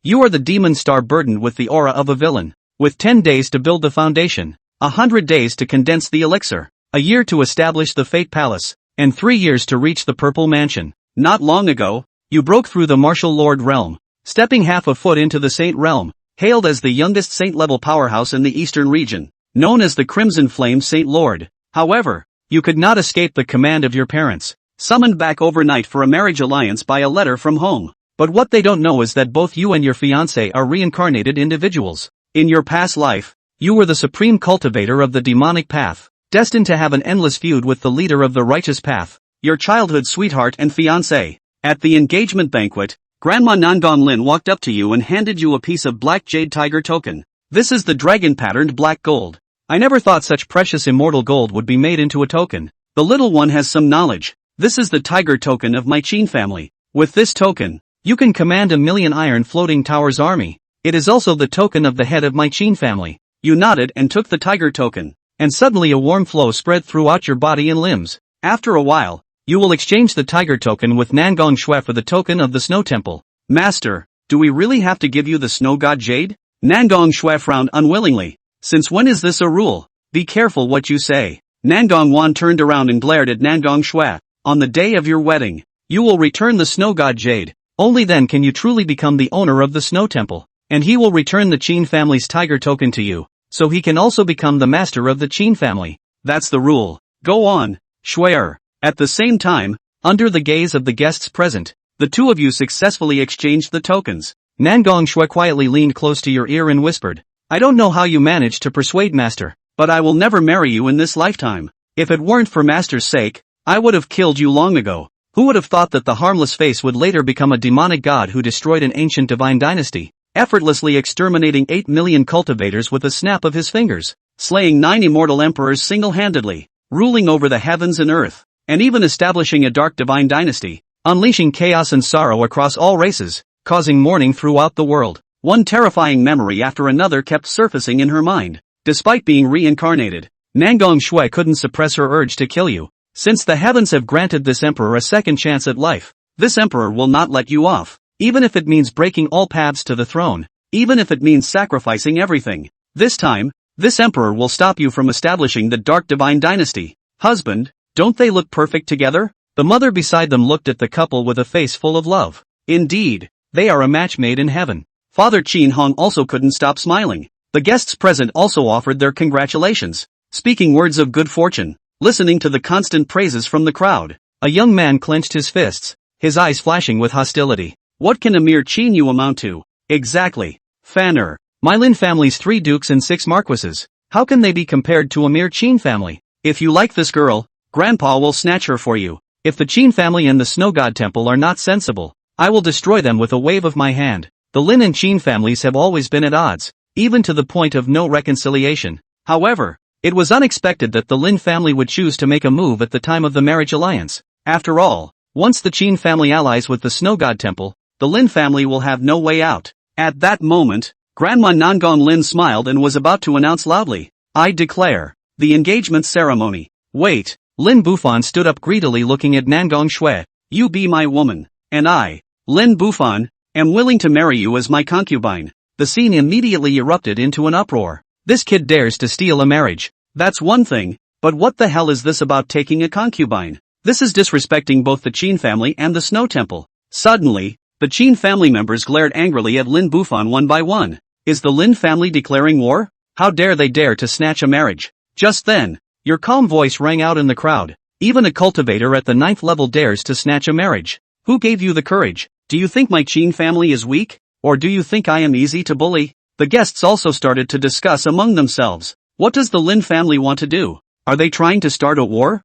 You are the demon star burdened with the aura of a villain. With 10 days to build the foundation, 100 days to condense the elixir, a year to establish the Fate Palace, and 3 years to reach the Purple Mansion. Not long ago, you broke through the Martial Lord realm, stepping half a foot into the Saint realm, hailed as the youngest Saint-level powerhouse in the Eastern region, known as the Crimson Flame Saint Lord. However, you could not escape the command of your parents, summoned back overnight for a marriage alliance by a letter from home. But what they don't know is that both you and your fiancé are reincarnated individuals. In your past life, you were the supreme cultivator of the demonic path, destined to have an endless feud with the leader of the righteous path, your childhood sweetheart and fiancé. At the engagement banquet, Grandma Nangong Lin walked up to you and handed you a piece of black jade tiger token. This is the dragon-patterned black gold. I never thought such precious immortal gold would be made into a token. The little one has some knowledge. This is the tiger token of my Qin family. With this token, you can command a million iron floating towers army. It is also the token of the head of my Qin family. You nodded and took the tiger token, and suddenly a warm flow spread throughout your body and limbs. After a while, you will exchange the tiger token with Nangong Xue for the token of the Snow Temple. Master, do we really have to give you the Snow God Jade? Nangong Xue frowned unwillingly. Since when is this a rule? Be careful what you say. Nangong Wan turned around and glared at Nangong Xue. On the day of your wedding, you will return the Snow God Jade. Only then can you truly become the owner of the Snow Temple. And he will return the Qin family's tiger token to you, so he can also become the master of the Qin family. That's the rule. Go on, Xue. At the same time, under the gaze of the guests present, the two of you successfully exchanged the tokens. Nangong Xue quietly leaned close to your ear and whispered, I don't know how you managed to persuade Master, but I will never marry you in this lifetime. If it weren't for Master's sake, I would have killed you long ago. Who would have thought that the harmless face would later become a demonic god who destroyed an ancient divine dynasty, effortlessly exterminating 8 million cultivators with a snap of his fingers, slaying 9 immortal emperors single-handedly, ruling over the heavens and earth, and even establishing a dark divine dynasty, unleashing chaos and sorrow across all races, causing mourning throughout the world. One terrifying memory after another kept surfacing in her mind. Despite being reincarnated, Nangong Xue couldn't suppress her urge to kill you. Since the heavens have granted this emperor a second chance at life, this emperor will not let you off, even if it means breaking all paths to the throne, even if it means sacrificing everything. This time, this emperor will stop you from establishing the dark divine dynasty. Husband, don't they look perfect together? The mother beside them looked at the couple with a face full of love. Indeed, they are a match made in heaven. Father Qin Hong also couldn't stop smiling. The guests present also offered their congratulations, speaking words of good fortune, listening to the constant praises from the crowd. A young man clenched his fists, his eyes flashing with hostility. What can a mere Qin Yu amount to? Exactly. Fanner. My Lin family's 3 dukes and 6 marquises. How can they be compared to a mere Qin family? If you like this girl, Grandpa will snatch her for you. If the Qin family and the Snow God Temple are not sensible, I will destroy them with a wave of my hand. The Lin and Qin families have always been at odds, even to the point of no reconciliation. However, it was unexpected that the Lin family would choose to make a move at the time of the marriage alliance. After all, once the Qin family allies with the Snow God Temple, the Lin family will have no way out. At that moment, Grandma Nangong Lin smiled and was about to announce loudly, I declare the engagement ceremony. Wait, Lin Bufan stood up greedily looking at Nangong Xue. You be my woman, and I, Lin Bufan, am willing to marry you as my concubine. The scene immediately erupted into an uproar. This kid dares to steal a marriage. That's one thing, but what the hell is this about taking a concubine? This is disrespecting both the Qin family and the Snow Temple. Suddenly, the Qin family members glared angrily at Lin Bufan one by one. Is the Lin family declaring war? How dare they dare to snatch a marriage? Just then, your calm voice rang out in the crowd. Even a cultivator at the 9th level dares to snatch a marriage. Who gave you the courage? Do you think my Qin family is weak? Or do you think I am easy to bully? The guests also started to discuss among themselves. What does the Lin family want to do? Are they trying to start a war?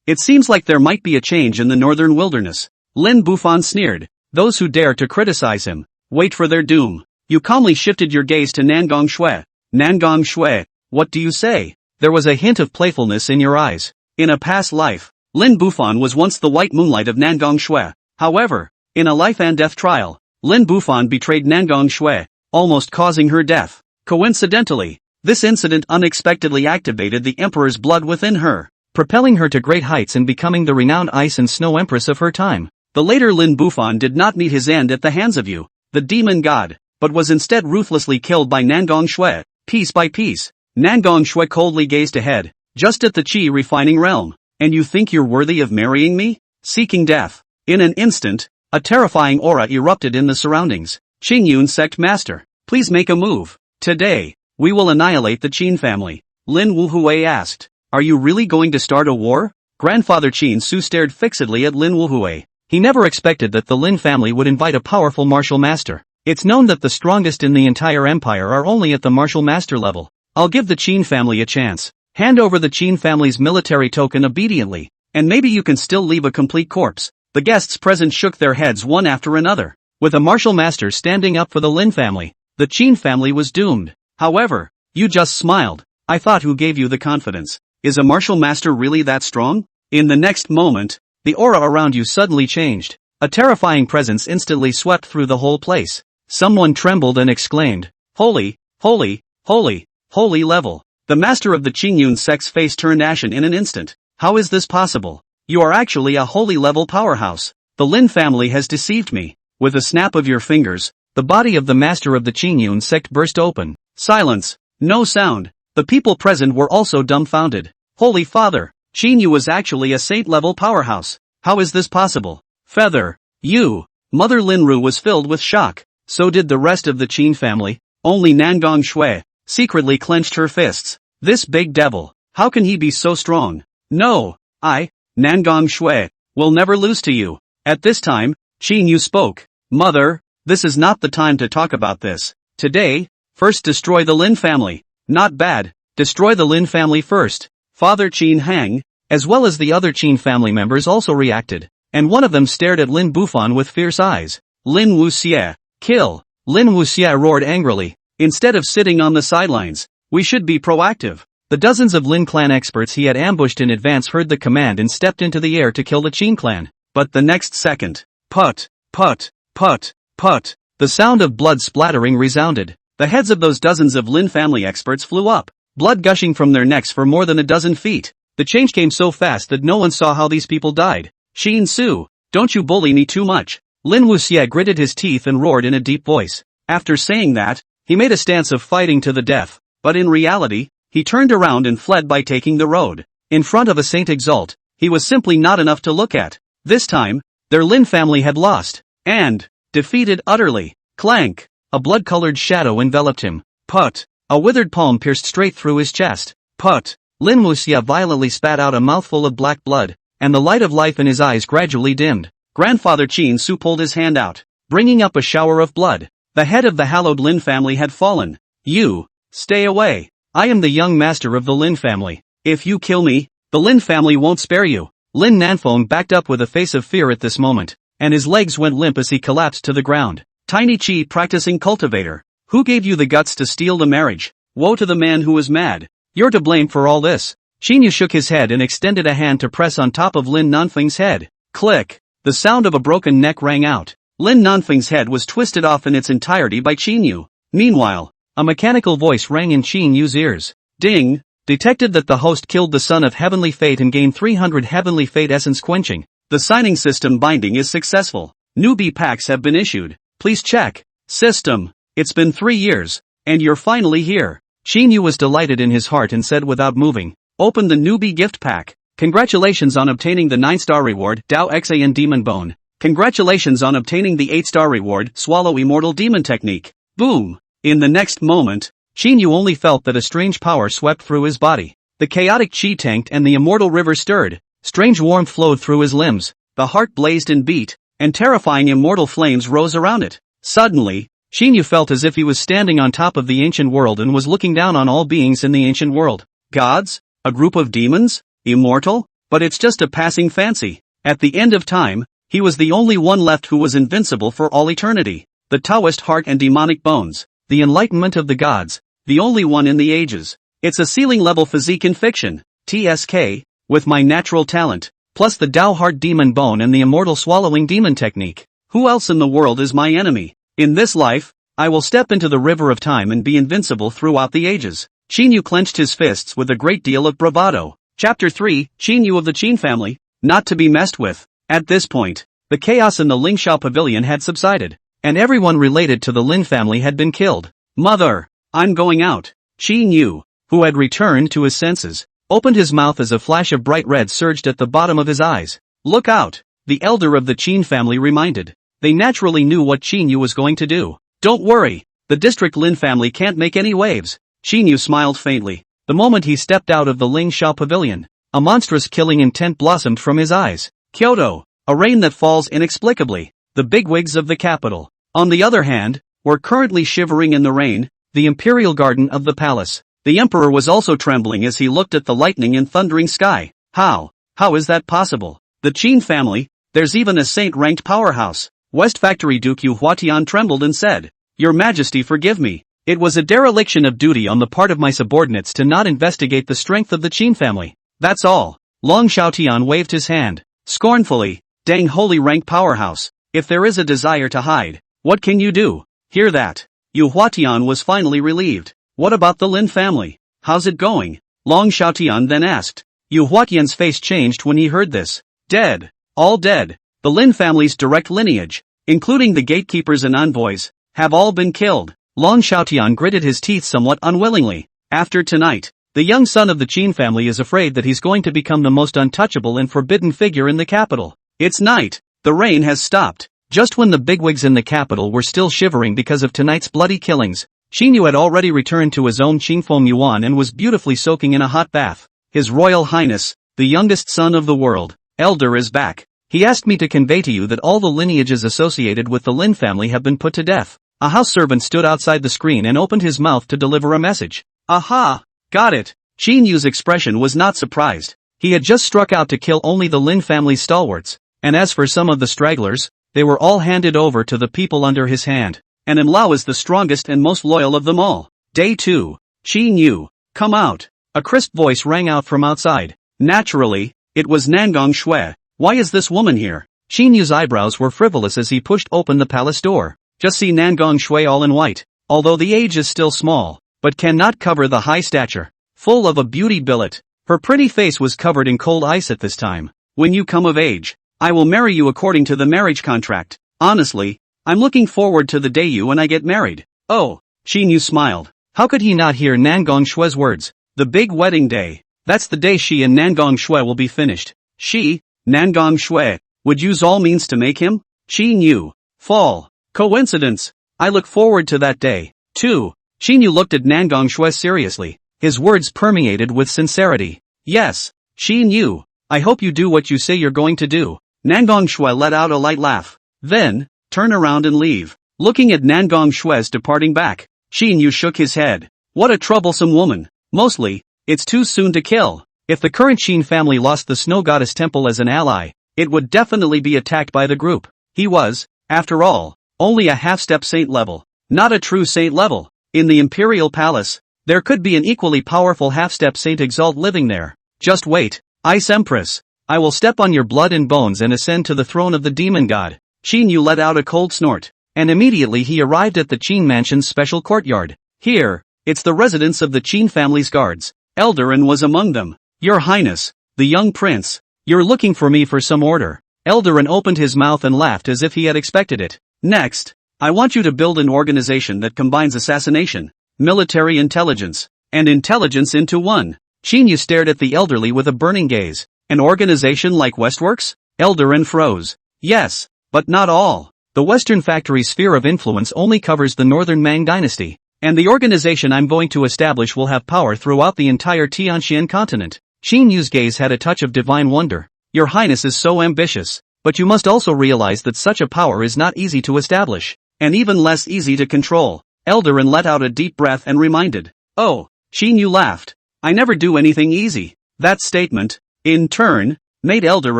It seems like there might be a change in the northern wilderness. Lin Bufan sneered. Those who dare to criticize him, wait for their doom. You calmly shifted your gaze to Nangong Xue. Nangong Xue, what do you say? There was a hint of playfulness in your eyes. In a past life, Lin Bufan was once the white moonlight of Nangong Xue. However, in a life and death trial, Lin Bufan betrayed Nangong Xue, almost causing her death. Coincidentally, this incident unexpectedly activated the emperor's blood within her, propelling her to great heights and becoming the renowned ice and snow empress of her time. The later Lin Bufan did not meet his end at the hands of you. the demon god, but was instead ruthlessly killed by Nangong Xue, piece by piece. Nangong Xue coldly gazed ahead, just at the qi refining realm. And you think you're worthy of marrying me? Seeking death. In an instant, a terrifying aura erupted in the surroundings. Qin Yu sect master, please make a move. Today, we will annihilate the Qin family. Lin Wuhui asked, are you really going to start a war? Grandfather Qin Su stared fixedly at Lin Wuhui. He never expected that the Lin family would invite a powerful martial master. It's known that the strongest in the entire empire are only at the martial master level. I'll give the Qin family a chance. Hand over the Qin family's military token obediently, and maybe you can still leave a complete corpse. The guests present shook their heads one after another. With a martial master standing up for the Lin family, the Qin family was doomed. However, you just smiled. I thought, who gave you the confidence? Is a martial master really that strong? In the next moment, the aura around you suddenly changed. A terrifying presence instantly swept through the whole place. Someone trembled and exclaimed, holy, holy, holy, holy level. The master of the Qin Yu sect's face turned ashen in an instant. How is this possible? You are actually a holy level powerhouse. The Lin family has deceived me. With a snap of your fingers, the body of the master of the Qin Yu sect burst open. Silence. No sound. The people present were also dumbfounded. Holy Father, Qin Yu was actually a saint-level powerhouse. How is this possible? Feather. You. Mother Linru was filled with shock. So did the rest of the Qin family. Only Nangong Xue secretly clenched her fists. This big devil, how can he be so strong? No, Nangong Xue, will never lose to you. At this time, Qin Yu spoke. Mother, this is not the time to talk about this. Today, first destroy the Lin family. Not bad, destroy the Lin family first. Father Qin Hang, as well as the other Qin family members also reacted, and one of them stared at Lin Bufan with fierce eyes. Lin Wuxie, kill. Lin Wuxie roared angrily. Instead of sitting on the sidelines, we should be proactive. The dozens of Lin clan experts he had ambushed in advance heard the command and stepped into the air to kill the Qin clan. But the next second, put, put, put, put, the sound of blood splattering resounded. The heads of those dozens of Lin family experts flew up, blood gushing from their necks for more than a dozen feet. The change came so fast that no one saw how these people died. Qin Su, don't you bully me too much. Lin Wuxie gritted his teeth and roared in a deep voice. After saying that, he made a stance of fighting to the death, but in reality, he turned around and fled by taking the road. In front of a Saint Exalt, he was simply not enough to look at. This time, their Lin family had lost, and defeated utterly. Clank! A blood-colored shadow enveloped him. Put! A withered palm pierced straight through his chest. Put! Lin Wuxie violently spat out a mouthful of black blood, and the light of life in his eyes gradually dimmed. Grandfather Qin Su pulled his hand out, bringing up a shower of blood. The head of the hallowed Lin family had fallen. You, stay away. I am the young master of the Lin family. If you kill me, the Lin family won't spare you. Lin Nanfeng backed up with a face of fear at this moment, and his legs went limp as he collapsed to the ground. Tiny Chi practicing cultivator. Who gave you the guts to steal the marriage? Woe to the man who is mad. You're to blame for all this. Qin Yu shook his head and extended a hand to press on top of Lin Nanfeng's head. Click. The sound of a broken neck rang out. Lin Nanfeng's head was twisted off in its entirety by Qin Yu. Meanwhile, a mechanical voice rang in Qin Yu's ears. Ding! Detected that the host killed the son of Heavenly Fate and gained 300 Heavenly Fate essence quenching. The signing system binding is successful. Newbie packs have been issued. Please check. System. It's been 3 years, and you're finally here. Qin Yu was delighted in his heart and said without moving, open the newbie gift pack. Congratulations on obtaining the 9-star reward, Dao Xan Demon Bone. Congratulations on obtaining the 8-star reward, Swallow Immortal Demon Technique. Boom! In the next moment, Qin Yu only felt that a strange power swept through his body. The chaotic chi tanked and the immortal river stirred. Strange warmth flowed through his limbs. The heart blazed and beat, and terrifying immortal flames rose around it. Suddenly, Qin Yu felt as if he was standing on top of the ancient world and was looking down on all beings in the ancient world. Gods? A group of demons? Immortal? But it's just a passing fancy. At the end of time, he was the only one left who was invincible for all eternity. The Taoist heart and demonic bones. The enlightenment of the gods. The only one in the ages. It's a ceiling-level physique in fiction. TSK. With my natural talent, plus the Dao heart demon bone and the immortal swallowing demon technique. Who else in the world is my enemy? In this life, I will step into the river of time and be invincible throughout the ages. Qin Yu clenched his fists with a great deal of bravado. Chapter 3, Qin Yu of the Qin family, not to be messed with. At this point, the chaos in the Lingxiao pavilion had subsided. and everyone related to the Lin family had been killed. Mother! I'm going out. Qin Yu, who had returned to his senses, opened his mouth as a flash of bright red surged at the bottom of his eyes. Look out! The elder of the Qin family reminded. They naturally knew what Qin Yu was going to do. Don't worry, the district Lin family can't make any waves. Qin Yu smiled faintly. The moment he stepped out of the Ling Shao pavilion, a monstrous killing intent blossomed from his eyes. Kyoto, a rain that falls inexplicably. The bigwigs of the capital, on the other hand, were currently shivering in the rain. The imperial garden of the palace. The emperor was also trembling as he looked at the lightning and thundering sky. How is that possible? The Qin family, there's even a saint-ranked powerhouse. West Factory Duke Yu Huatian trembled and said, Your Majesty, forgive me. It was a dereliction of duty on the part of my subordinates to not investigate the strength of the Qin family. That's all. Long Xiaotian waved his hand, scornfully. Dang holy rank powerhouse. If there is a desire to hide, what can you do? Hear that? Yu Huatian was finally relieved. What about the Lin family? How's it going? Long Xiaotian then asked. Yu Huatian's face changed when he heard this. Dead. All dead. The Lin family's direct lineage, including the gatekeepers and envoys, have all been killed. Long Xiaotian gritted his teeth somewhat unwillingly. After tonight, the young son of the Qin family is afraid that he's going to become the most untouchable and forbidden figure in the capital. It's night. The rain has stopped. Just when the bigwigs in the capital were still shivering because of tonight's bloody killings, Qin Yu had already returned to his own Qingfeng Yuan and was beautifully soaking in a hot bath. His Royal Highness, the youngest son of the world, Elder is back. He asked me to convey to you that all the lineages associated with the Lin family have been put to death. A house servant stood outside the screen and opened his mouth to deliver a message. Aha! Got it. Qin Yu's expression was not surprised. He had just struck out to kill only the Lin family's stalwarts, and as for some of the stragglers, they were all handed over to the people under his hand. And Enlao is the strongest and most loyal of them all. Day 2. Qin Yu, come out. A crisp voice rang out from outside. Naturally, it was Nangong Xue. Why is this woman here? Qin Yu's eyebrows were frivolous as he pushed open the palace door. Just see Nangong Xue all in white, although the age is still small, but cannot cover the high stature. Full of a beauty billet, her pretty face was covered in cold ice at this time. When you come of age, I will marry you according to the marriage contract. Honestly, I'm looking forward to the day you and I get married. Oh, Qin Yu smiled. How could he not hear Nangong Xue's words? The big wedding day. That's the day she and Nangong Xue will be finished. She, Nangong Xue, would use all means to make him? Qin Yu. Fall. Coincidence. I look forward to that day, too. Qin Yu looked at Nangong Xue seriously. His words permeated with sincerity. Yes, Qin Yu. I hope you do what you say you're going to do. Nangong Xue let out a light laugh. Then, turn around and leave. Looking at Nangong Xue's departing back, Qin Yu shook his head. What a troublesome woman. Mostly, it's too soon to kill. If the current Qin family lost the Snow Goddess Temple as an ally, it would definitely be attacked by the group. He was, after all, only a half-step saint level, not a true saint level. In the Imperial Palace, there could be an equally powerful half-step Saint Exalt living there. Just wait, Ice Empress. I will step on your blood and bones and ascend to the throne of the demon god. Qin Yu let out a cold snort, and immediately he arrived at the Qin mansion's special courtyard. Here, it's the residence of the Qin family's guards. Eldarin was among them. Your Highness, the young prince, you're looking for me for some order. Eldarin opened his mouth and laughed as if he had expected it. Next, I want you to build an organization that combines assassination, military intelligence, and intelligence into one. Qin Yu stared at the elderly with a burning gaze. An organization like Westworks? Eldarin froze. Yes, but not all. The Western Factory sphere of influence only covers the Northern Mang dynasty, and the organization I'm going to establish will have power throughout the entire Tianxian continent. Qin Yu's gaze had a touch of divine wonder. Your Highness is so ambitious, but you must also realize that such a power is not easy to establish, and even less easy to control. Eldarin let out a deep breath and reminded. Oh, Qin Yu laughed. I never do anything easy. That statement, in turn, made Elder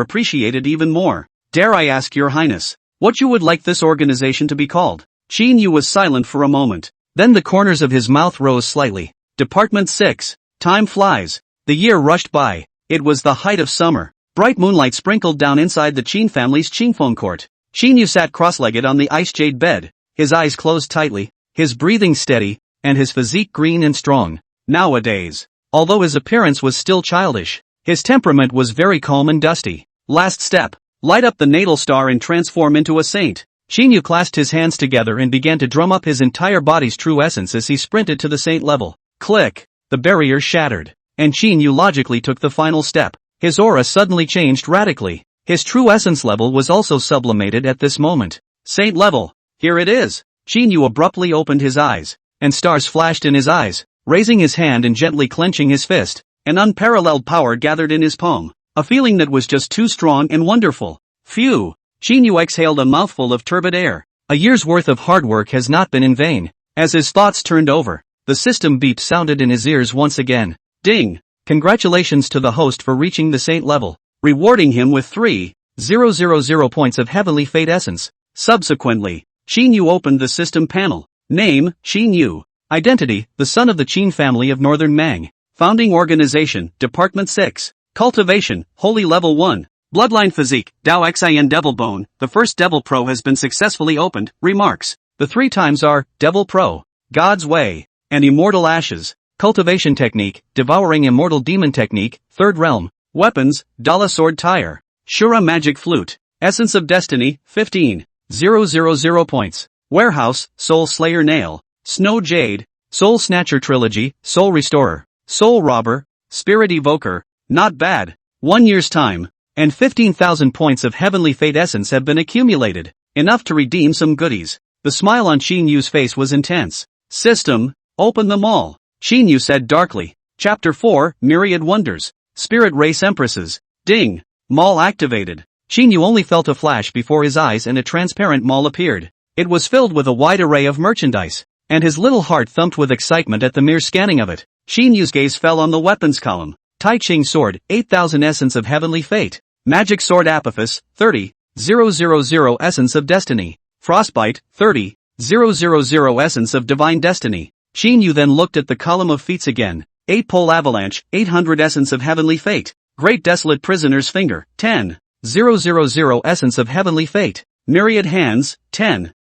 appreciate it even more. Dare I ask your Highness, what you would like this organization to be called? Qin Yu was silent for a moment. Then the corners of his mouth rose slightly. Department 6. Time flies. The year rushed by. It was the height of summer. Bright moonlight sprinkled down inside the Qin family's Qingfeng court. Qin Yu sat cross-legged on the ice jade bed, his eyes closed tightly, his breathing steady, and his physique green and strong. Nowadays, although his appearance was still childish, his temperament was very calm and dusty. Last step. Light up the natal star and transform into a saint. Qin Yu clasped his hands together and began to drum up his entire body's true essence as he sprinted to the saint level. Click! The barrier shattered. And Qin Yu logically took the final step. His aura suddenly changed radically. His true essence level was also sublimated at this moment. Saint level! Here it is! Qin Yu abruptly opened his eyes, and stars flashed in his eyes. Raising his hand and gently clenching his fist, an unparalleled power gathered in his palm. A feeling that was just too strong and wonderful. Phew! Qin Yu exhaled a mouthful of turbid air. A year's worth of hard work has not been in vain. As his thoughts turned over, the system beep sounded in his ears once again. Ding! Congratulations to the host for reaching the saint level, rewarding him with 3,000 points of heavenly fate essence. Subsequently, Qin Yu opened the system panel. Name, Qin Yu. Identity, the son of the Qin family of Northern Mang. Founding organization, Department 6. Cultivation, Holy Level 1. Bloodline physique, Dao Xin Devil Bone. The first Devil Pro has been successfully opened. Remarks. The 3 times are, Devil Pro, God's Way, and Immortal Ashes. Cultivation technique, Devouring Immortal Demon technique, 3rd realm. Weapons, Dala Sword Tire. Shura Magic Flute. Essence of Destiny, 15,000 points. Warehouse, Soul Slayer Nail. Snow Jade. Soul Snatcher Trilogy, Soul Restorer. Soul Robber. Spirit Evoker. Not bad. 1 year's time. And 15,000 points of heavenly fate essence have been accumulated. Enough to redeem some goodies. The smile on Qin Yu's face was intense. System, open them all. Qin Yu said darkly. Chapter 4, Myriad Wonders. Spirit Race Empresses. Ding. Maul activated. Qin Yu only felt a flash before his eyes and a transparent maul appeared. It was filled with a wide array of merchandise, and his little heart thumped with excitement at the mere scanning of it. Qin Yu's gaze fell on the weapons column. Tai Ching Sword, 8,000 Essence of Heavenly Fate. Magic Sword Apophis, 30,000 Essence of Destiny. Frostbite, 30,000 Essence of Divine Destiny. Qin Yu then looked at the column of feats again. 8-Pole Avalanche, 800 Essence of Heavenly Fate. Great Desolate Prisoner's Finger, 10,000 Essence of Heavenly Fate. Myriad Hands, 10,000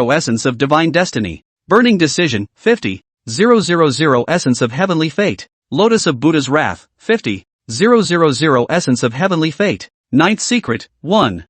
Essence of Divine Destiny. Burning Decision, 50,000 Essence of Heavenly Fate. Lotus of Buddha's Wrath, 50,000 Essence of Heavenly Fate. Ninth Secret, 1,000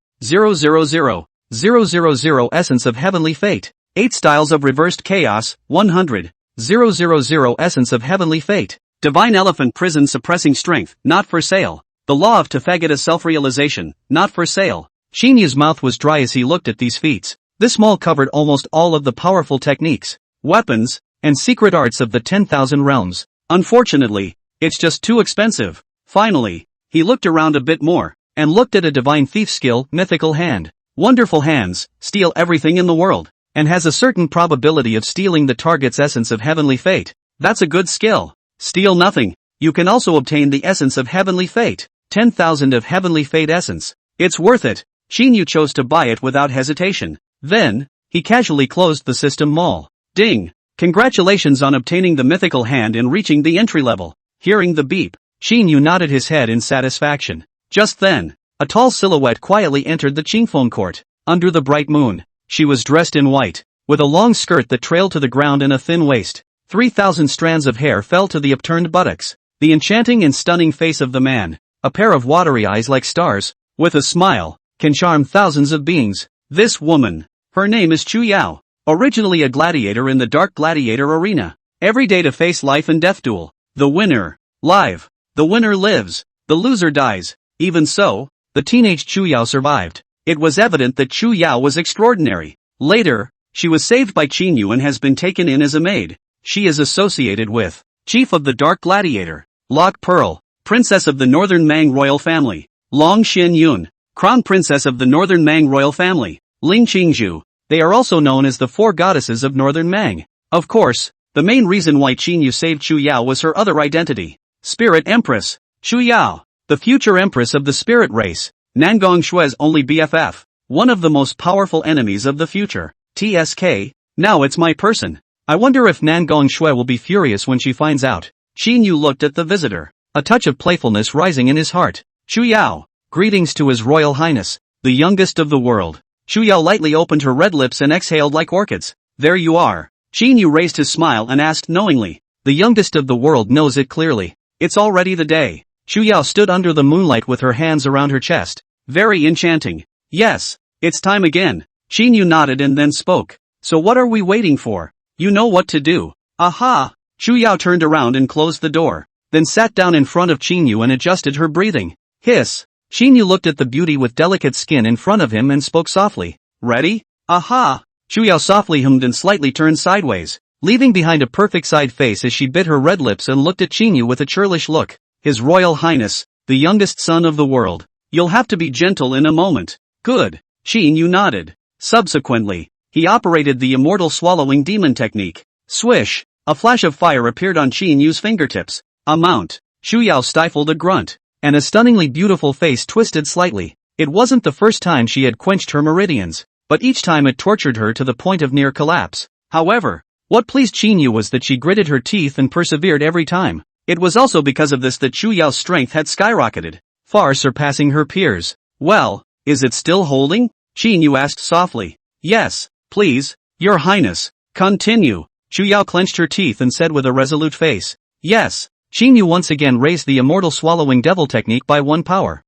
Essence of Heavenly Fate. 8 Styles of Reversed Chaos, 100,000 Essence of Heavenly Fate. Divine Elephant Prison Suppressing Strength, not for sale. The Law of Tathagata Self-Realization, not for sale. Qin Yu's mouth was dry as he looked at these feats. This mall covered almost all of the powerful techniques, weapons, and secret arts of the 10,000 realms. Unfortunately, it's just too expensive. Finally, he looked around a bit more, and looked at a divine thief skill, Mythical Hand. Wonderful hands, steal everything in the world, and has a certain probability of stealing the target's essence of heavenly fate. That's a good skill. Steal nothing. You can also obtain the essence of heavenly fate. 10,000 of heavenly fate essence. It's worth it. Qin Yu chose to buy it without hesitation. Then, he casually closed the system mall. Ding! Congratulations on obtaining the mythical hand and reaching the entry level. Hearing the beep, Qin Yu nodded his head in satisfaction. Just then, a tall silhouette quietly entered the Qingfeng court. Under the bright moon, she was dressed in white, with a long skirt that trailed to the ground and a thin waist. 3,000 strands of hair fell to the upturned buttocks. The enchanting and stunning face of the man, a pair of watery eyes like stars, with a smile, can charm thousands of beings. This woman, her name is Chu Yao. Originally a gladiator in the Dark Gladiator Arena. Every day to face life and death duel. The winner, live. The winner lives. The loser dies. Even so, the teenage Chu Yao survived. It was evident that Chu Yao was extraordinary. Later, she was saved by Qin Yu and has been taken in as a maid. She is associated with Chief of the Dark Gladiator, Lock Pearl, Princess of the Northern Mang Royal Family, Long Xin Yun, Crown Princess of the Northern Mang Royal Family, Ling Qingzhu. They are also known as the 4 goddesses of Northern Mang. Of course, the main reason why Qin Yu saved Chu Yao was her other identity. Spirit Empress, Chu Yao, the future Empress of the Spirit Race, Nangong Xue's only BFF, one of the most powerful enemies of the future. TSK, now it's my person. I wonder if Nangong Xue will be furious when she finds out. Qin Yu looked at the visitor, a touch of playfulness rising in his heart. Chu Yao, greetings to His Royal Highness, the youngest of the world. Chu Yao lightly opened her red lips and exhaled like orchids. There you are. Qin Yu raised his smile and asked knowingly. The youngest of the world knows it clearly. It's already the day. Chu Yao stood under the moonlight with her hands around her chest. Very enchanting. Yes, it's time again. Qin Yu nodded and then spoke. So what are we waiting for? You know what to do. Aha! Chu Yao turned around and closed the door, then sat down in front of Qin Yu and adjusted her breathing. Hiss! Qin Yu looked at the beauty with delicate skin in front of him and spoke softly. Ready? Aha! Chu Yao softly hummed and slightly turned sideways, leaving behind a perfect side face as she bit her red lips and looked at Qin Yu with a churlish look. His Royal Highness, the youngest son of the world. You'll have to be gentle in a moment. Good. Qin Yu nodded. Subsequently, he operated the immortal swallowing demon technique. Swish! A flash of fire appeared on Qin Yu's fingertips. A mount. Chu Yao stifled a grunt, and a stunningly beautiful face twisted slightly. It wasn't the first time she had quenched her meridians, but each time it tortured her to the point of near collapse. However, what pleased Qin Yu was that she gritted her teeth and persevered every time. It was also because of this that Chu Yao's strength had skyrocketed, far surpassing her peers. Well, is it still holding? Qin Yu asked softly. Yes, please, Your Highness. Continue. Chu Yao clenched her teeth and said with a resolute face. Yes. Qin Yu once again raised the immortal swallowing devil technique by 1 power.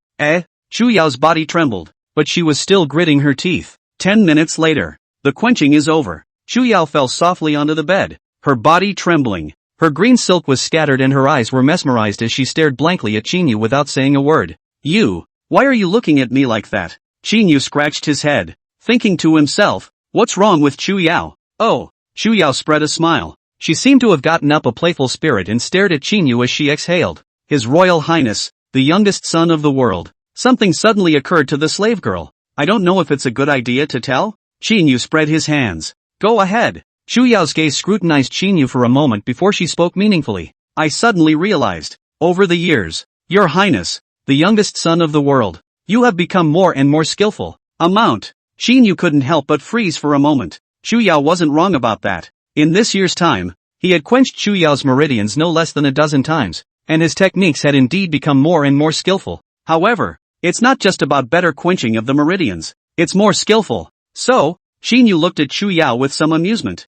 Chu Yao's body trembled, but she was still gritting her teeth. 10 minutes later, the quenching is over. Chu Yao fell softly onto the bed, her body trembling. Her green silk was scattered and her eyes were mesmerized as she stared blankly at Qin Yu without saying a word. Why are you looking at me like that? Qin Yu scratched his head, thinking to himself, what's wrong with Chu Yao? Oh, Chu Yao spread a smile. She seemed to have gotten up a playful spirit and stared at Qin Yu as she exhaled. His Royal Highness, the youngest son of the world. Something suddenly occurred to the slave girl. I don't know if it's a good idea to tell? Qin Yu spread his hands. Go ahead. Chu Yao's gaze scrutinized Qin Yu for a moment before she spoke meaningfully. I suddenly realized, over the years, Your Highness, the youngest son of the world, you have become more and more skillful. Qin Yu couldn't help but freeze for a moment. Chu Yao wasn't wrong about that. In this year's time, he had quenched Chu Yao's meridians no less than a dozen times, and his techniques had indeed become more and more skillful. However, it's not just about better quenching of the meridians, it's more skillful. So, Qin Yu looked at Chu Yao with some amusement.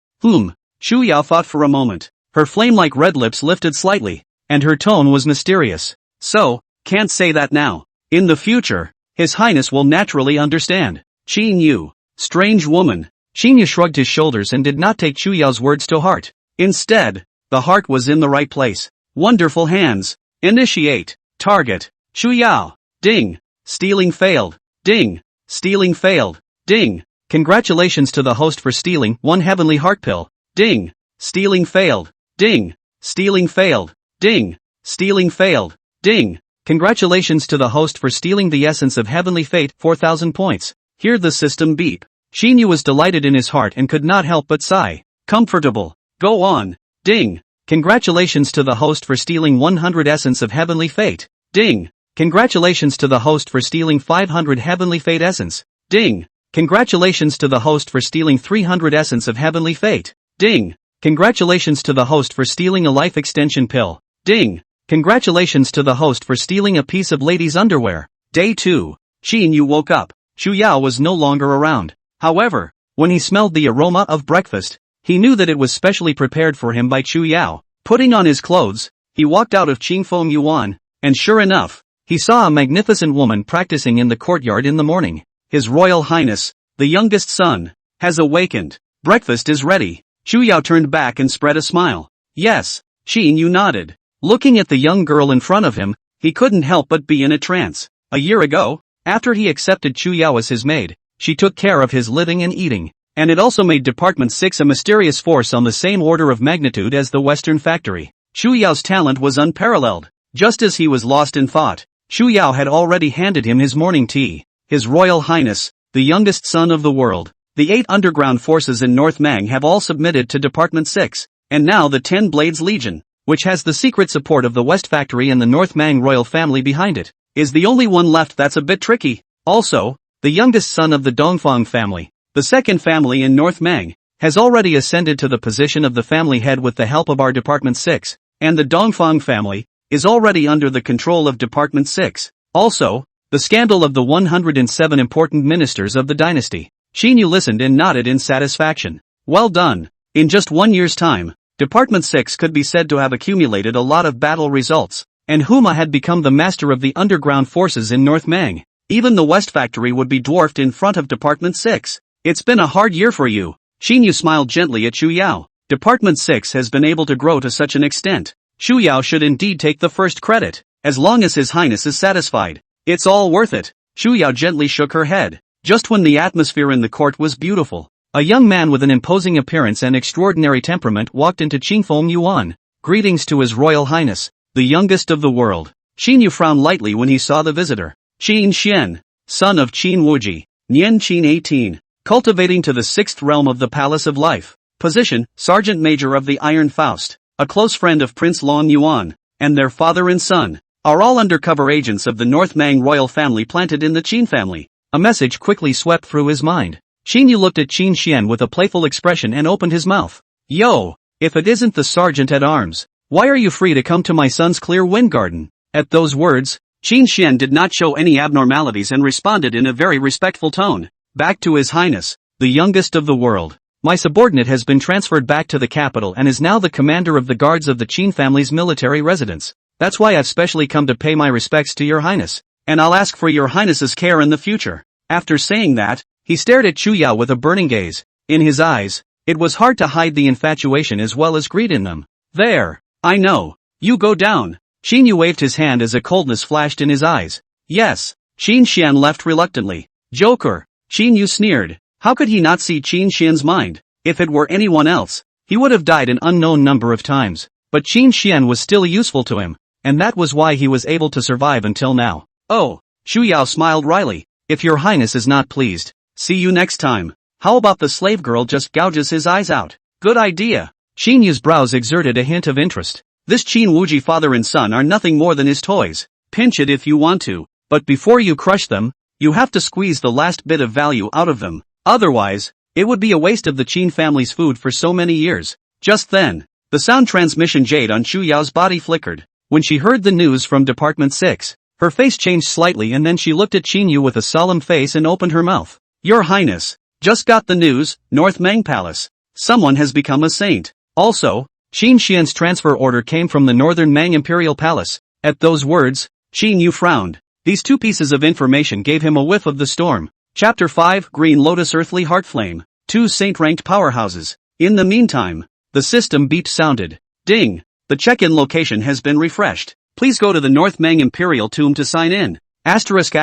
Chu Yao thought for a moment. Her flame-like red lips lifted slightly, and her tone was mysterious. So, can't say that now. In the future, His Highness will naturally understand. Qin Yu. Strange woman. Qin Yu shrugged his shoulders and did not take Chu Yao's words to heart. Instead, the heart was in the right place. Wonderful hands. Initiate. Target. Chu Yao. Ding. Stealing failed. Ding. Stealing failed. Ding. Congratulations to the host for stealing 1 heavenly heart pill. Ding. Stealing failed. Ding. Stealing failed. Ding. Stealing failed. Ding. Congratulations to the host for stealing the essence of heavenly fate 4,000 points. Hear the system beep. Qin Yu was delighted in his heart and could not help but sigh. Comfortable. Go on. Ding. Congratulations to the host for stealing 100 essence of heavenly fate. Ding. Congratulations to the host for stealing 500 heavenly fate essence. Ding. Congratulations to the host for stealing 300 essence of heavenly fate. Ding. Congratulations to the host for stealing a life extension pill. Ding. Congratulations to the host for stealing a piece of ladies' underwear. Day 2. Qin Yu woke up. Chu Yao was no longer around. However, when he smelled the aroma of breakfast, he knew that it was specially prepared for him by Chu Yao. Putting on his clothes, he walked out of Qingfeng Yuan, and sure enough, he saw a magnificent woman practicing in the courtyard in the morning. His Royal Highness, the youngest son, has awakened. Breakfast is ready. Chu Yao turned back and spread a smile. Yes. Qin Yu nodded. Looking at the young girl in front of him, he couldn't help but be in a trance. A year ago, after he accepted Chu Yao as his maid, she took care of his living and eating, and it also made Department 6 a mysterious force on the same order of magnitude as the Western Factory. Chu Yao's talent was unparalleled. Just as he was lost in thought, Chu Yao had already handed him his morning tea. His Royal Highness, the youngest son of the world. The 8 underground forces in North Mang have all submitted to Department 6, and now the 10 Blades Legion, which has the secret support of the West Factory and the North Mang royal family behind it, is the only one left that's a bit tricky. Also, the youngest son of the Dongfang family, the second family in North Mang, has already ascended to the position of the family head with the help of our Department 6, and the Dongfang family is already under the control of Department 6. Also, the scandal of the 107 important ministers of the dynasty. Qin Yu listened and nodded in satisfaction. Well done. In just 1 year's time, Department 6 could be said to have accumulated a lot of battle results, and Huma had become the master of the underground forces in North Mang. Even the West Factory would be dwarfed in front of Department 6. It's been a hard year for you. Qin Yu smiled gently at Chu Yao. Department 6 has been able to grow to such an extent. Chu Yao should indeed take the first credit. As long as His Highness is satisfied, it's all worth it. Chu Yao gently shook her head. Just when the atmosphere in the court was beautiful, a young man with an imposing appearance and extraordinary temperament walked into Fong Yuan. Greetings to His Royal Highness, the youngest of the world. Qin Yu frowned lightly when he saw the visitor. Qin Shen, son of Qin Wuji, Nian Qin 18, cultivating to the 6th realm of the Palace of Life. Position, Sergeant Major of the Iron Faust, a close friend of Prince Long Yuan, and their father and son, are all undercover agents of the North Mang royal family planted in the Qin family. A message quickly swept through his mind. Qin Yu looked at Qin Shen with a playful expression and opened his mouth. Yo, if it isn't the Sergeant at Arms, why are you free to come to my son's clear wind garden? At those words, Qin Shen did not show any abnormalities and responded in a very respectful tone. Back to His Highness, the youngest of the world. My subordinate has been transferred back to the capital and is now the commander of the guards of the Qin family's military residence. That's why I've specially come to pay my respects to Your Highness, and I'll ask for Your Highness's care in the future. After saying that, he stared at Chu Yao with a burning gaze. In his eyes, it was hard to hide the infatuation as well as greed in them. There, I know. You go down. Qin Yu waved his hand as a coldness flashed in his eyes. Yes. Qin Shen left reluctantly. Joker. Qin Yu sneered. How could he not see Qin Shen's mind? If it were anyone else, he would have died an unknown number of times. But Qin Shen was still useful to him, and that was why he was able to survive until now. Oh, Chu Yao smiled wryly. If Your Highness is not pleased, see you next time. How about the slave girl just gouges his eyes out? Good idea. Qin Yu's brows exerted a hint of interest. This Qin Wuji father and son are nothing more than his toys. Pinch it if you want to, but before you crush them, you have to squeeze the last bit of value out of them. Otherwise, it would be a waste of the Qin family's food for so many years. Just then, the sound transmission jade on Chu Yao's body flickered. When she heard the news from Department 6, her face changed slightly and then she looked at Qin Yu with a solemn face and opened her mouth. Your Highness, just got the news, North Mang Palace. Someone has become a saint. Also, Qin Shen's transfer order came from the Northern Mang Imperial Palace. At those words, Qin Yu frowned. These two pieces of information gave him a whiff of the storm. Chapter 5 Green Lotus Earthly Heartflame. 2 saint-ranked powerhouses. In the meantime, the system beep sounded. Ding! The check-in location has been refreshed. Please go to the North Mang Imperial Tomb to sign in. Asterisk.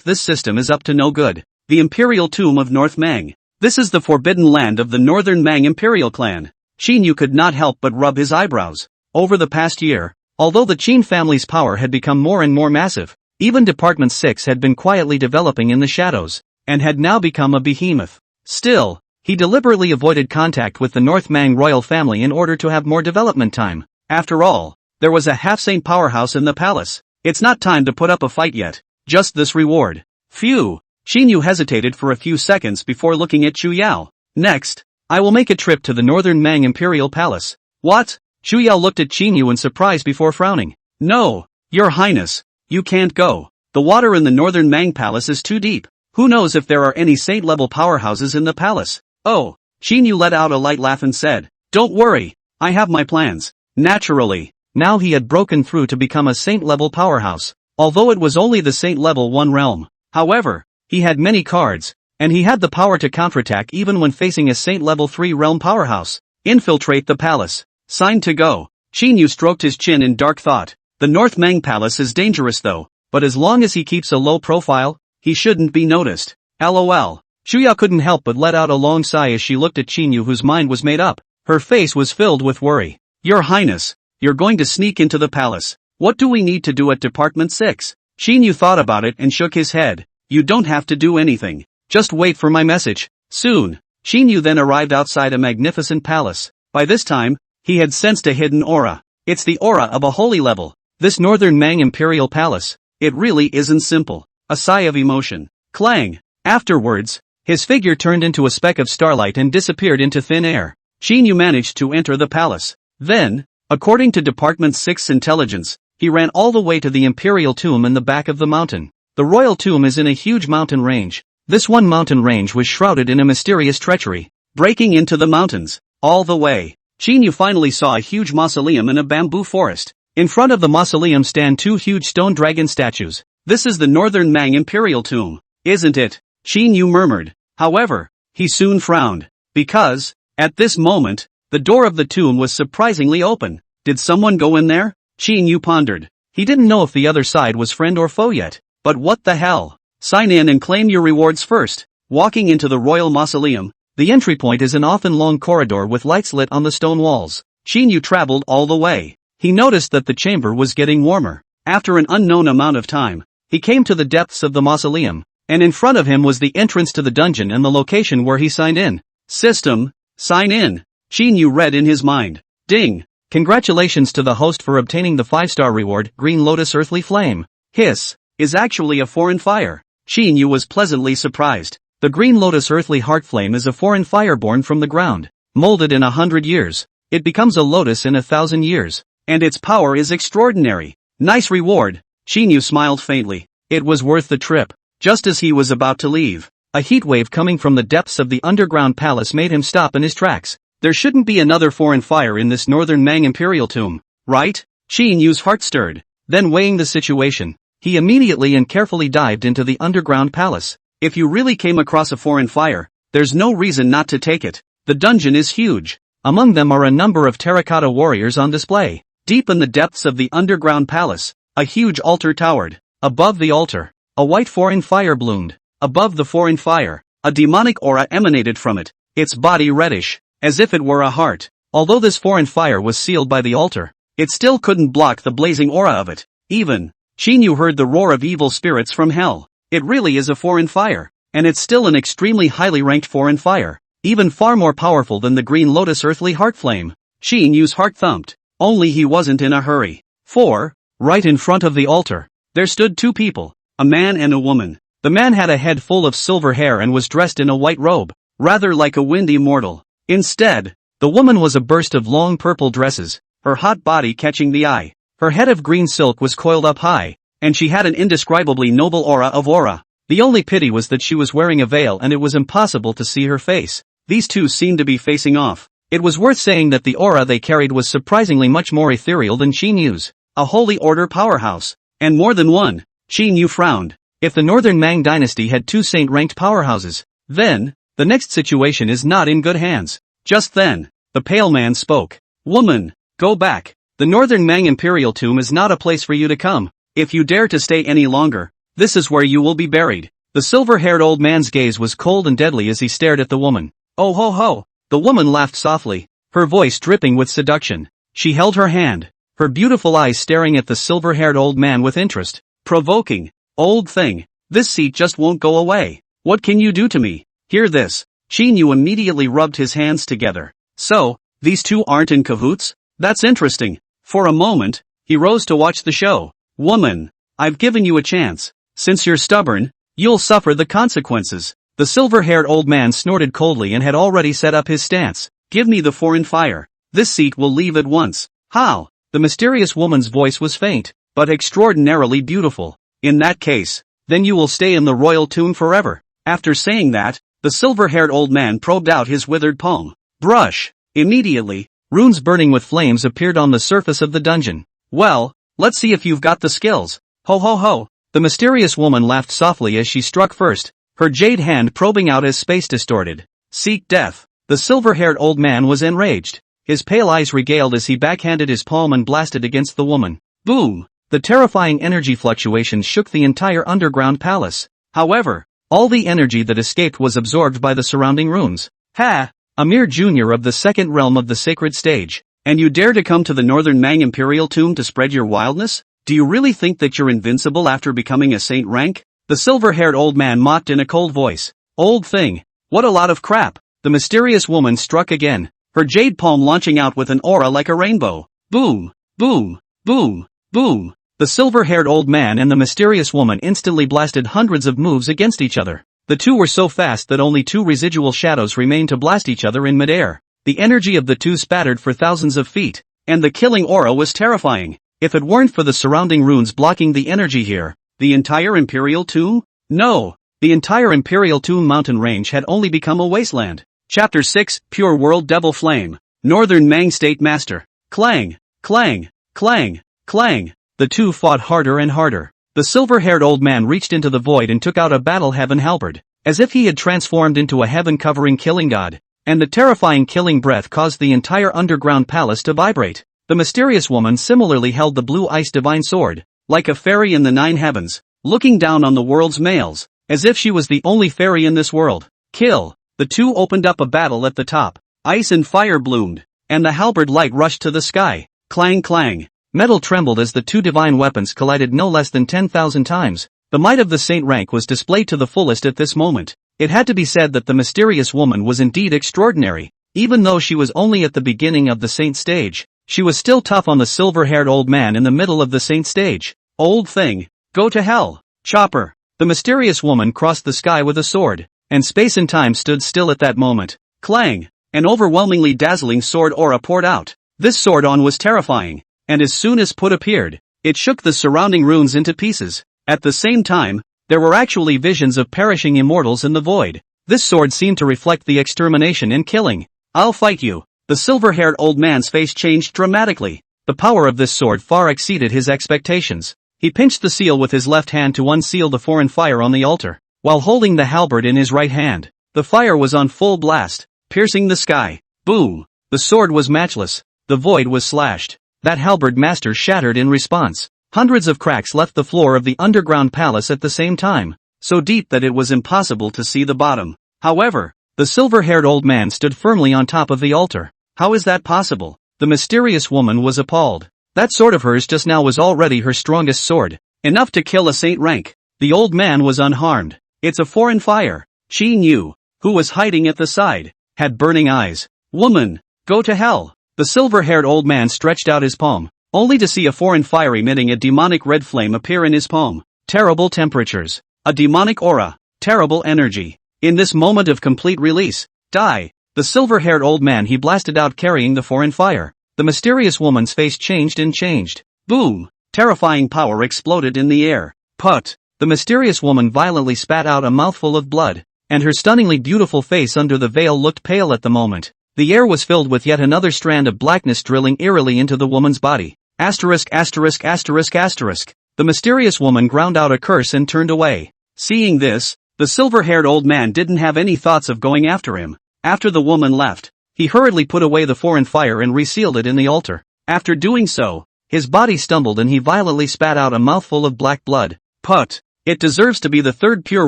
This system is up to no good. The Imperial Tomb of North Mang. This is the forbidden land of the Northern Mang Imperial clan. Qin Yu could not help but rub his eyebrows. Over the past year, although the Qin family's power had become more and more massive, even Department 6 had been quietly developing in the shadows, and had now become a behemoth. Still, he deliberately avoided contact with the North Mang royal family in order to have more development time. After all, there was a half-saint powerhouse in the palace. It's not time to put up a fight yet. Just this reward. Phew. Qin Yu hesitated for a few seconds before looking at Chu Yao. Next, I will make a trip to the Northern Mang Imperial Palace. What? Chu Yao looked at Qin Yu in surprise before frowning. No, Your Highness, you can't go. The water in the Northern Mang Palace is too deep. Who knows if there are any saint-level powerhouses in the palace? Oh. Qin Yu let out a light laugh and said, Don't worry, I have my plans. Naturally. Now he had broken through to become a saint-level powerhouse, although it was only the saint-level 1 realm. However, he had many cards, and he had the power to counterattack even when facing a saint-level 3 realm powerhouse. Infiltrate the palace. Signed to go. Qin Yu stroked his chin in dark thought. The North Mang Palace is dangerous though, but as long as he keeps a low profile, he shouldn't be noticed. LOL. Chu Yao couldn't help but let out a long sigh as she looked at Qin Yu whose mind was made up. Her face was filled with worry. Your Highness, you're going to sneak into the palace. What do we need to do at Department 6? Qin Yu thought about it and shook his head. You don't have to do anything. Just wait for my message. Soon. Qin Yu then arrived outside a magnificent palace. By this time, he had sensed a hidden aura. It's the aura of a holy level. This Northern Mang Imperial Palace. It really isn't simple. A sigh of emotion. Clang. Afterwards, his figure turned into a speck of starlight and disappeared into thin air. Qin Yu managed to enter the palace. Then, according to Department 6 intelligence, he ran all the way to the Imperial Tomb in the back of the mountain. The royal tomb is in a huge mountain range. This one mountain range was shrouded in a mysterious treachery. Breaking into the mountains, all the way, Qin Yu finally saw a huge mausoleum in a bamboo forest. In front of the mausoleum stand 2 huge stone dragon statues. This is the Northern Mang Imperial Tomb, isn't it? Qin Yu murmured. However, he soon frowned. Because, at this moment, the door of the tomb was surprisingly open. Did someone go in there? Qin Yu pondered. He didn't know if the other side was friend or foe yet. But what the hell? Sign in and claim your rewards first. Walking into the royal mausoleum, the entry point is an often long corridor with lights lit on the stone walls. Qin Yu traveled all the way. He noticed that the chamber was getting warmer. After an unknown amount of time, he came to the depths of the mausoleum, and in front of him was the entrance to the dungeon and the location where he signed in. System, sign in. Qin Yu read in his mind. Ding. Congratulations to the host for obtaining the 5-star reward, Green Lotus Earthly Flame. Hiss, is actually a foreign fire. Qin Yu was pleasantly surprised. The Green Lotus Earthly Heart Flame is a foreign fire born from the ground. Molded in 100 years, it becomes a lotus in 1,000 years. And its power is extraordinary. Nice reward. Qin Yu smiled faintly. It was worth the trip. Just as he was about to leave, a heat wave coming from the depths of the underground palace made him stop in his tracks. There shouldn't be another foreign fire in this northern Mang Imperial Tomb, right? Qin Yu's heart stirred. Then weighing the situation, he immediately and carefully dived into the underground palace. If you really came across a foreign fire, there's no reason not to take it. The dungeon is huge. Among them are a number of terracotta warriors on display. Deep in the depths of the underground palace, a huge altar towered. Above the altar, a white foreign fire bloomed. Above the foreign fire, a demonic aura emanated from it, its body reddish, as if it were a heart. Although this foreign fire was sealed by the altar, it still couldn't block the blazing aura of it. Even, Qin Yu heard the roar of evil spirits from hell. It really is a foreign fire, and it's still an extremely highly ranked foreign fire, even far more powerful than the Green Lotus Earthly Heart Flame. Qin Yu's heart thumped. Only he wasn't in a hurry. For, right in front of the altar, there stood two people, a man and a woman. The man had a head full of silver hair and was dressed in a white robe, rather like a windy mortal. Instead, the woman was a burst of long purple dresses, her hot body catching the eye. Her head of green silk was coiled up high, and she had an indescribably noble aura. The only pity was that she was wearing a veil and it was impossible to see her face. These two seemed to be facing off. It was worth saying that the aura they carried was surprisingly much more ethereal than Qin Yu's. A holy order powerhouse. And more than one. Qin Yu frowned. If the Northern Mang dynasty had two saint-ranked powerhouses, then, the next situation is not in good hands. Just then, the pale man spoke. Woman, go back. The Northern Mang Imperial Tomb is not a place for you to come. If you dare to stay any longer, this is where you will be buried. The silver-haired old man's gaze was cold and deadly as he stared at the woman. Oh ho ho! The woman laughed softly, her voice dripping with seduction. She held her hand, her beautiful eyes staring at the silver-haired old man with interest. Provoking. Old thing, this seat just won't go away. What can you do to me? Hear this. Qin Yu immediately rubbed his hands together. So, these two aren't in cahoots? That's interesting. For a moment, he rose to watch the show. Woman, I've given you a chance. Since you're stubborn, you'll suffer the consequences. The silver-haired old man snorted coldly and had already set up his stance. Give me the foreign fire. This seat will leave at once. How? The mysterious woman's voice was faint, but extraordinarily beautiful. In that case, then you will stay in the royal tomb forever. After saying that, the silver-haired old man probed out his withered palm. Brush. Immediately, runes burning with flames appeared on the surface of the dungeon. Well, let's see if you've got the skills. Ho ho ho. The mysterious woman laughed softly as she struck first, her jade hand probing out as space distorted. Seek death. The silver-haired old man was enraged. His pale eyes regaled as he backhanded his palm and blasted against the woman. Boom! The terrifying energy fluctuations shook the entire underground palace. However, all the energy that escaped was absorbed by the surrounding runes. Ha! A mere junior of the second realm of the sacred stage. And you dare to come to the Northern Mang Imperial Tomb to spread your wildness? Do you really think that you're invincible after becoming a saint rank? The silver-haired old man mocked in a cold voice. Old thing. What a lot of crap. The mysterious woman struck again, her jade palm launching out with an aura like a rainbow. Boom! Boom! Boom! Boom! The silver-haired old man and the mysterious woman instantly blasted hundreds of moves against each other. The two were so fast that only two residual shadows remained to blast each other in midair. The energy of the two spattered for thousands of feet, and the killing aura was terrifying. If it weren't for the surrounding runes blocking the energy here, the entire Imperial Tomb? No, the entire Imperial Tomb mountain range had only become a wasteland. Chapter 6, Pure World Devil Flame. Northern Mang State Master. Clang, clang, clang, clang. The two fought harder and harder. The silver-haired old man reached into the void and took out a battle-heaven halberd. as if he had transformed into a heaven-covering killing god. And the terrifying killing breath caused the entire underground palace to vibrate. The mysterious woman similarly held the blue ice divine sword, like a fairy in the 9 heavens, looking down on the world's males, as if she was the only fairy in this world. Kill! The two opened up a battle at the top. Ice and fire bloomed, and the halberd light rushed to the sky. Clang clang. Metal trembled as the two divine weapons collided no less than 10,000 times. The might of the saint rank was displayed to the fullest at this moment. It had to be said that the mysterious woman was indeed extraordinary. Even though she was only at the beginning of the saint stage, she was still tough on the silver-haired old man in the middle of the saint stage. Old thing, go to hell. Chopper. The mysterious woman crossed the sky with a sword, and space and time stood still at that moment. Clang. An overwhelmingly dazzling sword aura poured out. This sword was terrifying, and as soon as Put appeared, it shook the surrounding runes into pieces. At the same time, there were actually visions of perishing immortals in the void. This sword seemed to reflect the extermination and killing. I'll fight you. The silver-haired old man's face changed dramatically. The power of this sword far exceeded his expectations. He pinched the seal with his left hand to unseal the foreign fire on the altar, while holding the halberd in his right hand. The fire was on full blast, piercing the sky. Boom! The sword was matchless. The void was slashed. That halberd master shattered in response. Hundreds of cracks left the floor of the underground palace at the same time, so deep that it was impossible to see the bottom. However, the silver-haired old man stood firmly on top of the altar. How is that possible? The mysterious woman was appalled. That sword of hers just now was already her strongest sword, enough to kill a saint rank. The old man was unharmed. It's a foreign fire. Qin Yu, who was hiding at the side, had burning eyes. Woman, go to hell. The silver-haired old man stretched out his palm, only to see a foreign fire emitting a demonic red flame appear in his palm. Terrible temperatures. A demonic aura. Terrible energy. In this moment of complete release, die. The silver-haired old man he blasted out carrying the foreign fire. The mysterious woman's face changed and changed. Boom! Terrifying power exploded in the air. Put! The mysterious woman violently spat out a mouthful of blood, and her stunningly beautiful face under the veil looked pale at the moment. The air was filled with yet another strand of blackness drilling eerily into the woman's body. Asterisk asterisk asterisk asterisk. The mysterious woman ground out a curse and turned away. Seeing this, the silver-haired old man didn't have any thoughts of going after him. After the woman left, he hurriedly put away the foreign fire and resealed it in the altar. After doing so, his body stumbled and he violently spat out a mouthful of black blood. Put! It deserves to be the third pure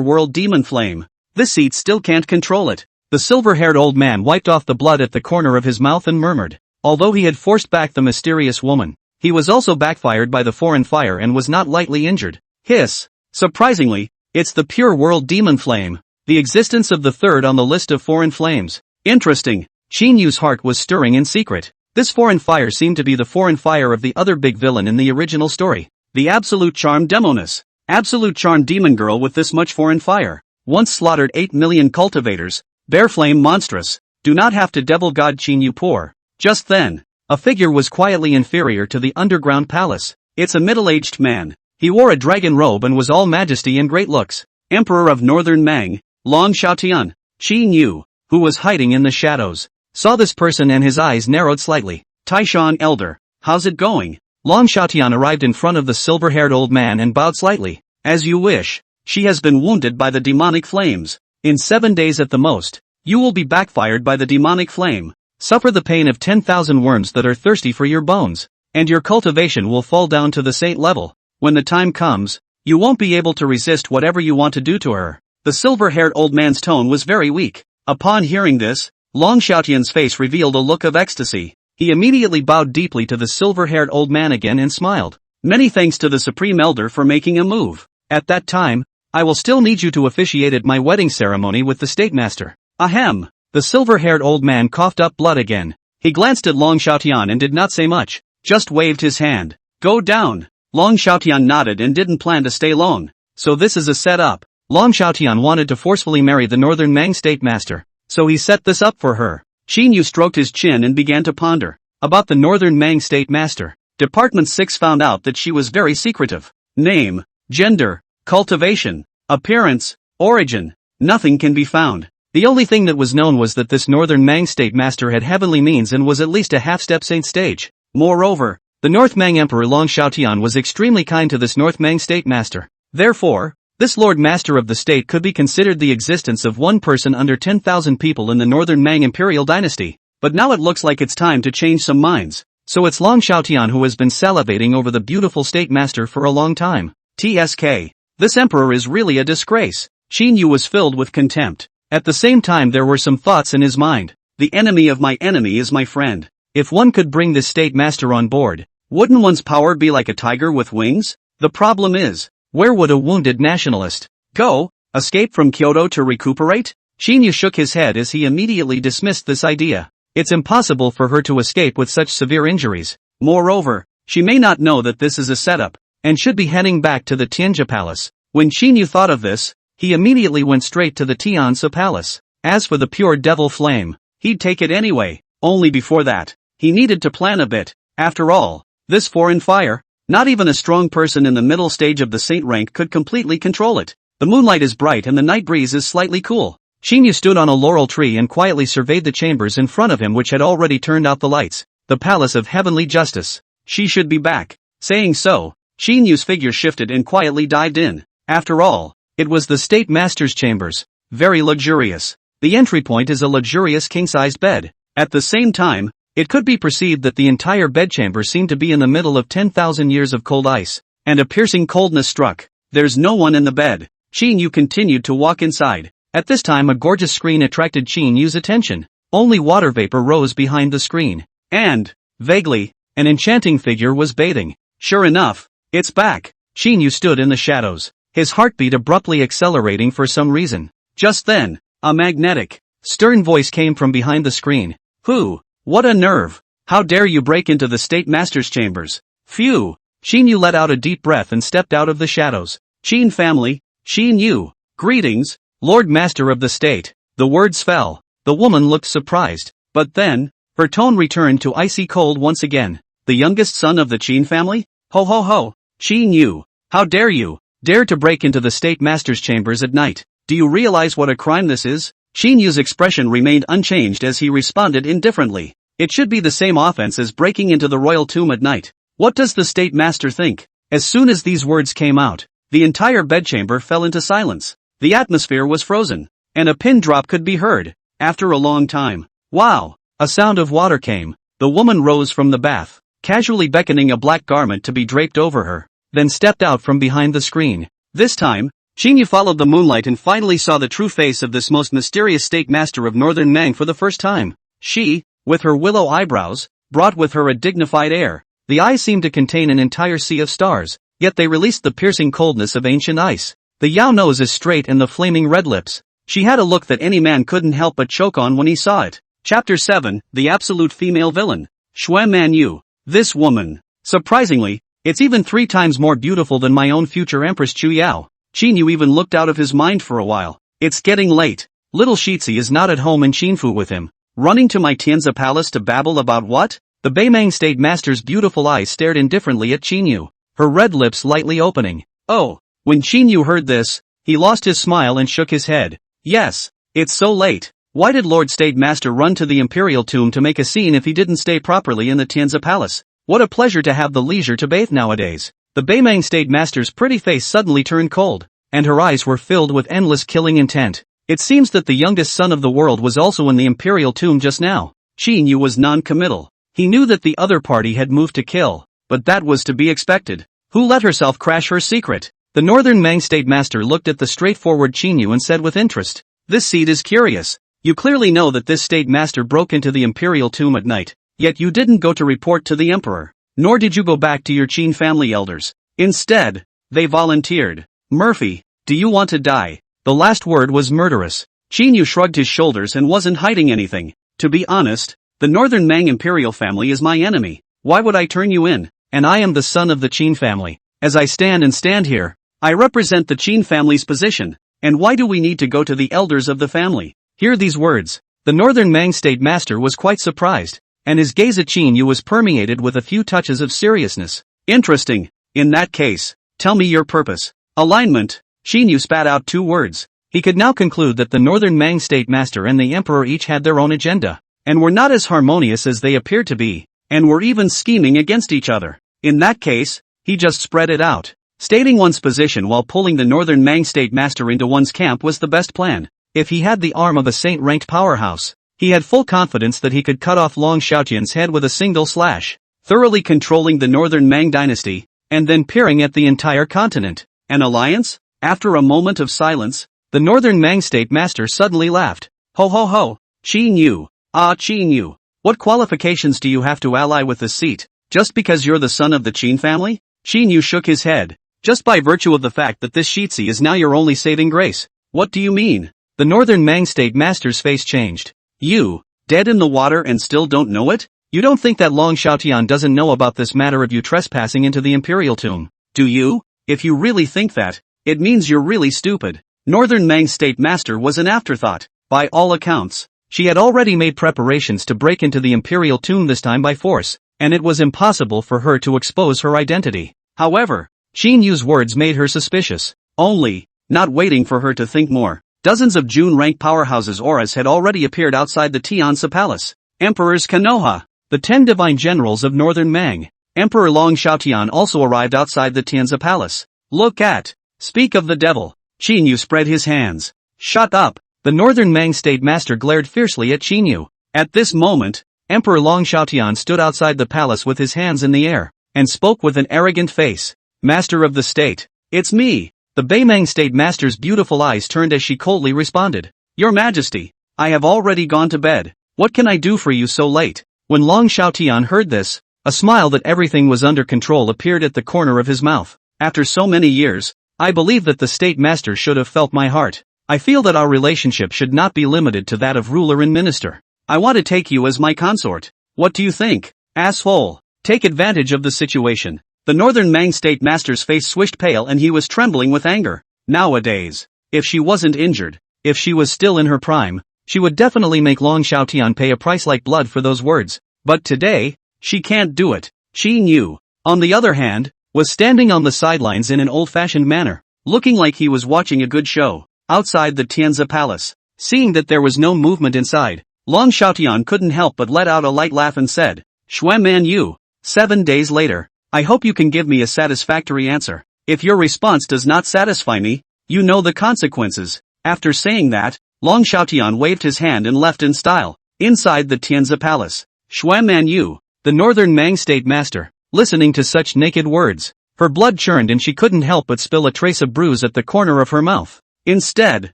world demon flame. This seat still can't control it. The silver-haired old man wiped off the blood at the corner of his mouth and murmured. Although he had forced back the mysterious woman, he was also backfired by the foreign fire and was not lightly injured. Hiss! Surprisingly, it's the pure world demon flame. The existence of the third on the list of foreign flames. Interesting. Qin Yu's heart was stirring in secret. This foreign fire seemed to be the foreign fire of the other big villain in the original story. The absolute charm demoness. Absolute charm demon girl with this much foreign fire. Once slaughtered 8 million cultivators. Bear flame monstrous. Do not have to devil god Qin Yu poor. Just then, a figure was quietly inferior to the underground palace. It's a middle-aged man. He wore a dragon robe and was all majesty and great looks. Emperor of Northern Mang, Long Xiaotian. Qin Yu, who was hiding in the shadows, saw this person and his eyes narrowed slightly. Taishan Elder, how's it going? Long Xiaotian arrived in front of the silver-haired old man and bowed slightly. As you wish. She has been wounded by the demonic flames. In 7 days at the most, you will be backfired by the demonic flame. Suffer the pain of 10,000 worms that are thirsty for your bones, and your cultivation will fall down to the saint level. When the time comes, you won't be able to resist whatever you want to do to her. The silver-haired old man's tone was very weak. Upon hearing this, Long Xiaotian's face revealed a look of ecstasy. He immediately bowed deeply to the silver-haired old man again and smiled. Many thanks to the Supreme Elder for making a move. At that time, I will still need you to officiate at my wedding ceremony with the State Master. Ahem. The silver-haired old man coughed up blood again. He glanced at Long Xiaotian and did not say much, just waved his hand. Go down. Long Xiaotian nodded and didn't plan to stay long. So this is a setup. Long Xiaotian wanted to forcefully marry the Northern Mang State Master, so he set this up for her. Qin Yu stroked his chin and began to ponder. About the Northern Mang State Master, Department 6 found out that she was very secretive. Name, gender, cultivation, appearance, origin, nothing can be found. The only thing that was known was that this Northern Mang State Master had heavenly means and was at least a half-step saint stage. Moreover, the North Mang Emperor Long Xiaotian was extremely kind to this North Mang State Master. Therefore, This Lord Master of the state could be considered the existence of one person under 10,000 people in the Northern Mang Imperial dynasty, but now it looks like it's time to change some minds. So it's Long Xiaotian who has been salivating over the beautiful state master for a long time. TSK. This emperor is really a disgrace. Qin Yu was filled with contempt. At the same time there were some thoughts in his mind. The enemy of my enemy is my friend. If one could bring this state master on board, wouldn't one's power be like a tiger with wings? The problem is, where would a wounded nationalist go? Escape from Kyoto to recuperate? Qin Yu shook his head as he immediately dismissed this idea. It's impossible for her to escape with such severe injuries. Moreover, she may not know that this is a setup, and should be heading back to the Tianjia Palace. When Qin Yu thought of this, he immediately went straight to the Tianjia Palace. As for the pure devil flame, he'd take it anyway. Only before that, he needed to plan a bit. After all, this foreign fire, not even a strong person in the middle stage of the saint rank could completely control it. The moonlight is bright and the night breeze is slightly cool. Qin Yu stood on a laurel tree and quietly surveyed the chambers in front of him which had already turned out the lights. The palace of heavenly justice. She should be back. Saying so, Qin Yu's figure shifted and quietly dived in. After all, it was the state master's chambers. Very luxurious. The entry point is a luxurious king-sized bed. At the same time, it could be perceived that the entire bedchamber seemed to be in the middle of 10,000 years of cold ice. And a piercing coldness struck. There's no one in the bed. Qin Yu continued to walk inside. At this time a gorgeous screen attracted Qin Yu's attention. Only water vapor rose behind the screen. And, vaguely, an enchanting figure was bathing. Sure enough, it's back. Qin Yu stood in the shadows, his heartbeat abruptly accelerating for some reason. Just then, a magnetic, stern voice came from behind the screen. Who? What a nerve! How dare you break into the state master's chambers? Phew! Qin Yu let out a deep breath and stepped out of the shadows. Qin family, Qin Yu, greetings, Lord Master of the State. The words fell. The woman looked surprised, but then, her tone returned to icy cold once again. The youngest son of the Qin family? Ho ho ho! Qin Yu, how dare you, dare to break into the state master's chambers at night? Do you realize what a crime this is? Qin Yu's expression remained unchanged as he responded indifferently. It should be the same offense as breaking into the royal tomb at night. What does the state master think? As soon as these words came out, the entire bedchamber fell into silence. The atmosphere was frozen, and a pin drop could be heard. After a long time, wow, a sound of water came. The woman rose from the bath, casually beckoning a black garment to be draped over her, then stepped out from behind the screen. This time, Qin Yu followed the moonlight and finally saw the true face of this most mysterious state master of Northern Mang for the first time. She, with her willow eyebrows, brought with her a dignified air. The eyes seemed to contain an entire sea of stars, yet they released the piercing coldness of ancient ice. The Yao nose is straight and the flaming red lips. She had a look that any man couldn't help but choke on when he saw it. Chapter 7, The Absolute Female Villain. Xue Manyue. This woman. Surprisingly, it's even 3 times more beautiful than my own future Empress Chu Yao. Qin Yu even looked out of his mind for a while. It's getting late. Little Shitzi is not at home in Qinfu with him. Running to my Tianjia Palace to babble about what? The Beimang State Master's beautiful eyes stared indifferently at Qin Yu, her red lips lightly opening. Oh. When Qin Yu heard this, he lost his smile and shook his head. Yes, it's so late. Why did Lord State Master run to the Imperial Tomb to make a scene if he didn't stay properly in the Tianjia Palace? What a pleasure to have the leisure to bathe nowadays. The Beimang State Master's pretty face suddenly turned cold, and her eyes were filled with endless killing intent. It seems that the youngest son of the world was also in the Imperial Tomb just now. Qin Yu was non-committal. He knew that the other party had moved to kill, but that was to be expected. Who let herself crash her secret? The Northern Mang State Master looked at the straightforward Qin Yu and said with interest, "This seed is curious. You clearly know that this State Master broke into the Imperial Tomb at night, yet you didn't go to report to the Emperor, nor did you go back to your Qin family elders. Instead, they volunteered. Murphy, do you want to die?" The last word was murderous. Qin Yu shrugged his shoulders and wasn't hiding anything. To be honest, the Northern Mang Imperial family is my enemy. Why would I turn you in? And I am the son of the Qin family. As I stand here, I represent the Qin family's position, and why do we need to go to the elders of the family? Hear these words. The Northern Mang State Master was quite surprised, and his gaze at Qin Yu was permeated with a few touches of seriousness. Interesting. In that case, tell me your purpose. Alignment. Qin Yu spat out 2 words. He could now conclude that the Northern Mang State Master and the Emperor each had their own agenda, and were not as harmonious as they appeared to be, and were even scheming against each other. In that case, he just spread it out. Stating one's position while pulling the Northern Mang State Master into one's camp was the best plan. If he had the arm of a saint-ranked powerhouse, he had full confidence that he could cut off Long Xiaotian's head with a single slash, thoroughly controlling the Northern Mang dynasty, and then peering at the entire continent. An alliance? After a moment of silence, the Northern Mang State Master suddenly laughed. Ho ho ho, Qin Yu. Ah Qin Yu, what qualifications do you have to ally with this seat? Just because you're the son of the Qin family? Qin Yu shook his head. Just by virtue of the fact that this Shitsi is now your only saving grace. What do you mean? The Northern Mang State Master's face changed. You, dead in the water and still don't know it? You don't think that Long Xiaotian doesn't know about this matter of you trespassing into the Imperial Tomb, do you? If you really think that, it means you're really stupid. Northern Mang State Master was an afterthought. By all accounts, she had already made preparations to break into the Imperial Tomb this time by force, and it was impossible for her to expose her identity. However, Qin Yu's words made her suspicious. Only, not waiting for her to think more, dozens of June-rank powerhouses' auras had already appeared outside the Tianzi Palace. Emperors Konoha, the 10 divine generals of Northern Mang. Emperor Long Xiaotian also arrived outside the Tianzi Palace. Look at. Speak of the devil. Qin Yu spread his hands. Shut up. The Northern Mang State Master glared fiercely at Qin Yu. At this moment, Emperor Long Xiaotian stood outside the palace with his hands in the air, and spoke with an arrogant face. Master of the state, it's me. The Beimang State Master's beautiful eyes turned as she coldly responded. Your Majesty, I have already gone to bed. What can I do for you so late? When Long Xiaotian heard this, a smile that everything was under control appeared at the corner of his mouth. After so many years, I believe that the State Master should have felt my heart. I feel that our relationship should not be limited to that of ruler and minister. I want to take you as my consort. What do you think, asshole? Take advantage of the situation. The Northern Mang State Master's face swished pale and he was trembling with anger. Nowadays, if she wasn't injured, if she was still in her prime, she would definitely make Long Xiaotian pay a price like blood for those words. But today, she can't do it. Qin Yu, on the other hand, was standing on the sidelines in an old-fashioned manner, looking like he was watching a good show. Outside the Tianzi Palace, seeing that there was no movement inside, Long Xiaotian couldn't help but let out a light laugh and said, Xue Manyue, 7 days later. I hope you can give me a satisfactory answer. If your response does not satisfy me, you know the consequences. After saying that, Long Xiaotian waved his hand and left in style. Inside the Tianzi Palace, Xue Manyue, the Northern Mang State Master, listening to such naked words, her blood churned and she couldn't help but spill a trace of bruise at the corner of her mouth. Instead,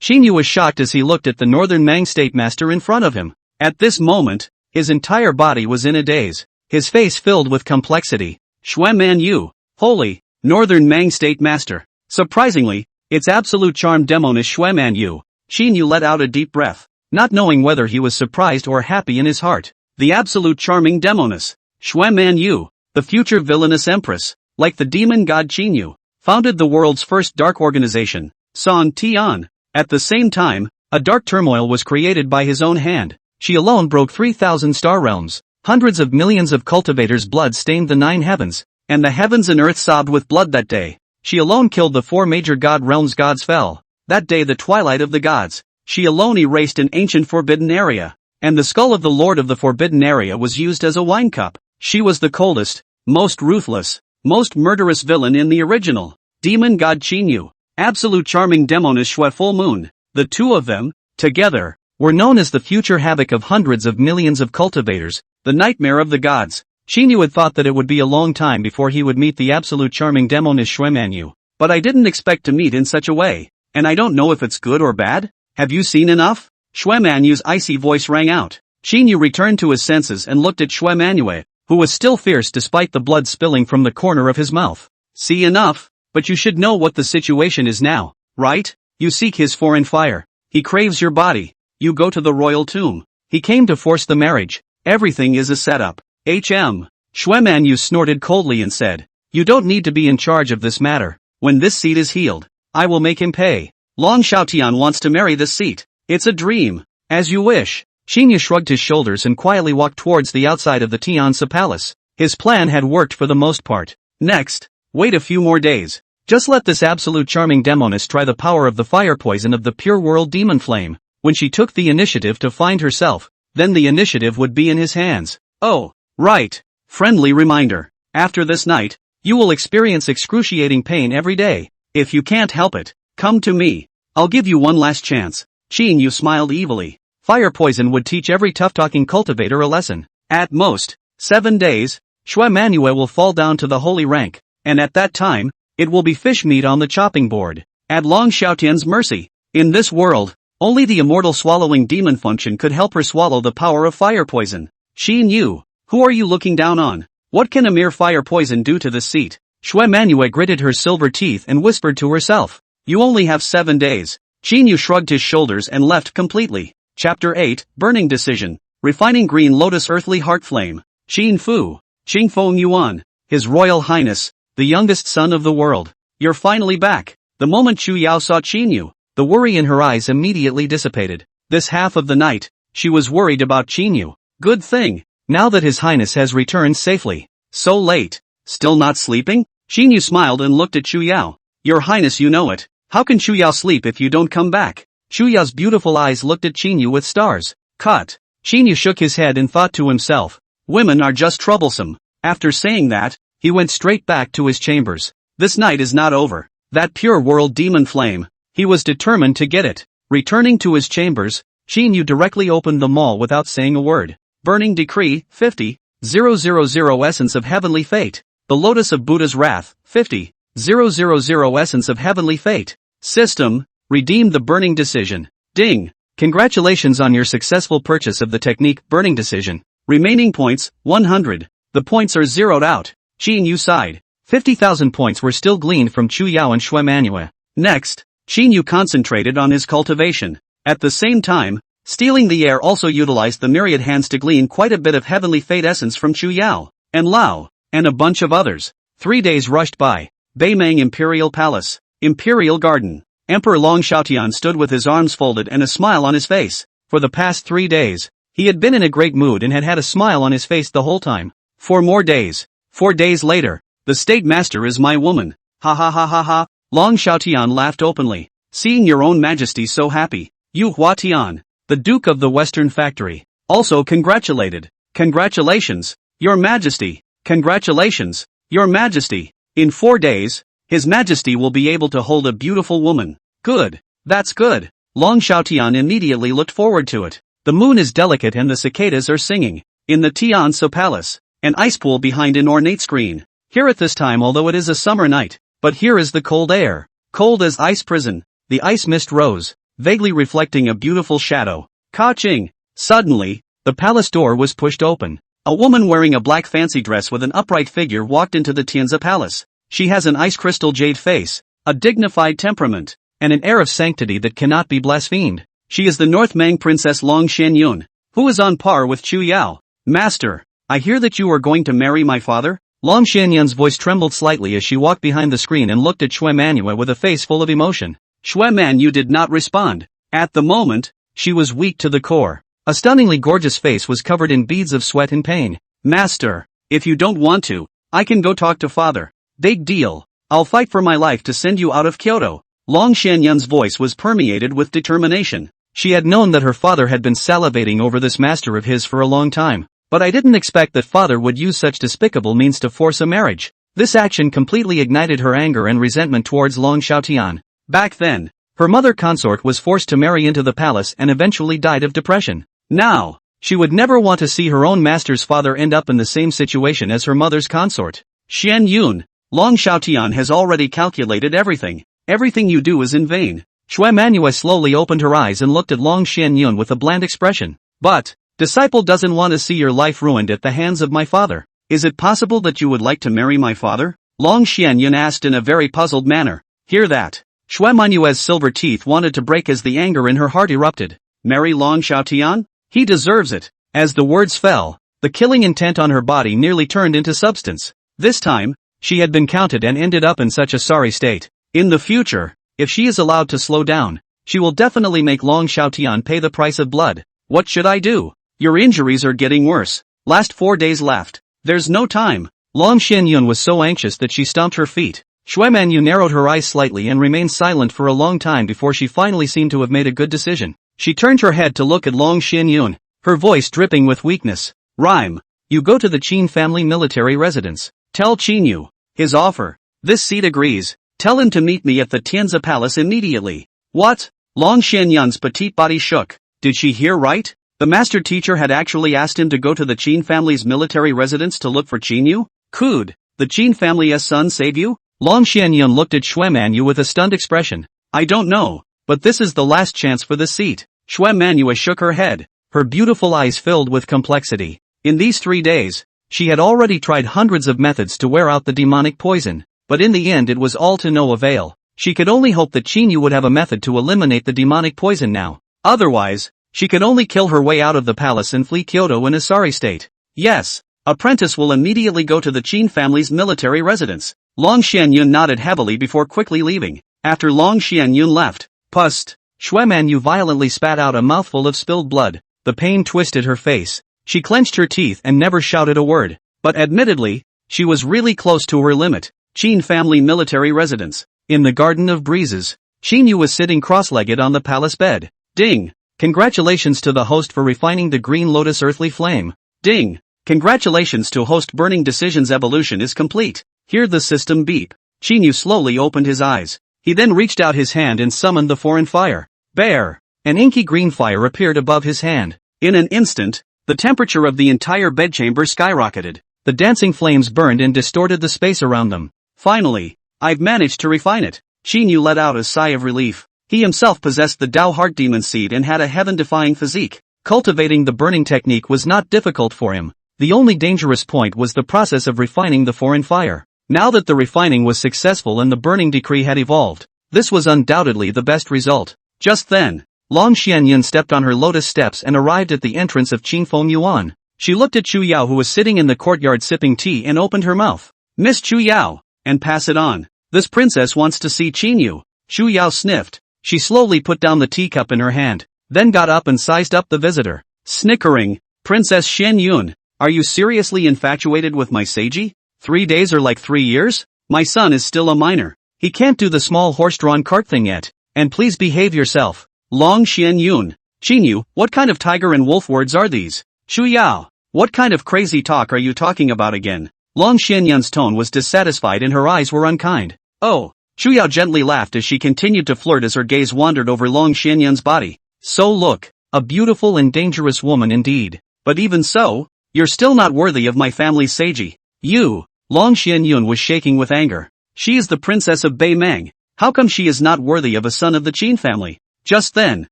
Qin Yu was shocked as he looked at the Northern Mang State Master in front of him. At this moment, his entire body was in a daze, his face filled with complexity. Xue Manyue, holy, Northern Mang State Master. Surprisingly, its absolute charm demonist Xue Manyue. Qin Yu let out a deep breath, not knowing whether he was surprised or happy in his heart. The absolute charming demoness, Xue Manyue, the future villainous empress, like the demon god Qin Yu, founded the world's first dark organization, San Tian. At the same time, a dark turmoil was created by his own hand. She alone broke 3,000 star realms. Hundreds of millions of cultivators' blood stained the 9 heavens, and the heavens and earth sobbed with blood that day. She alone killed the 4 major god realms. Gods fell. That day the twilight of the gods. She alone erased an ancient forbidden area, and the skull of the lord of the forbidden area was used as a wine cup. She was the coldest, most ruthless, most murderous villain in the original. Demon god Qin Yu, absolute charming demoness Xue Full Moon. The two of them, together, were known as the future havoc of hundreds of millions of cultivators. The nightmare of the gods. Qin Yu had thought that it would be a long time before he would meet the absolute charming demoness Xue Manyue, but I didn't expect to meet in such a way, and I don't know if it's good or bad. Have you seen enough? Xue Manyue's icy voice rang out. Qin Yu returned to his senses and looked at Xue Manyue, who was still fierce despite the blood spilling from the corner of his mouth. See enough, but you should know what the situation is now, right? You seek his foreign fire. He craves your body. You go to the royal tomb. He came to force the marriage. Everything is a setup. Xue Manyue snorted coldly and said, you don't need to be in charge of this matter. When this seat is healed, I will make him pay. Long Xiaotian wants to marry this seat. It's a dream. As you wish. Qin Yu shrugged his shoulders and quietly walked towards the outside of the Tianzi Palace. His plan had worked for the most part. Next, wait a few more days. Just let this absolute charming demoness try the power of the fire poison of the pure world demon flame. When she took the initiative to find herself, then the initiative would be in his hands. Oh, right. Friendly reminder. After this night, You will experience excruciating pain every day. If you can't help it, come to me. I'll give you one last chance." Qin Yu smiled evilly. Fire poison would teach every tough-talking cultivator a lesson. At most 7 days, Xue Manyue will fall down to the holy rank, and at that time, it will be fish meat on the chopping board. At Long Xiaotian's mercy. In this world, only the immortal swallowing demon function could help her swallow the power of fire poison. Qin Yu, who are you looking down on? What can a mere fire poison do to this seat? Xue Manyue gritted her silver teeth and whispered to herself. You only have 7 days. Qin Yu shrugged his shoulders and left completely. Chapter 8, Burning Decision. Refining Green Lotus Earthly Heart Flame. Qin Fu, Qing Fong Yuan, His Royal Highness, the youngest son of the world. You're finally back. The moment Chu Yao saw Qin Yu, the worry in her eyes immediately dissipated. This half of the night, she was worried about Qin Yu. Good thing, now that His Highness has returned safely. So late. Still not sleeping? Qin Yu smiled and looked at Chu Yao. Your Highness, you know it. How can Chu Yao sleep if you don't come back? Chu Yao's beautiful eyes looked at Qin Yu with stars. Cut. Qin Yu shook his head and thought to himself. Women are just troublesome. After saying that, he went straight back to his chambers. This night is not over. That pure world demon flame. He was determined to get it. Returning to his chambers, Qin Yu directly opened the maul without saying a word. Burning Decree, 50,000 Essence of Heavenly Fate. The Lotus of Buddha's Wrath, 50,000 Essence of Heavenly Fate. System, redeem the Burning Decision. Ding. Congratulations on your successful purchase of the technique Burning Decision. Remaining points, 100. The points are zeroed out. Qin Yu sighed. 50,000 points were still gleaned from Chu Yao and Xue Manyue. Next, Qin Yu concentrated on his cultivation. At the same time, Stealing the Air also utilized the myriad hands to glean quite a bit of Heavenly Fate essence from Chu Yao, and Lao, and a bunch of others. 3 days rushed by. Beimang Imperial Palace. Imperial Garden. Emperor Long Xiaotian stood with his arms folded and a smile on his face. For the past 3 days, he had been in a great mood and had had a smile on his face the whole time. 4 more days. 4 days later. The State Master is my woman. Ha ha ha ha ha. Long Xiaotian laughed openly. Seeing your own majesty so happy. Yu Huatian, the Duke of the Western Factory, also congratulated. Congratulations, Your Majesty. Congratulations, Your Majesty. In 4 days, His Majesty will be able to hold a beautiful woman. Good. That's good. Long Xiaotian immediately looked forward to it. The moon is delicate and the cicadas are singing. In the Tianzi Palace, an ice pool behind an ornate screen. Here at this time, although it is a summer night, but here is the cold air. Cold as ice prison. The ice mist rose, vaguely reflecting a beautiful shadow. Ka-ching! Suddenly, the palace door was pushed open. A woman wearing a black fancy dress with an upright figure walked into the Tianzi Palace. She has an ice crystal jade face, a dignified temperament, and an air of sanctity that cannot be blasphemed. She is the North Mang Princess Long Shenyun, who is on par with Chu Yao. Master, I hear that you are going to marry my father? Long Shenyun's voice trembled slightly as she walked behind the screen and looked at Xue Manyue with a face full of emotion. Xue Manyue did not respond. At the moment, she was weak to the core. A stunningly gorgeous face was covered in beads of sweat and pain. Master, if you don't want to, I can go talk to father. Big deal. I'll fight for my life to send you out of Kyoto. Long Shenyun's voice was permeated with determination. She had known that her father had been salivating over this master of his for a long time. But I didn't expect that father would use such despicable means to force a marriage. This action completely ignited her anger and resentment towards Long Xiaotian. Back then, her mother consort was forced to marry into the palace and eventually died of depression. Now, she would never want to see her own master's father end up in the same situation as her mother's consort. Shen Yun, Long Xiaotian has already calculated everything. Everything you do is in vain. Xue Manyue slowly opened her eyes and looked at Long Shen Yun with a bland expression. But, disciple doesn't want to see your life ruined at the hands of my father. Is it possible that you would like to marry my father? Long Shen Yun asked in a very puzzled manner. Hear that? Xue Manyue's silver teeth wanted to break as the anger in her heart erupted. Marry Long Xiaotian? He deserves it. As the words fell, the killing intent on her body nearly turned into substance. This time, she had been counted and ended up in such a sorry state. In the future, if she is allowed to slow down, she will definitely make Long Xiaotian pay the price of blood. What should I do? Your injuries are getting worse. Last 4 days left. There's no time. Long Shenyun was so anxious that she stomped her feet. Xue Manyue narrowed her eyes slightly and remained silent for a long time before she finally seemed to have made a good decision. She turned her head to look at Long Shenyun, her voice dripping with weakness. Rhyme. You go to the Qin family military residence. Tell Qin Yu, his offer. This seat agrees. Tell him to meet me at the Tianzi Palace immediately. What? Long Xianyun's petite body shook. Did she hear right? The master teacher had actually asked him to go to the Qin family's military residence to look for Qin Yu? Could the Qin family's son save you? Long Xianyun looked at Xue Manyue with a stunned expression. I don't know, but this is the last chance for the seat. Xue Manyue shook her head, her beautiful eyes filled with complexity. In these 3 days, she had already tried hundreds of methods to wear out the demonic poison, but in the end it was all to no avail. She could only hope that Qin Yu would have a method to eliminate the demonic poison now. Otherwise, she could only kill her way out of the palace and flee Kyoto in a sorry state. Yes, apprentice will immediately go to the Qin family's military residence. Long Xianyun nodded heavily before quickly leaving. After Long Xianyun left, pust, Xue Manyue violently spat out a mouthful of spilled blood. The pain twisted her face. She clenched her teeth and never shouted a word. But admittedly, she was really close to her limit. Qin family military residence. In the Garden of Breezes, Qin Yu was sitting cross-legged on the palace bed. Ding! Congratulations to the host for refining the green lotus earthly flame. Ding! Congratulations to host burning decisions evolution is complete. Hear the system beep. Qin Yu slowly opened his eyes. He then reached out his hand and summoned the foreign fire. Bear! An inky green fire appeared above his hand. In an instant, the temperature of the entire bedchamber skyrocketed. The dancing flames burned and distorted the space around them. Finally, I've managed to refine it. Qin Yu let out a sigh of relief. He himself possessed the Tao Heart Demon Seed and had a heaven-defying physique. Cultivating the burning technique was not difficult for him. The only dangerous point was the process of refining the foreign fire. Now that the refining was successful and the burning decree had evolved, this was undoubtedly the best result. Just then, Long Xianyun stepped on her lotus steps and arrived at the entrance of Qingfeng Yuan. She looked at Chu Yao who was sitting in the courtyard sipping tea and opened her mouth. Miss Chu Yao, and pass it on. This princess wants to see Qin Yu. Chu Yao sniffed. She slowly put down the teacup in her hand, then got up and sized up the visitor. Snickering, Princess Shen Yun, are you seriously infatuated with my Seiji? 3 days are like 3 years? My son is still a minor. He can't do the small horse-drawn cart thing yet. And please behave yourself. Long Xianyun. Qin Yu, what kind of tiger and wolf words are these? Chu Yao, what kind of crazy talk are you talking about again? Long Xianyun's tone was dissatisfied and her eyes were unkind. Oh. Chu Yao gently laughed as she continued to flirt as her gaze wandered over Long Xianyun's body. So look, a beautiful and dangerous woman indeed. But even so, you're still not worthy of my family's Seiji. You. Long Xianyun was shaking with anger. She is the princess of Beimang. How come she is not worthy of a son of the Qin family? Just then,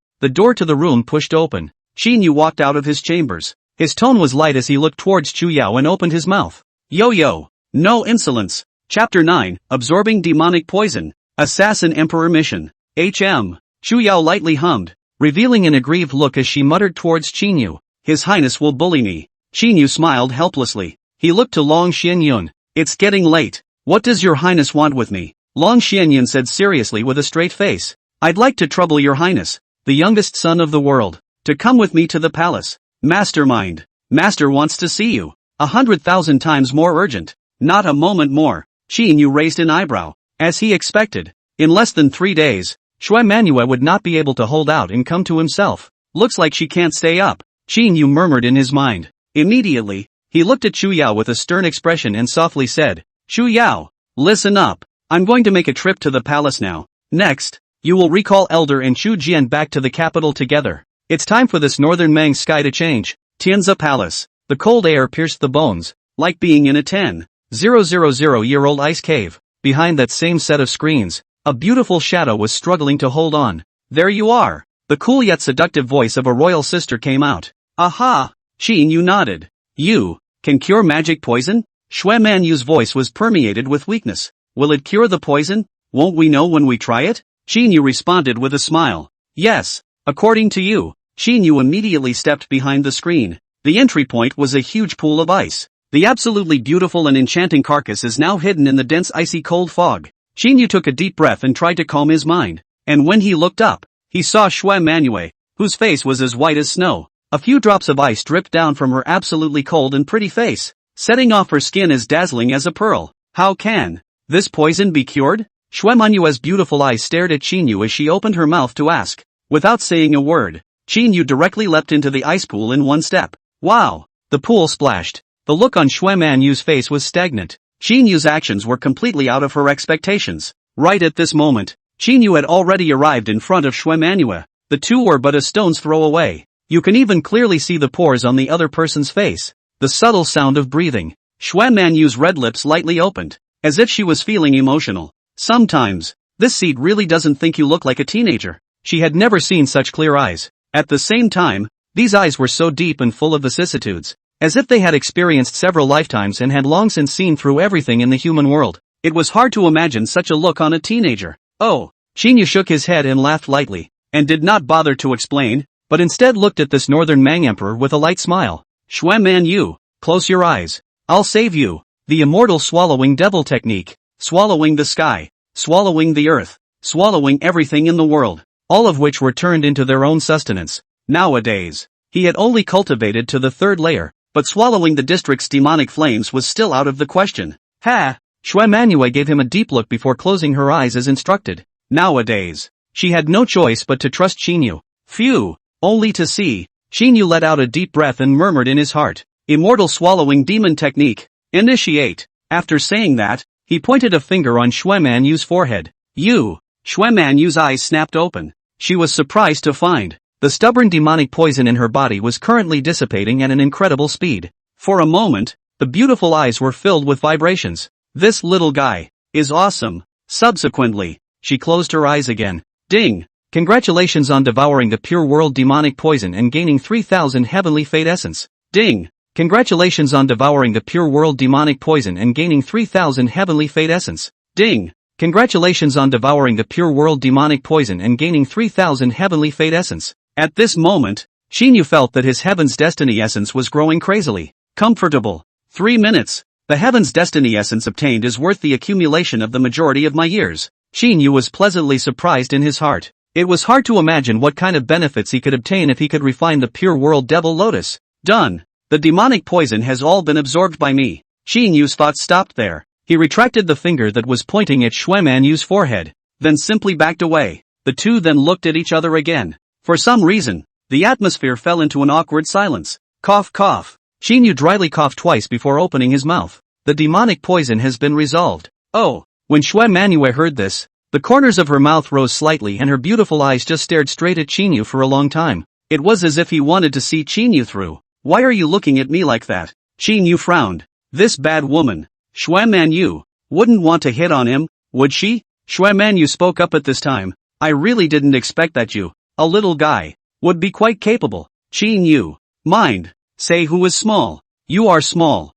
the door to the room pushed open. Qin Yu walked out of his chambers. His tone was light as he looked towards Chu Yao and opened his mouth. Yo, no insolence. Chapter 9, Absorbing Demonic Poison, Assassin Emperor Mission. Chu Yao lightly hummed, revealing an aggrieved look as she muttered towards Qin Yu. His Highness will bully me. Qin Yu smiled helplessly. He looked to Long Xianyun. It's getting late. What does your Highness want with me? Long Xianyun said seriously with a straight face. I'd like to trouble your Highness, the youngest son of the world, to come with me to the palace. Mastermind. Master wants to see you. 100,000 times more urgent. Not a moment more. Qin Yu raised an eyebrow. As he expected, in less than 3 days, Xue Manyue would not be able to hold out and come to himself. Looks like she can't stay up, Qin Yu murmured in his mind. Immediately, he looked at Chu Yao with a stern expression and softly said, Chu Yao, listen up. I'm going to make a trip to the palace now. Next, you will recall Elder and Chu Jian back to the capital together. It's time for this northern Mang sky to change. Tianzi Palace. The cold air pierced the bones, like being in a 10,000-year-old ice cave. Behind that same set of screens, a beautiful shadow was struggling to hold on. There you are. The cool yet seductive voice of a royal sister came out. Aha! Qin Yu nodded. You can cure magic poison? Xue Manyue's voice was permeated with weakness. Will it cure the poison? Won't we know when we try it? Qin Yu responded with a smile. Yes, according to you. Qin Yu immediately stepped behind the screen. The entry point was a huge pool of ice. The absolutely beautiful and enchanting carcass is now hidden in the dense icy cold fog. Qin Yu took a deep breath and tried to calm his mind. And when he looked up, he saw Xue Manyue, whose face was as white as snow. A few drops of ice dripped down from her absolutely cold and pretty face, setting off her skin as dazzling as a pearl. How can this poison be cured? Xue Manyue's beautiful eyes stared at Qin Yu as she opened her mouth to ask. Without saying a word, Qin Yu directly leapt into the ice pool in one step. Wow! The pool splashed. The look on Xue Manyue's face was stagnant. Qin Yu's actions were completely out of her expectations. Right at this moment, Qin Yu had already arrived in front of Xue Manyue. The two were but a stone's throw away. You can even clearly see the pores on the other person's face. The subtle sound of breathing. Xue Manyue's red lips lightly opened, as if she was feeling emotional. Sometimes, this seat really doesn't think you look like a teenager. She had never seen such clear eyes. At the same time, these eyes were so deep and full of vicissitudes, as if they had experienced several lifetimes and had long since seen through everything in the human world. It was hard to imagine such a look on a teenager. Oh, Qin Yu shook his head and laughed lightly, and did not bother to explain, but instead looked at this northern Mang emperor with a light smile. Xue Manyue, close your eyes. I'll save you. The immortal swallowing devil technique. Swallowing the sky. Swallowing the earth. Swallowing everything in the world. All of which were turned into their own sustenance. Nowadays, he had only cultivated to the third layer, but swallowing the district's demonic flames was still out of the question. Ha! Xue Manyue gave him a deep look before closing her eyes as instructed. Nowadays, she had no choice but to trust Qin Yu. Phew! Only to see. Qin Yu let out a deep breath and murmured in his heart. Immortal swallowing demon technique. Initiate. After saying that, he pointed a finger on Xue Manyue's forehead. You! Xue Manyue's eyes snapped open. She was surprised to find the stubborn demonic poison in her body was currently dissipating at an incredible speed. For a moment, the beautiful eyes were filled with vibrations. This little guy is awesome. Subsequently, she closed her eyes again. Ding! Congratulations on devouring the pure world demonic poison and gaining 3000 heavenly fate essence. Ding! Congratulations on devouring the pure world demonic poison and gaining 3000 heavenly fate essence. Ding! Congratulations on devouring the pure world demonic poison and gaining 3000 heavenly fate essence. At this moment, Qin Yu felt that his heaven's destiny essence was growing crazily comfortable. 3 minutes. The heaven's destiny essence obtained is worth the accumulation of the majority of my years. Qin Yu was pleasantly surprised in his heart. It was hard to imagine what kind of benefits he could obtain if he could refine the pure world devil lotus. Done. The demonic poison has all been absorbed by me. Qin Yu's thoughts stopped there. He retracted the finger that was pointing at Xue Manyue's forehead, then simply backed away. The two then looked at each other again. For some reason, the atmosphere fell into an awkward silence. Cough cough. Qin Yu dryly coughed twice before opening his mouth. The demonic poison has been resolved. Oh! When Xue Manyue heard this, the corners of her mouth rose slightly and her beautiful eyes just stared straight at Qin Yu for a long time. It was as if he wanted to see Qin Yu through. Why are you looking at me like that? Qin Yu frowned. This bad woman, Xue Manyue, wouldn't want to hit on him, would she? Xue Manyue spoke up at this time. I really didn't expect that you, a little guy, would be quite capable. Qin Yu, mind, say who is small. You are small.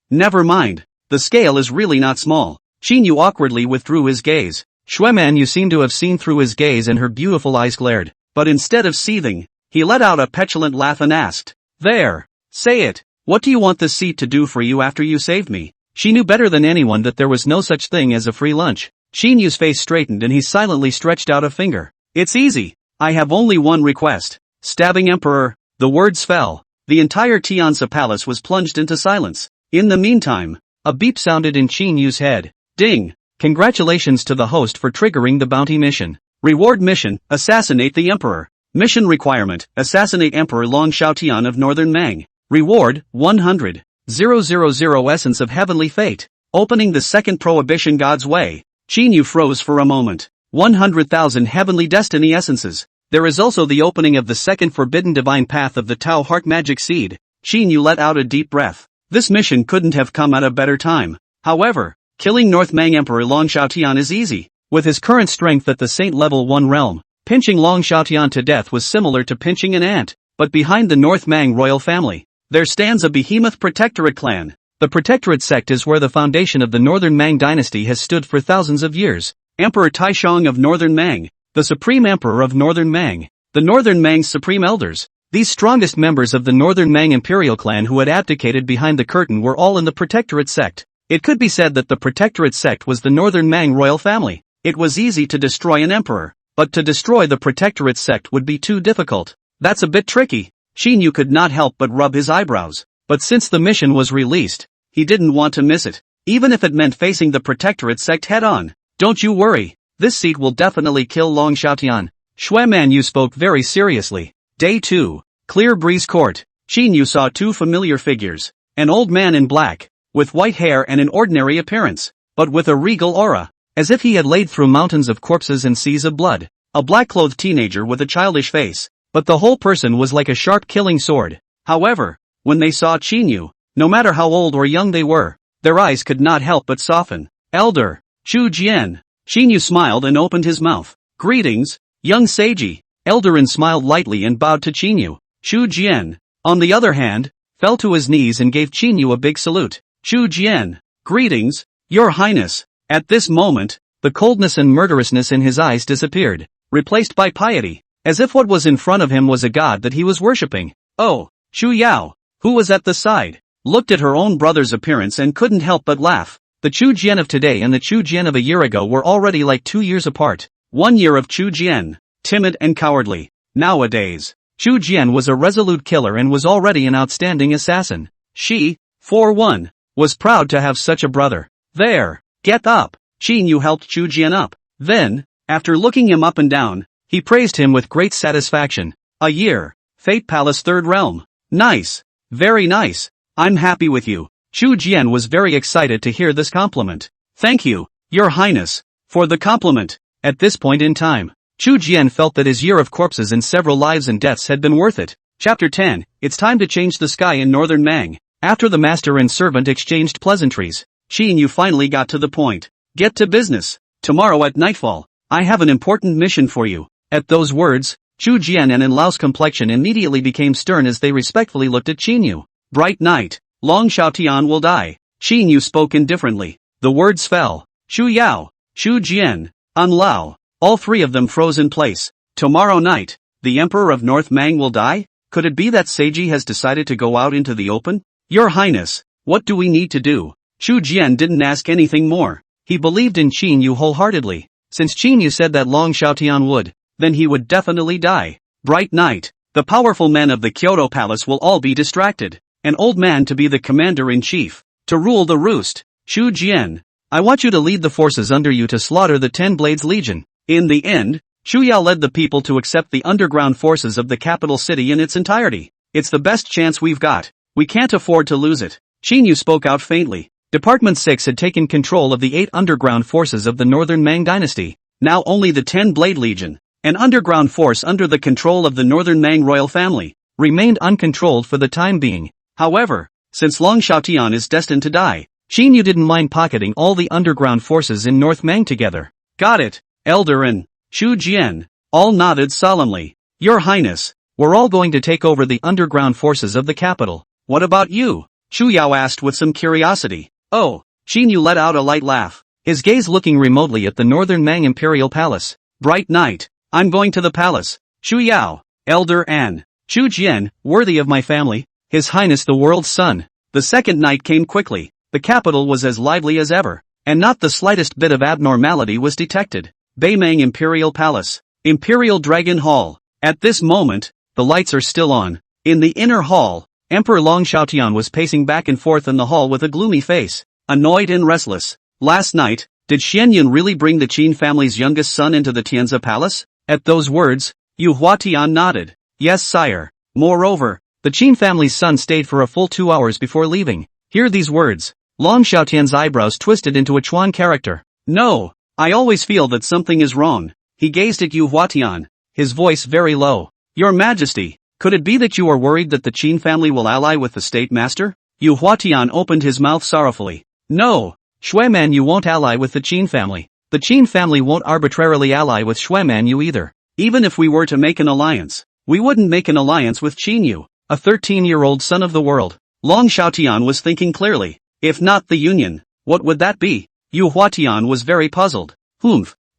Never mind. The scale is really not small. Qin Yu awkwardly withdrew his gaze. Xue Manyue seemed to have seen through his gaze and her beautiful eyes glared. But instead of seething, he let out a petulant laugh and asked, there, say it. What do you want this seat to do for you after you saved me? She knew better than anyone that there was no such thing as a free lunch. Qin Yu's face straightened and he silently stretched out a finger. It's easy. I have only one request. Stabbing Emperor. The words fell. The entire Tianzi palace was plunged into silence. In the meantime, a beep sounded in Qin Yu's head. Ding! Congratulations to the host for triggering the bounty mission. Reward mission, assassinate the Emperor. Mission requirement, assassinate Emperor Long Xiaotian of Northern Mang. Reward, 100,000 essence of heavenly fate. Opening the second prohibition God's way. Qin Yu froze for a moment. 100,000 heavenly destiny essences. There is also the opening of the second forbidden divine path of the Tao Heart Magic Seed. Qin Yu let out a deep breath. This mission couldn't have come at a better time. However, killing North Mang Emperor Long Xiaotian is easy. With his current strength at the Saint Level 1 realm, pinching Long Xiaotian to death was similar to pinching an ant. But behind the North Mang royal family, there stands a behemoth protectorate clan. The protectorate sect is where the foundation of the Northern Mang dynasty has stood for thousands of years. Emperor Taishang of Northern Mang, the supreme emperor of Northern Mang, the Northern Mang's supreme elders. These strongest members of the Northern Mang imperial clan who had abdicated behind the curtain were all in the protectorate sect. It could be said that the protectorate sect was the Northern Mang royal family. It was easy to destroy an emperor, but to destroy the protectorate sect would be too difficult. That's a bit tricky. Qin Yu could not help but rub his eyebrows. But since the mission was released, he didn't want to miss it, even if it meant facing the protectorate sect head-on. Don't you worry, this seat will definitely kill Long Xiaotian. Xue Manyue spoke very seriously. Day 2. Clear Breeze Court. Qin Yu saw two familiar figures. An old man in black, with white hair and an ordinary appearance, but with a regal aura, as if he had laid through mountains of corpses and seas of blood. A black-clothed teenager with a childish face, but the whole person was like a sharp killing sword. However, when they saw Qin Yu, no matter how old or young they were, their eyes could not help but soften. Elder, Chu Jian. Qin Yu smiled and opened his mouth. Greetings, young Seiji. Eldarin smiled lightly and bowed to Qin Yu. Chu Jian, on the other hand, fell to his knees and gave Qin Yu a big salute. Chu Jian, greetings, your highness. At this moment, the coldness and murderousness in his eyes disappeared, replaced by piety, as if what was in front of him was a god that he was worshipping. Oh, Chu Yao, who was at the side, looked at her own brother's appearance and couldn't help but laugh. The Chu Jian of today and the Chu Jian of a year ago were already like 2 years apart. 1 year of Chu Jian, timid and cowardly. Nowadays, Chu Jian was a resolute killer and was already an outstanding assassin. She, for one, was proud to have such a brother. There, get up. Qin Yu helped Chu Jian up. Then, after looking him up and down, he praised him with great satisfaction. A year, Fate Palace Third Realm. Nice. Very nice. I'm happy with you. Chu Jian was very excited to hear this compliment. Thank you, your highness, for the compliment. At this point in time, Chu Jian felt that his year of corpses and several lives and deaths had been worth it. Chapter 10, It's time to change the sky in northern Mang. After the master and servant exchanged pleasantries, Qin Yu finally got to the point. Get to business. Tomorrow at nightfall, I have an important mission for you. At those words, Chu Jian and Enlao's complexion immediately became stern as they respectfully looked at Qin Yu. Bright night, Long Xiaotian will die. Qin Yu spoke indifferently. The words fell. Chu Yao, Chu Jian, Enlao, all three of them froze in place. Tomorrow night, the Emperor of North Mang will die? Could it be that Seiji has decided to go out into the open? Your Highness, what do we need to do? Chu Jian didn't ask anything more. He believed in Qin Yu wholeheartedly. Since Qin Yu said that Long Xiaotian would, then he would definitely die. Bright night, the powerful men of the Kyoto Palace will all be distracted. An old man to be the commander-in-chief, to rule the roost. Chu Jian, I want you to lead the forces under you to slaughter the 10 Blades Legion. In the end, Chu Yao led the people to accept the underground forces of the capital city in its entirety. It's the best chance we've got. We can't afford to lose it. Qin Yu spoke out faintly. Department 6 had taken control of the 8 underground forces of the Northern Mang dynasty. Now only the 10 Blade Legion, an underground force under the control of the Northern Mang royal family, remained uncontrolled for the time being. However, since Long Xiaotian is destined to die, Qin Yu didn't mind pocketing all the underground forces in North Mang together. Got it, Elder and Chu Jian, all nodded solemnly. Your Highness, we're all going to take over the underground forces of the capital. What about you? Chu Yao asked with some curiosity. Oh, Qin Yu let out a light laugh, his gaze looking remotely at the Northern Mang Imperial Palace. Bright night, I'm going to the palace. Chu Yao, Elder and Chu Jian, worthy of my family. His Highness the World's Son. The second night came quickly. The capital was as lively as ever, and not the slightest bit of abnormality was detected. Beimang Imperial Palace. Imperial Dragon Hall. At this moment, the lights are still on. In the inner hall, Emperor Long Xiaotian was pacing back and forth in the hall with a gloomy face, annoyed and restless. Last night, did Shen Yun really bring the Qin family's youngest son into the Tianzi Palace? At those words, Yu Huatian nodded. Yes, sire. Moreover, the Qin family's son stayed for a full 2 hours before leaving. Hear these words. Long Xiaotian's eyebrows twisted into a Chuan character. No, I always feel that something is wrong. He gazed at Yu Huatian, his voice very low. Your Majesty, could it be that you are worried that the Qin family will ally with the State Master? Yu Huatian opened his mouth sorrowfully. No, Xue Manyue won't ally with the Qin family. The Qin family won't arbitrarily ally with Xue Manyue either. Even if we were to make an alliance, we wouldn't make an alliance with Qin Yu, a 13-year-old son of the world. Long Xiaotian was thinking clearly. If not the union, what would that be? Yu Huatian was very puzzled.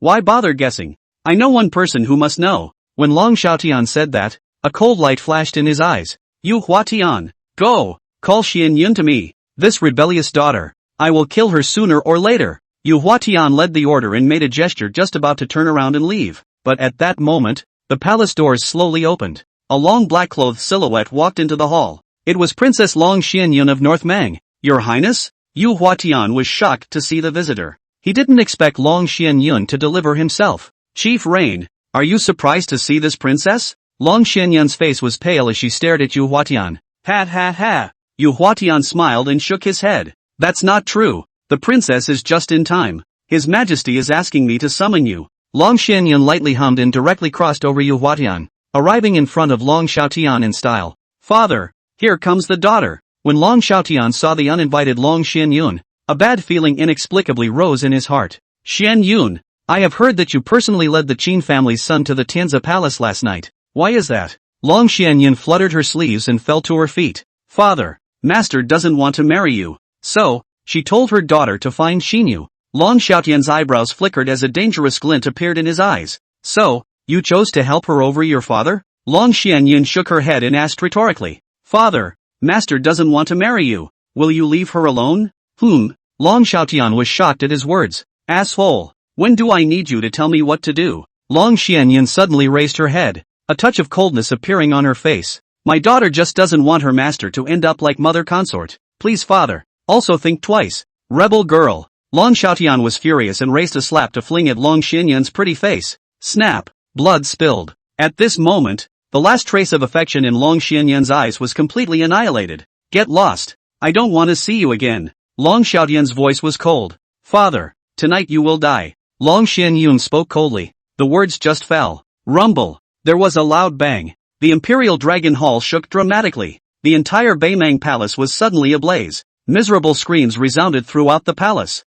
Why bother guessing? I know one person who must know. When Long Xiaotian said that, a cold light flashed in his eyes. Yu Huatian, go, call Xian Yun to me. This rebellious daughter, I will kill her sooner or later. Yu Huatian led the order and made a gesture just about to turn around and leave. But at that moment, the palace doors slowly opened. A long black-clothed silhouette walked into the hall. It was Princess Long Xianyun of North Mang. Your Highness? Yu Huatian was shocked to see the visitor. He didn't expect Long Xianyun to deliver himself. Chief Rain, are you surprised to see this princess? Long Xianyun's face was pale as she stared at Yu Huatian. Ha ha ha. Yu Huatian smiled and shook his head. That's not true. The princess is just in time. His Majesty is asking me to summon you. Long Xianyun lightly hummed and directly crossed over Yu Huatian, arriving in front of Long Xiaotian in style. Father, here comes the daughter. When Long Xiaotian saw the uninvited Long Xianyun, a bad feeling inexplicably rose in his heart. Xianyun, I have heard that you personally led the Qin family's son to the Tianzi Palace last night. Why is that? Long Xianyun fluttered her sleeves and fell to her feet. Father, Master doesn't want to marry you. So, she told her daughter to find Qinu. Long Xiaotian's eyebrows flickered as a dangerous glint appeared in his eyes. So, you chose to help her over your father? Long Xianyun shook her head and asked rhetorically. Father, Master doesn't want to marry you. Will you leave her alone? Long Xiaotian was shocked at his words. Asshole, when do I need you to tell me what to do? Long Xianyun suddenly raised her head, a touch of coldness appearing on her face. My daughter just doesn't want her master to end up like mother consort. Please father, also think twice. Rebel girl. Long Xiaotian was furious and raised a slap to fling at Long Xianyun's pretty face. Snap. Blood spilled. At this moment, the last trace of affection in Long Xianyun's eyes was completely annihilated. Get lost. I don't want to see you again. Long Xiaotian's voice was cold. Father, tonight you will die. Long Xianyun spoke coldly. The words just fell. Rumble. There was a loud bang. The Imperial Dragon Hall shook dramatically. The entire Beimang Palace was suddenly ablaze. Miserable screams resounded throughout the palace.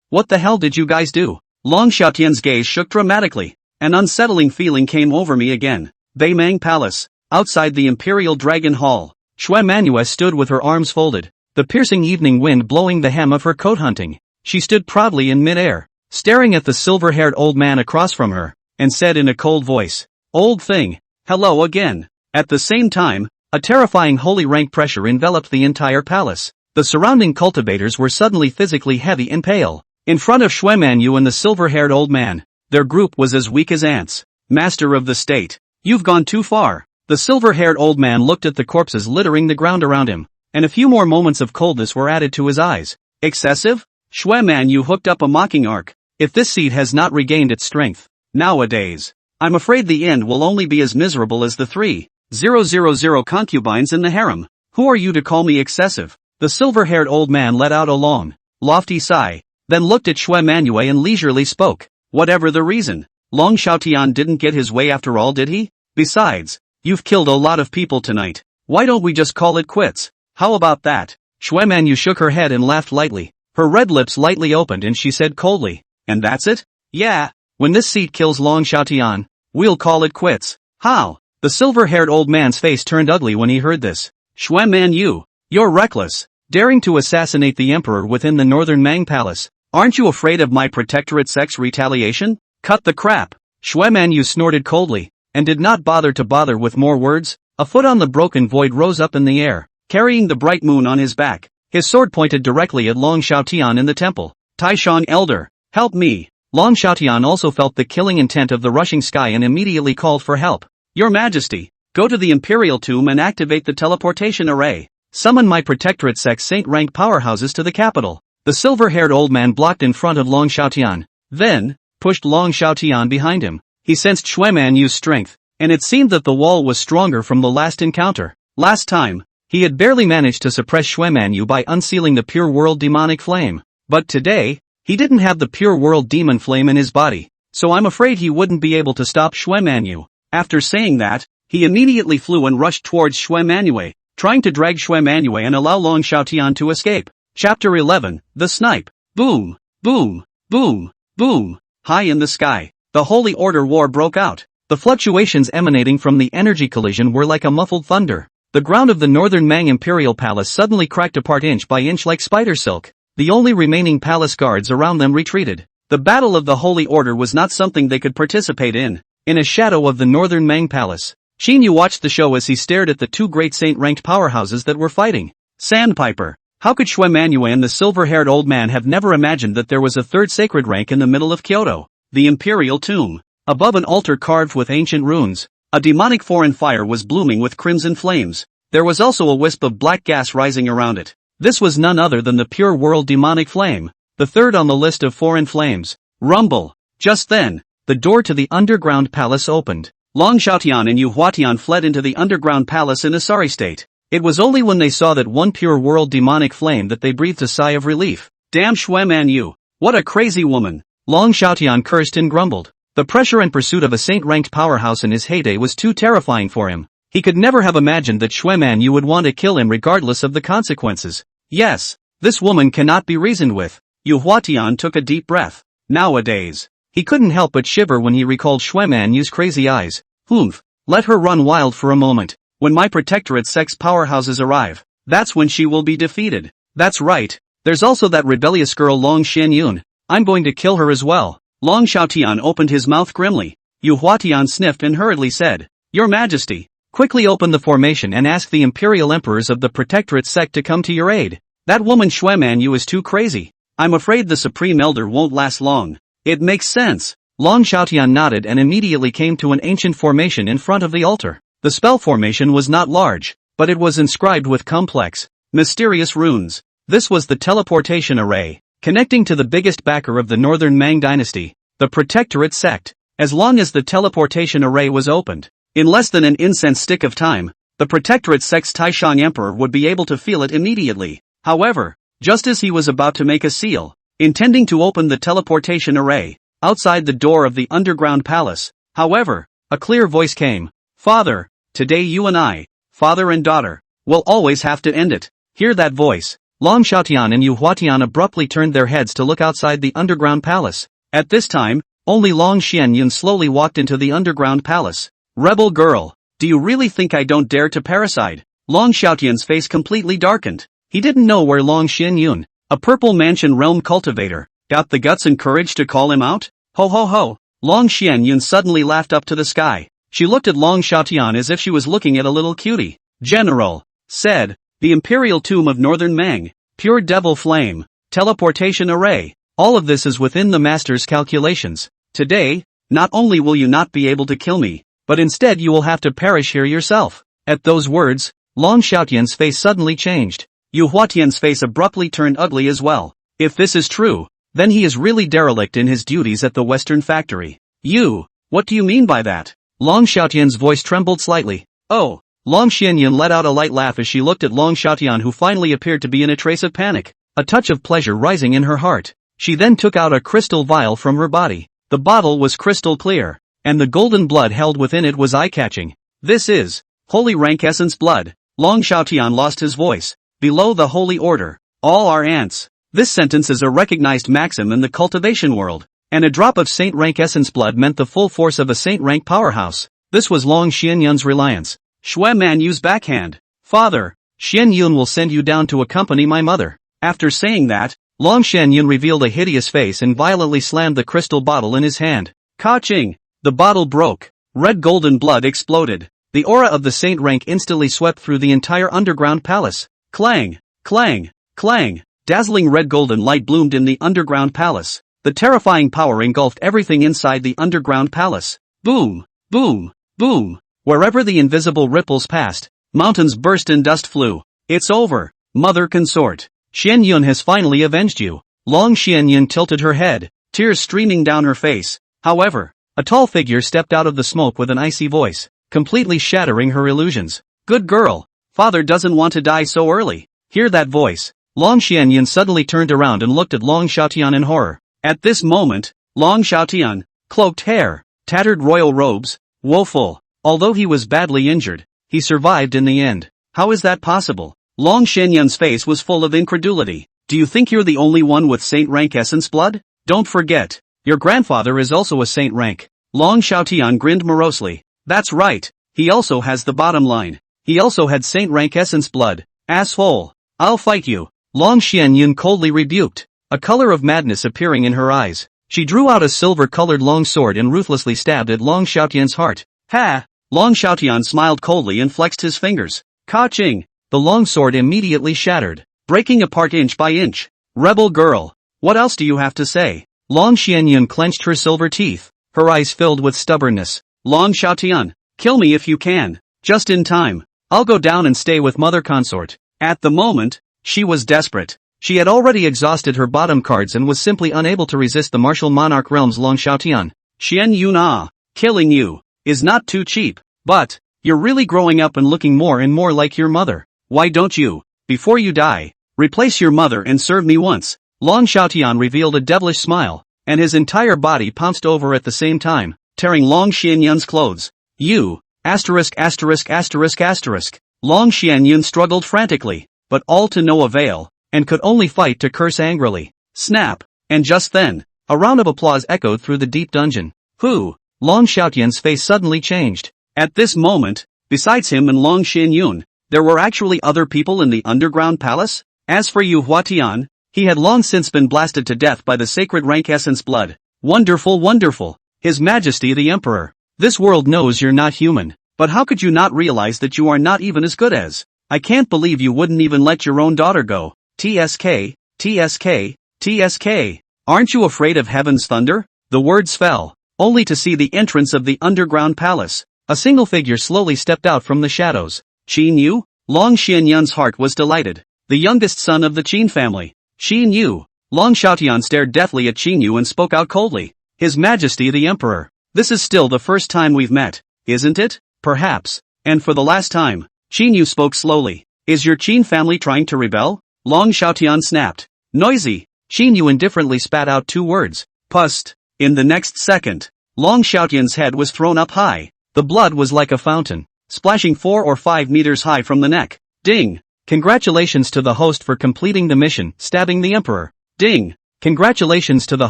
What the hell did you guys do? Long Xiaotian's gaze shook dramatically. An unsettling feeling came over me again. Beimang Palace. Outside the Imperial Dragon Hall, Xue Manyue stood with her arms folded, the piercing evening wind blowing the hem of her coat hunting. She stood proudly in mid-air, staring at the silver-haired old man across from her, and said in a cold voice, Old thing, hello again. At the same time, a terrifying holy rank pressure enveloped the entire palace. The surrounding cultivators were suddenly physically heavy and pale. In front of Xue Manyue and the silver-haired old man, their group was as weak as ants. Master of the state, you've gone too far. The silver-haired old man looked at the corpses littering the ground around him, and a few more moments of coldness were added to his eyes. Excessive? Xue Manyue hooked up a mocking arc. If this seed has not regained its strength, nowadays, I'm afraid the end will only be as miserable as the 3,000 concubines in the harem. Who are you to call me excessive? The silver-haired old man let out a long, lofty sigh, then looked at Xue Manyue and leisurely spoke. Whatever the reason, Long Xiaotian didn't get his way after all, did he? Besides, you've killed a lot of people tonight. Why don't we just call it quits? How about that? Xue Manyue shook her head and laughed lightly. Her red lips lightly opened and she said coldly, And that's it? Yeah. When this seat kills Long Xiaotian, we'll call it quits. How? The silver-haired old man's face turned ugly when he heard this. Xue Manyue, you're reckless. Daring to assassinate the emperor within the northern Mang Palace. Aren't you afraid of my protectorate sex retaliation? Cut the crap. Xue Manyue snorted coldly, and did not bother with more words. A foot on the broken void rose up in the air, carrying the bright moon on his back. His sword pointed directly at Long Xiaotian in the temple. Taishan Elder, help me. Long Xiaotian also felt the killing intent of the rushing sky and immediately called for help. Your Majesty, go to the Imperial Tomb and activate the teleportation array. Summon my protectorate sex saint-rank powerhouses to the capital. The silver-haired old man blocked in front of Long Xiaotian, then pushed Long Xiaotian behind him. He sensed Xue Manyue's strength, and it seemed that the wall was stronger from the last encounter. Last time, he had barely managed to suppress Xue Manyue by unsealing the pure world demonic flame. But today, he didn't have the pure world demon flame in his body, so I'm afraid he wouldn't be able to stop Xue Manyue. After saying that, he immediately flew and rushed towards Xue Manyue, trying to drag Xue Manyue and allow Long Xiaotian to escape. Chapter 11, The Snipe. Boom, boom, boom, boom. High in the sky, the Holy Order War broke out. The fluctuations emanating from the energy collision were like a muffled thunder. The ground of the northern Mang Imperial Palace suddenly cracked apart inch by inch like spider silk. The only remaining palace guards around them retreated. The Battle of the Holy Order was not something they could participate in. In a shadow of the northern Mang Palace, Qin Yu watched the show as he stared at the two great saint-ranked powerhouses that were fighting. Sandpiper. How could Xue Manyue and the silver-haired old man have never imagined that there was a third sacred rank in the middle of Kyoto? The Imperial Tomb. Above an altar carved with ancient runes, a demonic foreign fire was blooming with crimson flames. There was also a wisp of black gas rising around it. This was none other than the pure world demonic flame, the third on the list of foreign flames. Rumble. Just then, the door to the underground palace opened. Long Xiaotian and Yu Huatian fled into the underground palace in a sorry state. It was only when they saw that one pure world demonic flame that they breathed a sigh of relief. Damn Xue Manyue, what a crazy woman. Long Xiaotian cursed and grumbled. The pressure and pursuit of a saint-ranked powerhouse in his heyday was too terrifying for him. He could never have imagined that Xue Manyue would want to kill him regardless of the consequences. Yes, this woman cannot be reasoned with. Yu Huatian took a deep breath. Nowadays, he couldn't help but shiver when he recalled Xue Manyue's crazy eyes. Humph, let her run wild for a moment. When my protectorate sex powerhouses arrive, that's when she will be defeated. That's right, there's also that rebellious girl Long Xianyun. I'm going to kill her as well. Long Xiaotian opened his mouth grimly. Yu Huatian sniffed and hurriedly said, Your Majesty, quickly open the formation and ask the Imperial Emperors of the Protectorate sect to come to your aid. That woman Xue Manyue is too crazy. I'm afraid the Supreme Elder won't last long. It makes sense. Long Xiaotian nodded and immediately came to an ancient formation in front of the altar. The spell formation was not large, but it was inscribed with complex, mysterious runes. This was the teleportation array, connecting to the biggest backer of the Northern Mang dynasty, the Protectorate sect. As long as the teleportation array was opened, in less than an incense stick of time, the Protectorate sect's Taishang Emperor would be able to feel it immediately. However, just as he was about to make a seal, intending to open the teleportation array, outside the door of the underground palace, however, a clear voice came. Father, today you and I, father and daughter, will always have to end it. Hear that voice. Long Xiaotian and Yu Huatian abruptly turned their heads to look outside the underground palace. At this time, only Long Xianyun slowly walked into the underground palace. Rebel girl, do you really think I don't dare to parricide? Long Xiaotian's face completely darkened. He didn't know where Long Xianyun, a purple mansion realm cultivator, got the guts and courage to call him out. Ho ho ho. Long Xianyun suddenly laughed up to the sky. She looked at Long Xiaotian as if she was looking at a little cutie. General, said, the Imperial Tomb of Northern Mang, pure devil flame, teleportation array, all of this is within the master's calculations. Today, not only will you not be able to kill me, but instead you will have to perish here yourself. At those words, Long Xiaotian's face suddenly changed. Yu Huatian's face abruptly turned ugly as well. If this is true, then he is really derelict in his duties at the Western factory. You, what do you mean by that? Long Xiaotian's voice trembled slightly. Oh. Long Xianyun let out a light laugh as she looked at Long Xiaotian, who finally appeared to be in a trace of panic, a touch of pleasure rising in her heart. She then took out a crystal vial from her body. The bottle was crystal clear, and the golden blood held within it was eye-catching. This is holy rank essence blood. Long Xiaotian lost his voice. Below the holy order, all are ants. This sentence is a recognized maxim in the cultivation world, and a drop of saint rank essence blood meant the full force of a saint rank powerhouse. This was Long Xianyun's reliance. Xue Manyue's backhand. Father, Xianyun will send you down to accompany my mother. After saying that, Long Xianyun revealed a hideous face and violently slammed the crystal bottle in his hand. Ka-ching! The bottle broke. Red golden blood exploded. The aura of the saint rank instantly swept through the entire underground palace. Clang! Clang! Clang! Dazzling red golden light bloomed in the underground palace. The terrifying power engulfed everything inside the underground palace. Boom! Boom! Boom! Wherever the invisible ripples passed, mountains burst and dust flew. It's over, mother consort. Xianyun has finally avenged you. Long Xianyun tilted her head, tears streaming down her face. However, a tall figure stepped out of the smoke with an icy voice, completely shattering her illusions. Good girl, father doesn't want to die so early. Hear that voice. Long Xianyun suddenly turned around and looked at Long Xiaotian in horror. At this moment, Long Xiaotian, cloaked hair, tattered royal robes, woeful. Although he was badly injured, he survived in the end. How is that possible? Long Xianyun's face was full of incredulity. Do you think you're the only one with saint rank essence blood? Don't forget, your grandfather is also a saint rank. Long Xiaotian grinned morosely. That's right, he also has the bottom line. He also had saint rank essence blood. Asshole. I'll fight you. Long Xianyun coldly rebuked, a color of madness appearing in her eyes. She drew out a silver-colored long sword and ruthlessly stabbed at Long Xiaotian's heart. Ha! Long Xiaotian smiled coldly and flexed his fingers. Ka-ching! The long sword immediately shattered, breaking apart inch by inch. Rebel girl, what else do you have to say? Long Xianyun clenched her silver teeth, her eyes filled with stubbornness. Long Xiaotian, kill me if you can. Just in time. I'll go down and stay with mother consort. At the moment, she was desperate. She had already exhausted her bottom cards and was simply unable to resist the martial monarch realm's Long Xiaotian. Xianyun, killing you is not too cheap, but you're really growing up and looking more and more like your mother. why don't you, before you die, replace your mother and serve me once? Long Xiaotian revealed a devilish smile, and his entire body pounced over at the same time, tearing Long Xianyun's clothes. You, asterisk asterisk asterisk asterisk. Long Xianyun struggled frantically, but all to no avail, and could only fight to curse angrily. Snap! And just then, a round of applause echoed through the deep dungeon. Who? Long Xiaotian's face suddenly changed. At this moment, besides him and Long Xianyun, there were actually other people in the underground palace? As for Yu Huatian, he had long since been blasted to death by the sacred rank essence blood. Wonderful, wonderful! His Majesty the Emperor. This world knows you're not human, but how could you not realize that you are not even as good as? I can't believe you wouldn't even let your own daughter go. TSK, TSK, TSK. Aren't you afraid of heaven's thunder? The words fell, only to see the entrance of the underground palace. A single figure slowly stepped out from the shadows. Qin Yu? Long Xianyun's heart was delighted. The youngest son of the Qin family. Qin Yu. Long Xiaotian stared deathly at Qin Yu and spoke out coldly. His Majesty the Emperor. This is still the first time we've met, isn't it? Perhaps. And for the last time. Qin Yu spoke slowly. Is your Qin family trying to rebel? Long Xiaotian snapped. Noisy. Qin Yu indifferently spat out 2 words. Pust. In the next second, Long Xiaotian's head was thrown up high. The blood was like a fountain, splashing 4 or 5 meters high from the neck. Ding! Congratulations to the host for completing the mission, stabbing the Emperor. Ding! Congratulations to the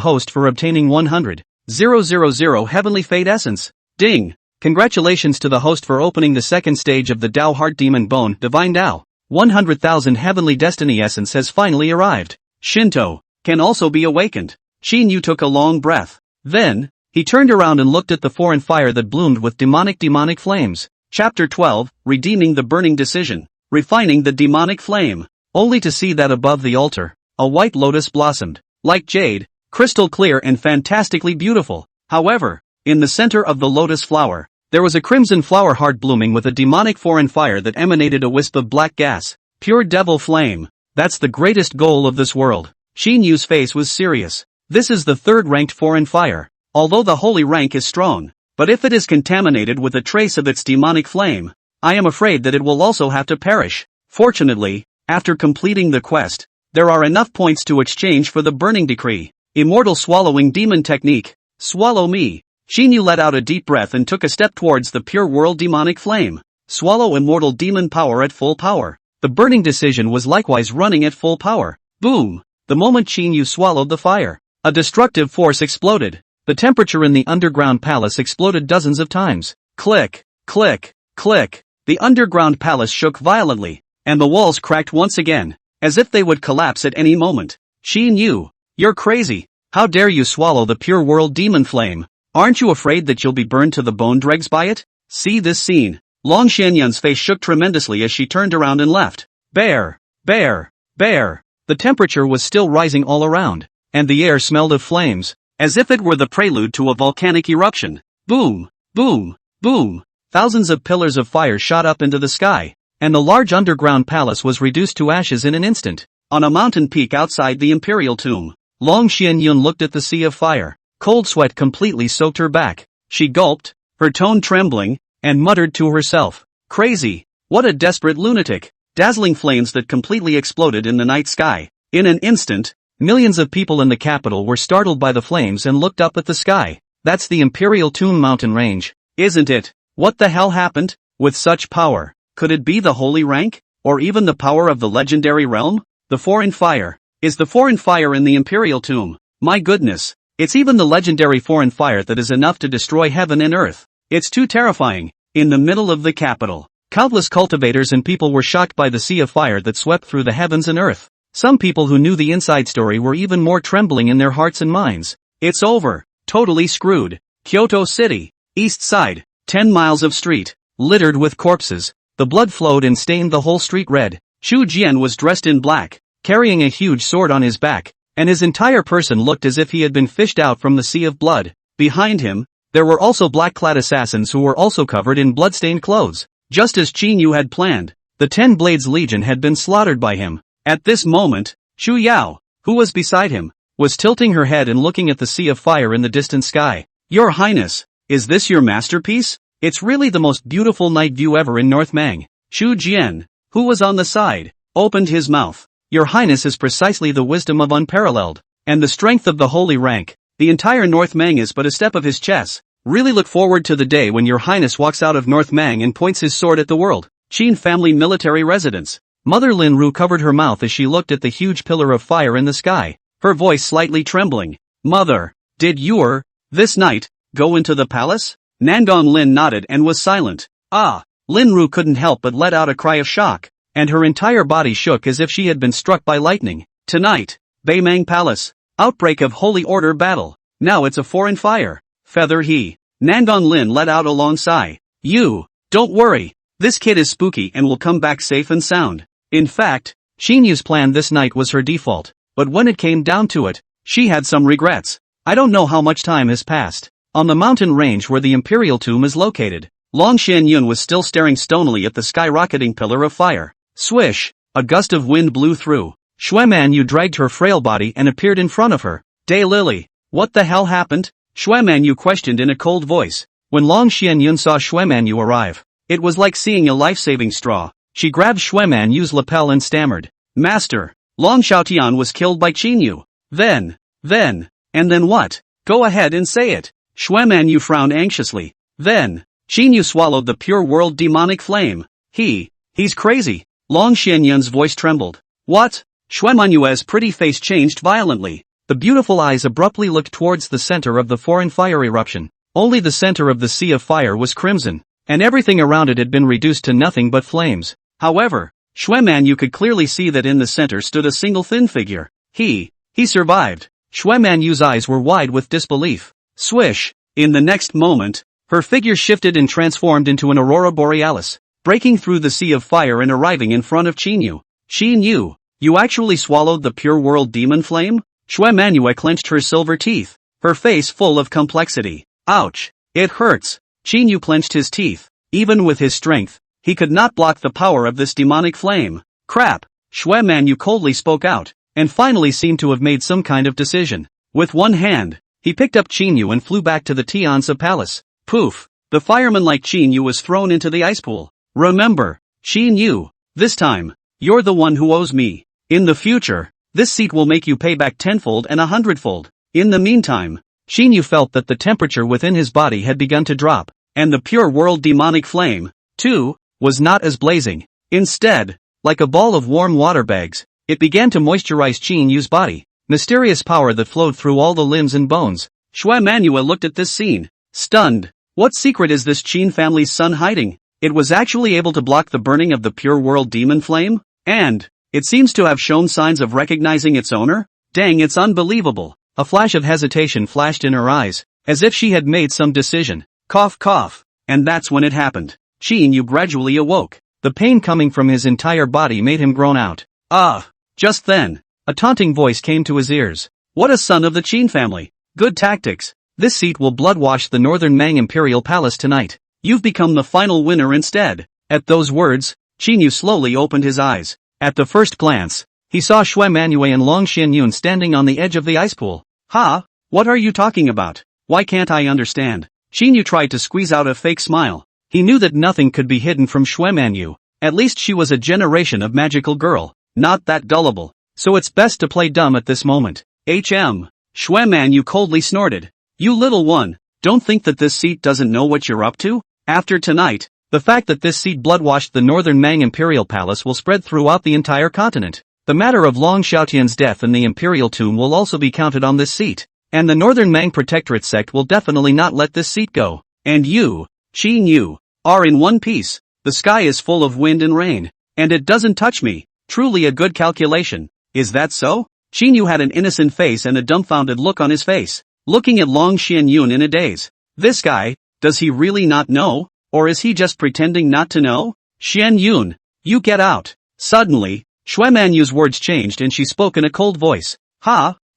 host for obtaining 100,000 Heavenly Fate Essence. Ding! Congratulations to the host for opening the second stage of the Dao Heart Demon Bone Divine Dao. 100,000 Heavenly Destiny Essence has finally arrived. Shinto can also be awakened. Qin Yu took a long breath. Then, he turned around and looked at the foreign fire that bloomed with demonic flames. Chapter 12, Redeeming the Burning Decision. Refining the demonic flame. Only to see that above the altar, a white lotus blossomed. Like jade, crystal clear and fantastically beautiful. However, in the center of the lotus flower, there was a crimson flower heart blooming with a demonic foreign fire that emanated a wisp of black gas. Pure devil flame. That's the greatest goal of this world. Qin Yu's face was serious. This is the 3rd ranked foreign fire. Although the holy rank is strong, but if it is contaminated with a trace of its demonic flame, I am afraid that it will also have to perish. Fortunately, after completing the quest, there are enough points to exchange for the burning decree. Immortal swallowing demon technique. Swallow me. Qin Yu let out a deep breath and took a step towards the pure world demonic flame. Swallow immortal demon power at full power. The burning decision was likewise running at full power. Boom! The moment Qin Yu swallowed the fire, a destructive force exploded. The temperature in the underground palace exploded dozens of times. Click, click, click. The underground palace shook violently, and the walls cracked once again, as if they would collapse at any moment. Qin Yu, you're crazy. How dare you swallow the pure world demon flame? Aren't you afraid that you'll be burned to the bone dregs by it? See this scene. Long Xianyun's face shook tremendously as she turned around and left. Bear, bear, bear. The temperature was still rising all around, and the air smelled of flames, as if it were the prelude to a volcanic eruption. Boom, boom, boom. Thousands of pillars of fire shot up into the sky, and the large underground palace was reduced to ashes in an instant. On a mountain peak outside the Imperial Tomb, Long Xianyun looked at the sea of fire. Cold sweat completely soaked her back. She gulped, her tone trembling, and muttered to herself, "Crazy! What a desperate lunatic!" Dazzling flames that completely exploded in the night sky. In an instant, millions of people in the capital were startled by the flames and looked up at the sky. That's the Imperial Tomb mountain range, isn't it? What the hell happened? With such power, could it be the holy rank? Or even the power of the legendary realm? The foreign fire. Is the foreign fire in the Imperial Tomb? My goodness, it's even the legendary foreign fire that is enough to destroy heaven and earth. It's too terrifying. In the middle of the capital, countless cultivators and people were shocked by the sea of fire that swept through the heavens and earth. Some people who knew the inside story were even more trembling in their hearts and minds. It's over. Totally screwed. Kyoto City, East Side, 10 miles of street, littered with corpses. The blood flowed and stained the whole street red. Chu Jian was dressed in black, carrying a huge sword on his back, and his entire person looked as if he had been fished out from the sea of blood. Behind him, there were also black-clad assassins who were also covered in blood-stained clothes. Just as Qin Yu had planned, the 10 Blades Legion had been slaughtered by him. At this moment, Chu Yao, who was beside him, was tilting her head and looking at the sea of fire in the distant sky. "Your Highness, is this your masterpiece? It's really the most beautiful night view ever in North Mang." Chu Jian, who was on the side, opened his mouth. Your Highness is precisely the wisdom of unparalleled, and the strength of the holy rank. The entire North Mang is but a step of his chess. Really look forward to the day when your Highness walks out of North Mang and points his sword at the world. Qin family military residence. Mother Lin Ru covered her mouth as she looked at the huge pillar of fire in the sky, her voice slightly trembling. Mother, did you, this night, go into the palace? Nangong Lin nodded and was silent. Lin Ru couldn't help but let out a cry of shock, and her entire body shook as if she had been struck by lightning. Tonight, Beimang Palace. Outbreak of Holy Order battle. Now it's a foreign fire. Feather he. Nangong Lin let out a long sigh. You, don't worry. This kid is spooky and will come back safe and sound. In fact, Qin Yu's plan this night was her default, but when it came down to it, she had some regrets. I don't know how much time has passed. On the mountain range where the Imperial Tomb is located, Long Xianyun was still staring stonily at the skyrocketing pillar of fire. Swish! A gust of wind blew through. Xue Manyue dragged her frail body and appeared in front of her. Daylily, what the hell happened? Xue Manyue questioned in a cold voice. When Long Xianyun saw Xue Manyue arrive, it was like seeing a life-saving straw. She grabbed Xue Manyue's lapel and stammered. Master, Long Xiaotian was killed by Qin Yu. Then what? Go ahead and say it. Xue Manyue frowned anxiously. Then, Qin Yu swallowed the pure world demonic flame. He's crazy. Long Xianyun's voice trembled. What? Xue Manyue's pretty face changed violently. The beautiful eyes abruptly looked towards the center of the foreign fire eruption. Only the center of the sea of fire was crimson, and everything around it had been reduced to nothing but flames. However, Xue Manyue could clearly see that in the center stood a single thin figure. He survived. Xue Manyue's eyes were wide with disbelief. Swish! In the next moment, her figure shifted and transformed into an aurora borealis, breaking through the sea of fire and arriving in front of Qin Yu. Qin Yu, you actually swallowed the pure world demon flame? Xue Manyue clenched her silver teeth, her face full of complexity. Ouch! It hurts. Qin Yu clenched his teeth. Even with his strength, he could not block the power of this demonic flame. Crap! Xue Manyue coldly spoke out, and finally seemed to have made some kind of decision. With one hand, he picked up Qin Yu and flew back to the Tianzi Palace. Poof! The fireman like Qin Yu was thrown into the ice pool. Remember, Qin Yu, this time, you're the one who owes me. In the future, this seat will make you pay back tenfold and 100-fold. In the meantime, Qin Yu felt that the temperature within his body had begun to drop, and the pure world demonic flame, too, was not as blazing. Instead, like a ball of warm water bags, it began to moisturize Qin Yu's body. Mysterious power that flowed through all the limbs and bones. Xue Manyue looked at this scene, stunned. What secret is this Qin family's son hiding? It was actually able to block the burning of the pure world demon flame? And it seems to have shown signs of recognizing its owner? Dang, it's unbelievable. A flash of hesitation flashed in her eyes, as if she had made some decision. Cough cough. And that's when it happened. Qin Yu gradually awoke. The pain coming from his entire body made him groan out. Just then, a taunting voice came to his ears. What a son of the Qin family. Good tactics. This seat will bloodwash the Northern Mang Imperial Palace tonight. You've become the final winner instead. At those words, Qin Yu slowly opened his eyes. At the first glance, he saw Xue Manyue and Long Xianyun standing on the edge of the ice pool. What are you talking about? Why can't I understand? Qin Yu tried to squeeze out a fake smile. He knew that nothing could be hidden from Xue Manyue. At least she was a generation of magical girl, not that gullible. So it's best to play dumb at this moment. Xue Manyue coldly snorted. You little one, don't think that this seat doesn't know what you're up to? After tonight, the fact that this seat bloodwashed the Northern Mang Imperial Palace will spread throughout the entire continent. The matter of Long Xiaotian's death and the Imperial Tomb will also be counted on this seat. And the Northern Mang Protectorate sect will definitely not let this seat go. And you, Qin Yu, are in one piece. The sky is full of wind and rain. And it doesn't touch me. Truly a good calculation. Is that so? Qin Yu had an innocent face and a dumbfounded look on his face, looking at Long Xianyun in a daze. This guy, does he really not know? Or is he just pretending not to know? Xianyun, you get out. Suddenly, Xue Manyue's words changed and she spoke in a cold voice.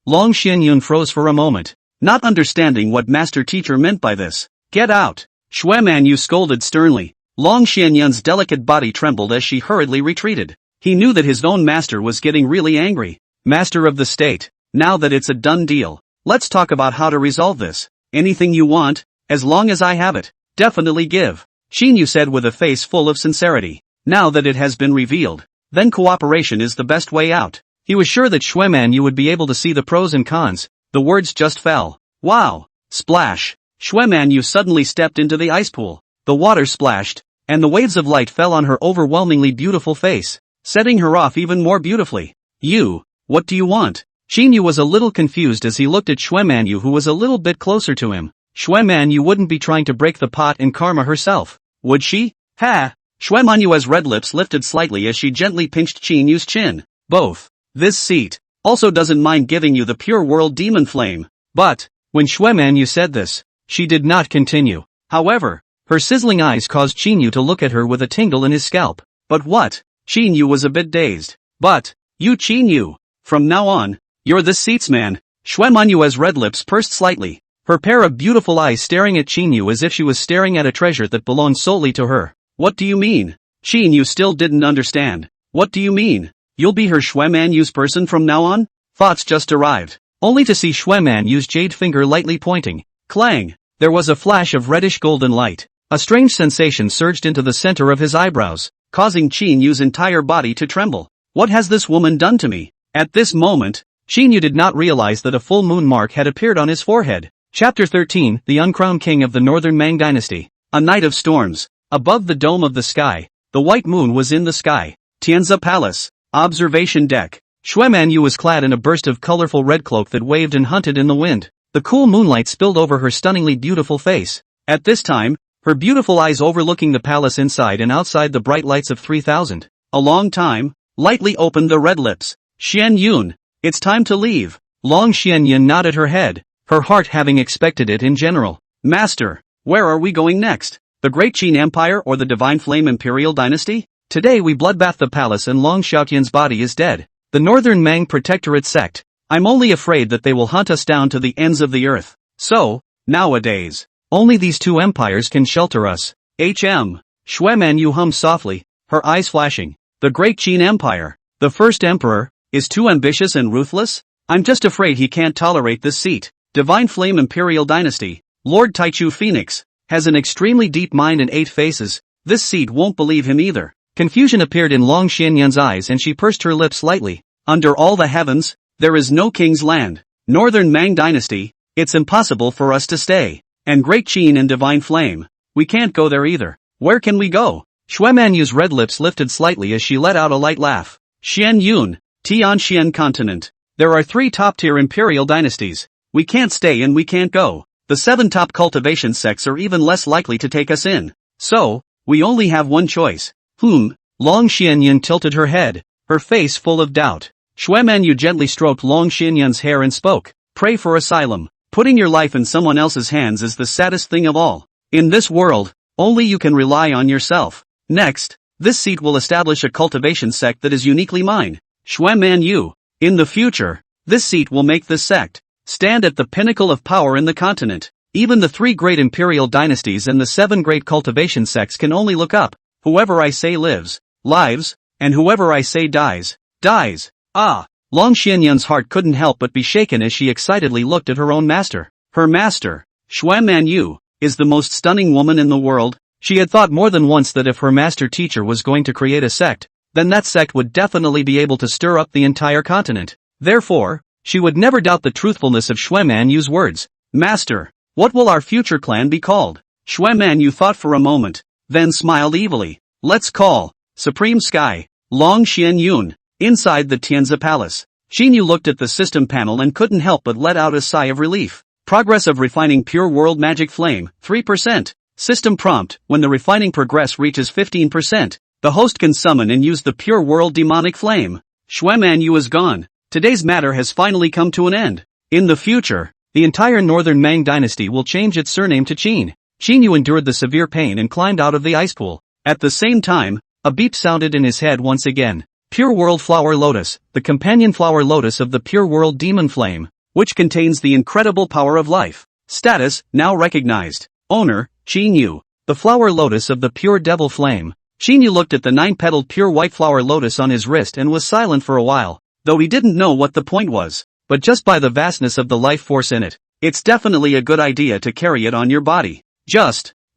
Long Xianyun froze for a moment, not understanding what master teacher meant by this. Get out. Xue Manyue scolded sternly. Long Xianyun's delicate body trembled as she hurriedly retreated. He knew that his own master was getting really angry. Master of the state, now that it's a done deal, let's talk about how to resolve this. Anything you want, as long as I have it, definitely give. Qin Yu said with a face full of sincerity. now that it has been revealed, then cooperation is the best way out. He was sure that Xue Manyue would be able to see the pros and cons. The words just fell. Wow! Splash! Xue Manyue suddenly stepped into the ice pool. The water splashed, and the waves of light fell on her overwhelmingly beautiful face, setting her off even more beautifully. You, what do you want? Qin Yu was a little confused as he looked at Xue Manyue, who was a little bit closer to him. Xue Manyue wouldn't be trying to break the pot in karma herself, would she? Ha! Xue Manyue's red lips lifted slightly as she gently pinched Qin Yu's chin. Both. This seat also doesn't mind giving you the pure world demon flame. But, when Xue Manyue said this, she did not continue. However, her sizzling eyes caused Qin Yu to look at her with a tingle in his scalp. But what? Qin Yu was a bit dazed. But, you Qin Yu, from now on, you're this seat's man. Xue Manyue's red lips pursed slightly, her pair of beautiful eyes staring at Qin Yu as if she was staring at a treasure that belonged solely to her. What do you mean? Qin Yu still didn't understand. What do you mean? You'll be her Xue Manyue's person from now on? Thoughts just arrived, only to see Xue Manyue's jade finger lightly pointing. Clang! There was a flash of reddish golden light. A strange sensation surged into the center of his eyebrows, causing Qin Yu's entire body to tremble. What has this woman done to me? At this moment, Qin Yu did not realize that a full moon mark had appeared on his forehead. Chapter 13, The Uncrowned King of the Northern Mang Dynasty. A night of storms. Above the dome of the sky, the white moon was in the sky. Tianzi Palace. Observation deck. Xue Manyue was clad in a burst of colorful red cloak that waved and hunted in the wind. The cool moonlight spilled over her stunningly beautiful face. At this time, her beautiful eyes overlooking the palace inside and outside the bright lights of 3000. A long time, lightly opened the red lips. Shen Yun, it's time to leave. Long Shen Yun nodded her head, her heart having expected it in general. Master, where are we going next? The Great Qin Empire or the Divine Flame Imperial Dynasty? Today we bloodbath the palace and Long Xiaotian's body is dead. The Northern Mang Protectorate sect. I'm only afraid that they will hunt us down to the ends of the earth. So, nowadays, only these two empires can shelter us. Xue Manyue hummed softly, her eyes flashing. The Great Qin Empire, the first emperor, is too ambitious and ruthless? I'm just afraid he can't tolerate this seat. Divine Flame Imperial Dynasty, Lord Taichu Phoenix, has an extremely deep mind and 8 faces. This seat won't believe him either. Confusion appeared in Long Xianyun's eyes and she pursed her lips slightly. Under all the heavens, there is no king's land. Northern Mang Dynasty, it's impossible for us to stay. And Great Qin and Divine Flame, we can't go there either. Where can we go? Xue Manyue's red lips lifted slightly as she let out a light laugh. Shen Yun, Tianxian Continent. There are 3 top-tier imperial dynasties. We can't stay and we can't go. The 7 top cultivation sects are even less likely to take us in. So, we only have one choice. Long Xianyun tilted her head, her face full of doubt. Xue Manyue gently stroked Long Xianyun's hair and spoke. Pray for asylum. Putting your life in someone else's hands is the saddest thing of all. In this world, only you can rely on yourself. Next, this seat will establish a cultivation sect that is uniquely mine. Xue Manyue. In the future, this seat will make this sect stand at the pinnacle of power in the continent. Even the 3 great imperial dynasties and the 7 great cultivation sects can only look up. Whoever I say lives, lives, and whoever I say dies, dies. Ah! Long Xianyun's heart couldn't help but be shaken as she excitedly looked at her own master. Her master, Xue Manyue, is the most stunning woman in the world. She had thought more than once that if her master teacher was going to create a sect, then that sect would definitely be able to stir up the entire continent. Therefore, she would never doubt the truthfulness of Xue Manyue's words. Master, what will our future clan be called? Xue Manyue thought for a moment, then smiled evilly. Let's call Supreme Sky, Long Xianyun. Inside the Tianzi Palace, Qin Yu looked at the system panel and couldn't help but let out a sigh of relief. Progress of refining pure world magic flame, 3%. System prompt, when the refining progress reaches 15%, the host can summon and use the pure world demonic flame. Xue Manyue is gone. Today's matter has finally come to an end. In the future, the entire Northern Mang Dynasty will change its surname to Qin. Qin Yu endured the severe pain and climbed out of the ice pool. At the same time, a beep sounded in his head once again. Pure World Flower Lotus, the companion flower lotus of the Pure World Demon Flame, which contains the incredible power of life. Status, now recognized. Owner, Qin Yu, the flower lotus of the Pure Devil Flame. Qin Yu looked at the 9-petaled pure white flower lotus on his wrist and was silent for a while, though he didn't know what the point was. But just by the vastness of the life force in it, it's definitely a good idea to carry it on your body.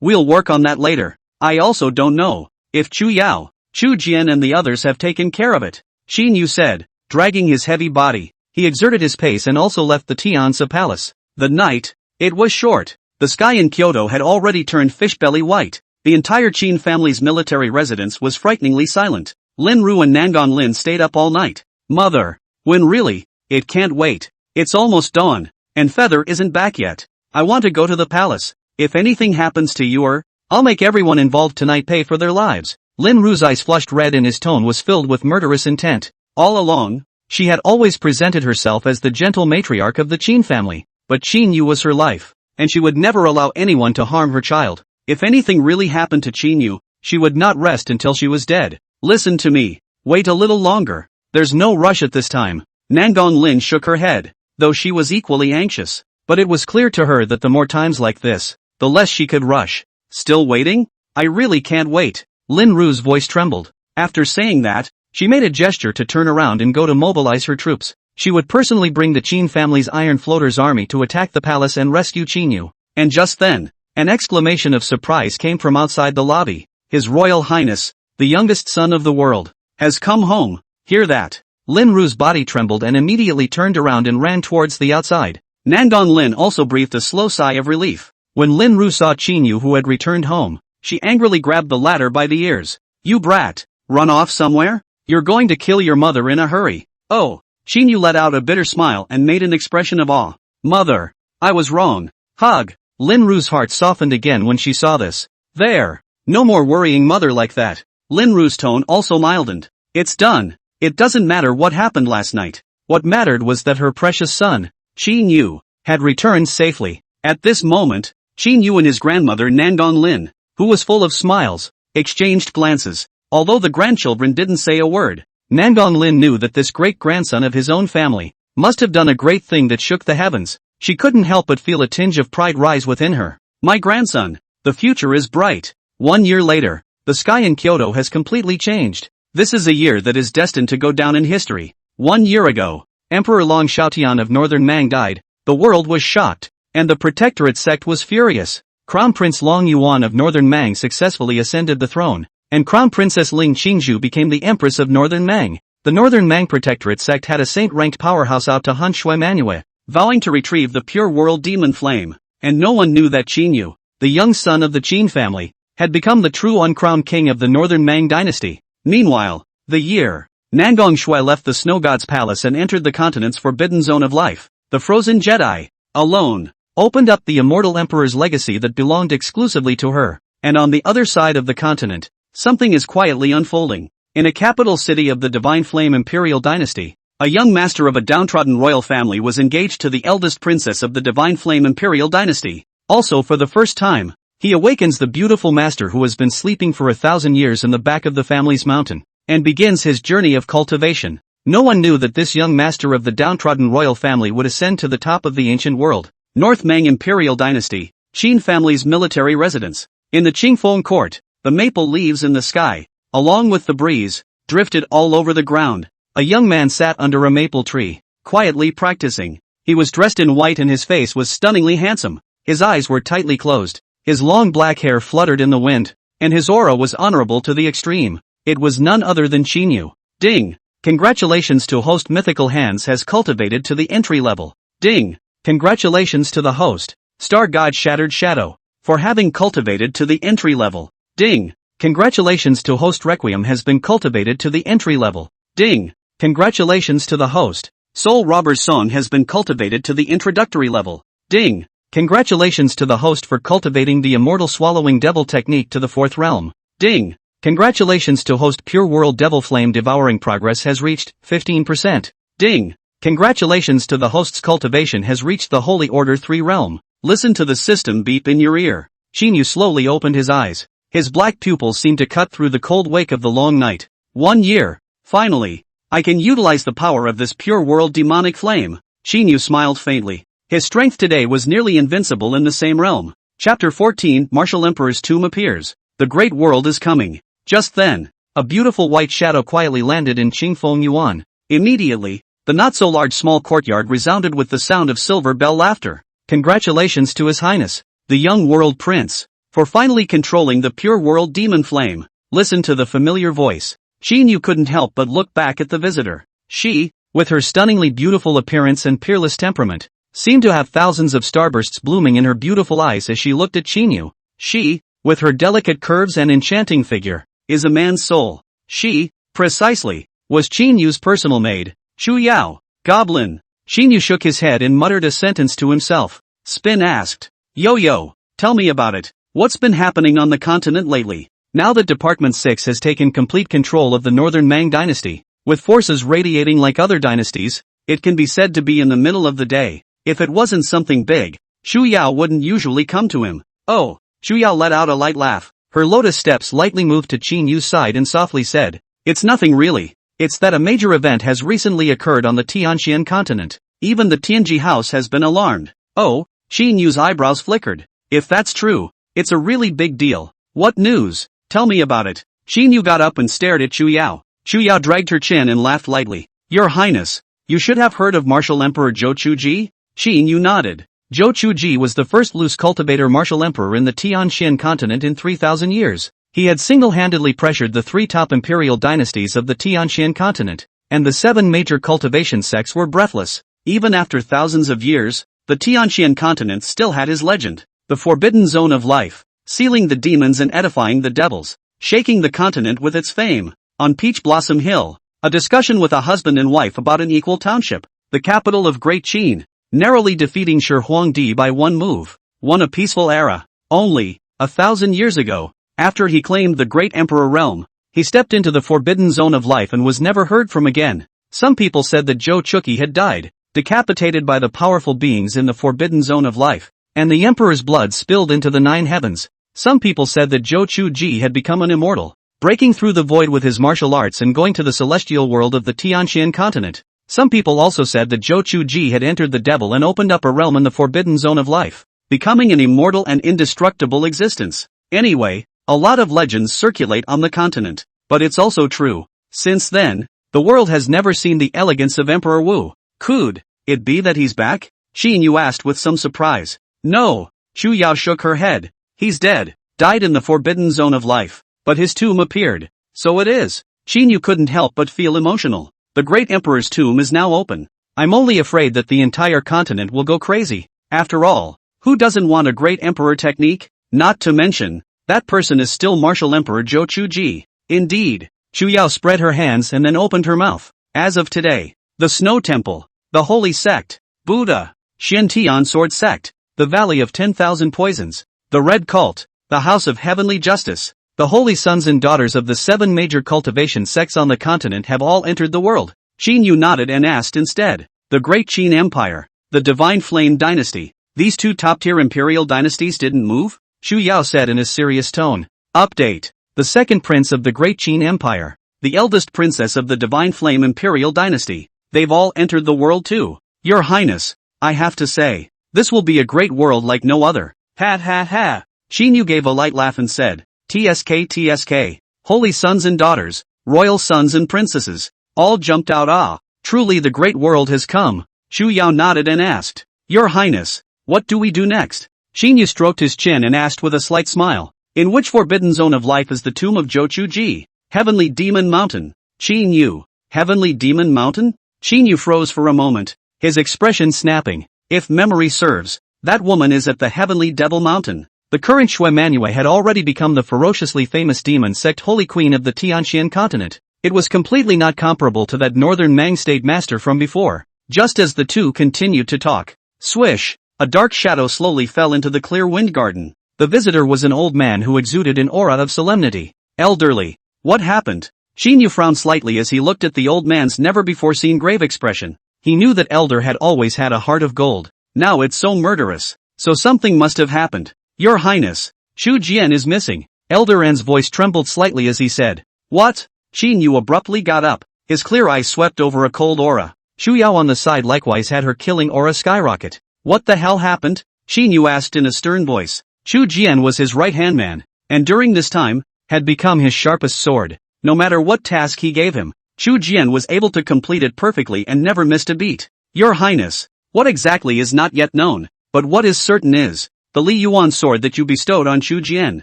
We'll work on that later. I also don't know if Chu Yao, Chu Jian and the others have taken care of it, Qin Yu said, dragging his heavy body. He exerted his pace and also left the Tianzi Palace. The night, it was short. The sky in Kyoto had already turned fish-belly white. The entire Qin family's military residence was frighteningly silent. Lin Ru and Nangon Lin stayed up all night. Mother, when really? It can't wait. It's almost dawn, and Feather isn't back yet. I want to go to the palace. If anything happens to you I'll make everyone involved tonight pay for their lives. Lin Ru's eyes flushed red and his tone was filled with murderous intent. All along, she had always presented herself as the gentle matriarch of the Qin family, but Qin Yu was her life, and she would never allow anyone to harm her child. If anything really happened to Qin Yu, she would not rest until she was dead. Listen to me. Wait a little longer. There's no rush at this time. Nangon Lin shook her head, though she was equally anxious. But it was clear to her that the more times like this, the less she could rush. Still waiting? I really can't wait. Lin Ru's voice trembled. After saying that, she made a gesture to turn around and go to mobilize her troops. She would personally bring the Qin family's Iron Floaters army to attack the palace and rescue Qin Yu. And just then, an exclamation of surprise came from outside the lobby. His Royal Highness, the youngest son of the world, has come home. Hear that? Lin Ru's body trembled and immediately turned around and ran towards the outside. Nangon Lin also breathed a slow sigh of relief. When Lin Ru saw Qin Yu who had returned home, she angrily grabbed the latter by the ears. You brat! Run off somewhere? You're going to kill your mother in a hurry. Oh! Qin Yu let out a bitter smile and made an expression of awe. Mother! I was wrong. Hug! Lin Ru's heart softened again when she saw this. There! No more worrying mother like that. Lin Ru's tone also mildened. It's done. It doesn't matter what happened last night. What mattered was that her precious son, Qin Yu, had returned safely. At this moment, Qin Yu and his grandmother Nangon Lin, who was full of smiles, exchanged glances. Although the grandchildren didn't say a word, Nangon Lin knew that this great-grandson of his own family must have done a great thing that shook the heavens. She couldn't help but feel a tinge of pride rise within her. My grandson, the future is bright. 1 year later, the sky in Kyoto has completely changed. This is a year that is destined to go down in history. 1 year ago, Emperor Long Xiaotian of Northern Mang died. The world was shocked, and the Protectorate sect was furious. Crown Prince Long Yuan of Northern Mang successfully ascended the throne, and Crown Princess Ling Qingzhu became the Empress of Northern Mang. The Northern Mang Protectorate sect had a saint-ranked powerhouse out to hunt Xue Manyue, vowing to retrieve the pure world demon flame, and no one knew that Qin Yu, the young son of the Qin family, had become the true uncrowned king of the Northern Mang dynasty. Meanwhile, the year, Nangong Shui left the Snow God's palace and entered the continent's forbidden zone of life. The frozen Jedi, alone, opened up the immortal emperor's legacy that belonged exclusively to her. And on the other side of the continent, something is quietly unfolding. In a capital city of the Divine Flame Imperial dynasty, a young master of a downtrodden royal family was engaged to the eldest princess of the Divine Flame Imperial dynasty. Also for the first time, he awakens the beautiful master who has been sleeping for 1,000 years in the back of the family's mountain, and begins his journey of cultivation. No one knew that this young master of the downtrodden royal family would ascend to the top of the ancient world. North Mang Imperial Dynasty, Qin family's military residence. In the Qingfeng court, the maple leaves in the sky, along with the breeze, drifted all over the ground. A young man sat under a maple tree, quietly practicing. He was dressed in white and his face was stunningly handsome. His eyes were tightly closed. His long black hair fluttered in the wind, and his aura was honorable to the extreme. It was none other than Qin Yu. Ding! Congratulations to host Mythical Hands has cultivated to the entry level. Ding! Congratulations to the host, Star God Shattered Shadow, for having cultivated to the entry level. Ding! Congratulations to host Requiem has been cultivated to the entry level. Ding! Congratulations to the host, Soul Robber's Song has been cultivated to the introductory level. Ding! Congratulations to the host for cultivating the Immortal Swallowing Devil technique to the 4th realm. Ding! Congratulations to host Pure World Devil Flame Devouring progress has reached 15%. Ding! Congratulations to the host's cultivation has reached the Holy Order 3 realm. Listen to the system beep in your ear. Qin Yu slowly opened his eyes. His black pupils seemed to cut through the cold wake of the long night. 1 year. Finally, I can utilize the power of this pure world demonic flame. Qin Yu smiled faintly. His strength today was nearly invincible in the same realm. Chapter 14 Martial Emperor's Tomb appears. The great world is coming. Just then, a beautiful white shadow quietly landed in Qingfeng Yuan. Immediately, the not-so-large small courtyard resounded with the sound of silver bell laughter. Congratulations to His Highness, the young world prince, for finally controlling the pure world demon flame. Listen to the familiar voice. Qin Yu couldn't help but look back at the visitor. She, with her stunningly beautiful appearance and peerless temperament, seemed to have thousands of starbursts blooming in her beautiful eyes as she looked at Qin Yu. She, with her delicate curves and enchanting figure, is a man's soul. She, precisely, was Qin Yu's personal maid. Chu Yao, goblin. Qin Yu shook his head and muttered a sentence to himself. Spin asked. Yo, tell me about it. What's been happening on the continent lately? Now that Department 6 has taken complete control of the northern Mang dynasty, with forces radiating like other dynasties, it can be said to be in the middle of the day. If it wasn't something big, Chu Yao wouldn't usually come to him. Oh, Chu Yao let out a light laugh. Her lotus steps lightly moved to Qin Yu's side and softly said, "It's nothing really. It's that a major event has recently occurred on the Tianxian continent. Even the Tianji house has been alarmed." Oh, Qin Yu's eyebrows flickered. If that's true, it's a really big deal. What news? Tell me about it. Qin Yu got up and stared at Chu Yao. Chu Yao dragged her chin and laughed lightly. Your Highness, you should have heard of martial emperor Zhou Chuji? Qin Yu nodded. Zhou Chuji was the first loose cultivator martial emperor in the Tianxian continent in 3,000 years. He had single-handedly pressured the three top imperial dynasties of the Tianxian continent, and the 7 major cultivation sects were breathless. Even after thousands of years, the Tianxian continent still had his legend, the forbidden zone of life, sealing the demons and edifying the devils, shaking the continent with its fame. On Peach Blossom Hill, a discussion with a husband and wife about an equal township, the capital of Great Qin, narrowly defeating Shi Huangdi by one move, won a peaceful era. Only, 1,000 years ago, after he claimed the Great Emperor realm, he stepped into the forbidden zone of life and was never heard from again. Some people said that Zhou Chuki had died, decapitated by the powerful beings in the forbidden zone of life, and the emperor's blood spilled into the 9 heavens. Some people said that Zhou Chuji had become an immortal, breaking through the void with his martial arts and going to the celestial world of the Tianxian continent. Some people also said that Zhou Chuji had entered the devil and opened up a realm in the forbidden zone of life, becoming an immortal and indestructible existence. Anyway, a lot of legends circulate on the continent, but it's also true. Since then, the world has never seen the elegance of Emperor Wu. Could it be that he's back? Qin Yu asked with some surprise. No, Chu Yao shook her head. He's dead, died in the forbidden zone of life, but his tomb appeared. So it is. Qin Yu couldn't help but feel emotional. The great emperor's tomb is now open. I'm only afraid that the entire continent will go crazy. After all, who doesn't want a great emperor technique? Not to mention, that person is still martial emperor Zhou Chuji. Indeed. Chu Yao spread her hands and then opened her mouth. As of today, the Snow Temple, the Holy Sect, Buddha, Xiantian Sword Sect, the Valley of 10,000 Poisons, the Red Cult, the House of Heavenly Justice, the holy sons and daughters of the 7 major cultivation sects on the continent have all entered the world. Qin Yu nodded and asked instead. The Great Qin Empire, the Divine Flame Dynasty, these 2 top-tier imperial dynasties didn't move? Chu Yao said in a serious tone. Update. The second prince of the Great Qin Empire, the eldest princess of the Divine Flame Imperial Dynasty, they've all entered the world too. Your Highness, I have to say, this will be a great world like no other. Ha ha ha. Qin Yu gave a light laugh and said, TSK, holy sons and daughters, royal sons and princesses, all jumped out. Truly the great world has come. Chu Yao nodded and asked, Your Highness, what do we do next? Qin Yu stroked his chin and asked with a slight smile, in which forbidden zone of life is the tomb of Zhou Chuji? Heavenly Demon Mountain. Qin Yu, Heavenly Demon Mountain? Qin Yu froze for a moment, his expression snapping. If memory serves, that woman is at the Heavenly Devil Mountain. The current Xue Manyue had already become the ferociously famous demon sect Holy Queen of the Tianxian continent. It was completely not comparable to that northern Mang state master from before. Just as the two continued to talk, swish, a dark shadow slowly fell into the clear wind garden. The visitor was an old man who exuded an aura of solemnity. Elderly. What happened? Qin Yu frowned slightly as he looked at the old man's never-before-seen grave expression. He knew that Elder had always had a heart of gold. Now it's so murderous. So something must have happened. Your Highness, Xu Jian is missing. Elder N's voice trembled slightly as he said, What? Qin Yu abruptly got up. His clear eyes swept over a cold aura. Chu Yao on the side likewise had her killing aura skyrocket. What the hell happened? Qin Yu asked in a stern voice. Xu Jian was his right-hand man, and during this time, had become his sharpest sword. No matter what task he gave him, Xu Jian was able to complete it perfectly and never missed a beat. Your Highness, what exactly is not yet known, but what is certain is, the Li Yuan sword that you bestowed on Xu Jian,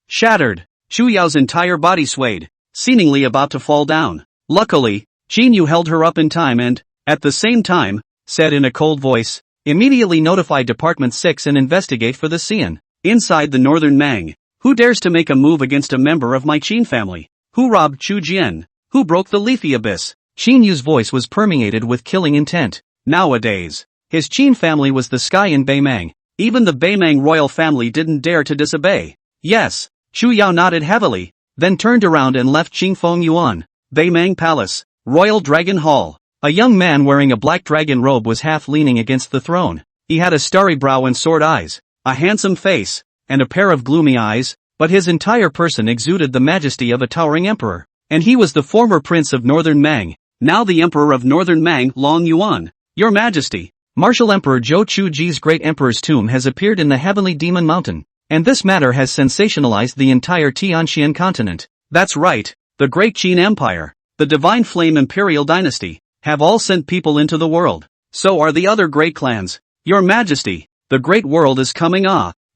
shattered. Chu Yao's entire body swayed, seemingly about to fall down. Luckily, Qin Yu held her up in time and, at the same time, said in a cold voice, "Immediately notify Department 6 and investigate for the Xian. Inside the northern Mang. Who dares to make a move against a member of my Qin family? Who robbed Chu Jian? Who broke the leafy abyss?" Qin Yu's voice was permeated with killing intent. Nowadays, his Qin family was the sky in Beimang. Even the Beimang royal family didn't dare to disobey. Yes, Chu Yao nodded heavily, then turned around and left Qingfeng Yuan, Beimang Palace, Royal Dragon Hall. A young man wearing a black dragon robe was half leaning against the throne. He had a starry brow and sword eyes, a handsome face, and a pair of gloomy eyes, but his entire person exuded the majesty of a towering emperor. And he was the former prince of Northern Mang, now the emperor of Northern Mang, Long Yuan. "Your Majesty, Martial Emperor Zhou Chuji's great emperor's tomb has appeared in the heavenly demon mountain, and this matter has sensationalized the entire Tianxian continent." That's right, the great Qin Empire, the divine flame imperial dynasty, have all sent people into the world. So are the other great clans. "Your Majesty, the great world is coming.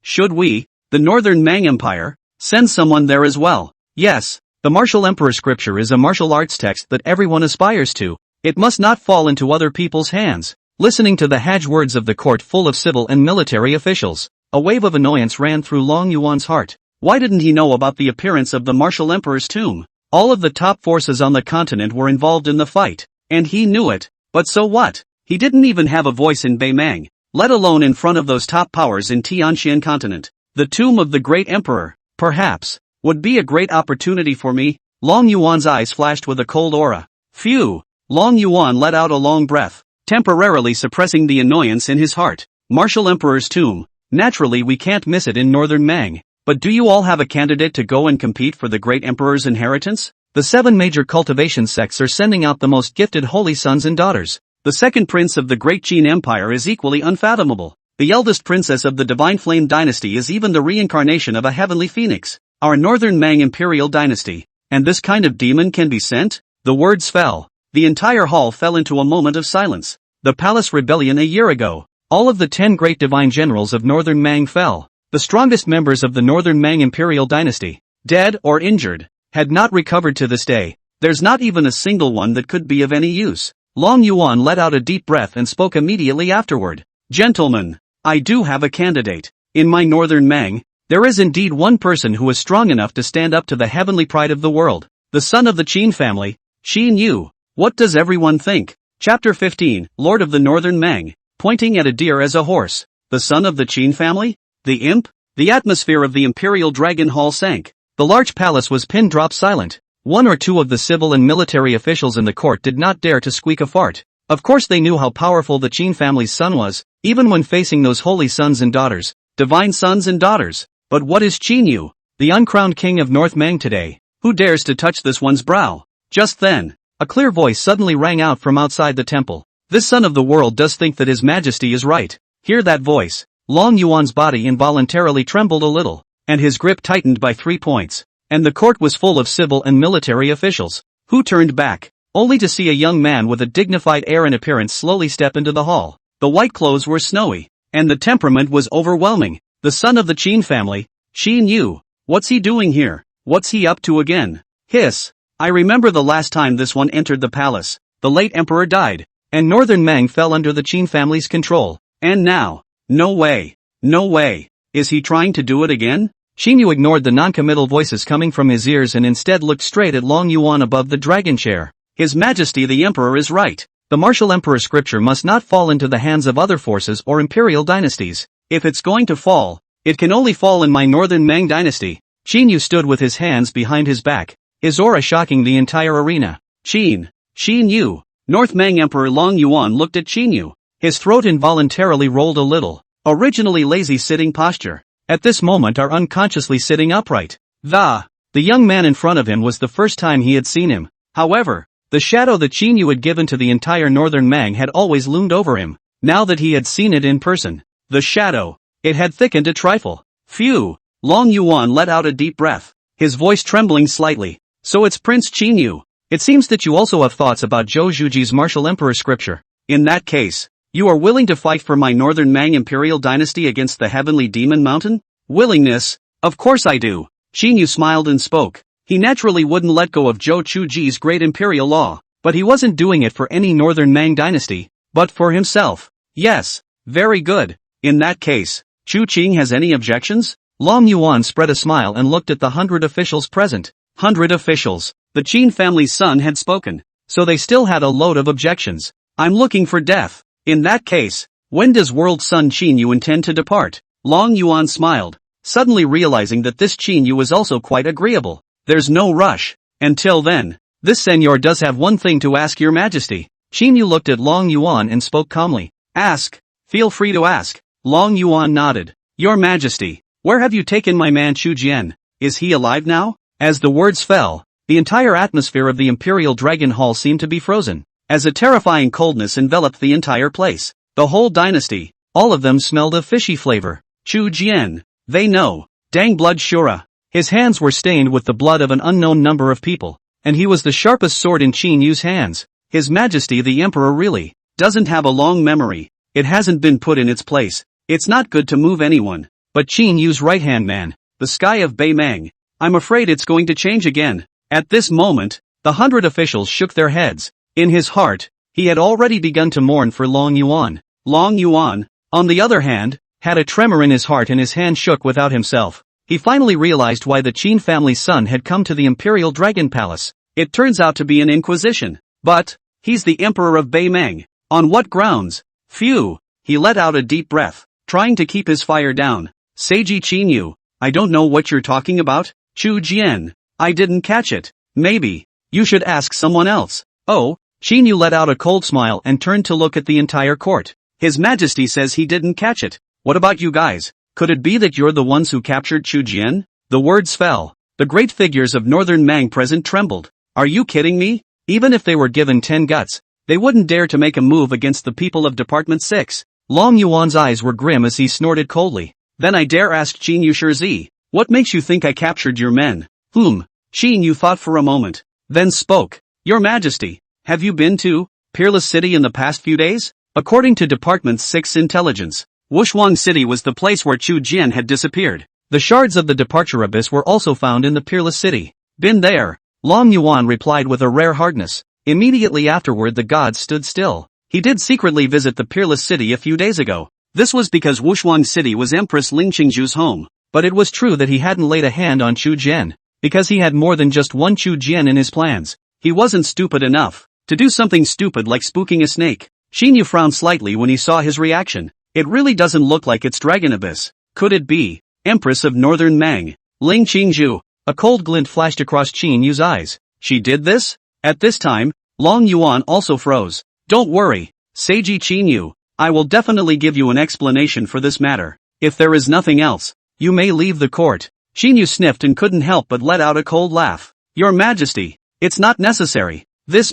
Should we, the Northern Mang Empire, send someone there as well?" Yes. The martial emperor scripture is a martial arts text that everyone aspires to. It must not fall into other people's hands. Listening to the haj words of the court full of civil and military officials, a wave of annoyance ran through Long Yuan's heart. Why didn't he know about the appearance of the martial emperor's tomb? All of the top forces on the continent were involved in the fight, and he knew it. But so what? He didn't even have a voice in Beimang, let alone in front of those top powers in Tianxian continent. The tomb of the great emperor, perhaps, would be a great opportunity for me. Long Yuan's eyes flashed with a cold aura. Phew! Long Yuan let out a long breath, temporarily suppressing the annoyance in his heart. Martial Emperor's tomb. Naturally we can't miss it in Northern Mang. But do you all have a candidate to go and compete for the great emperor's inheritance? The 7 major cultivation sects are sending out the most gifted holy sons and daughters. The second prince of the great Qin Empire is equally unfathomable. The eldest princess of the divine flame dynasty is even the reincarnation of a heavenly phoenix. Our Northern Mang imperial dynasty. And this kind of demon can be sent? The words fell. The entire hall fell into a moment of silence. The palace rebellion a year ago. All of the 10 great divine generals of Northern Mang fell. The strongest members of the Northern Mang imperial dynasty, dead or injured, had not recovered to this day. There's not even a single one that could be of any use. Long Yuan let out a deep breath and spoke immediately afterward. "Gentlemen, I do have a candidate. In my Northern Mang, there is indeed one person who is strong enough to stand up to the heavenly pride of the world. The son of the Qin family, Qin Yu. What does everyone think?" Chapter 15, Lord of the Northern Mang, pointing at a deer as a horse. The son of the Qin family? The imp? The atmosphere of the Imperial Dragon Hall sank. The large palace was pin-drop silent. 1 or 2 of the civil and military officials in the court did not dare to squeak a fart. Of course they knew how powerful the Qin family's son was, even when facing those holy sons and daughters, divine sons and daughters. But what is Qin Yu, the uncrowned king of North Mang today? Who dares to touch this one's brow? Just then, a clear voice suddenly rang out from outside the temple. This son of the world does think that his majesty is right. Hear that voice. Long Yuan's body involuntarily trembled a little, and his grip tightened by 3 points. And the court was full of civil and military officials, who turned back, only to see a young man with a dignified air and appearance slowly step into the hall. The white clothes were snowy, and the temperament was overwhelming. The son of the Qin family, Qin Yu. What's he doing here? What's he up to again? Hiss. I remember the last time this one entered the palace. The late emperor died, and Northern Mang fell under the Qin family's control. And now? No way. No way. Is he trying to do it again? Qin Yu ignored the non-committal voices coming from his ears and instead looked straight at Long Yuan above the dragon chair. His Majesty the Emperor is right. The martial emperor scripture must not fall into the hands of other forces or imperial dynasties. If it's going to fall, it can only fall in my Northern Mang dynasty. Qin Yu stood with his hands behind his back, his aura shocking the entire arena. Qin Yu. North Mang Emperor Long Yuan looked at Qin Yu. His throat involuntarily rolled a little. Originally lazy sitting posture, at this moment are unconsciously sitting upright. The young man in front of him was the first time he had seen him. However, the shadow that Qin Yu had given to the entire Northern Mang had always loomed over him. Now that he had seen it in person, the shadow, it had thickened a trifle. Phew! Long Yuan let out a deep breath, his voice trembling slightly. So it's Prince Qin Yu. It seems that you also have thoughts about Zhou Zhuji's martial emperor scripture. In that case, you are willing to fight for my Northern Mang imperial dynasty against the heavenly demon mountain? Willingness? Of course I do. Qin Yu smiled and spoke. He naturally wouldn't let go of Zhou Chuji's great imperial law, but he wasn't doing it for any northern Mang dynasty, but for himself. Yes. Very good. In that case, Chu Qing has any objections? Long Yuan spread a smile and looked at the 100 officials present. 100 officials. The Qin family's son had spoken, so they still had a load of objections. I'm looking for death. In that case, when does world son Qin Yu intend to depart? Long Yuan smiled, suddenly realizing that this Qin Yu was also quite agreeable. There's no rush. Until then, this senor does have one thing to ask your majesty. Qin Yu looked at Long Yuan and spoke calmly. Ask. Feel free to ask. Long Yuan nodded. Your majesty, where have you taken my man Chu Jian? Is he alive now? As the words fell, the entire atmosphere of the Imperial Dragon Hall seemed to be frozen, as a terrifying coldness enveloped the entire place. The whole dynasty, all of them smelled of fishy flavor. Chu Jian. They know. Dang blood Shura. His hands were stained with the blood of an unknown number of people, and he was the sharpest sword in Qin Yu's hands. His Majesty the Emperor really doesn't have a long memory. It hasn't been put in its place. It's not good to move anyone. But Qin Yu's right-hand man, the sky of Bei Mang. I'm afraid it's going to change again. At this moment, the 100 officials shook their heads. In his heart, he had already begun to mourn for Long Yuan. Long Yuan, on the other hand, had a tremor in his heart and his hand shook without himself. He finally realized why the Qin family's son had come to the Imperial Dragon Palace. It turns out to be an inquisition. But, he's the Emperor of Bei Mang. On what grounds? Phew. He let out a deep breath, trying to keep his fire down. Seiji Qin Yu, I don't know what you're talking about. Chu Jian, I didn't catch it. Maybe you should ask someone else. Oh, Qin Yu let out a cold smile and turned to look at the entire court. His Majesty says he didn't catch it. What about you guys? Could it be that you're the ones who captured Chu Jian? The words fell. The great figures of Northern Mang present trembled. Are you kidding me? Even if they were given 10 guts, they wouldn't dare to make a move against the people of Department 6. Long Yuan's eyes were grim as he snorted coldly. Then I dare ask Qin Yu Shirzi, what makes you think I captured your men? Qin Yu thought for a moment, then spoke. Your Majesty, have you been to Peerless City in the past few days? According to Department 6 intelligence, Wushuang City was the place where Chu Jian had disappeared. The shards of the departure abyss were also found in the Peerless City. Been there. Long Yuan replied with a rare hardness. Immediately afterward the gods stood still. He did secretly visit the Peerless City a few days ago. This was because Wushuang City was Empress Ling Qingzhu's home. But it was true that he hadn't laid a hand on Chu Jian, because he had more than just one Chu Jian in his plans. He wasn't stupid enough to do something stupid like spooking a snake. Qin Yu frowned slightly when he saw his reaction. It really doesn't look like it's Dragon Abyss. Could it be Empress of Northern Mang, Ling Qingzhu? A cold glint flashed across Qin Yu's eyes. She did this? At this time, Long Yuan also froze. Don't worry, Seiji Qin Yu. I will definitely give you an explanation for this matter. If there is nothing else, you may leave the court. Qin Yu sniffed and couldn't help but let out a cold laugh. Your Majesty, it's not necessary. This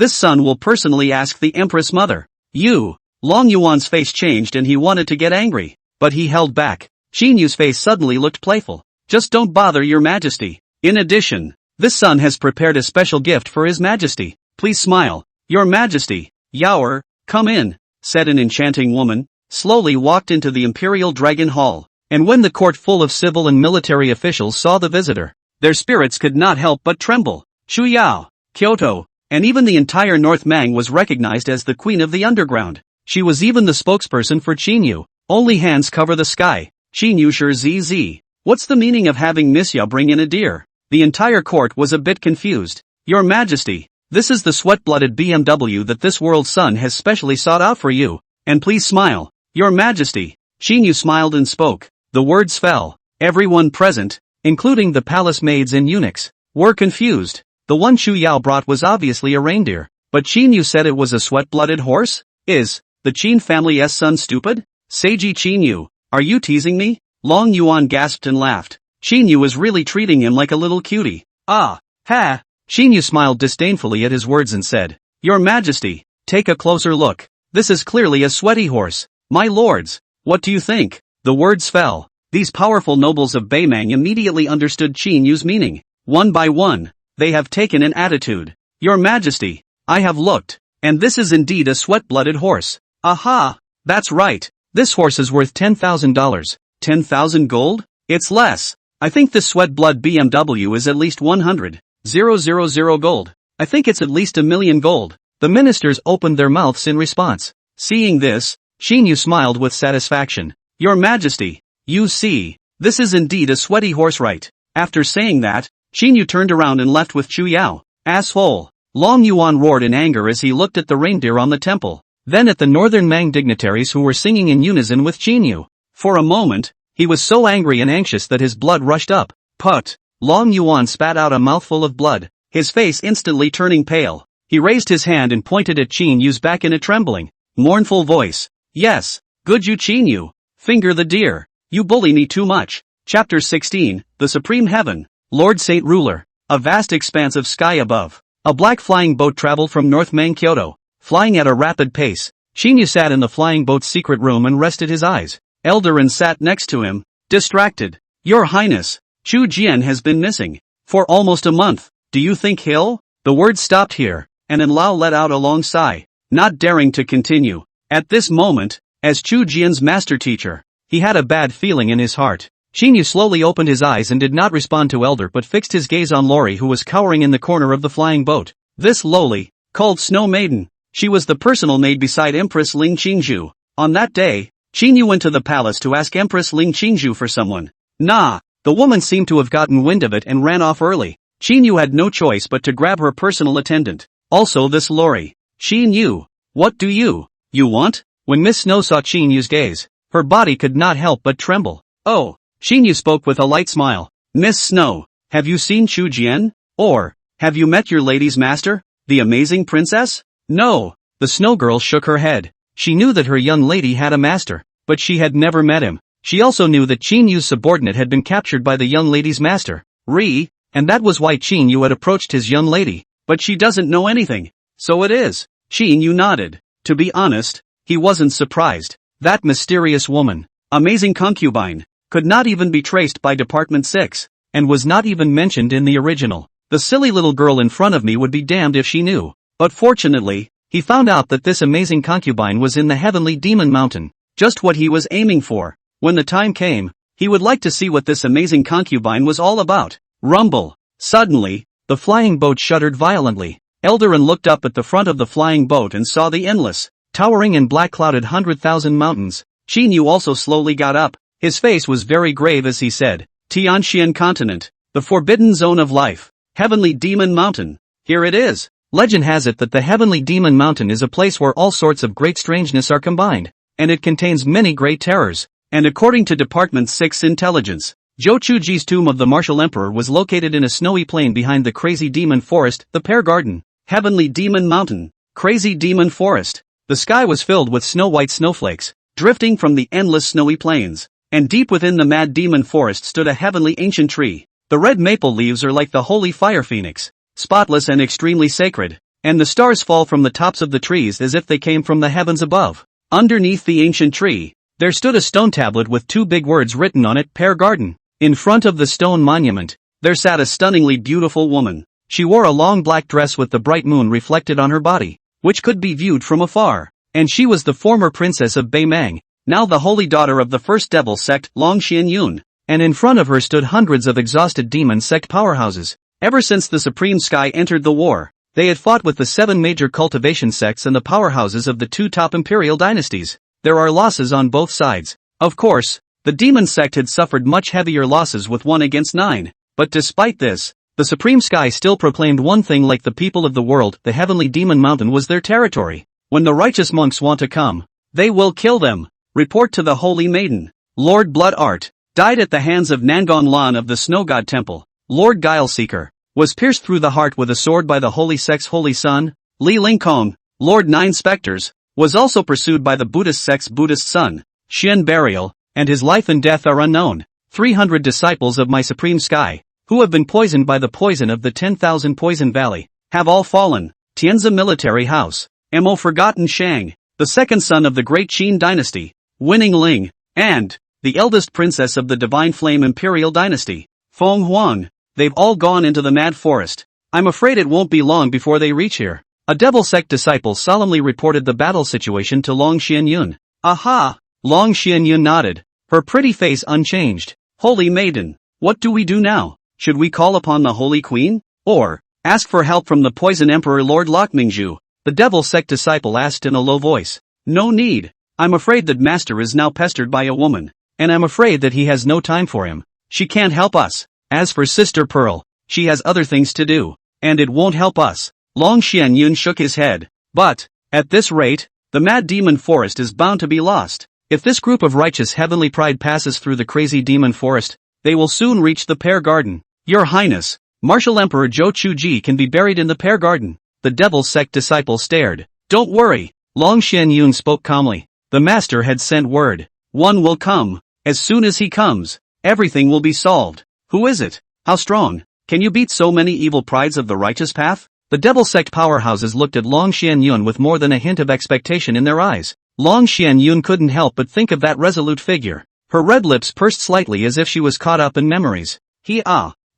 son will personally ask the Empress Mother. You. Long Yuan's face changed and he wanted to get angry, but he held back. Qin Yu's face suddenly looked playful. Just don't bother your Majesty. In addition, this son has prepared a special gift for his Majesty. Please smile. Your Majesty. Yaoer, come in, said an enchanting woman, slowly walked into the Imperial Dragon Hall. And when the court full of civil and military officials saw the visitor, their spirits could not help but tremble. Chu Yao, Kyoto, and even the entire North Mang was recognized as the Queen of the Underground. She was even the spokesperson for Qin Yu. Only hands cover the sky. Qin Yu ZZ. What's the meaning of having Miss Yao bring in a deer? The entire court was a bit confused. Your Majesty, this is the sweat-blooded BMW that this world's son has specially sought out for you. And please smile. Your Majesty. Qin Yu smiled and spoke. The words fell. Everyone present, including the palace maids and eunuchs, were confused. The one Chu Yao brought was obviously a reindeer, but Qin Yu said it was a sweat-blooded horse? Is the Qin family's son stupid? Seiji Qin Yu, are you teasing me? Long Yuan gasped and laughed. Qin Yu was really treating him like a little cutie. Ah, ha! Qin Yu smiled disdainfully at his words and said, Your Majesty, take a closer look. This is clearly a sweaty horse. My lords, what do you think? The words fell. These powerful nobles of Bei Mang immediately understood Qin Yu's meaning. One by one, they have taken an attitude. Your Majesty, I have looked, and this is indeed a sweat-blooded horse. Aha! That's right. This horse is worth $10,000. 10,000 gold? It's less. I think this sweat blood BMW is at least 100,000 gold. I think it's at least 1,000,000 gold. The ministers opened their mouths in response. Seeing this, Qin Yu smiled with satisfaction. Your Majesty, you see, this is indeed a sweaty horse, right? After saying that, Qin Yu turned around and left with Chu Yao. Asshole! Long Yuan roared in anger as he looked at the reindeer on the temple, then at the northern Mang dignitaries who were singing in unison with Qin Yu. For a moment, he was so angry and anxious that his blood rushed up. Put! Long Yuan spat out a mouthful of blood, his face instantly turning pale. He raised his hand and pointed at Qin Yu's back in a trembling, mournful voice. Yes, good you Qin Yu. Finger the deer. You bully me too much. Chapter 16, The Supreme Heaven. Lord Saint Ruler. A vast expanse of sky above. A black flying boat traveled from North Mang Kyoto, flying at a rapid pace. Qin Yu sat in the flying boat's secret room and rested his eyes. Eldarin sat next to him, distracted. Your Highness, Chu Jian has been missing. For almost a month. Do you think he'll? The words stopped here, and Enlao let out a long sigh, not daring to continue. At this moment, as Chu Jian's master teacher, he had a bad feeling in his heart. Qin Yu slowly opened his eyes and did not respond to Elder but fixed his gaze on Lori, who was cowering in the corner of the flying boat. This lowly, called Snow Maiden. She was the personal maid beside Empress Ling Qingzhu. On that day, Qin Yu went to the palace to ask Empress Ling Qingzhu for someone. Nah, the woman seemed to have gotten wind of it and ran off early. Qin Yu had no choice but to grab her personal attendant. Also this Lori. Qin Yu, what do you want? When Miss Snow saw Qin Yu's gaze, her body could not help but tremble. Oh. Qin Yu spoke with a light smile. Miss Snow, have you seen Chu Jian? Or, have you met your lady's master, the amazing princess? No. The Snow Girl shook her head. She knew that her young lady had a master, but she had never met him. She also knew that Qin Yu's subordinate had been captured by the young lady's master, and that was why Qin Yu had approached his young lady. But she doesn't know anything. So it is. Qin Yu nodded. To be honest, he wasn't surprised. That mysterious woman, amazing concubine, could not even be traced by Department 6, and was not even mentioned in the original. The silly little girl in front of me would be damned if she knew. But fortunately, he found out that this amazing concubine was in the Heavenly Demon Mountain, just what he was aiming for. When the time came, he would like to see what this amazing concubine was all about. Rumble. Suddenly, the flying boat shuddered violently. Eldarin looked up at the front of the flying boat and saw the endless, towering and black-clouded 100,000 mountains. Qin Yu also slowly got up. His face was very grave as he said, Tianxian Continent, the forbidden zone of life, Heavenly Demon Mountain. Here it is. Legend has it that the Heavenly Demon Mountain is a place where all sorts of great strangeness are combined, and it contains many great terrors. And according to Department 6 intelligence, Zhou Chuji's tomb of the martial emperor was located in a snowy plain behind the crazy demon forest, the Pear Garden. Heavenly Demon Mountain, crazy demon forest. The sky was filled with snow-white snowflakes, drifting from the endless snowy plains. And deep within the mad demon forest stood a heavenly ancient tree. The red maple leaves are like the holy fire phoenix, spotless and extremely sacred, and the stars fall from the tops of the trees as if they came from the heavens above. Underneath the ancient tree, there stood a stone tablet with two big words written on it, Pear Garden. In front of the stone monument, there sat a stunningly beautiful woman. She wore a long black dress with the bright moon reflected on her body, which could be viewed from afar, and she was the former princess of Beimang, now the holy daughter of the first devil sect, Longxian Yun, and in front of her stood hundreds of exhausted demon sect powerhouses. Ever since the Supreme Sky entered the war, they had fought with the 7 major cultivation sects and the powerhouses of the 2 top imperial dynasties. There are losses on both sides. Of course, the demon sect had suffered much heavier losses with 1 against 9, but despite this, the Supreme Sky still proclaimed one thing like the people of the world, the Heavenly Demon Mountain was their territory. When the righteous monks want to come, they will kill them. Report to the Holy Maiden. Lord Blood Art, died at the hands of Nangon Lan of the Snow God Temple. Lord Guileseeker, was pierced through the heart with a sword by the Holy Sect's Holy Son. Li Lingkong, Lord Nine Specters, was also pursued by the Buddhist sect's Buddhist son. Shen Burial, and his life and death are unknown. 300 disciples of my Supreme Sky, who have been poisoned by the poison of the 10,000 Poison Valley, have all fallen. Tianzi Military House, Mo Forgotten Shang, the second son of the great Qin dynasty, Winning Ling, and the eldest princess of the Divine Flame Imperial Dynasty, Fong Wang. They've all gone into the mad forest. I'm afraid it won't be long before they reach here. A devil sect disciple solemnly reported the battle situation to Long Xianyun. Aha! Long Xianyun nodded, her pretty face unchanged. Holy Maiden, What do we do now? Should we call upon the Holy Queen? Or ask for help from the poison Emperor Lord Mingzhu? The devil sect disciple asked in a low voice. No need. I'm afraid that Master is now pestered by a woman. And I'm afraid that he has no time for him. She can't help us. As for Sister Pearl, she has other things to do. And it won't help us. Long Xianyun shook his head. But, at this rate, the mad demon forest is bound to be lost. If this group of righteous heavenly pride passes through the crazy demon forest, they will soon reach the Pear Garden. Your Highness, Martial Emperor Zhou Chuji can be buried in the Pear Garden. The devil's sect disciple stared. Don't worry, Long Xianyun spoke calmly. The master had sent word. One will come. As soon as he comes, everything will be solved. Who is it? How strong? Can you beat so many evil prides of the righteous path? The devil sect powerhouses looked at Long Xianyun with more than a hint of expectation in their eyes. Long Xianyun couldn't help but think of that resolute figure. Her red lips pursed slightly as if she was caught up in memories. He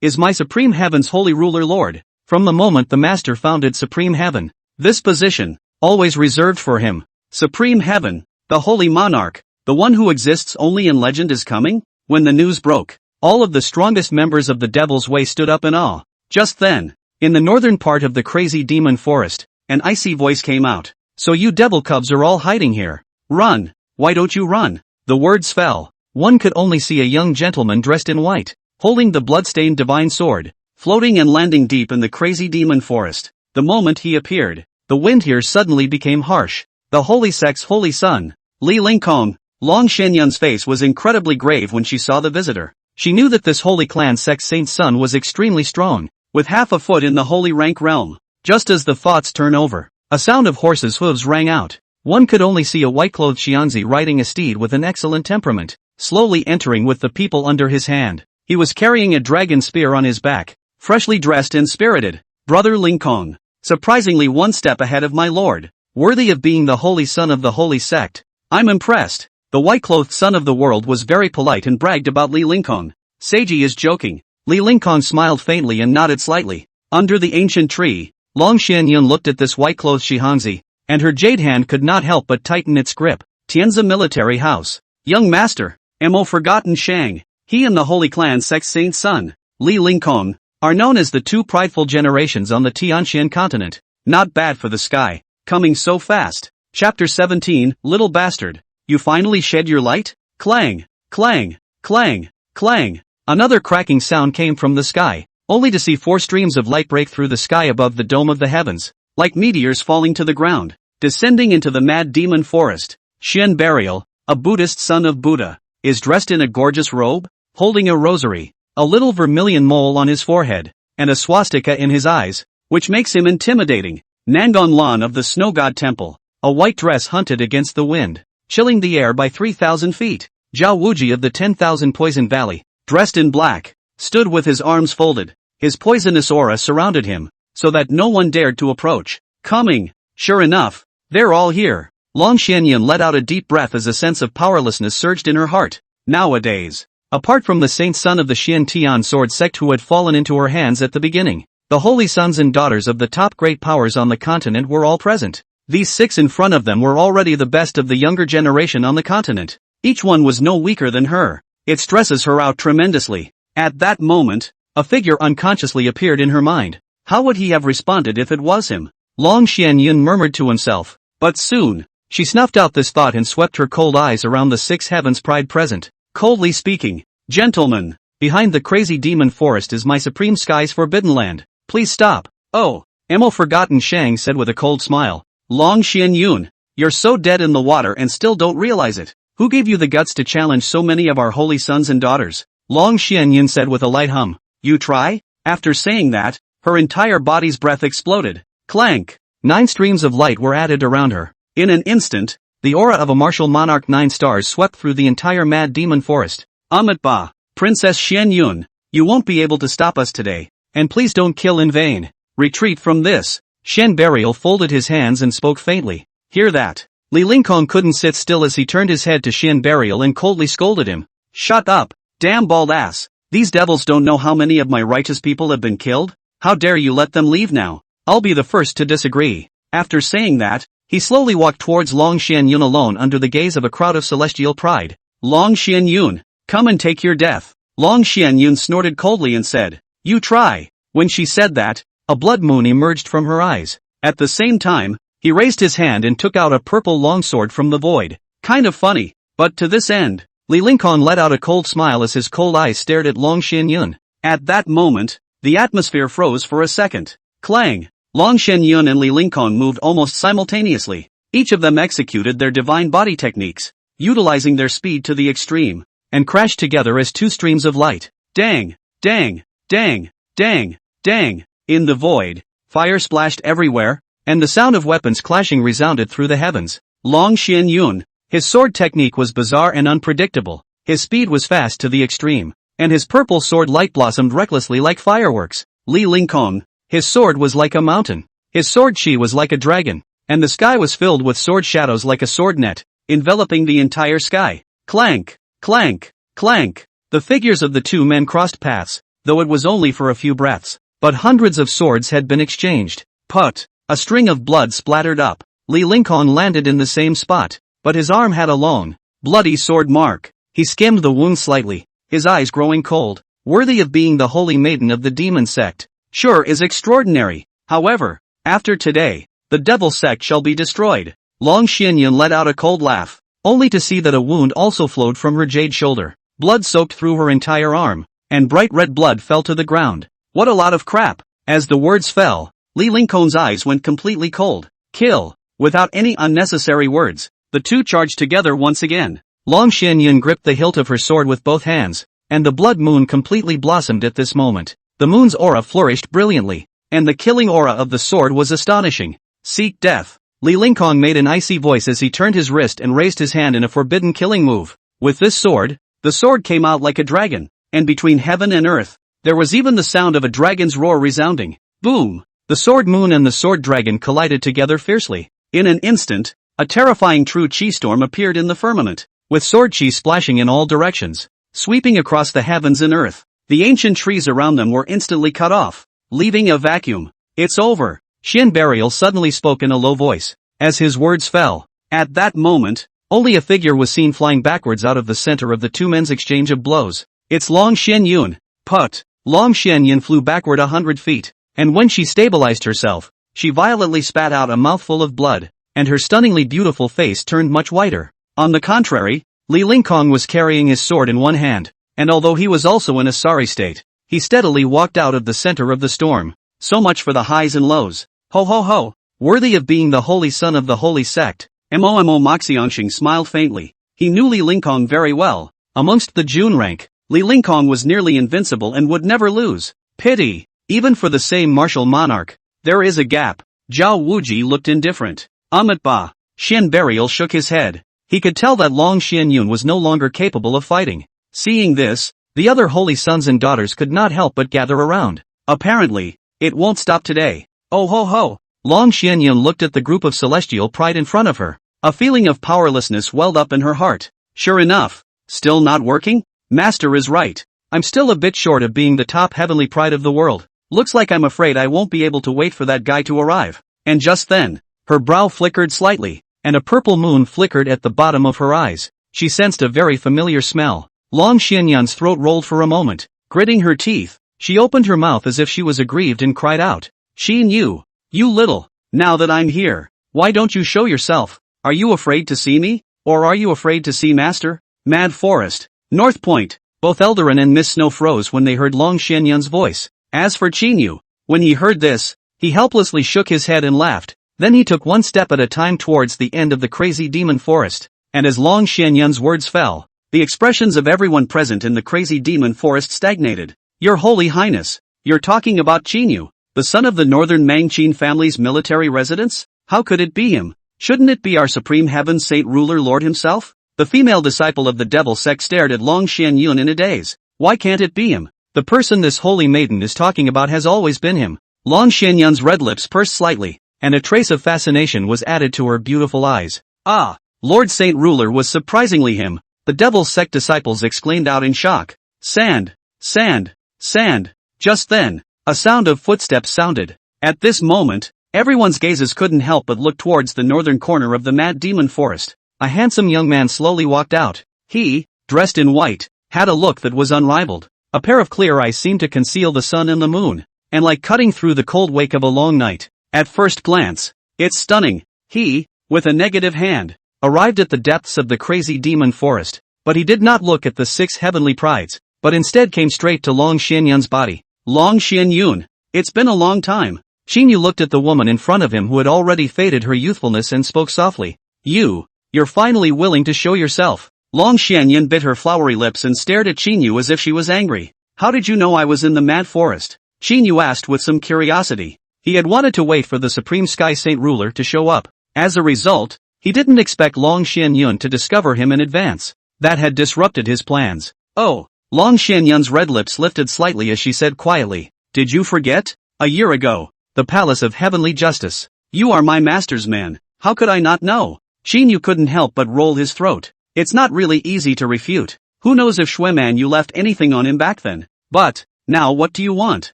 is my Supreme Heaven's holy ruler lord. From the moment the Master founded Supreme Heaven, this position, always reserved for him. Supreme Heaven, the Holy Monarch, the one who exists only in legend is coming? When the news broke, all of the strongest members of the Devil's Way stood up in awe. Just then, in the northern part of the crazy demon forest, an icy voice came out. So you devil cubs are all hiding here. Run! Why don't you run? The words fell. One could only see a young gentleman dressed in white, holding the blood-stained divine sword, floating and landing deep in the crazy demon forest. The moment he appeared, the wind here suddenly became harsh. The holy sect's holy son, Ling Fong. Long Xianyun's face was incredibly grave when she saw the visitor. She knew that this holy clan sect's saint's son was extremely strong, with half a foot in the holy rank realm. Just as the thoughts turn over, a sound of horses' hooves rang out. One could only see a white-clothed Xianzi riding a steed with an excellent temperament, slowly entering with the people under his hand. He was carrying a dragon spear on his back, freshly dressed and spirited. Brother Ling Fong, surprisingly one step ahead of my lord, worthy of being the holy son of the holy sect. I'm impressed. The white-clothed son of the world was very polite and bragged about Ling Fong. Seiji is joking. Ling Fong smiled faintly and nodded slightly. Under the ancient tree, Long Xianyun looked at this white-clothed Shihanzi, and her jade hand could not help but tighten its grip. Tianzi military house. Young master, Mo forgotten Shang, he and the Holy Clan sect's saint son, Ling Fong, are known as the two prideful generations on the Tianxian continent. Not bad for the sky, coming so fast. Chapter 17, Little Bastard. You finally shed your light? Clang, clang, clang, clang. Another cracking sound came from the sky, only to see 4 streams of light break through the sky above the dome of the heavens, like meteors falling to the ground, descending into the mad demon forest. Shen Burial, a Buddhist son of Buddha, is dressed in a gorgeous robe, holding a rosary, a little vermilion mole on his forehead, and a swastika in his eyes, which makes him intimidating. Nangon Lan of the Snow God Temple, a white dress hunted against the wind, chilling the air by 3,000 feet. Zhao Wuji of the 10,000 Poison Valley, dressed in black, stood with his arms folded. His poisonous aura surrounded him, so that no one dared to approach. Coming, sure enough, they're all here. Long Xianyun let out a deep breath as a sense of powerlessness surged in her heart. Nowadays, apart from the saint son of the Xian Tian sword sect who had fallen into her hands at the beginning, the holy sons and daughters of the top great powers on the continent were all present. These 6 in front of them were already the best of the younger generation on the continent. Each one was no weaker than her. It stresses her out tremendously. At that moment, a figure unconsciously appeared in her mind. How would he have responded if it was him? Long Xianyun murmured to himself. But soon, she snuffed out this thought and swept her cold eyes around the 6 heavens pride present. Coldly speaking, gentlemen, behind the crazy demon forest is my supreme sky's forbidden land. Please stop. Oh, Mo forgotten Shang said with a cold smile. Long Xianyun, you're so dead in the water and still don't realize it. Who gave you the guts to challenge so many of our holy sons and daughters? Long Xianyun said with a light hum. You try? After saying that, her entire body's breath exploded. Clank! 9 streams of light were added around her. In an instant, the aura of a martial monarch 9 stars swept through the entire mad demon forest. Amitba, Princess Xianyun, you won't be able to stop us today, and please don't kill in vain. Retreat from this. Shen Burial folded his hands and spoke faintly. Hear that? Ling Fong couldn't sit still as he turned his head to Shen Burial and coldly scolded him. Shut up, damn bald ass. These devils don't know how many of my righteous people have been killed? How dare you let them leave now? I'll be the first to disagree. After saying that, he slowly walked towards Long Xianyun alone under the gaze of a crowd of celestial pride. Long Xianyun, come and take your death. Long Xianyun snorted coldly and said, "You try." When she said that, a blood moon emerged from her eyes. At the same time, he raised his hand and took out a purple longsword from the void. Kind of funny, but to this end, Li Lingkong let out a cold smile as his cold eyes stared at Long Xianyun. At that moment, the atmosphere froze for a second. Clang! Long Xianyun and Li Lingkong moved almost simultaneously. Each of them executed their divine body techniques, utilizing their speed to the extreme, and crashed together as two streams of light. Dang! Dang! Dang! Dang! Dang! In the void, fire splashed everywhere, and the sound of weapons clashing resounded through the heavens. Long Xianyun, his sword technique was bizarre and unpredictable, his speed was fast to the extreme, and his purple sword light blossomed recklessly like fireworks. Li Lingkong, his sword was like a mountain, his sword chi was like a dragon, and the sky was filled with sword shadows like a sword net, enveloping the entire sky. Clank! Clank! Clank! The figures of the two men crossed paths, though it was only for a few breaths, but hundreds of swords had been exchanged. Put! A string of blood splattered up. Li Lingkong landed in the same spot, but his arm had a long, bloody sword mark. He skimmed the wound slightly, his eyes growing cold. Worthy of being the holy maiden of the demon sect. Sure is extraordinary. However, after today, the devil sect shall be destroyed. Long Xianyun let out a cold laugh, only to see that a wound also flowed from her jade shoulder. Blood soaked through her entire arm, and bright red blood fell to the ground. What a lot of crap! As the words fell, Li Lingkong's eyes went completely cold. Kill! Without any unnecessary words, the two charged together once again. Long Xianyun gripped the hilt of her sword with both hands, and the blood moon completely blossomed at this moment. The moon's aura flourished brilliantly, and the killing aura of the sword was astonishing. Seek death. Li Lingkong made an icy voice as he turned his wrist and raised his hand in a forbidden killing move. With this sword, the sword came out like a dragon, and between heaven and earth, there was even the sound of a dragon's roar resounding. Boom! The sword moon and the sword dragon collided together fiercely. In an instant, a terrifying true chi storm appeared in the firmament, with sword chi splashing in all directions, sweeping across the heavens and earth. The ancient trees around them were instantly cut off, leaving a vacuum. It's over. Shen Burial suddenly spoke in a low voice. As his words fell, at that moment, only a figure was seen flying backwards out of the center of the two men's exchange of blows. It's Long Xianyun. Put! Long Xianyun flew backward 100 feet, and when she stabilized herself, she violently spat out a mouthful of blood, and her stunningly beautiful face turned much whiter. On the contrary, Li Lingkong was carrying his sword in one hand, and although he was also in a sorry state, he steadily walked out of the center of the storm. So much for the highs and lows. Ho ho ho! Worthy of being the holy son of the holy sect. Mo Moxiangxing smiled faintly. He knew Li Lingkong very well. Amongst the Jun rank, Li Lingkong was nearly invincible and would never lose. Pity! Even for the same martial monarch, there is a gap. Zhao Wuji looked indifferent. Ba. Shen Burial shook his head. He could tell that Long Xianyun was no longer capable of fighting. Seeing this, the other holy sons and daughters could not help but gather around. Apparently, it won't stop today. Oh ho ho! Long Xianyun looked at the group of celestial pride in front of her. A feeling of powerlessness welled up in her heart. Sure enough. Still not working? Master is right. I'm still a bit short of being the top heavenly pride of the world. Looks like I'm afraid I won't be able to wait for that guy to arrive. And just then, her brow flickered slightly, and a purple moon flickered at the bottom of her eyes. She sensed a very familiar smell. Long Xianyun's throat rolled for a moment. Gritting her teeth, she opened her mouth as if she was aggrieved and cried out. Qin Yu, you little, now that I'm here, why don't you show yourself? Are you afraid to see me? Or are you afraid to see Master? Mad Forest, North Point. Both Eldarin and Miss Snow froze when they heard Long Xianyun's voice. As for Chinu, when he heard this, he helplessly shook his head and laughed. Then he took one step at a time towards the end of the crazy demon forest, and as Long Xianyun's words fell, the expressions of everyone present in the crazy demon forest stagnated. Your Holy Highness, you're talking about Chinu, the son of the northern Mangqin family's military residence? How could it be him? Shouldn't it be our supreme heaven saint ruler lord himself? The female disciple of the devil sect stared at Long Xianyun in a daze. Why can't it be him? The person this holy maiden is talking about has always been him. Long Xianyun's red lips pursed slightly, and a trace of fascination was added to her beautiful eyes. Ah, Lord Saint Ruler was surprisingly him, the devil's sect disciples exclaimed out in shock. Sand, sand, sand. Just then, a sound of footsteps sounded. At this moment, everyone's gazes couldn't help but look towards the northern corner of the mad demon forest. A handsome young man slowly walked out. He, dressed in white, had a look that was unrivaled. A pair of clear eyes seemed to conceal the sun and the moon, and like cutting through the cold wake of a long night. At first glance, it's stunning. He, with a negative hand, arrived at the depths of the crazy demon forest, but he did not look at the 6 heavenly prides, but instead came straight to Long Xianyun's body. Long Xianyun, it's been a long time. Qin Yu looked at the woman in front of him who had already faded her youthfulness and spoke softly. You're finally willing to show yourself. Long Xianyun bit her flowery lips and stared at Qin Yu as if she was angry. How did you know I was in the mad forest? Qin Yu asked with some curiosity. He had wanted to wait for the Supreme Sky Saint ruler to show up. As a result, he didn't expect Long Xianyun to discover him in advance. That had disrupted his plans. Oh, Long Xianyun's red lips lifted slightly as she said quietly, "Did you forget? A year ago, the Palace of Heavenly Justice. You are my master's man. How could I not know?" Qin Yu couldn't help but roll his throat. It's not really easy to refute. Who knows if Xue Manyue left anything on him back then? But, now what do you want?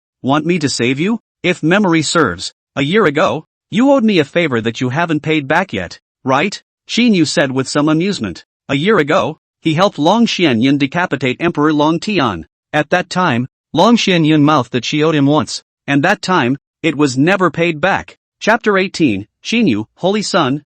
Want me to save you? If memory serves, a year ago, you owed me a favor that you haven't paid back yet, right? Qin Yu said with some amusement. A year ago, he helped Long Xianyun decapitate Emperor Long Tian. At that time, Long Xianyun mouthed that she owed him once, and that time, it was never paid back. Chapter 18, Qin Yu, Holy Son,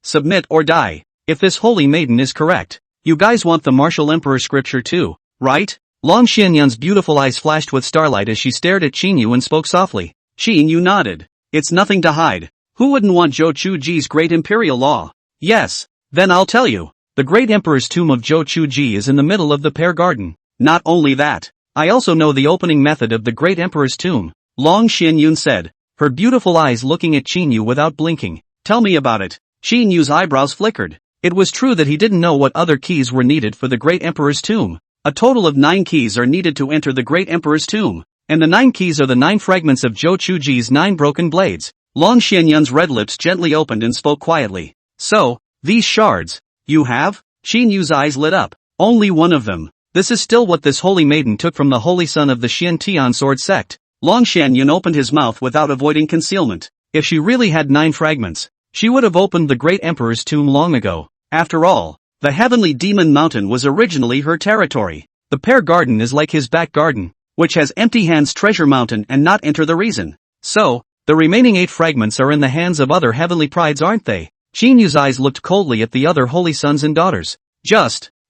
submit or die. If this holy maiden is correct, you guys want the martial emperor scripture too, right? Long Xianyun's beautiful eyes flashed with starlight as she stared at Qin Yu and spoke softly. Qin Yu nodded. It's nothing to hide. Who wouldn't want Zhou Chuji's great imperial law? Yes, then I'll tell you. The great emperor's tomb of Zhou Chuji is in the middle of the pear garden. Not only that, I also know the opening method of the great emperor's tomb, Long Xianyun said, her beautiful eyes looking at Qin Yu without blinking. Tell me about it. Qin Yu's eyebrows flickered. It was true that he didn't know what other keys were needed for the great emperor's tomb. A total of 9 keys are needed to enter the great emperor's tomb, and the 9 keys are the 9 fragments of Zhou Chuji's 9 broken blades. Long Xianyun's red lips gently opened and spoke quietly. So, these shards, you have? Qin Yu's eyes lit up. Only one of them. This is still what this holy maiden took from the holy son of the Xian Tian sword sect. Long Xianyun opened his mouth without avoiding concealment. If she really had 9 fragments, she would have opened the great emperor's tomb long ago. After all, the heavenly demon mountain was originally her territory. The pear garden is like his back garden, which has empty hands treasure mountain and not enter the reason. So, the remaining 8 fragments are in the hands of other heavenly prides, aren't they? Qin Yu's eyes looked coldly at the other holy sons and daughters.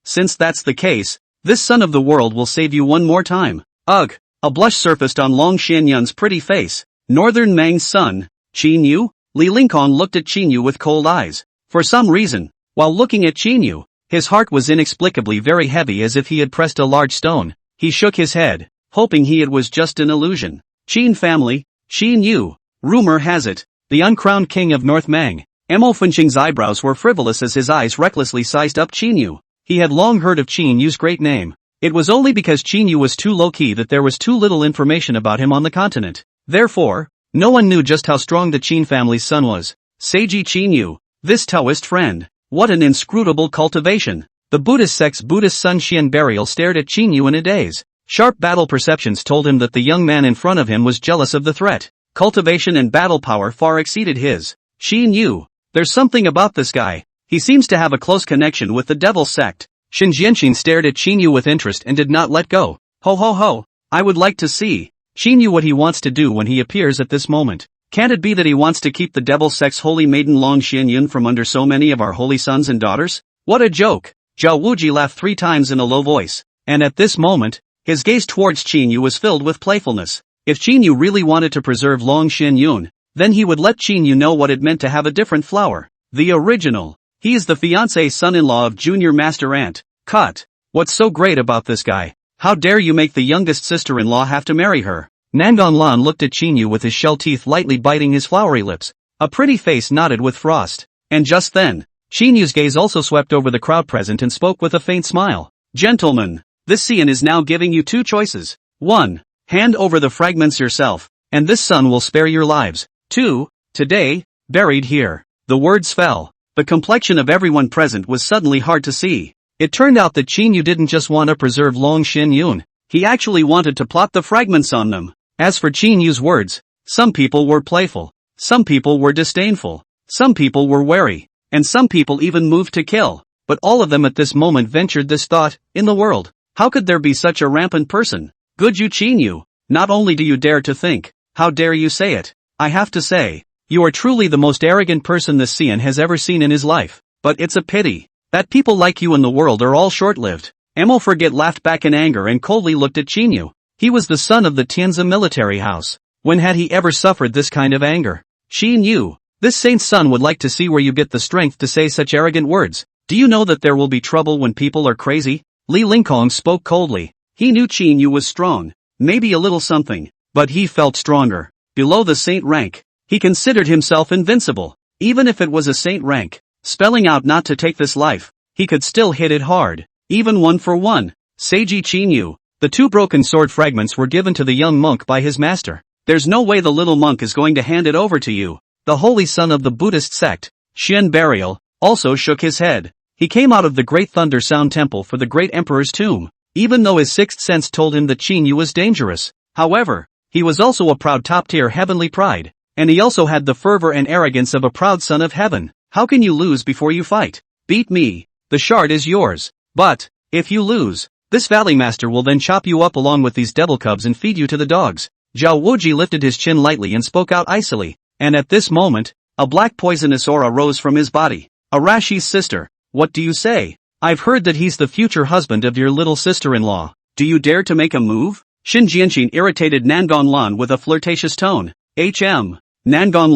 Since that's the case, this son of the world will save you one more time. Ugh, a blush surfaced on Long Xianyun's pretty face. Northern Mang's son, Qin Yu? Li Lingkong looked at Qin Yu with cold eyes. For some reason, while looking at Qin Yu, his heart was inexplicably very heavy as if he had pressed a large stone. He shook his head, hoping it was just an illusion. Qin family, Qin Yu. Rumor has it, the uncrowned king of North Mang. Mo Fenqing's eyebrows were frivolous as his eyes recklessly sized up Qin Yu. He had long heard of Qin Yu's great name. It was only because Qin Yu was too low-key that there was too little information about him on the continent. Therefore, no one knew just how strong the Qin family's son was. Seiji Qin Yu, this Taoist friend. What an inscrutable cultivation. The Buddhist sect's Buddhist son Xian Burial stared at Qin Yu in a daze. Sharp battle perceptions told him that the young man in front of him was jealous of the threat. Cultivation and battle power far exceeded his. Qin Yu. There's something about this guy. He seems to have a close connection with the devil sect. Shen Jianxin stared at Qin Yu with interest and did not let go. Ho ho ho. I would like to see Qin Yu what he wants to do when he appears at this moment. Can't it be that he wants to keep the devil sect's holy maiden Long Xianyun from under so many of our holy sons and daughters? What a joke. Zhao Wuji laughed 3 times in a low voice. And at this moment, his gaze towards Qin Yu was filled with playfulness. If Qin Yu really wanted to preserve Long Xianyun, then he would let Qin Yu know what it meant to have a different flower. The original. He is the fiancé son-in-law of Junior Master Ant. Cut. What's so great about this guy? How dare you make the youngest sister-in-law have to marry her? Nangon Lan looked at Qin Yu with his shell teeth lightly biting his flowery lips. A pretty face nodded with frost. And just then, Qin Yu's gaze also swept over the crowd present and spoke with a faint smile. Gentlemen, this Xian is now giving you 2 choices. 1. Hand over the fragments yourself, and this son will spare your lives. 2. Today, buried here. The words fell. The complexion of everyone present was suddenly hard to see. It turned out that Qin Yu didn't just want to preserve Long Xianyun, he actually wanted to plot the fragments on them. As for Qin Yu's words, some people were playful, some people were disdainful, some people were wary, and some people even moved to kill. But all of them at this moment ventured this thought, in the world, How could there be such a rampant person? Good you Qin Yu. Not only do you dare to think, how dare you say it? I have to say, you are truly the most arrogant person this Xian has ever seen in his life. But it's a pity that people like you in the world are all short-lived. Emo Forget laughed back in anger and coldly looked at Qin Yu. He was the son of the Tianzi military house. When had he ever suffered this kind of anger? Qin Yu, this saint's son would like to see where you get the strength to say such arrogant words. Do you know that there will be trouble when people are crazy? Ling Fong spoke coldly. He knew Qin Yu was strong, maybe a little something, but he felt stronger. Below the saint rank, he considered himself invincible. Even if it was a saint rank, spelling out not to take this life, he could still hit it hard. Even 1-for-1. Seiji Qin Yu. The 2 broken sword fragments were given to the young monk by his master. There's no way the little monk is going to hand it over to you. The holy son of the Buddhist sect, Shen Burial, also shook his head. He came out of the Great Thunder Sound Temple for the Great Emperor's tomb, even though his sixth sense told him that Qin Yu was dangerous. However, he was also a proud top-tier heavenly pride, and he also had the fervor and arrogance of a proud son of heaven. How can you lose before you fight? Beat me. The shard is yours. But, if you lose, this valley master will then chop you up along with these devil cubs and feed you to the dogs. Zhao Wuji lifted his chin lightly and spoke out icily, and at this moment, a black poisonous aura rose from his body. Arashi's sister, what do you say? I've heard that he's the future husband of your little sister-in-law. Do you dare to make a move? Shin Jianxin irritated Nangon Lan with a flirtatious tone. Nangon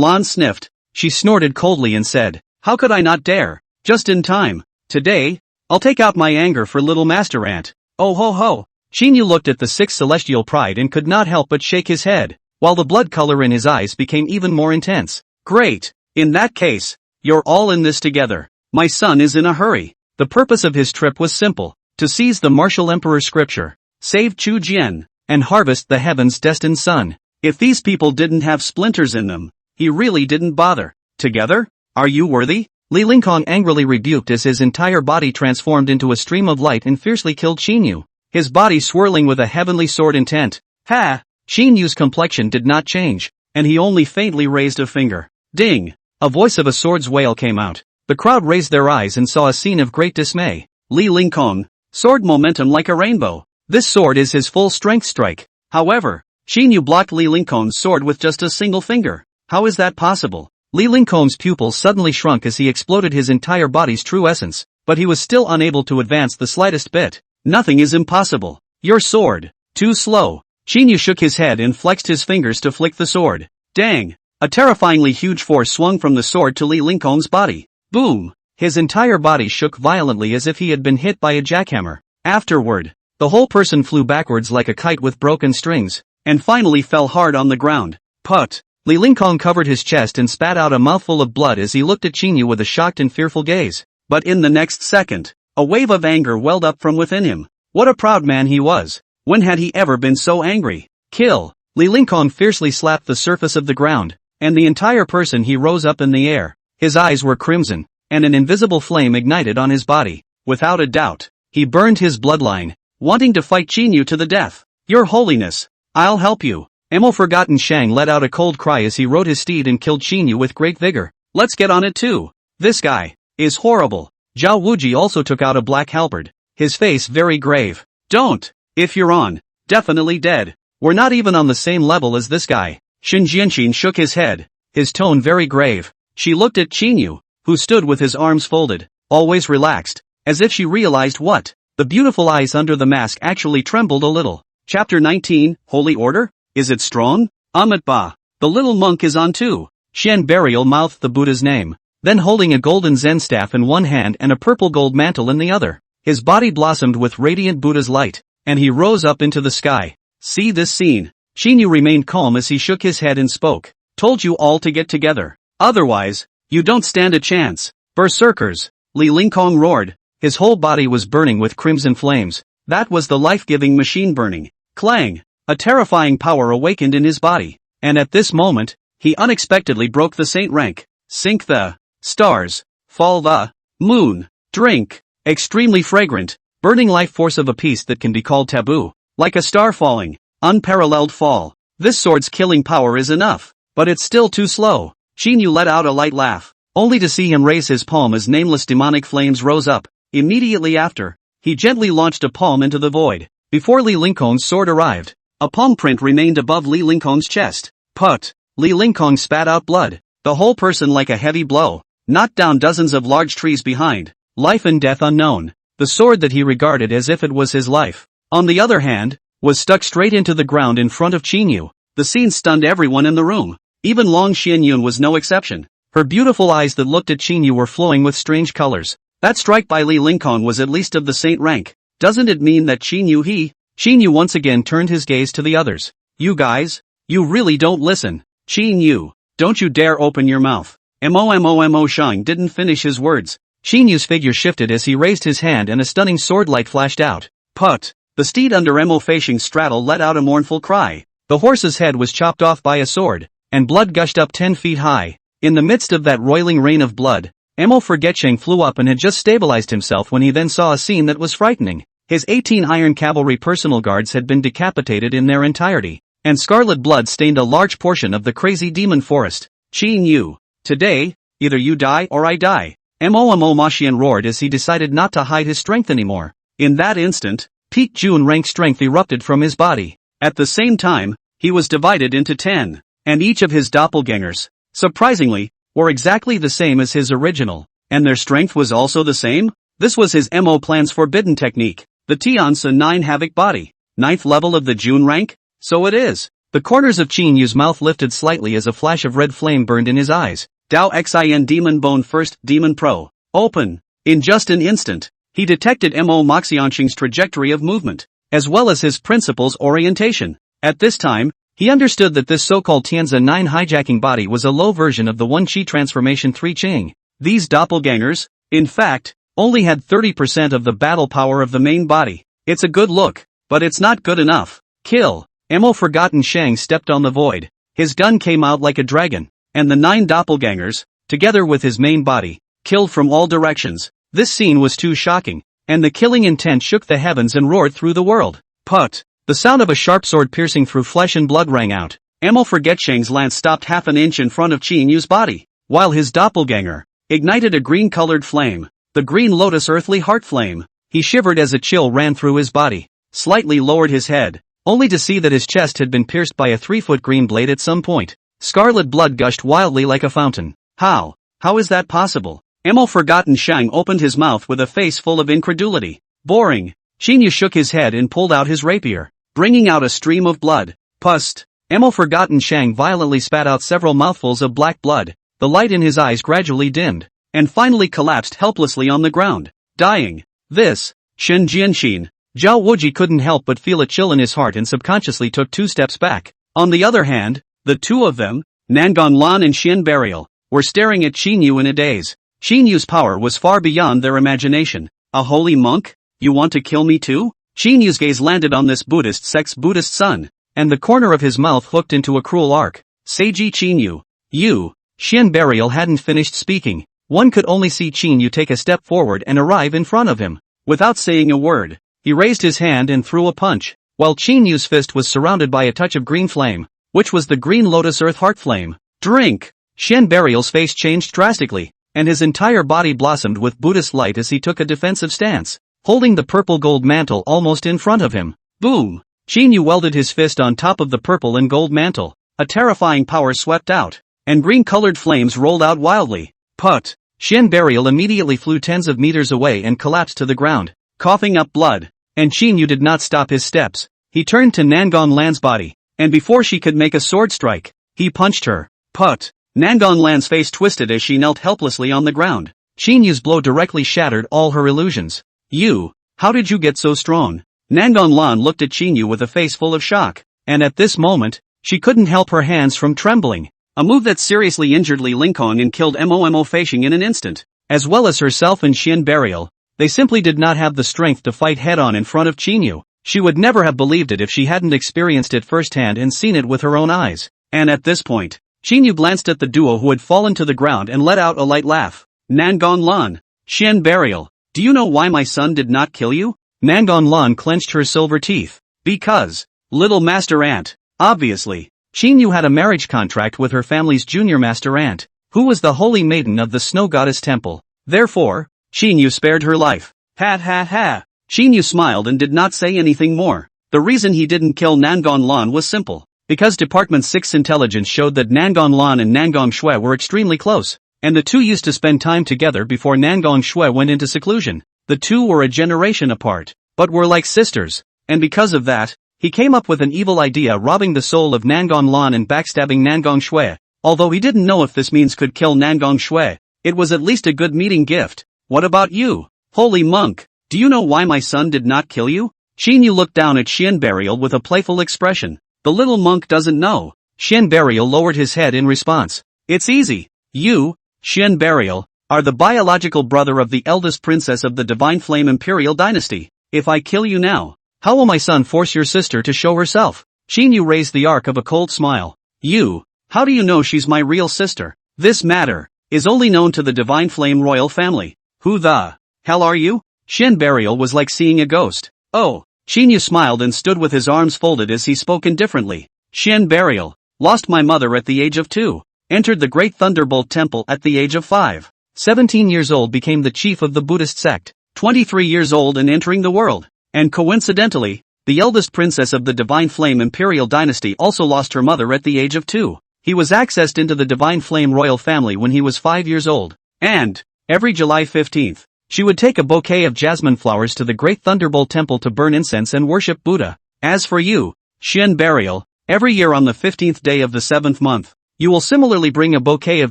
Lan sniffed. She snorted coldly and said, how could I not dare? Just in time. Today, I'll take out my anger for little master ant. Oh ho ho. Qin Yu looked at the sixth celestial pride and could not help but shake his head, while the blood color in his eyes became even more intense. Great. In that case, you're all in this together. My son is in a hurry. The purpose of his trip was simple, to seize the martial emperor's scripture, save Chu Jian, and harvest the heaven's destined son. If these people didn't have splinters in them, he really didn't bother. Together? Are you worthy? Ling Fong angrily rebuked as his entire body transformed into a stream of light and fiercely killed Qin Yu, his body swirling with a heavenly sword intent. Ha! Qin Yu's complexion did not change, and he only faintly raised a finger. Ding! A voice of a sword's wail came out. The crowd raised their eyes and saw a scene of great dismay. Ling Fong, sword momentum like a rainbow. This sword is his full strength strike. However, Qin Yu blocked Ling Fong's sword with just a single finger. How is that possible? Ling Fong's pupils suddenly shrunk as he exploded his entire body's true essence, but he was still unable to advance the slightest bit. Nothing is impossible. Your sword. Too slow. Qin Yu shook his head and flexed his fingers to flick the sword. Dang! A terrifyingly huge force swung from the sword to Ling Fong's body. Boom! His entire body shook violently as if he had been hit by a jackhammer. Afterward, the whole person flew backwards like a kite with broken strings, and finally fell hard on the ground. Put! Ling Fong covered his chest and spat out a mouthful of blood as he looked at Qin Yu with a shocked and fearful gaze. But in the next second, a wave of anger welled up from within him. What a proud man he was. When had he ever been so angry? Kill! Ling Fong fiercely slapped the surface of the ground, and the entire person he rose up in the air. His eyes were crimson, and an invisible flame ignited on his body. Without a doubt, he burned his bloodline, wanting to fight Qin Yu to the death. Your Holiness, I'll help you. Emo Forgotten Shang let out a cold cry as he rode his steed and killed Qin Yu with great vigor. Let's get on it too. This guy is horrible. Zhao Wuji also took out a black halberd, his face very grave. Don't. If you're on, definitely dead. We're not even on the same level as this guy. Shin Jianxin shook his head, his tone very grave. She looked at Qin Yu, who stood with his arms folded, always relaxed, as if she realized what. The beautiful eyes under the mask actually trembled a little. Chapter 19, Holy Order? Is it strong? Ba. The little monk is on too. Shen Burial mouthed the Buddha's name, then holding a golden Zen staff in one hand and a purple gold mantle in the other. His body blossomed with radiant Buddha's light, and he rose up into the sky. See this scene. Qin Yu remained calm as he shook his head and spoke. Told you all to get together. Otherwise, you don't stand a chance. Berserkers. Ling Fong roared. His whole body was burning with crimson flames. That was the life-giving machine burning. Clang! A terrifying power awakened in his body, and at this moment, he unexpectedly broke the saint rank. Sink the stars. Fall the moon. Drink. Extremely fragrant, burning life force of a piece that can be called taboo. Like a star falling. Unparalleled fall. This sword's killing power is enough, but it's still too slow. Qin Yu let out a light laugh, only to see him raise his palm as nameless demonic flames rose up. Immediately after, He gently launched a palm into the void. Before Li Lingkong's sword arrived, a palm print remained above Li Lingkong's chest. Put! Li Lingkong spat out blood. The whole person like a heavy blow. Knocked down dozens of large trees behind. Life and death unknown. The sword that he regarded as if it was his life, on the other hand, was stuck straight into the ground in front of Qin Yu. The scene stunned everyone in the room. Even Long Xianyun was no exception. Her beautiful eyes that looked at Qin Yu were flowing with strange colors. That strike by Li Lingkong was at least of the saint rank. Doesn't it mean that Qin Yu once again turned his gaze to the others. You guys? You really don't listen. Qin Yu, don't you dare open your mouth. Mo Shang didn't finish his words. Qin Yu's figure shifted as he raised his hand and a stunning sword light flashed out. Put! The steed under Mo Feishing's straddle let out a mournful cry. The horse's head was chopped off by a sword, and blood gushed up 10 feet high. In the midst of that roiling rain of blood, Mo Forgetcheng flew up and had just stabilized himself when he then saw a scene that was frightening. His 18 iron cavalry personal guards had been decapitated in their entirety, and scarlet blood stained a large portion of the crazy demon forest. Qin Yu, today, either you die or I die. Mo Maxian roared as he decided not to hide his strength anymore. In that instant, peak June rank strength erupted from his body. At the same time, he was divided into 10, and each of his doppelgangers, surprisingly, were exactly the same as his original, and their strength was also the same? This was his Mo Plan's forbidden technique, the Tiansa 9 Havoc body, 9th level of the June rank? So it is. The corners of Qin Yu's mouth lifted slightly as a flash of red flame burned in his eyes. Dao Xin Demon Bone First Demon Pro. Open. In just an instant, he detected Mo Maxianxing's trajectory of movement, as well as his principal's orientation. At this time, he understood that this so-called Tianza 9 hijacking body was a low version of the 1 Qi Transformation 3 Qing. These doppelgangers, in fact, only had 30% of the battle power of the main body. It's a good look, but it's not good enough. Kill. Mo Forgotten Shang stepped on the void. His gun came out like a dragon, and the 9 doppelgangers, together with his main body, killed from all directions. This scene was too shocking, and the killing intent shook the heavens and roared through the world. Put! The sound of a sharp sword piercing through flesh and blood rang out. Mo Forgetcheng's lance stopped half an inch in front of Qin Yu's body, while his doppelganger ignited a green-colored flame, the green lotus earthly heart flame. He shivered as a chill ran through his body, slightly lowered his head, only to see that his chest had been pierced by a 3-foot green blade at some point. Scarlet blood gushed wildly like a fountain. How? How is that possible? Mo Forgotten Shang opened his mouth with a face full of incredulity. Boring. Qin Yu shook his head and pulled out his rapier, bringing out a stream of blood. Pust. Mo Forgotten Shang violently spat out several mouthfuls of black blood. The light in his eyes gradually dimmed, and finally collapsed helplessly on the ground, dying. This, Shen Jianxin. Zhao Wuji couldn't help but feel a chill in his heart and subconsciously took 2 steps back. On the other hand, the two of them, Nangon Lan and Xian Burial, were staring at Qin Yu in a daze. Qin Yu's power was far beyond their imagination. A holy monk? You want to kill me too? Qin Yu's gaze landed on this Buddhist sect's Buddhist son, and the corner of his mouth hooked into a cruel arc. Seiji Qin Yu. You. Xian Burial hadn't finished speaking. One could only see Qin Yu take a step forward and arrive in front of him. Without saying a word, he raised his hand and threw a punch, while Qin Yu's fist was surrounded by a touch of green flame, which was the green lotus earth heart flame. Drink! Xian Burial's face changed drastically, and his entire body blossomed with Buddhist light as he took a defensive stance, holding the purple gold mantle almost in front of him. Boom! Qin Yu welded his fist on top of the purple and gold mantle. A terrifying power swept out, and green-colored flames rolled out wildly. Put! Xian Burial immediately flew tens of meters away and collapsed to the ground, coughing up blood. And Qin Yu did not stop his steps. He turned to Nangon Lan's body, and before she could make a sword strike, he punched her. Put! Nangon Lan's face twisted as she knelt helplessly on the ground. Qin Yu's blow directly shattered all her illusions. You, how did you get so strong? Nangon Lan looked at Qin Yu with a face full of shock, and at this moment, she couldn't help her hands from trembling. A move that seriously injured Li Lingkong and killed Mo Feishing in an instant, as well as herself and Xian Burial. They simply did not have the strength to fight head-on in front of Qin Yu. She would never have believed it if she hadn't experienced it firsthand and seen it with her own eyes. And at this point, Qin Yu glanced at the duo who had fallen to the ground and let out a light laugh. Nangon Lan, Xian Burial, do you know why my son did not kill you? Nangon Lan clenched her silver teeth. Because, little master aunt, obviously, Qin Yu had a marriage contract with her family's junior master aunt, who was the holy maiden of the snow goddess temple. Therefore, Qin Yu spared her life. Ha ha ha. Qin Yu smiled and did not say anything more. The reason he didn't kill Nangon Lan was simple. Because Department 6 intelligence showed that Nangon Lan and Nangon Xue were extremely close, and the two used to spend time together before Nangon Xue went into seclusion. The two were a generation apart, but were like sisters, and because of that, he came up with an evil idea robbing the soul of Nangon Lan and backstabbing Nangon Xue. Although he didn't know if this means could kill Nangon Xue, it was at least a good meeting gift. What about you? Holy monk, do you know why my son did not kill you? Qin Yu looked down at Shen Burial with a playful expression. The little monk doesn't know. Shen Burial lowered his head in response. It's easy. You, Shen Burial, are the biological brother of the eldest princess of the Divine Flame Imperial Dynasty. If I kill you now, how will my son force your sister to show herself? Qin Yu raised the arc of a cold smile. You, how do you know she's my real sister? This matter is only known to the Divine Flame royal family. Who the hell are you? Shen Burial was like seeing a ghost. Oh, Qin Yu smiled and stood with his arms folded as he spoke indifferently. Shen Burial, lost my mother at the age of 2, entered the Great Thunderbolt Temple at the age of 5. 17 years old became the chief of the Buddhist sect, 23 years old and entering the world. And coincidentally, the eldest princess of the Divine Flame Imperial Dynasty also lost her mother at the age of 2. He was accessed into the Divine Flame royal family when he was 5 years old. And, every July 15th, she would take a bouquet of jasmine flowers to the Great Thunderbolt Temple to burn incense and worship Buddha. As for you, Shen Burial, every year on the 15th day of the 7th month, you will similarly bring a bouquet of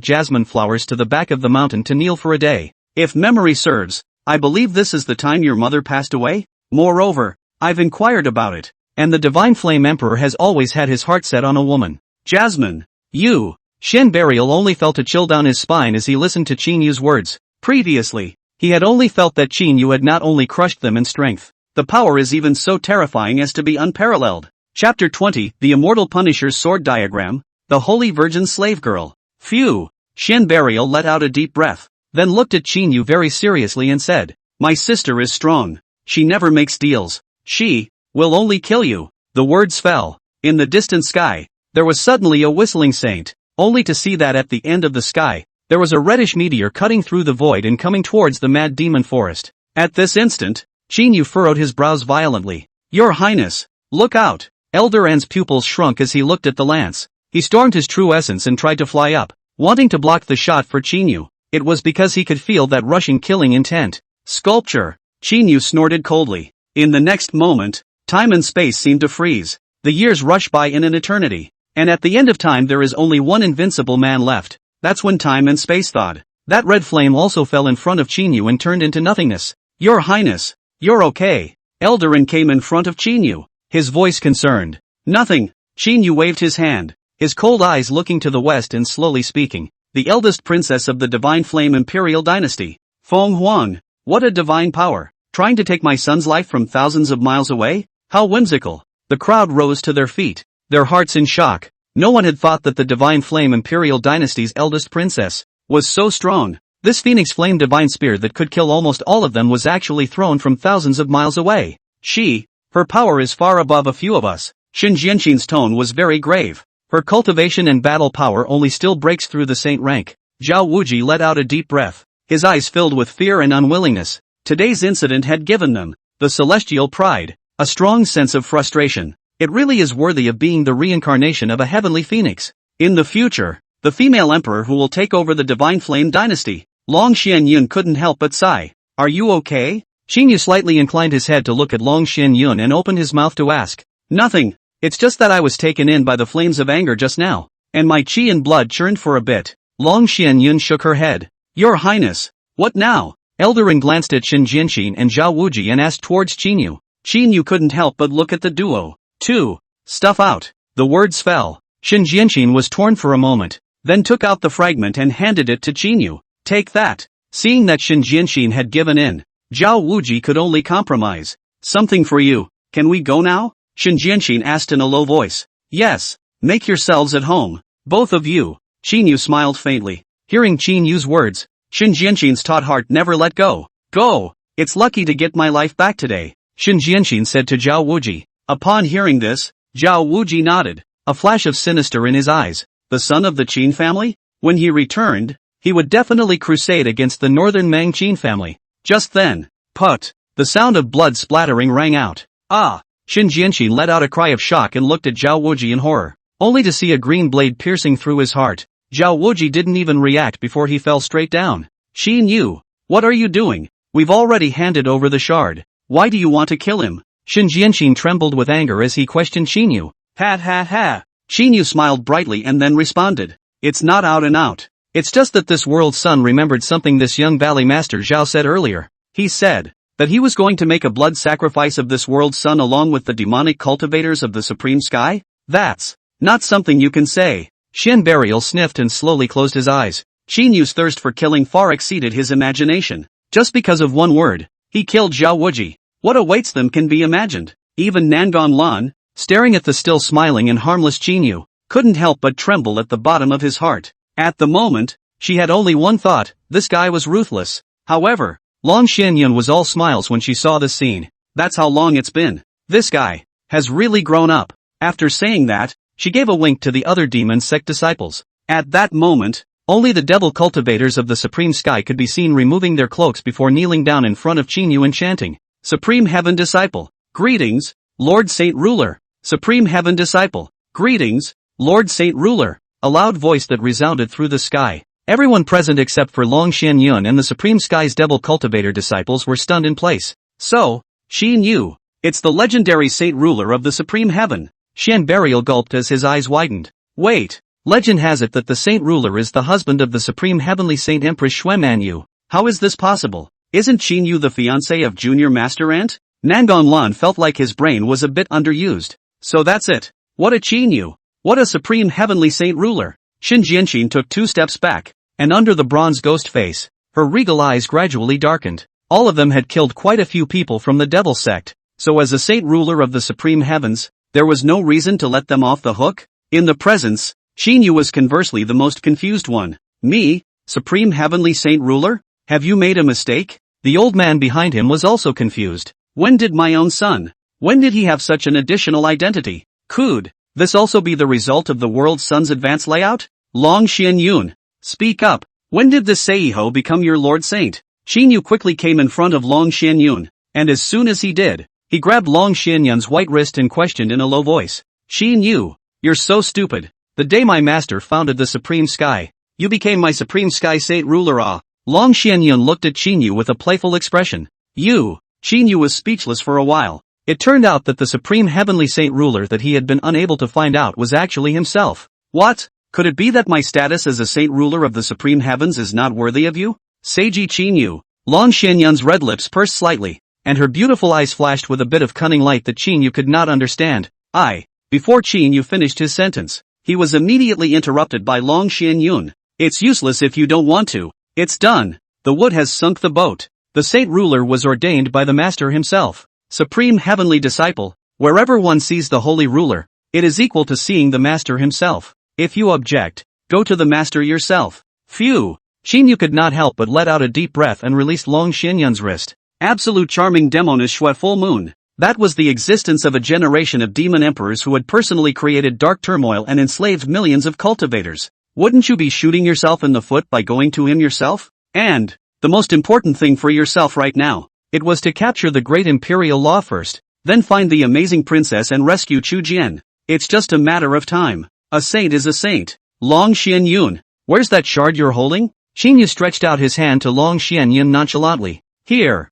jasmine flowers to the back of the mountain to kneel for a day. If memory serves, I believe this is the time your mother passed away. Moreover, I've inquired about it, and the Divine Flame Emperor has always had his heart set on a woman. Jasmine. You. Shen Burial only felt a chill down his spine as he listened to Qin Yu's words. Previously, he had only felt that Qin Yu had not only crushed them in strength, the power is even so terrifying as to be unparalleled. Chapter 20, The Immortal Punisher's Sword Diagram, The Holy Virgin Slave Girl. Phew. Shen Burial let out a deep breath, then looked at Qin Yu very seriously and said, My sister is strong. She never makes deals. She will only kill you. The words fell. In the distant sky, there was suddenly a whistling saint, only to see that at the end of the sky, there was a reddish meteor cutting through the void and coming towards the mad demon forest. At this instant, Qin Yu furrowed his brows violently. Your Highness, look out! Elder An's pupils shrunk as he looked at the lance. He stormed his true essence and tried to fly up, wanting to block the shot for Qin Yu. It was because he could feel that rushing killing intent. Sculpture! Qin Yu snorted coldly. In the next moment, time and space seemed to freeze. The years rush by in an eternity. And at the end of time there is only one invincible man left. That's when time and space thawed. That red flame also fell in front of Qin Yu and turned into nothingness. Your Highness, you're okay. Eldarin came in front of Qin Yu, his voice concerned. Nothing. Qin Yu waved his hand, his cold eyes looking to the west and slowly speaking. The eldest princess of the Divine Flame Imperial Dynasty. Fong Wang. What a divine power. Trying to take my son's life from thousands of miles away? How whimsical. The crowd rose to their feet, their hearts in shock. No one had thought that the Divine Flame Imperial Dynasty's eldest princess was so strong. This Phoenix Flame divine spear that could kill almost all of them was actually thrown from thousands of miles away. Her power is far above a few of us. Shen Jianxin's tone was very grave. Her cultivation and battle power only still breaks through the saint rank. Zhao Wuji let out a deep breath, his eyes filled with fear and unwillingness. Today's incident had given them the celestial pride, a strong sense of frustration. It really is worthy of being the reincarnation of a heavenly phoenix. In the future, the female emperor who will take over the Divine Flame Dynasty. Long Xianyun couldn't help but sigh. Are you okay? Qin Yu slightly inclined his head to look at Long Xianyun and opened his mouth to ask. Nothing. It's just that I was taken in by the flames of anger just now, and my qi and blood churned for a bit. Long Xianyun shook her head. Your Highness. What now? Eldarin glanced at Shen Jianxin and Zhao Wuji and asked towards Qin Yu. Qin Yu couldn't help but look at the duo. Stuff out. The words fell. Shen Jianxin was torn for a moment, then took out the fragment and handed it to Qin Yu. Take that. Seeing that Shen Jianxin had given in, Zhao Wuji could only compromise. Something for you. Can we go now? Shen Jianxin asked in a low voice. Yes. Make yourselves at home. Both of you. Qin Yu smiled faintly. Hearing Qin Yu's words, Shen Jianxin's taut heart never let go. Go. It's lucky to get my life back today, Shen Jianxin said to Zhao Wuji. Upon hearing this, Zhao Wuji nodded, a flash of sinister in his eyes. The son of the Qin family? When he returned, he would definitely crusade against the northern Mang Qin family. Just then, The sound of blood splattering rang out. Ah! Shen Jianxin let out a cry of shock and looked at Zhao Wuji in horror, only to see a green blade piercing through his heart. Zhao Wuji didn't even react before he fell straight down. Qin Yu, what are you doing? We've already handed over the shard. Why do you want to kill him? Shen Jianxin trembled with anger as he questioned Qin Yu. Ha ha ha. Qin Yu smiled brightly and then responded. It's not out and out. It's just that this world's son remembered something this young valley master Zhao said earlier. He said that he was going to make a blood sacrifice of this world's son along with the demonic cultivators of the supreme sky? That's not something you can say. Shen Burial sniffed and slowly closed his eyes. Qin Yu's thirst for killing far exceeded his imagination. Just because of one word, he killed Zhao Wuji. What awaits them can be imagined. Even Nangon Lan, staring at the still smiling and harmless Qin Yu, couldn't help but tremble at the bottom of his heart. At the moment, she had only one thought: this guy was ruthless. However, Long Xianyun was all smiles when she saw this scene. That's how long it's been. This guy has really grown up. After saying that, she gave a wink to the other demon sect disciples. At that moment, only the devil cultivators of the Supreme Sky could be seen removing their cloaks before kneeling down in front of Qin Yu and chanting, Supreme Heaven Disciple, greetings, Lord Saint Ruler. Supreme Heaven Disciple, greetings, Lord Saint Ruler. A loud voice that resounded through the sky. Everyone present except for Long Xianyun and the Supreme Sky's devil cultivator disciples were stunned in place. So, Qin Yu, it's the legendary Saint Ruler of the Supreme Heaven. Shen Burial gulped as his eyes widened. Wait, legend has it that the Saint Ruler is the husband of the Supreme Heavenly Saint Empress Xue Manyue. How is this possible? Isn't Qin Yu the fiancé of Junior Master Ant? Nangon Lan felt like his brain was a bit underused. So that's it. What a Qin Yu. What a Supreme Heavenly Saint Ruler. Shen Jianxin took 2 steps back, and under the bronze ghost face, her regal eyes gradually darkened. All of them had killed quite a few people from the devil sect, so as a Saint Ruler of the Supreme Heavens, there was no reason to let them off the hook? In the presence, Qin Yu was conversely the most confused one. Me, Supreme Heavenly Saint Ruler? Have you made a mistake? The old man behind him was also confused. When did my own son? When did he have such an additional identity? Could this also be the result of the world's son's advanced layout? Long Xianyun, speak up. When did this Seiho become your Lord Saint? Qin Yu quickly came in front of Long Xianyun, and as soon as he did, he grabbed Long Xianyun's white wrist and questioned in a low voice. Qin Yu, you're so stupid. The day my master founded the Supreme Sky, you became my Supreme Sky Saint Ruler. Ah. Long Xianyun looked at Qin Yu with a playful expression. Qin Yu was speechless for a while. It turned out that the Supreme Heavenly Saint Ruler that he had been unable to find out was actually himself. What? Could it be that my status as a Saint Ruler of the Supreme Heavens is not worthy of you? Seiji Qin Yu. Long Xianyun's red lips pursed slightly, and her beautiful eyes flashed with a bit of cunning light that Qin Yu could not understand. Before Qin Yu finished his sentence, he was immediately interrupted by Long Xianyun. It's useless if you don't want to. It's done. The wood has sunk the boat. The Saint Ruler was ordained by the Master himself. Supreme Heavenly Disciple, wherever one sees the Holy Ruler, it is equal to seeing the Master himself. If you object, go to the Master yourself. Phew! Qin Yu could not help but let out a deep breath and released Long Xianyun's wrist. Absolute charming demonist Xue Full Moon. That was the existence of a generation of demon emperors who had personally created dark turmoil and enslaved millions of cultivators. Wouldn't you be shooting yourself in the foot by going to him yourself? And the most important thing for yourself right now, it was to capture the great imperial law first, then find the amazing princess and rescue Chu Jian. It's just a matter of time. A saint is a saint. Long Xianyun, where's that shard you're holding? Qin Yu stretched out his hand to Long Xianyun nonchalantly. Here.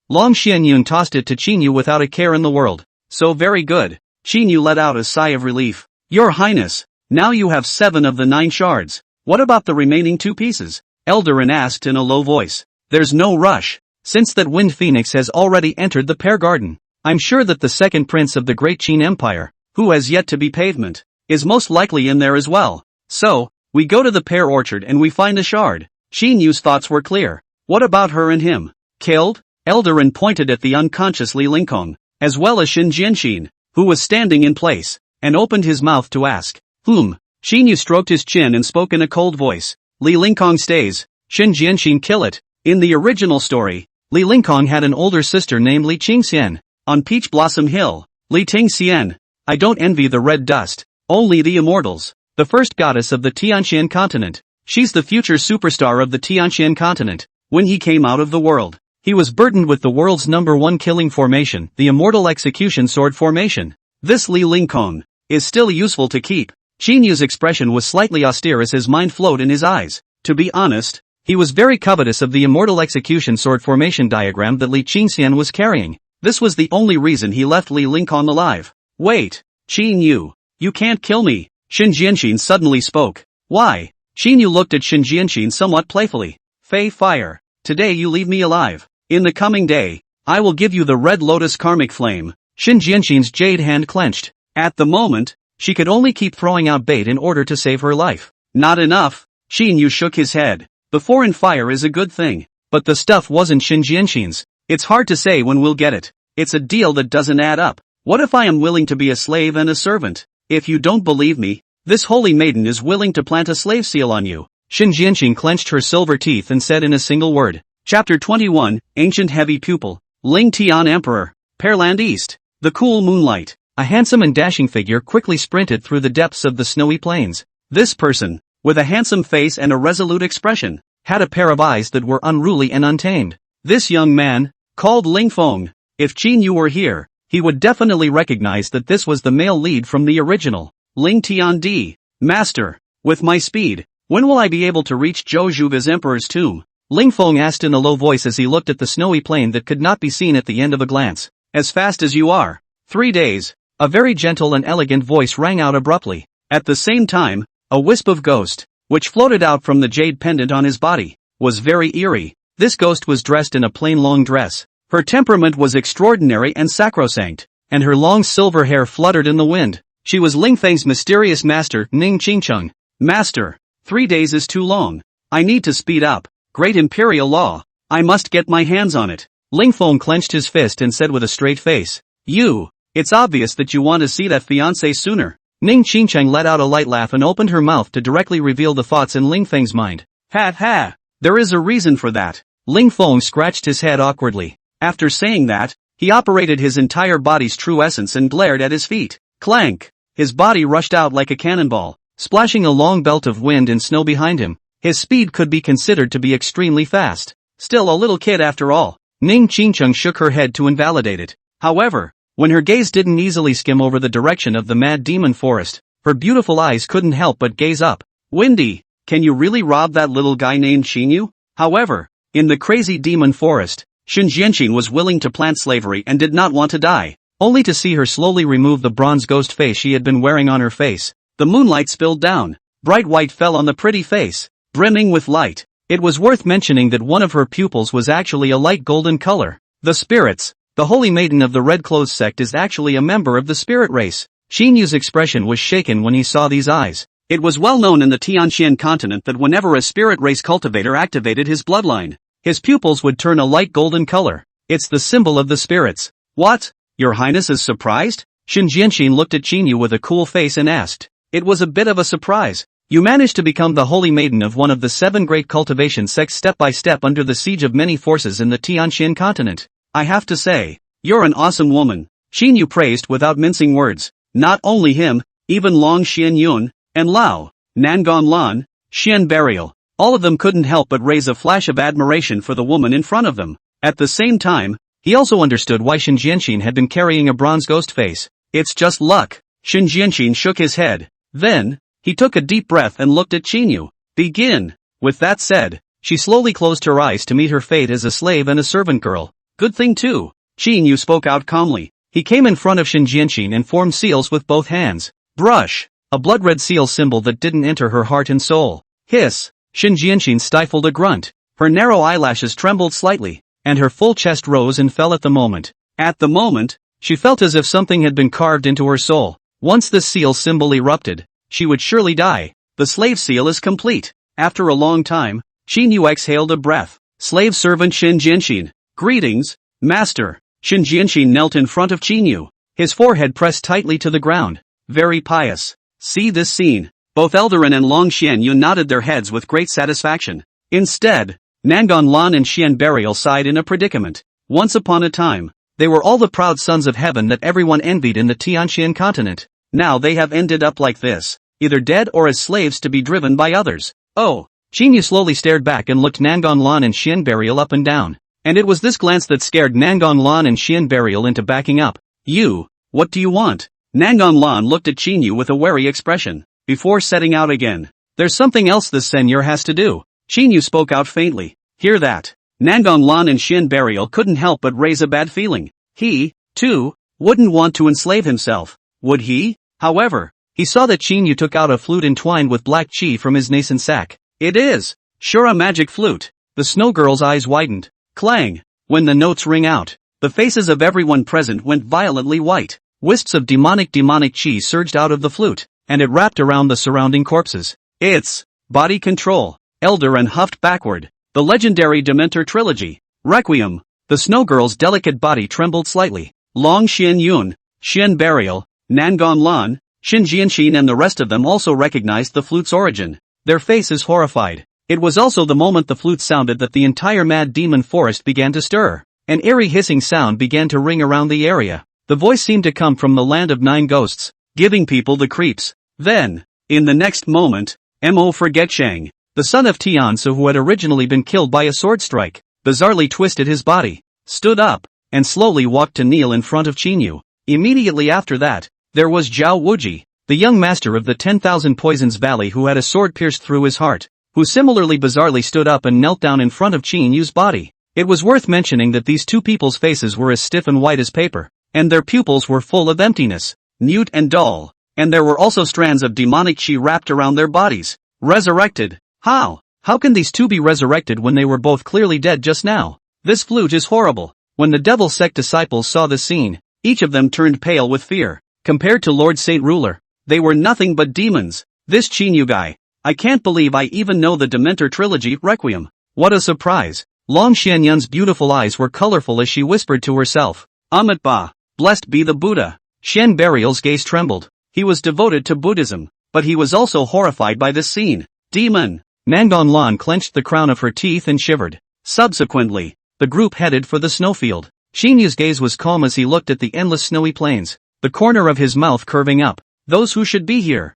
Long Xianyun tossed it to Qin Yu without a care in the world. So very good. Qin Yu let out a sigh of relief. Your Highness, now you have 7 of the 9 shards. What about the remaining 2 pieces? Eldarin asked in a low voice. There's no rush. Since that Wind Phoenix has already entered the Pear Garden, I'm sure that the second prince of the Great Qin Empire, who has yet to be pavement, is most likely in there as well. So, we go to the pear orchard and we find a shard. Qin Yu's thoughts were clear. What about her and him? Killed? Eldarin pointed at the unconscious Li Lingkong, as well as Shen Jianxin, who was standing in place, and opened his mouth to ask. Qin Yu stroked his chin and spoke in a cold voice. Li Lingkong stays. Shen Jianxin kill it. In the original story, Li Lingkong had an older sister named Li Qingxian. On Peach Blossom Hill, Li Tingxian. I don't envy the red dust. Only the immortals. The first goddess of the Tianxian continent. She's the future superstar of the Tianxian continent. When he came out of the world, He was burdened with the world's #1 killing formation, the Immortal Execution Sword formation. This Li Lingkong is still useful to keep. Qin Yu's expression was slightly austere as his mind flowed in his eyes. To be honest, he was very covetous of the Immortal Execution Sword formation diagram that Li Qingxian was carrying. This was the only reason he left Li Lingkong alive. Wait, Qin Yu, you can't kill me, Shen Jianxin suddenly spoke. Why? Qin Yu looked at Shen Jianxin somewhat playfully. Fei Fire, today you leave me alive. In the coming day, I will give you the Red Lotus Karmic Flame. Shen Jianxin's jade hand clenched. At the moment, she could only keep throwing out bait in order to save her life. Not enough. Qin Yu shook his head. The foreign fire is a good thing, but the stuff wasn't Shen Jianxin's. It's hard to say when we'll get it. It's a deal that doesn't add up. What if I am willing to be a slave and a servant? If you don't believe me, this holy maiden is willing to plant a slave seal on you. Shen Jianxin clenched her silver teeth and said in a single word. Chapter 21, Ancient Heavy Pupil. Ling Tian Emperor. Pearland East. The cool moonlight. A handsome and dashing figure quickly sprinted through the depths of the snowy plains. This person, with a handsome face and a resolute expression, had a pair of eyes that were unruly and untamed. This young man, called Ling Fong. If Qin Yu were here, he would definitely recognize that this was the male lead from the original. Ling Tiandi. Master, with my speed, when will I be able to reach Zhou Zhuge's Emperor's tomb? Ling Fong asked in a low voice as he looked at the snowy plain that could not be seen at the end of a glance. As fast as you are. 3 days. A very gentle and elegant voice rang out abruptly. At the same time, a wisp of ghost, which floated out from the jade pendant on his body, was very eerie. This ghost was dressed in a plain long dress. Her temperament was extraordinary and sacrosanct, and her long silver hair fluttered in the wind. She was Ling Feng's mysterious master, Ning Qingcheng. Master, 3 days is too long. I need to speed up. Great imperial law. I must get my hands on it. Ling Fong clenched his fist and said with a straight face. It's obvious that you want to see that fiancé sooner. Ning Qingcheng let out a light laugh and opened her mouth to directly reveal the thoughts in Ling Feng's mind. Ha! There is a reason for that. Ling Fong scratched his head awkwardly. After saying that, he operated his entire body's true essence and glared at his feet. Clank! His body rushed out like a cannonball, splashing a long belt of wind and snow behind him. His speed could be considered to be extremely fast. Still a little kid after all. Ning Qingcheng shook her head to invalidate it. However, when her gaze didn't easily skim over the direction of the mad demon forest, her beautiful eyes couldn't help but gaze up. Windy, can you really rob that little guy named Qin Yu? However, in the crazy demon forest, Shen Jianxin was willing to plant slavery and did not want to die, only to see her slowly remove the bronze ghost face she had been wearing on her face. The moonlight spilled down. Bright white fell on the pretty face, brimming with light. It was worth mentioning that one of her pupils was actually a light golden color. The spirits. The holy maiden of the red clothes sect is actually a member of the spirit race. Qin Yu's expression was shaken when he saw these eyes. It was well known in the Tianxian continent that whenever a spirit race cultivator activated his bloodline, his pupils would turn a light golden color. It's the symbol of the spirits. What? Your Highness is surprised? Shen Jianxin looked at Qin Yu with a cool face and asked. It was a bit of a surprise. You managed to become the holy maiden of one of the 7 great cultivation sects step by step under the siege of many forces in the Tianxian continent. I have to say, you're an awesome woman. Qin Yu praised without mincing words. Not only him, even Long Xianyun, and Lao, Nangon Lan, Xian Burial, all of them couldn't help but raise a flash of admiration for the woman in front of them. At the same time, he also understood why Shen Jianxin had been carrying a bronze ghost face. It's just luck. Shen Jianxin shook his head. Then, he took a deep breath and looked at Qin Yu. Begin. With that said, she slowly closed her eyes to meet her fate as a slave and a servant girl. Good thing too. Qin Yu spoke out calmly. He came in front of Shen Jianxin and formed seals with both hands. Brush. A blood-red seal symbol that didn't enter her heart and soul. Hiss. Shen Jianxin stifled a grunt. Her narrow eyelashes trembled slightly, and her full chest rose and fell at the moment. At the moment, she felt as if something had been carved into her soul. Once the seal symbol erupted, she would surely die. The slave seal is complete. After a long time, Qin Yu exhaled a breath. Slave servant Shen Jianxin. Greetings, master. Shen Jianxin knelt in front of Qin Yu, his forehead pressed tightly to the ground. Very pious. See this scene. Both Eldarin and Long Xianyun nodded their heads with great satisfaction. Instead, Nangon Lan and Xian Burial sighed in a predicament. Once upon a time, they were all the proud sons of heaven that everyone envied in the Tianxian continent. Now they have ended up like this, either dead or as slaves to be driven by others. Oh, Qin Yu slowly stared back and looked Nangon Lan and Xian Burial up and down. And it was this glance that scared Nangon Lan and Xian Burial into backing up. You, what do you want? Nangon Lan looked at Qin Yu with a wary expression, before setting out again. There's something else this seigneur has to do. Qin Yu spoke out faintly. Hear that? Nangon Lan and Xian Burial couldn't help but raise a bad feeling. He, too, wouldn't want to enslave himself, would he? However, he saw that Qin Yu took out a flute entwined with black qi from his nascent sack. It is, sure, a magic flute. The snow girl's eyes widened. Clang! When the notes ring out, the faces of everyone present went violently white. Wisps of demonic qi surged out of the flute, and it wrapped around the surrounding corpses. It's body control. Elder and huffed backward. The legendary Dementor trilogy. Requiem. The snow girl's delicate body trembled slightly. Long Xian Yun, Xian Burial, Nangon Lan, Xin Jianxin and the rest of them also recognized the flute's origin. Their faces horrified. It was also the moment the flute sounded that the entire mad demon forest began to stir. An eerie hissing sound began to ring around the area. The voice seemed to come from the land of 9 ghosts, giving people the creeps. Then, in the next moment, Mo Forgetshang, the son of Tianzi who had originally been killed by a sword strike, bizarrely twisted his body, stood up, and slowly walked to kneel in front of Qin Yu. Immediately after that, there was Zhao Wuji, the young master of the 10,000 Poisons Valley who had a sword pierced through his heart, who similarly bizarrely stood up and knelt down in front of Qin Yu's body. It was worth mentioning that these two people's faces were as stiff and white as paper, and their pupils were full of emptiness, mute and dull, and there were also strands of demonic qi wrapped around their bodies. Resurrected? How? How can these two be resurrected when they were both clearly dead just now? This flute is horrible. When the Devil Sect disciples saw this scene, each of them turned pale with fear. Compared to Lord Saint Ruler, they were nothing but demons. This Qin Yu guy. I can't believe I even know the Dementor trilogy, Requiem. What a surprise. Long Xianyun's beautiful eyes were colorful as she whispered to herself. Amit Ba, blessed be the Buddha. Xian Burial's gaze trembled. He was devoted to Buddhism, but he was also horrified by this scene. Demon! Nangon Lan clenched the crown of her teeth and shivered. Subsequently, the group headed for the snowfield. Qin Yu's gaze was calm as he looked at the endless snowy plains, the corner of his mouth curving up. Those who should be here.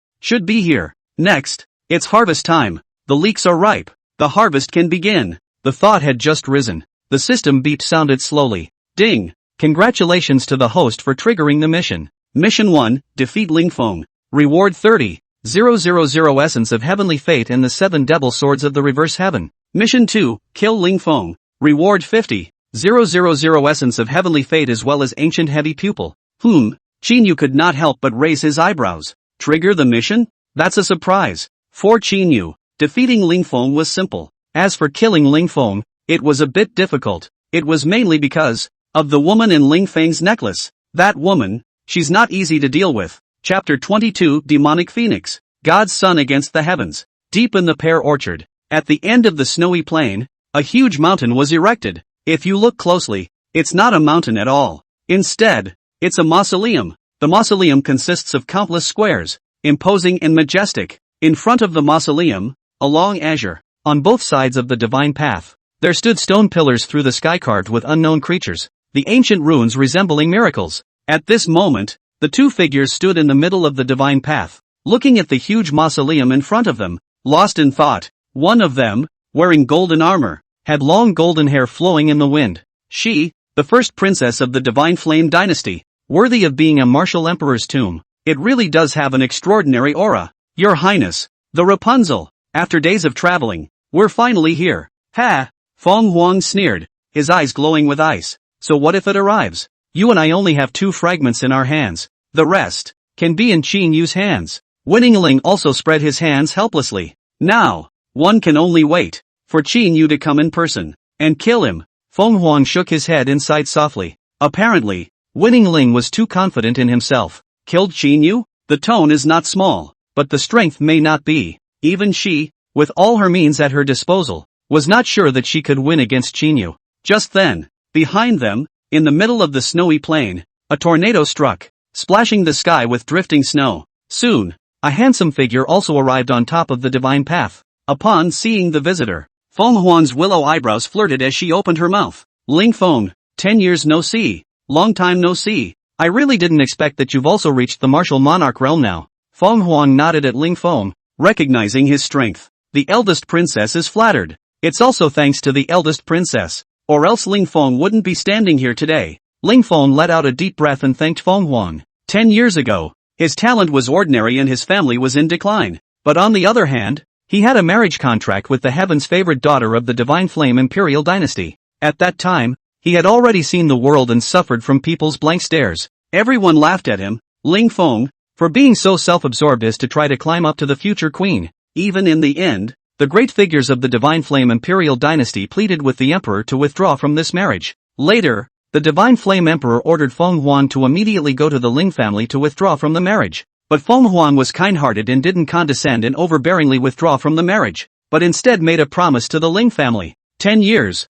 Next, it's harvest time. The leeks are ripe. The harvest can begin. The thought had just risen. The system beep sounded slowly. Ding! Congratulations to the host for triggering the mission. Mission 1, defeat Ling Fong. Reward 30,000 Essence of Heavenly Fate and the 7 Devil Swords of the Reverse Heaven. Mission 2, kill Ling Fong. Reward 50,000 Essence of Heavenly Fate as well as Ancient Heavy Pupil. Qin Yu could not help but raise his eyebrows. Trigger the mission? That's a surprise. For Qin Yu, defeating Ling Fong was simple. As for killing Ling Fong, it was a bit difficult. It was mainly because of the woman in Ling Feng's necklace. That woman, she's not easy to deal with. Chapter 22, Demonic Phoenix. God's Son against the heavens. Deep in the pear orchard, at the end of the snowy plain, a huge mountain was erected. If you look closely, it's not a mountain at all. Instead, it's a mausoleum. The mausoleum consists of countless squares, imposing and majestic. In front of the mausoleum, along azure, on both sides of the divine path, there stood stone pillars through the sky carved with unknown creatures, the ancient runes resembling miracles. At this moment, the two figures stood in the middle of the divine path, looking at the huge mausoleum in front of them, lost in thought. One of them, wearing golden armor, had long golden hair flowing in the wind. She, the first princess of the Divine Flame dynasty, worthy of being a martial emperor's tomb. It really does have an extraordinary aura. Your Highness, the Rapunzel, after days of traveling, we're finally here. Ha! Fong Wang sneered, his eyes glowing with ice. So what if it arrives? You and I only have 2 fragments in our hands. The rest can be in Qin Yu's hands. Winning Ling also spread his hands helplessly. Now, one can only wait for Qin Yu to come in person and kill him. Fong Wang shook his head and sighed softly. Apparently, Winning Ling was too confident in himself. Killed Qin Yu? The tone is not small, but the strength may not be. Even she, with all her means at her disposal, was not sure that she could win against Qin Yu. Just then, behind them, in the middle of the snowy plain, a tornado struck, splashing the sky with drifting snow. Soon, a handsome figure also arrived on top of the divine path. Upon seeing the visitor, Fong Huan's willow eyebrows flirted as she opened her mouth. Ling Fong, 10 years no see. Long time no see. I really didn't expect that you've also reached the martial monarch realm now. Fong Huang nodded at Ling Fong, recognizing his strength. The eldest princess is flattered. It's also thanks to the eldest princess. or else Ling Fong wouldn't be standing here today. Ling Fong let out a deep breath and thanked Fong Wang. 10 years ago, his talent was ordinary and his family was in decline. But on the other hand, he had a marriage contract with the heaven's favorite daughter of the Divine Flame Imperial Dynasty. At that time, he had already seen the world and suffered from people's blank stares. Everyone laughed at him, Ling Fong, for being so self-absorbed as to try to climb up to the future queen. Even in the end, the great figures of the Divine Flame Imperial Dynasty pleaded with the emperor to withdraw from this marriage. Later, the Divine Flame Emperor ordered Fong Wang to immediately go to the Ling family to withdraw from the marriage. But Fong Wang was kind-hearted and didn't condescend and overbearingly withdraw from the marriage, but instead made a promise to the Ling family. 10 years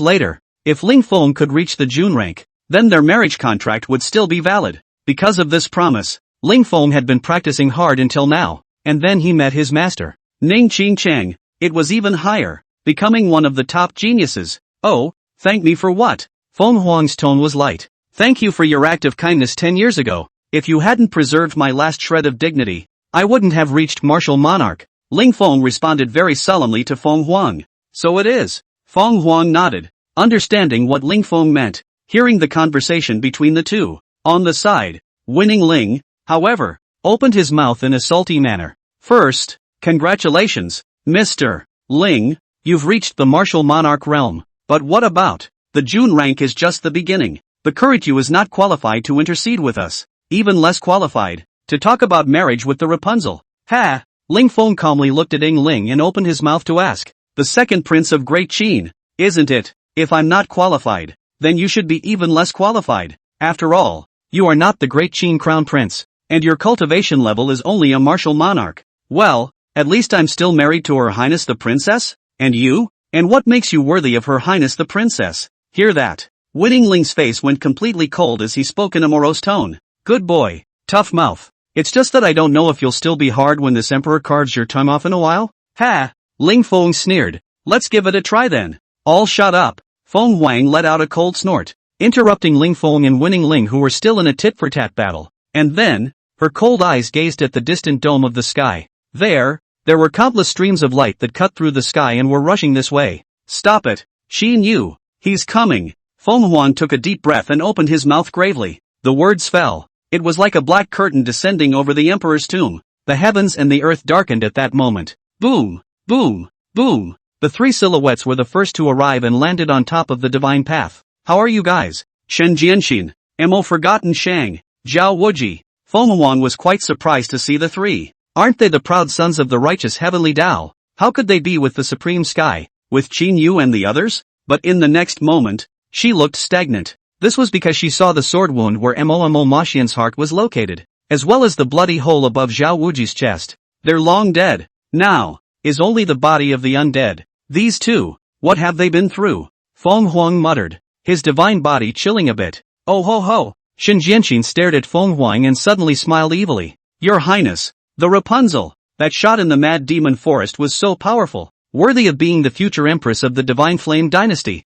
later, if Ling Fong could reach the June rank, then their marriage contract would still be valid. Because of this promise, Ling Fong had been practicing hard until now, and then he met his master, Ning Qing Chang. It was even higher, becoming one of the top geniuses. Oh, thank me for what? Fong Wang's tone was light. Thank you for your act of kindness 10 years ago. If you hadn't preserved my last shred of dignity, I wouldn't have reached martial monarch. Ling Fong responded very solemnly to Fong Wang. So it is. Fong Wang nodded, understanding what Ling Fong meant, hearing the conversation between the two. On the side, winning Ling, however, opened his mouth in a salty manner. First, congratulations, Mr. Ling, you've reached the martial monarch realm. But what about? The June rank is just the beginning. The Kurikyu is not qualified to intercede with us. Even less qualified to talk about marriage with the Rapunzel. Ha! Ling Fong calmly looked at Ying Ling and opened his mouth to ask. The second prince of Great Qin, isn't it? If I'm not qualified, then you should be even less qualified. After all, you are not the Great Qin crown prince, and your cultivation level is only a martial monarch. Well, at least I'm still married to Her Highness the Princess? And you? And what makes you worthy of Her Highness the Princess? Hear that? Winning Ling's face went completely cold as he spoke in a morose tone. Good boy, tough mouth. It's just that I don't know if you'll still be hard when this emperor carves your tongue off in a while? Ha! Ling Fong sneered. Let's give it a try then. All shut up. Fong Wang let out a cold snort, interrupting Ling Fong and Winning Ling, who were still in a tit-for-tat battle. And then, her cold eyes gazed at the distant dome of the sky. There were countless streams of light that cut through the sky and were rushing this way. Stop it, Qin Yu. He's coming. Fong Wang took a deep breath and opened his mouth gravely. The words fell. It was like a black curtain descending over the emperor's tomb. The heavens and the earth darkened at that moment. Boom, boom, boom. The three silhouettes were the first to arrive and landed on top of the divine path. How are you guys? Shen Jianxin, Mo Forgotten Shang, Zhao Wuji. Fong Wang was quite surprised to see the three. Aren't they the proud sons of the righteous heavenly Tao? How could they be with the supreme sky, with Qin Yu and the others? But in the next moment, she looked stagnant. This was because she saw the sword wound where Mo Maxian's heart was located, as well as the bloody hole above Zhao Wuji's chest. They're long dead. Now, is only the body of the undead. These two, what have they been through? Fong Wang muttered, his divine body chilling a bit. Oh ho ho! Shen Jianxin stared at Fong Wang and suddenly smiled evilly. Your Highness, the Rapunzel, that shot in the Mad Demon Forest was so powerful, worthy of being the future empress of the Divine Flame Dynasty.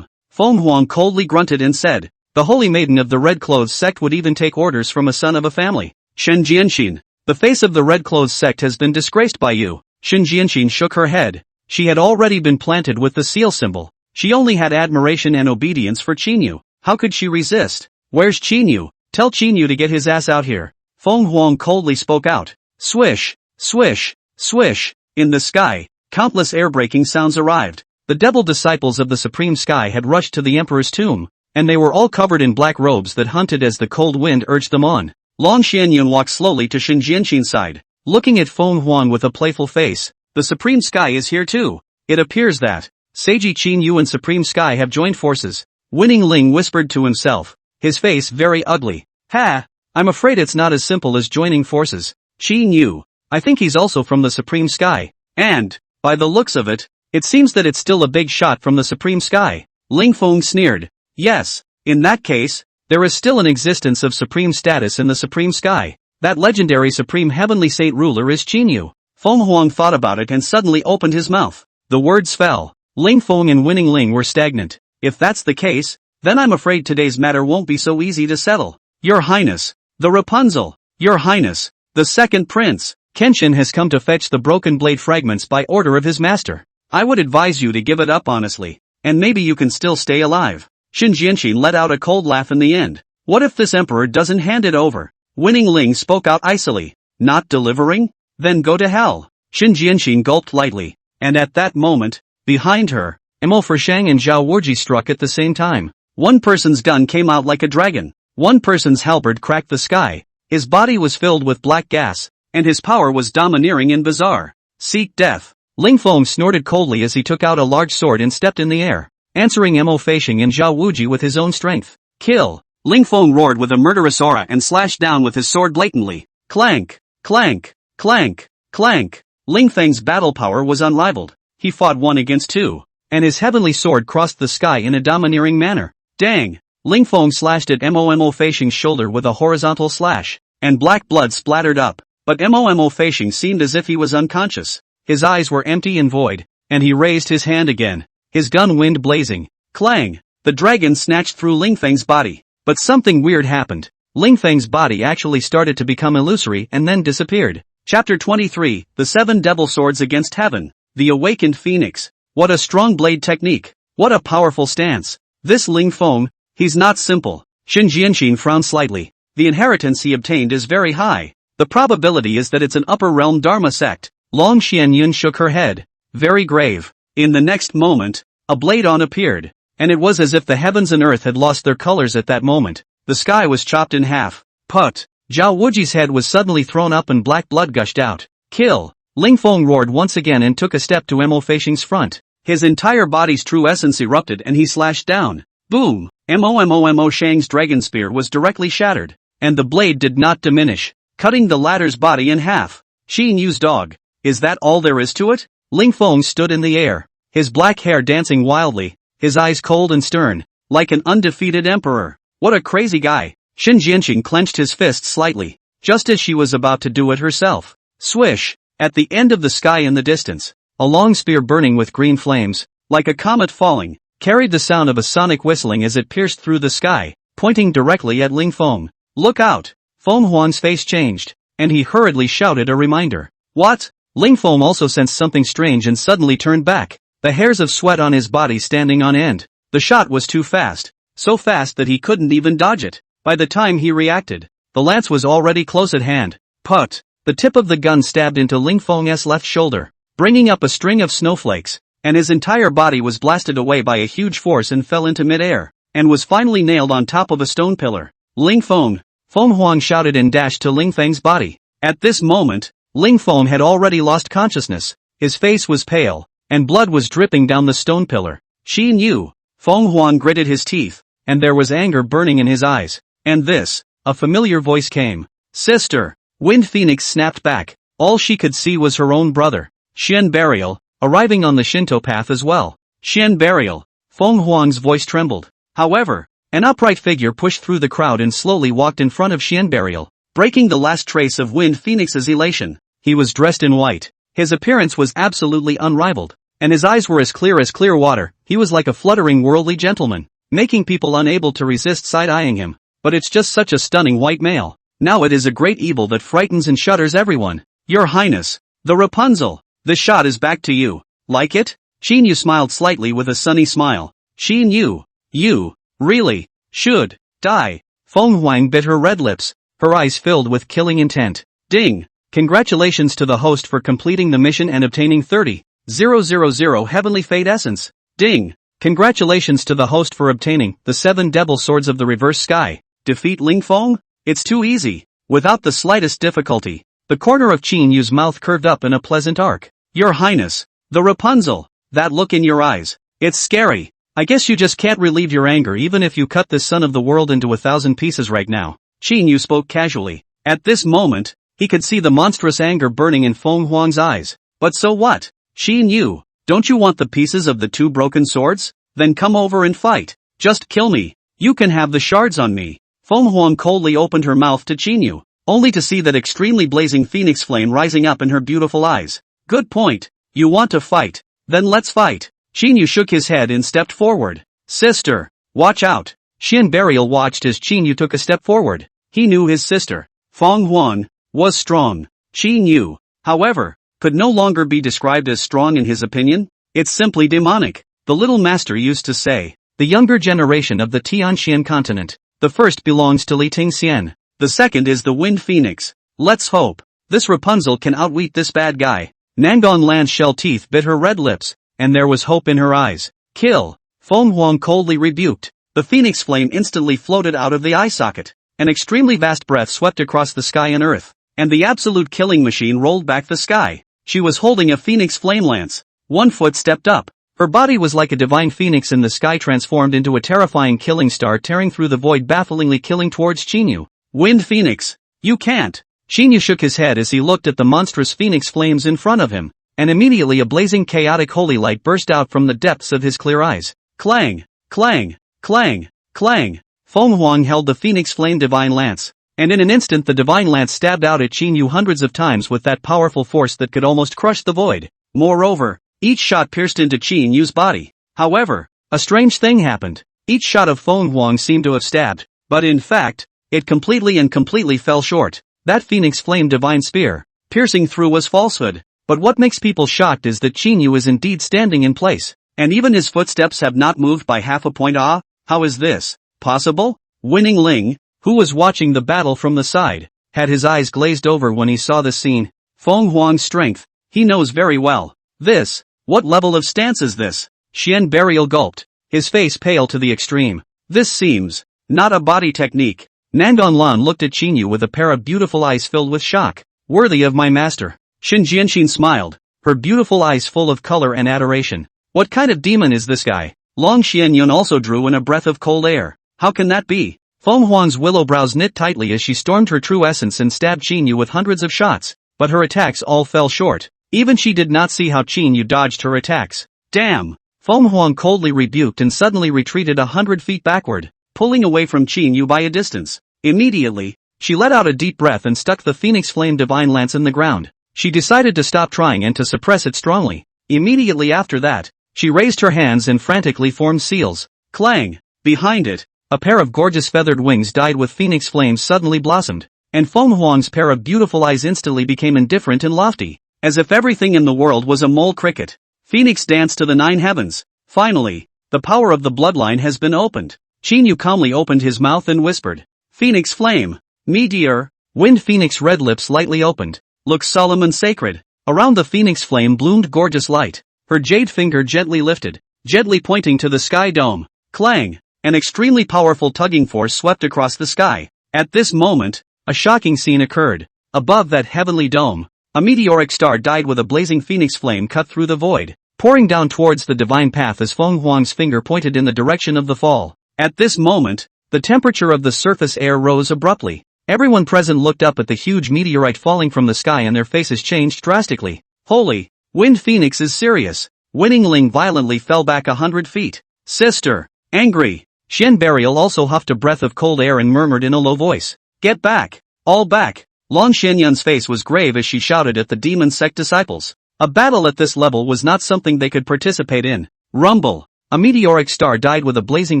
Fong Wang coldly grunted and said, the holy maiden of the Red Clothes sect would even take orders from a son of a family. Shen Jianxin, the face of the Red Clothes sect has been disgraced by you. Shen Jianxin shook her head. She had already been planted with the seal symbol. She only had admiration and obedience for Qin Yu. How could she resist? Where's Qin Yu? Tell Qin Yu to get his ass out here. Fong Wang coldly spoke out. Swish, swish, swish. In the sky, countless air-breaking sounds arrived. The devil disciples of the supreme sky had rushed to the emperor's tomb, and they were all covered in black robes that hunted as the cold wind urged them on. Long Xianyun walked slowly to Shen Jianxin's side, looking at Fong Wang with a playful face. The supreme sky is here too. It appears that Seiji Qin Yu and supreme sky have joined forces. Winning Ling whispered to himself, his face very ugly. Ha! I'm afraid it's not as simple as joining forces. Qin Yu, I think he's also from the supreme sky. And, by the looks of it, it seems that it's still a big shot from the supreme sky. Ling Fong sneered. Yes, in that case, there is still an existence of supreme status in the supreme sky. That legendary supreme heavenly saint ruler is Qin Yu. Fong Wang thought about it and suddenly opened his mouth. The words fell. Ling Fong and Winning Ling were stagnant. If that's the case, then I'm afraid today's matter won't be so easy to settle. Your Highness, the Rapunzel. Your Highness, the second prince. Kenshin has come to fetch the broken blade fragments by order of his master. I would advise you to give it up honestly. and maybe you can still stay alive. Shen Jianxin let out a cold laugh in the end. What if this emperor doesn't hand it over? Winning Ling spoke out icily. Not delivering? Then go to hell. Shen Jianxin gulped lightly, and at that moment, behind her, Mo Fershang and Zhao Wuji struck at the same time. One person's gun came out like a dragon. One person's halberd cracked the sky. His body was filled with black gas, and his power was domineering and bizarre. Seek death. Ling Fong snorted coldly as he took out a large sword and stepped in the air, answering Mo Feixing and Zhao Wuji with his own strength. Kill! Ling Fong roared with a murderous aura and slashed down with his sword blatantly. Clank! Clank! Clank! Clank! Ling Feng's battle power was unrivaled. He fought 1 against 2, and his heavenly sword crossed the sky in a domineering manner. Dang! Ling Fong slashed at Mo Feixing's shoulder with a horizontal slash, and black blood splattered up, but Mo Feixing seemed as if he was unconscious. His eyes were empty and void, and he raised his hand again, his gun wind blazing. Clang! The dragon snatched through Ling Feng's body, but something weird happened. Ling Feng's body actually started to become illusory and then disappeared. Chapter 23, The 7 Devil Swords Against Heaven. The Awakened Phoenix. What a strong blade technique. What a powerful stance. This Ling Fong, he's not simple. Shen Jianxin frowned slightly. The inheritance he obtained is very high. The probability is that it's an upper realm Dharma sect. Long Xianyun shook her head. Very grave. In the next moment, a blade on appeared, and it was as if the heavens and earth had lost their colors at that moment. The sky was chopped in half. Put! Zhao Wuji's head was suddenly thrown up and black blood gushed out. Kill! Ling Fong roared once again and took a step to Mo Feixing's front. His entire body's true essence erupted and he slashed down. Boom! Mo Shang's dragon spear was directly shattered, and the blade did not diminish, cutting the latter's body in half. Qin Yu's dog. Is that all there is to it? Ling Fong stood in the air, his black hair dancing wildly, his eyes cold and stern, like an undefeated emperor. What a crazy guy. Shen Jianxin clenched his fist slightly, just as she was about to do it herself. Swish! At the end of the sky in the distance, a long spear burning with green flames, like a comet falling, carried the sound of a sonic whistling as it pierced through the sky, pointing directly at Ling Fong. Look out! Fong Wang's face changed, and he hurriedly shouted a reminder. What? Ling Fong also sensed something strange and suddenly turned back, the hairs of sweat on his body standing on end. The shot was too fast, so fast that he couldn't even dodge it. By the time he reacted, the lance was already close at hand. Put! The tip of the gun stabbed into Ling Fong's left shoulder, bringing up a string of snowflakes, and his entire body was blasted away by a huge force and fell into midair, and was finally nailed on top of a stone pillar. Ling Fong! Fong Wang shouted and dashed to Ling Feng's body. At this moment, Ling Fong had already lost consciousness. His face was pale, and blood was dripping down the stone pillar. Qin Yu! Fong Wang gritted his teeth, and there was anger burning in his eyes. And this, a familiar voice came. Sister! Wind Phoenix snapped back. All she could see was her own brother, Shen Burial, arriving on the Shinto path as well. Shen Burial! Fong Wang's voice trembled. However, an upright figure pushed through the crowd and slowly walked in front of Shen Burial, breaking the last trace of Wind Phoenix's elation. He was dressed in white. His appearance was absolutely unrivaled, and his eyes were as clear water. He was like a fluttering worldly gentleman, making people unable to resist side-eyeing him. But it's just such a stunning white male. Now it is a great evil that frightens and shudders everyone. Your Highness, the Rapunzel, the shot is back to you. Like it? Qin Yu smiled slightly with a sunny smile. Qin Yu, you, really, should, die. Fong Wang bit her red lips, her eyes filled with killing intent. Ding! Congratulations to the host for completing the mission and obtaining 30,000 Heavenly Fate Essence. Ding! Congratulations to the host for obtaining the 7 Devil Swords of the Reverse Sky. Defeat Ling Fong? It's too easy. Without the slightest difficulty. The corner of Qin Yu's mouth curved up in a pleasant arc. Your Highness, the Rapunzel, that look in your eyes. It's scary. I guess you just can't relieve your anger even if you cut this son of the world into 1,000 pieces right now. Qin Yu spoke casually. At this moment, he could see the monstrous anger burning in Fong Huang's eyes. But so what? Qin Yu, don't you want the pieces of the 2 broken swords? Then come over and fight. Just kill me. You can have the shards on me. Fong Huang coldly opened her mouth to Qin Yu, only to see that extremely blazing phoenix flame rising up in her beautiful eyes. Good point. You want to fight? Then let's fight. Qin Yu shook his head and stepped forward. Sister, watch out. Shen Burial watched as Qin Yu took a step forward. He knew his sister, Fong Wang, was strong. Qin Yu, however, could no longer be described as strong in his opinion. It's simply demonic. the little master used to say. The younger generation of the Tianxian continent. The first belongs to Li Tingxian. The second is the Wind Phoenix. Let's hope this Rapunzel can outwit this bad guy. Nangon Lan's shell teeth bit her red lips, and there was hope in her eyes. Kill! Fong Wang coldly rebuked. The phoenix flame instantly floated out of the eye socket. An extremely vast breath swept across the sky and earth, and the absolute killing machine rolled back the sky. She was holding a phoenix flame lance. One foot stepped up. Her body was like a divine phoenix in the sky, transformed into a terrifying killing star tearing through the void, bafflingly killing towards Qin Yu. Wind Phoenix! You can't! Qin Yu shook his head as he looked at the monstrous phoenix flames in front of him, and immediately a blazing chaotic holy light burst out from the depths of his clear eyes. Clang! Clang! Clang! Clang! Fong Wang held the phoenix flame divine lance, and in an instant the divine lance stabbed out at Qin Yu hundreds of times with that powerful force that could almost crush the void. Moreover, each shot pierced into Qin Yu's body. However, a strange thing happened. Each shot of Fong Wang seemed to have stabbed, but in fact, it completely fell short. That phoenix flame divine spear, piercing through, was falsehood. But what makes people shocked is that Qin Yu is indeed standing in place, and even his footsteps have not moved by half a point. Ah, how is this possible? Winning Ling, who was watching the battle from the side, had his eyes glazed over when he saw this scene. Fong Wang's strength, he knows very well. This, what level of stance is this? Shen Burial gulped, his face pale to the extreme. This seems not a body technique. Nangon Lan looked at Qin Yu with a pair of beautiful eyes filled with shock. Worthy of my master. Shen Jianxin smiled, her beautiful eyes full of color and adoration. What kind of demon is this guy? Long Xianyun also drew in a breath of cold air. How can that be? Fong Huang's willow brows knit tightly as she stormed her true essence and stabbed Qin Yu with hundreds of shots, but her attacks all fell short. Even she did not see how Qin Yu dodged her attacks. Damn! Fong Huang coldly rebuked and suddenly retreated 100 feet backward, pulling away from Qin Yu by a distance. Immediately, she let out a deep breath and stuck the phoenix flame divine lance in the ground. She decided to stop trying and to suppress it strongly. Immediately after that, she raised her hands and frantically formed seals. Clang! Behind it, a pair of gorgeous feathered wings dyed with phoenix flames suddenly blossomed, and Fong Huang's pair of beautiful eyes instantly became indifferent and lofty, as if everything in the world was a mole cricket. Phoenix danced to the 9 heavens. Finally, the power of the bloodline has been opened. Qin Yu calmly opened his mouth and whispered, Phoenix flame, meteor. Wind Phoenix red lips lightly opened, looked solemn and sacred. Around the phoenix flame bloomed gorgeous light. Her jade finger gently lifted, gently pointing to the sky dome. Clang! An extremely powerful tugging force swept across the sky. At this moment, a shocking scene occurred. Above that heavenly dome, a meteoric star died with a blazing phoenix flame cut through the void, pouring down towards the divine path as Fong Huang's finger pointed in the direction of the fall. At this moment, the temperature of the surface air rose abruptly. Everyone present looked up at the huge meteorite falling from the sky and their faces changed drastically. Holy! Wind Phoenix is serious. Winning Ling violently fell back 100 feet. Sister! Angry! Shen Burial also huffed a breath of cold air and murmured in a low voice. Get back! All back! Long Shenyun's face was grave as she shouted at the demon sect disciples. A battle at this level was not something they could participate in. Rumble! A meteoric star died with a blazing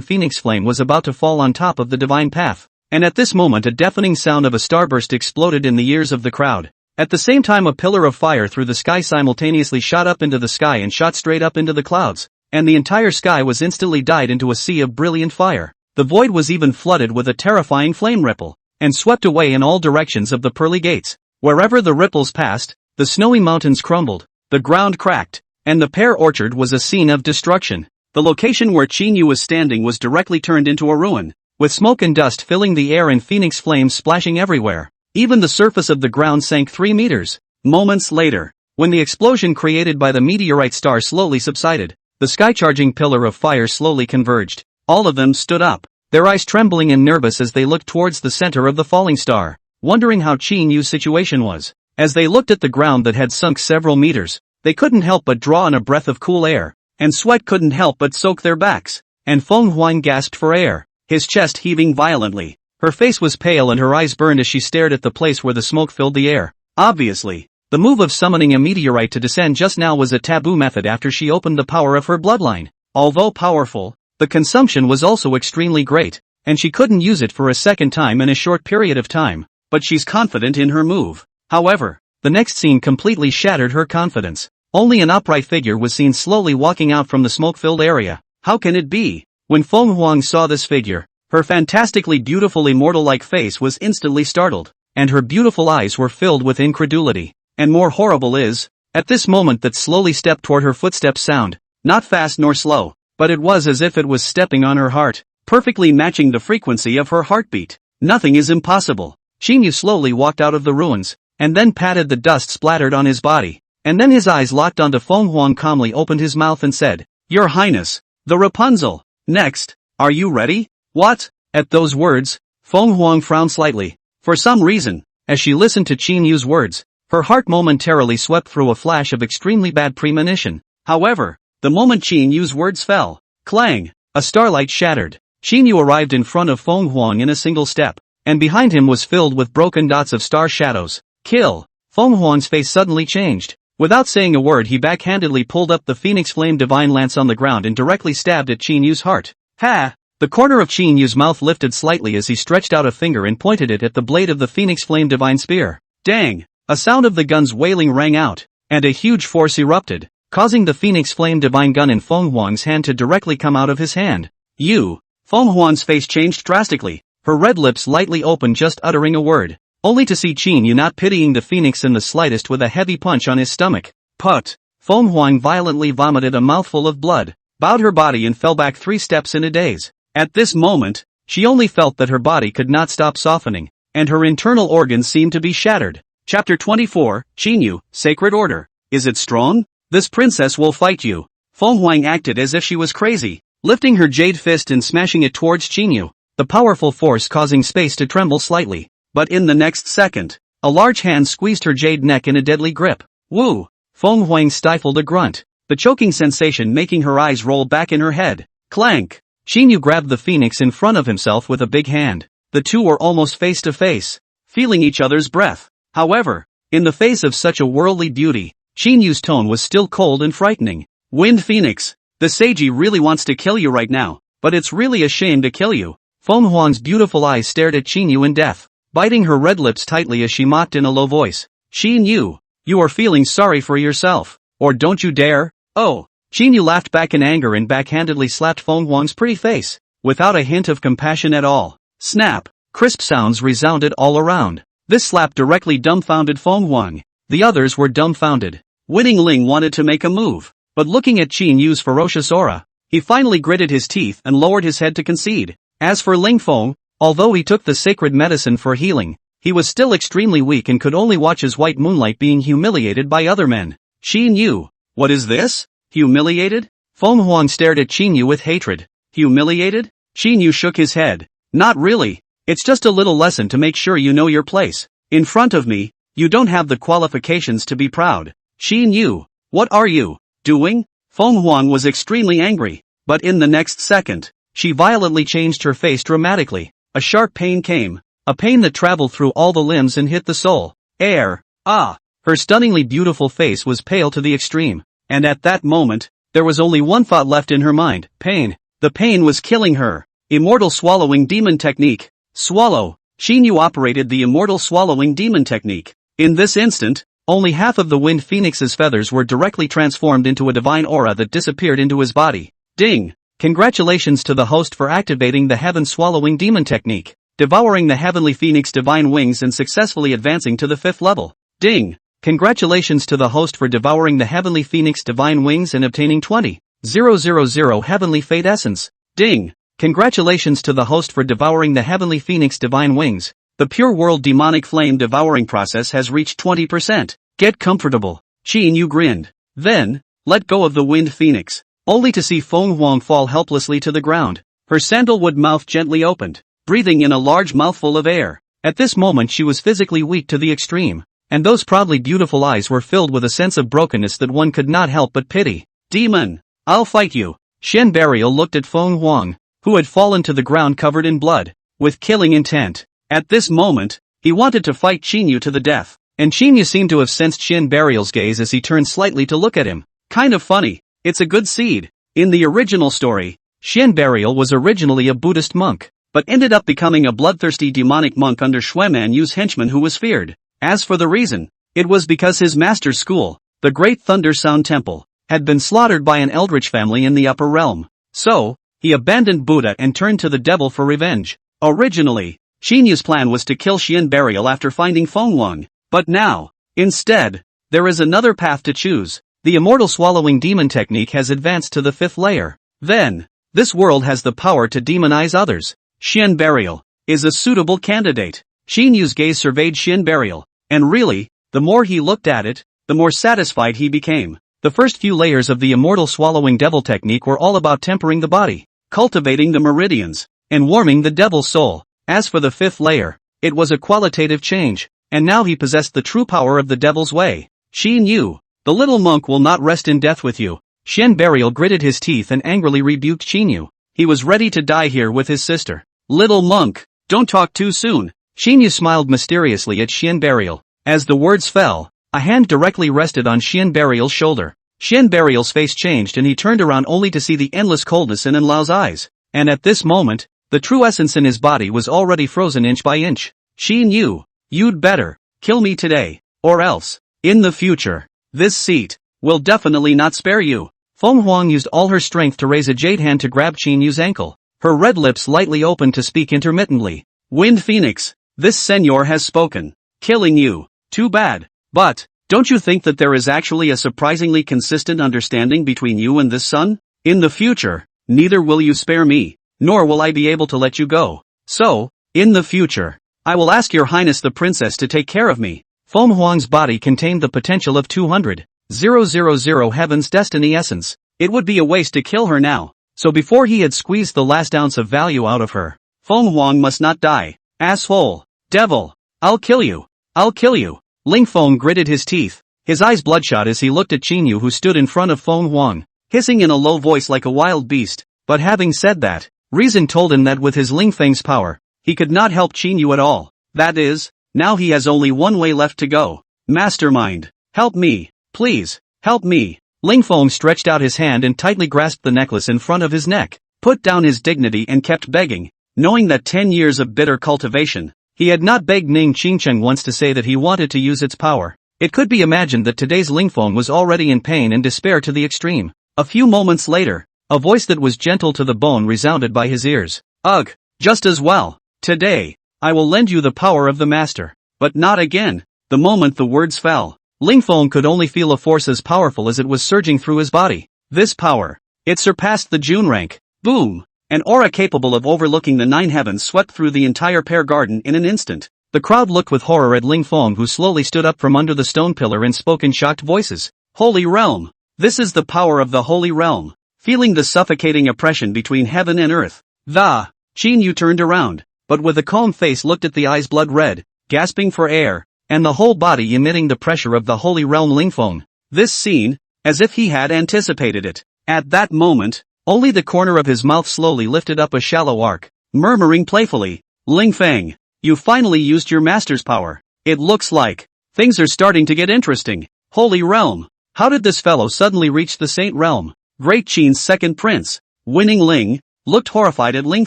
phoenix flame was about to fall on top of the divine path, and at this moment a deafening sound of a starburst exploded in the ears of the crowd. At the same time a pillar of fire through the sky simultaneously shot up into the sky and shot straight up into the clouds, and the entire sky was instantly dyed into a sea of brilliant fire. The void was even flooded with a terrifying flame ripple, and swept away in all directions of the pearly gates. Wherever the ripples passed, the snowy mountains crumbled, the ground cracked, and the pear orchard was a scene of destruction. The location where Qin Yu was standing was directly turned into a ruin, with smoke and dust filling the air and phoenix flames splashing everywhere. Even the surface of the ground sank 3 meters. Moments later, when the explosion created by the meteorite star slowly subsided, the sky-charging pillar of fire slowly converged. All of them stood up, their eyes trembling and nervous as they looked towards the center of the falling star, wondering how Qin Yu's situation was. As they looked at the ground that had sunk several meters, they couldn't help but draw in a breath of cool air, and sweat couldn't help but soak their backs. And Fong Wang gasped for air, his chest heaving violently. Her face was pale and her eyes burned as she stared at the place where the smoke filled the air. Obviously, the move of summoning a meteorite to descend just now was a taboo method after she opened the power of her bloodline. Although powerful, the consumption was also extremely great, and she couldn't use it for a second time in a short period of time, but she's confident in her move. However, the next scene completely shattered her confidence. Only an upright figure was seen slowly walking out from the smoke-filled area. How can it be? When Fong Wang saw this figure, her fantastically beautiful immortal-like face was instantly startled, and her beautiful eyes were filled with incredulity. And more horrible is, at this moment that slowly stepped toward her footsteps sound, not fast nor slow, but it was as if it was stepping on her heart, perfectly matching the frequency of her heartbeat. Nothing is impossible. Qin Yu slowly walked out of the ruins, and then patted the dust splattered on his body, and then his eyes locked onto Fong Wang, calmly opened his mouth and said, "Your Highness, the Rapunzel. Next, are you ready?" "What?" At those words, Fong Wang frowned slightly. For some reason, as she listened to Qin Yu's words, her heart momentarily swept through a flash of extremely bad premonition. However, the moment Qin Yu's words fell, clang, a starlight shattered. Qin Yu arrived in front of Fong Wang in a single step, and behind him was filled with broken dots of star shadows. Kill! Fong Wang's face suddenly changed. Without saying a word, he backhandedly pulled up the Phoenix Flame Divine Lance on the ground and directly stabbed at Qin Yu's heart. Ha! The corner of Qin Yu's mouth lifted slightly as he stretched out a finger and pointed it at the blade of the Phoenix Flame Divine Spear. Dang! A sound of the gun's wailing rang out, and a huge force erupted, causing the Phoenix Flame Divine gun in Fong Wang's hand to directly come out of his hand. "You!" Fong Wang's face changed drastically, her red lips lightly opened, just uttering a word, only to see Qin Yu not pitying the phoenix in the slightest with a heavy punch on his stomach. Put! Fong Wang violently vomited a mouthful of blood, bowed her body and fell back 3 steps in a daze. At this moment, she only felt that her body could not stop softening, and her internal organs seemed to be shattered. Chapter 24, Qin Yu, Sacred Order. Is it strong? This princess will fight you. Fong Wang acted as if she was crazy, lifting her jade fist and smashing it towards Qin Yu, the powerful force causing space to tremble slightly. But in the next second, a large hand squeezed her jade neck in a deadly grip. Woo! Fong Wang stifled a grunt, the choking sensation making her eyes roll back in her head. Clank! Qin Yu grabbed the phoenix in front of himself with a big hand. The two were almost face to face, feeling each other's breath. However, in the face of such a worldly beauty, Qin Yu's tone was still cold and frightening. Wind Phoenix, the Seiji really wants to kill you right now, but it's really a shame to kill you. Fong Wang's beautiful eyes stared at Qin Yu in death, biting her red lips tightly as she mocked in a low voice. Qin Yu, you are feeling sorry for yourself, or don't you dare? Oh! Qin Yu laughed back in anger and backhandedly slapped Fong Wang's pretty face, without a hint of compassion at all. Snap! Crisp sounds resounded all around. This slap directly dumbfounded Fong Wang. The others were dumbfounded. Winning Ling wanted to make a move, but looking at Qin Yu's ferocious aura, he finally gritted his teeth and lowered his head to concede. As for Ling Fong, although he took the sacred medicine for healing, he was still extremely weak and could only watch his white moonlight being humiliated by other men. Qin Yu, what is this? Humiliated? Fong Wang stared at Qin Yu with hatred. Humiliated? Qin Yu shook his head. Not really. It's just a little lesson to make sure you know your place. In front of me, you don't have the qualifications to be proud. Qin Yu, what are you doing? Fong Wang was extremely angry, but in the next second, she violently changed her face dramatically. A sharp pain came, a pain that traveled through all the limbs and hit the soul. Air. Ah! Her stunningly beautiful face was pale to the extreme, and at that moment, there was only one thought left in her mind, pain. The pain was killing her. Immortal Swallowing Demon Technique. Swallow. Qin Yu operated the Immortal Swallowing Demon Technique. In this instant, only half of the Wind Phoenix's feathers were directly transformed into a divine aura that disappeared into his body. Ding! Congratulations to the host for activating the Heaven Swallowing Demon Technique, devouring the Heavenly Phoenix Divine Wings and successfully advancing to the 5th level. Ding! Congratulations to the host for devouring the Heavenly Phoenix Divine Wings and obtaining 20,000 Heavenly Fate Essence. Ding! Congratulations to the host for devouring the Heavenly Phoenix Divine Wings. The Pure World Demonic Flame devouring process has reached 20%. Get comfortable. Qin Yu grinned. Then, let go of the Wind Phoenix, only to see Fong Wang fall helplessly to the ground. Her sandalwood mouth gently opened, breathing in a large mouthful of air. At this moment she was physically weak to the extreme, and those proudly beautiful eyes were filled with a sense of brokenness that one could not help but pity. Demon! I'll fight you. Shen Burial looked at Fong Wang, who had fallen to the ground covered in blood, with killing intent. At this moment, he wanted to fight Qin Yu to the death, and Qin Yu seemed to have sensed Shen Burial's gaze as he turned slightly to look at him. Kind of funny, it's a good seed. In the original story, Shen Burial was originally a Buddhist monk, but ended up becoming a bloodthirsty demonic monk under Xue Manyue's henchman who was feared. As for the reason, it was because his master's school, the great Thunder Sound Temple, had been slaughtered by an eldritch family in the upper realm. So, he abandoned Buddha and turned to the devil for revenge. Originally, Qin Yu's plan was to kill Xian Burial after finding Fong Wang, but now, instead, there is another path to choose. The immortal swallowing demon technique has advanced to the 5th layer. Then, this world has the power to demonize others. Xian Burial is a suitable candidate. Qin Yu's gaze surveyed Xian Burial, and really, the more he looked at it, the more satisfied he became. The first few layers of the immortal swallowing devil technique were all about tempering the body, cultivating the meridians, and warming the devil's soul. As for the 5th layer, it was a qualitative change, and now he possessed the true power of the devil's way. Qin Yu, the little monk will not rest in death with you. Xian Burial gritted his teeth and angrily rebuked Qin Yu. He was ready to die here with his sister. Little monk, don't talk too soon. Qin Yu smiled mysteriously at Xian Burial. As the words fell, a hand directly rested on Xian Burial's shoulder. Xian Burial's face changed and he turned around only to see the endless coldness in Enlao's eyes. And at this moment, the true essence in his body was already frozen inch by inch. Qin Yu, you'd better kill me today, or else, in the future, this seat will definitely not spare you. Fong Wang used all her strength to raise a jade hand to grab Qin Yu's ankle. Her red lips lightly opened to speak intermittently. Wind Phoenix, this senor has spoken. Killing you, too bad. But, don't you think that there is actually a surprisingly consistent understanding between you and this son? In the future, neither will you spare me, nor will I be able to let you go. So, in the future, I will ask your highness the princess to take care of me. Fong Wang's body contained the potential of 200,000 Heaven's Destiny essence. It would be a waste to kill her now. So before he had squeezed the last ounce of value out of her, Fong Wang must not die. Asshole. Devil. I'll kill you. I'll kill you. Ling Fong gritted his teeth, his eyes bloodshot as he looked at Qin Yu who stood in front of Fong Wang, hissing in a low voice like a wild beast. But having said that, reason told him that with his Ling Feng's power, he could not help Qin Yu at all. That is, now he has only one way left to go. Mastermind. Help me. Please, help me. Ling Fong stretched out his hand and tightly grasped the necklace in front of his neck, put down his dignity and kept begging. Knowing that 10 years of bitter cultivation, he had not begged Ning Qingcheng once to say that he wanted to use its power. It could be imagined that today's Ling Fong was already in pain and despair to the extreme. A few moments later, a voice that was gentle to the bone resounded by his ears. Ugh, just as well. Today, I will lend you the power of the master. But not again. The moment the words fell, Ling Fong could only feel a force as powerful as it was surging through his body. This power, it surpassed the June rank. Boom! An aura capable of overlooking the 9 heavens swept through the entire pear garden in an instant. The crowd looked with horror at Ling Fong who slowly stood up from under the stone pillar and spoke in shocked voices. Holy Realm! This is the power of the Holy Realm. Feeling the suffocating oppression between heaven and earth. Qin Yu turned around, but with a calm face looked at the eyes blood red, gasping for air, and the whole body emitting the pressure of the Holy Realm Ling Fong. This scene, as if he had anticipated it. At that moment, only the corner of his mouth slowly lifted up a shallow arc, murmuring playfully, Ling Feng, you finally used your master's power. It looks like things are starting to get interesting. Holy Realm. How did this fellow suddenly reach the Saint Realm? Great Qin's second prince, Winning Ling, looked horrified at Ling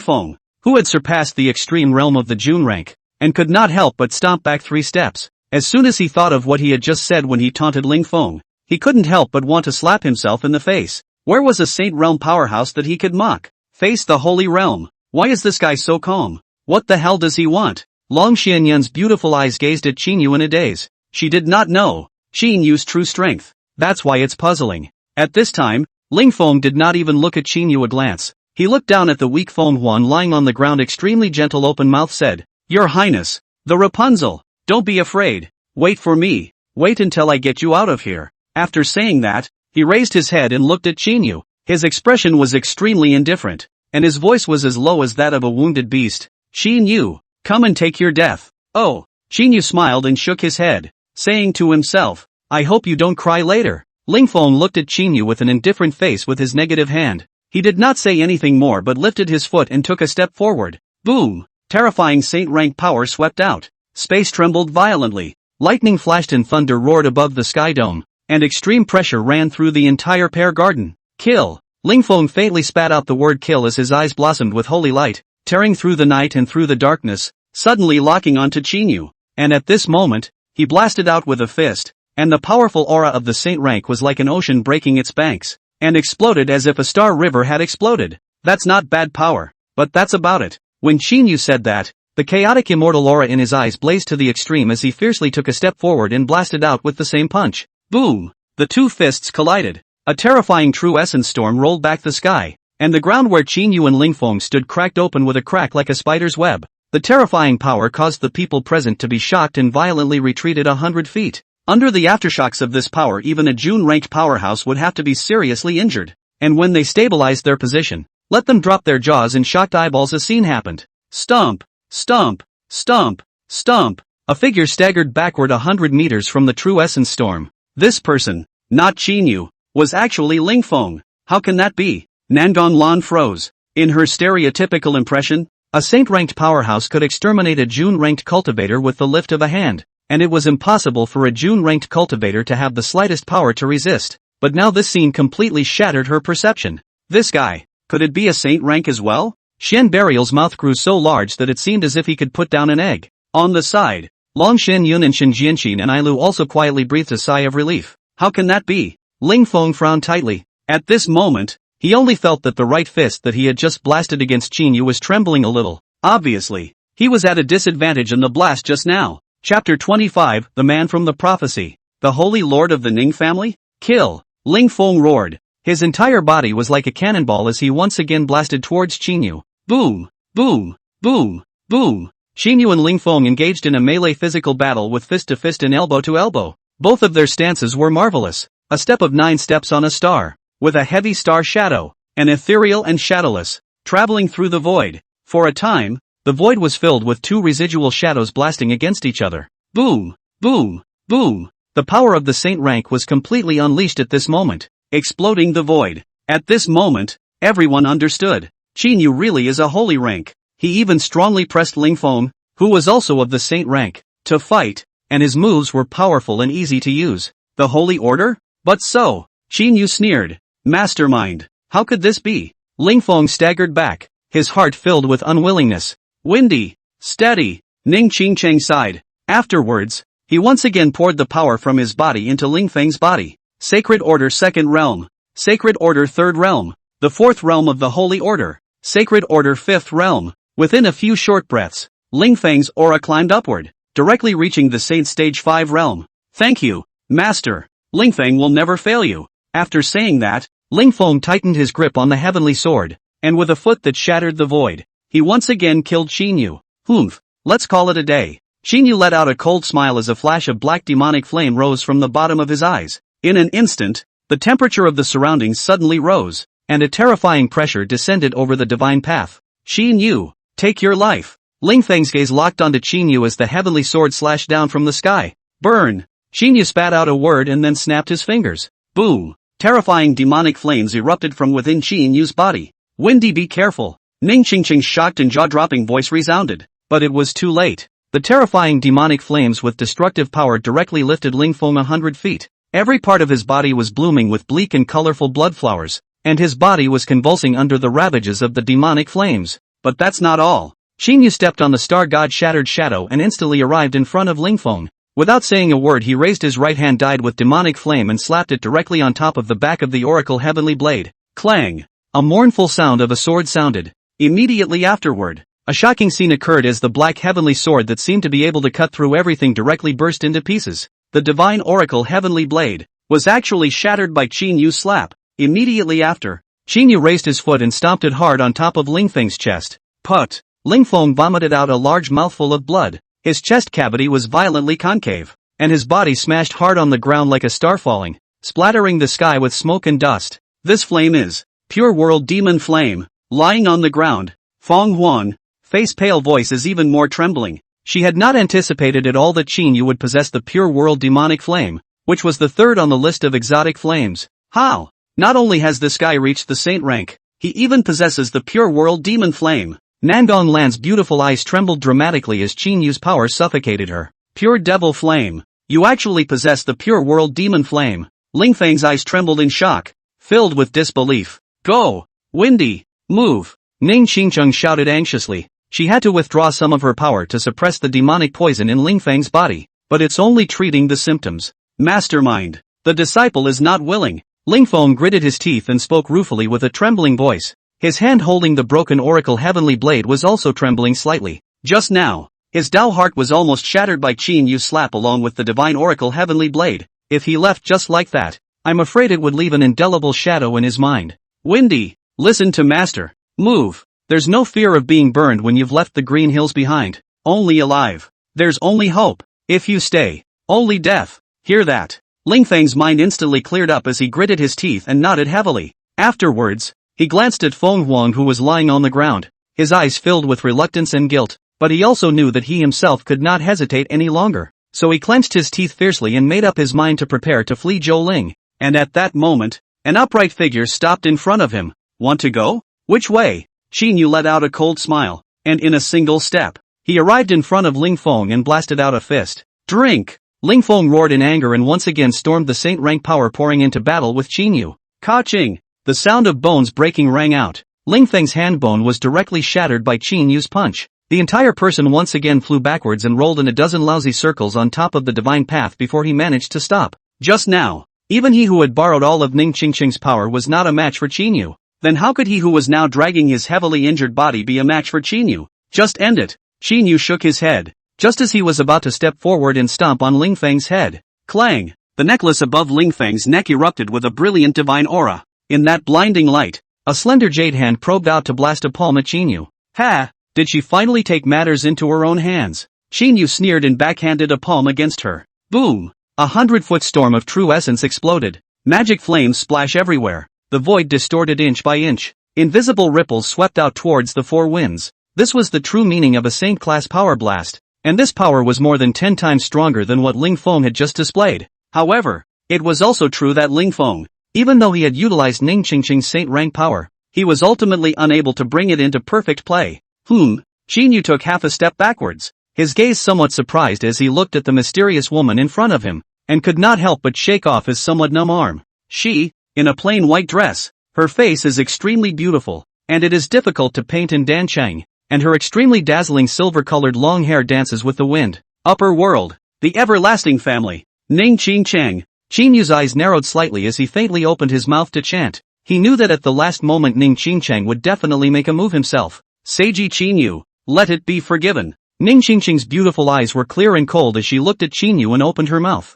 Fong, who had surpassed the extreme realm of the June rank, and could not help but stomp back 3 steps. As soon as he thought of what he had just said when he taunted Ling Fong, he couldn't help but want to slap himself in the face. Where was a Saint Realm powerhouse that he could mock? Face the Holy Realm. Why is this guy so calm? What the hell does he want? Long Xianyun's beautiful eyes gazed at Qin Yu in a daze. She did not know Qin Yu's true strength. That's why it's puzzling. At this time, Ling Fong did not even look at Qin Yu a glance. He looked down at the weak Fong Huan lying on the ground, extremely gentle open mouth said, Your Highness, the Rapunzel, don't be afraid. Wait for me. Wait until I get you out of here. After saying that, he raised his head and looked at Qin Yu. His expression was extremely indifferent, and his voice was as low as that of a wounded beast. Qin Yu, come and take your death. Oh, Qin Yu smiled and shook his head, saying to himself, I hope you don't cry later. Ling Fong looked at Qin Yu with an indifferent face with his negative hand. He did not say anything more but lifted his foot and took a step forward. Boom! Terrifying Saint rank power swept out. Space trembled violently. Lightning flashed and thunder roared above the sky dome, and extreme pressure ran through the entire pear garden. Kill! Ling Fong faintly spat out the word kill as his eyes blossomed with holy light, tearing through the night and through the darkness, suddenly locking onto Qin Yu. And at this moment, he blasted out with a fist, and the powerful aura of the saint rank was like an ocean breaking its banks, and exploded as if a star river had exploded. That's not bad power, but that's about it. When Qin Yu said that, the chaotic immortal aura in his eyes blazed to the extreme as he fiercely took a step forward and blasted out with the same punch. Boom! The two fists collided. A terrifying true essence storm rolled back the sky, and the ground where Qin Yu and Ling Fong stood cracked open with a crack like a spider's web. The terrifying power caused the people present to be shocked and violently retreated 100 feet. Under the aftershocks of this power, even a June-ranked powerhouse would have to be seriously injured. And when they stabilized their position, let them drop their jaws and shocked eyeballs, a scene happened. Stomp! Stomp! Stomp! Stomp! A figure staggered backward 100 meters from the true essence storm. This person, not Qin Yu, was actually Ling Fong. How can that be? Nangon Lan froze. In her stereotypical impression, a saint-ranked powerhouse could exterminate a June-ranked cultivator with the lift of a hand, and it was impossible for a June-ranked cultivator to have the slightest power to resist. But now this scene completely shattered her perception. This guy, could it be a saint rank as well? Shen Burial's mouth grew so large that it seemed as if he could put down an egg. On the side, Long Shen Yun and Shen Jianqin and Ailu also quietly breathed a sigh of relief. How can that be? Ling Fong frowned tightly. At this moment, he only felt that the right fist that he had just blasted against Qin Yu was trembling a little. Obviously, he was at a disadvantage in the blast just now. Chapter 25, The Man from the Prophecy. The Holy Lord of the Ning family? Kill! Ling Fong roared. His entire body was like a cannonball as he once again blasted towards Qin Yu. Boom! Boom! Boom! Boom! Qin Yu and Ling Fong engaged in a melee physical battle with fist to fist and elbow to elbow. Both of their stances were marvelous. A step of 9 steps on a star, with a heavy star shadow, an ethereal and shadowless, traveling through the void. For a time, the void was filled with two residual shadows blasting against each other. Boom! Boom! Boom! The power of the saint rank was completely unleashed at this moment, exploding the void. At this moment, everyone understood. Qin Yu really is a holy rank. He even strongly pressed Ling Fong, who was also of the saint rank, to fight, and his moves were powerful and easy to use. The Holy Order? But so, Qin Yu sneered. Mastermind. How could this be? Ling Fong staggered back, his heart filled with unwillingness. Windy. Steady. Ning Qingcheng sighed. Afterwards, he once again poured the power from his body into Ling Feng's body. Sacred Order Second Realm. Sacred Order Third Realm. The Fourth Realm of the Holy Order. Sacred Order Fifth Realm. Within a few short breaths, Ling Feng's aura climbed upward, directly reaching the Saint Stage 5 realm. Thank you, Master. Ling Feng will never fail you. After saying that, Ling Fong tightened his grip on the heavenly sword, and with a foot that shattered the void, he once again killed Qin Yu. Humph, let's call it a day. Qin Yu let out a cold smile as a flash of black demonic flame rose from the bottom of his eyes. In an instant, the temperature of the surroundings suddenly rose, and a terrifying pressure descended over the divine path. Qin Yu, take your life. Ling Feng's gaze locked onto Qin Yu as the heavenly sword slashed down from the sky. Burn! Qin Yu spat out a word and then snapped his fingers. Boom! Terrifying demonic flames erupted from within Qin Yu's body. Windy, be careful. Ning Qingqing's shocked and jaw-dropping voice resounded. But it was too late. The terrifying demonic flames with destructive power directly lifted Ling Fong 100 feet. Every part of his body was blooming with bleak and colorful blood flowers, and his body was convulsing under the ravages of the demonic flames. But that's not all. Qin Yu stepped on the star god's shattered shadow and instantly arrived in front of Ling Fong. Without saying a word, he raised his right hand dyed with demonic flame and slapped it directly on top of the back of the oracle heavenly blade. Clang! A mournful sound of a sword sounded. Immediately afterward, a shocking scene occurred as the black heavenly sword that seemed to be able to cut through everything directly burst into pieces. The divine oracle heavenly blade was actually shattered by Qin Yu's slap. Immediately after, Qin Yu raised his foot and stomped it hard on top of Ling Feng's chest. Put! Ling Fong vomited out a large mouthful of blood. His chest cavity was violently concave, and his body smashed hard on the ground like a star falling, splattering the sky with smoke and dust. This flame is pure world demon flame. Lying on the ground, Fong Wang, face pale, voice is even more trembling. She had not anticipated at all that Qin Yu would possess the pure world demonic flame, which was the third on the list of exotic flames. How? Not only has this guy reached the saint rank, he even possesses the pure world demon flame. Nangong Lan's beautiful eyes trembled dramatically as Qin Yu's power suffocated her. Pure devil flame. You actually possess the pure world demon flame. Ling Feng's eyes trembled in shock, filled with disbelief. Go! Windy! Move! Ning Qingcheng shouted anxiously. She had to withdraw some of her power to suppress the demonic poison in Ling Feng's body, but it's only treating the symptoms. Mastermind. The disciple is not willing. Ling Fong gritted his teeth and spoke ruefully with a trembling voice. His hand holding the broken oracle heavenly blade was also trembling slightly. Just now, his Dao heart was almost shattered by Qin Yu's slap along with the divine oracle heavenly blade. If he left just like that, I'm afraid it would leave an indelible shadow in his mind. Windy, listen to master. Move. There's no fear of being burned when you've left the green hills behind. Only alive. There's only hope. If you stay, only death. Hear that? Ling Feng's mind instantly cleared up as he gritted his teeth and nodded heavily. Afterwards, he glanced at Fong Wang who was lying on the ground. His eyes filled with reluctance and guilt, but he also knew that he himself could not hesitate any longer. So he clenched his teeth fiercely and made up his mind to prepare to flee Zhou Ling. And at that moment, an upright figure stopped in front of him. Want to go? Which way? Qin Yu let out a cold smile, and in a single step, he arrived in front of Ling Fong and blasted out a fist. Drink! Ling Fong roared in anger and once again stormed the saint-rank power pouring into battle with Qin Yu. Ka-ching! The sound of bones breaking rang out. Ling Feng's hand bone was directly shattered by Qin Yu's punch. The entire person once again flew backwards and rolled in a dozen lousy circles on top of the divine path before he managed to stop. Just now, even he who had borrowed all of Ning Qingqing's power was not a match for Qin Yu. Then how could he who was now dragging his heavily injured body be a match for Qin Yu? Just end it. Qin Yu shook his head, just as he was about to step forward and stomp on Ling Feng's head. Clang! The necklace above Ling Feng's neck erupted with a brilliant divine aura. In that blinding light, a slender jade hand probed out to blast a palm at Qin Yu. Ha! Did she finally take matters into her own hands? Qin Yu sneered and backhanded a palm against her. Boom! A 100-foot storm of true essence exploded. Magic flames splash everywhere. The void distorted inch by inch. Invisible ripples swept out towards the four winds. This was the true meaning of a saint-class power blast, and this power was more than 10 times stronger than what Ling Fong had just displayed. However, it was also true that Ling Fong, even though he had utilized Ning Qingqing's saint-rank power, he was ultimately unable to bring it into perfect play. Qin Yu took half a step backwards, his gaze somewhat surprised as he looked at the mysterious woman in front of him, and could not help but shake off his somewhat numb arm. She, in a plain white dress, her face is extremely beautiful, and it is difficult to paint in Danchang, and her extremely dazzling silver-colored long hair dances with the wind. Upper world, the everlasting family, Ning Qingchang. Qin Yu's eyes narrowed slightly as he faintly opened his mouth to chant. He knew that at the last moment Ning Qingchang would definitely make a move himself. Seiji Qin Yu, let it be forgiven. Ning Qingqing's beautiful eyes were clear and cold as she looked at Qin Yu and opened her mouth.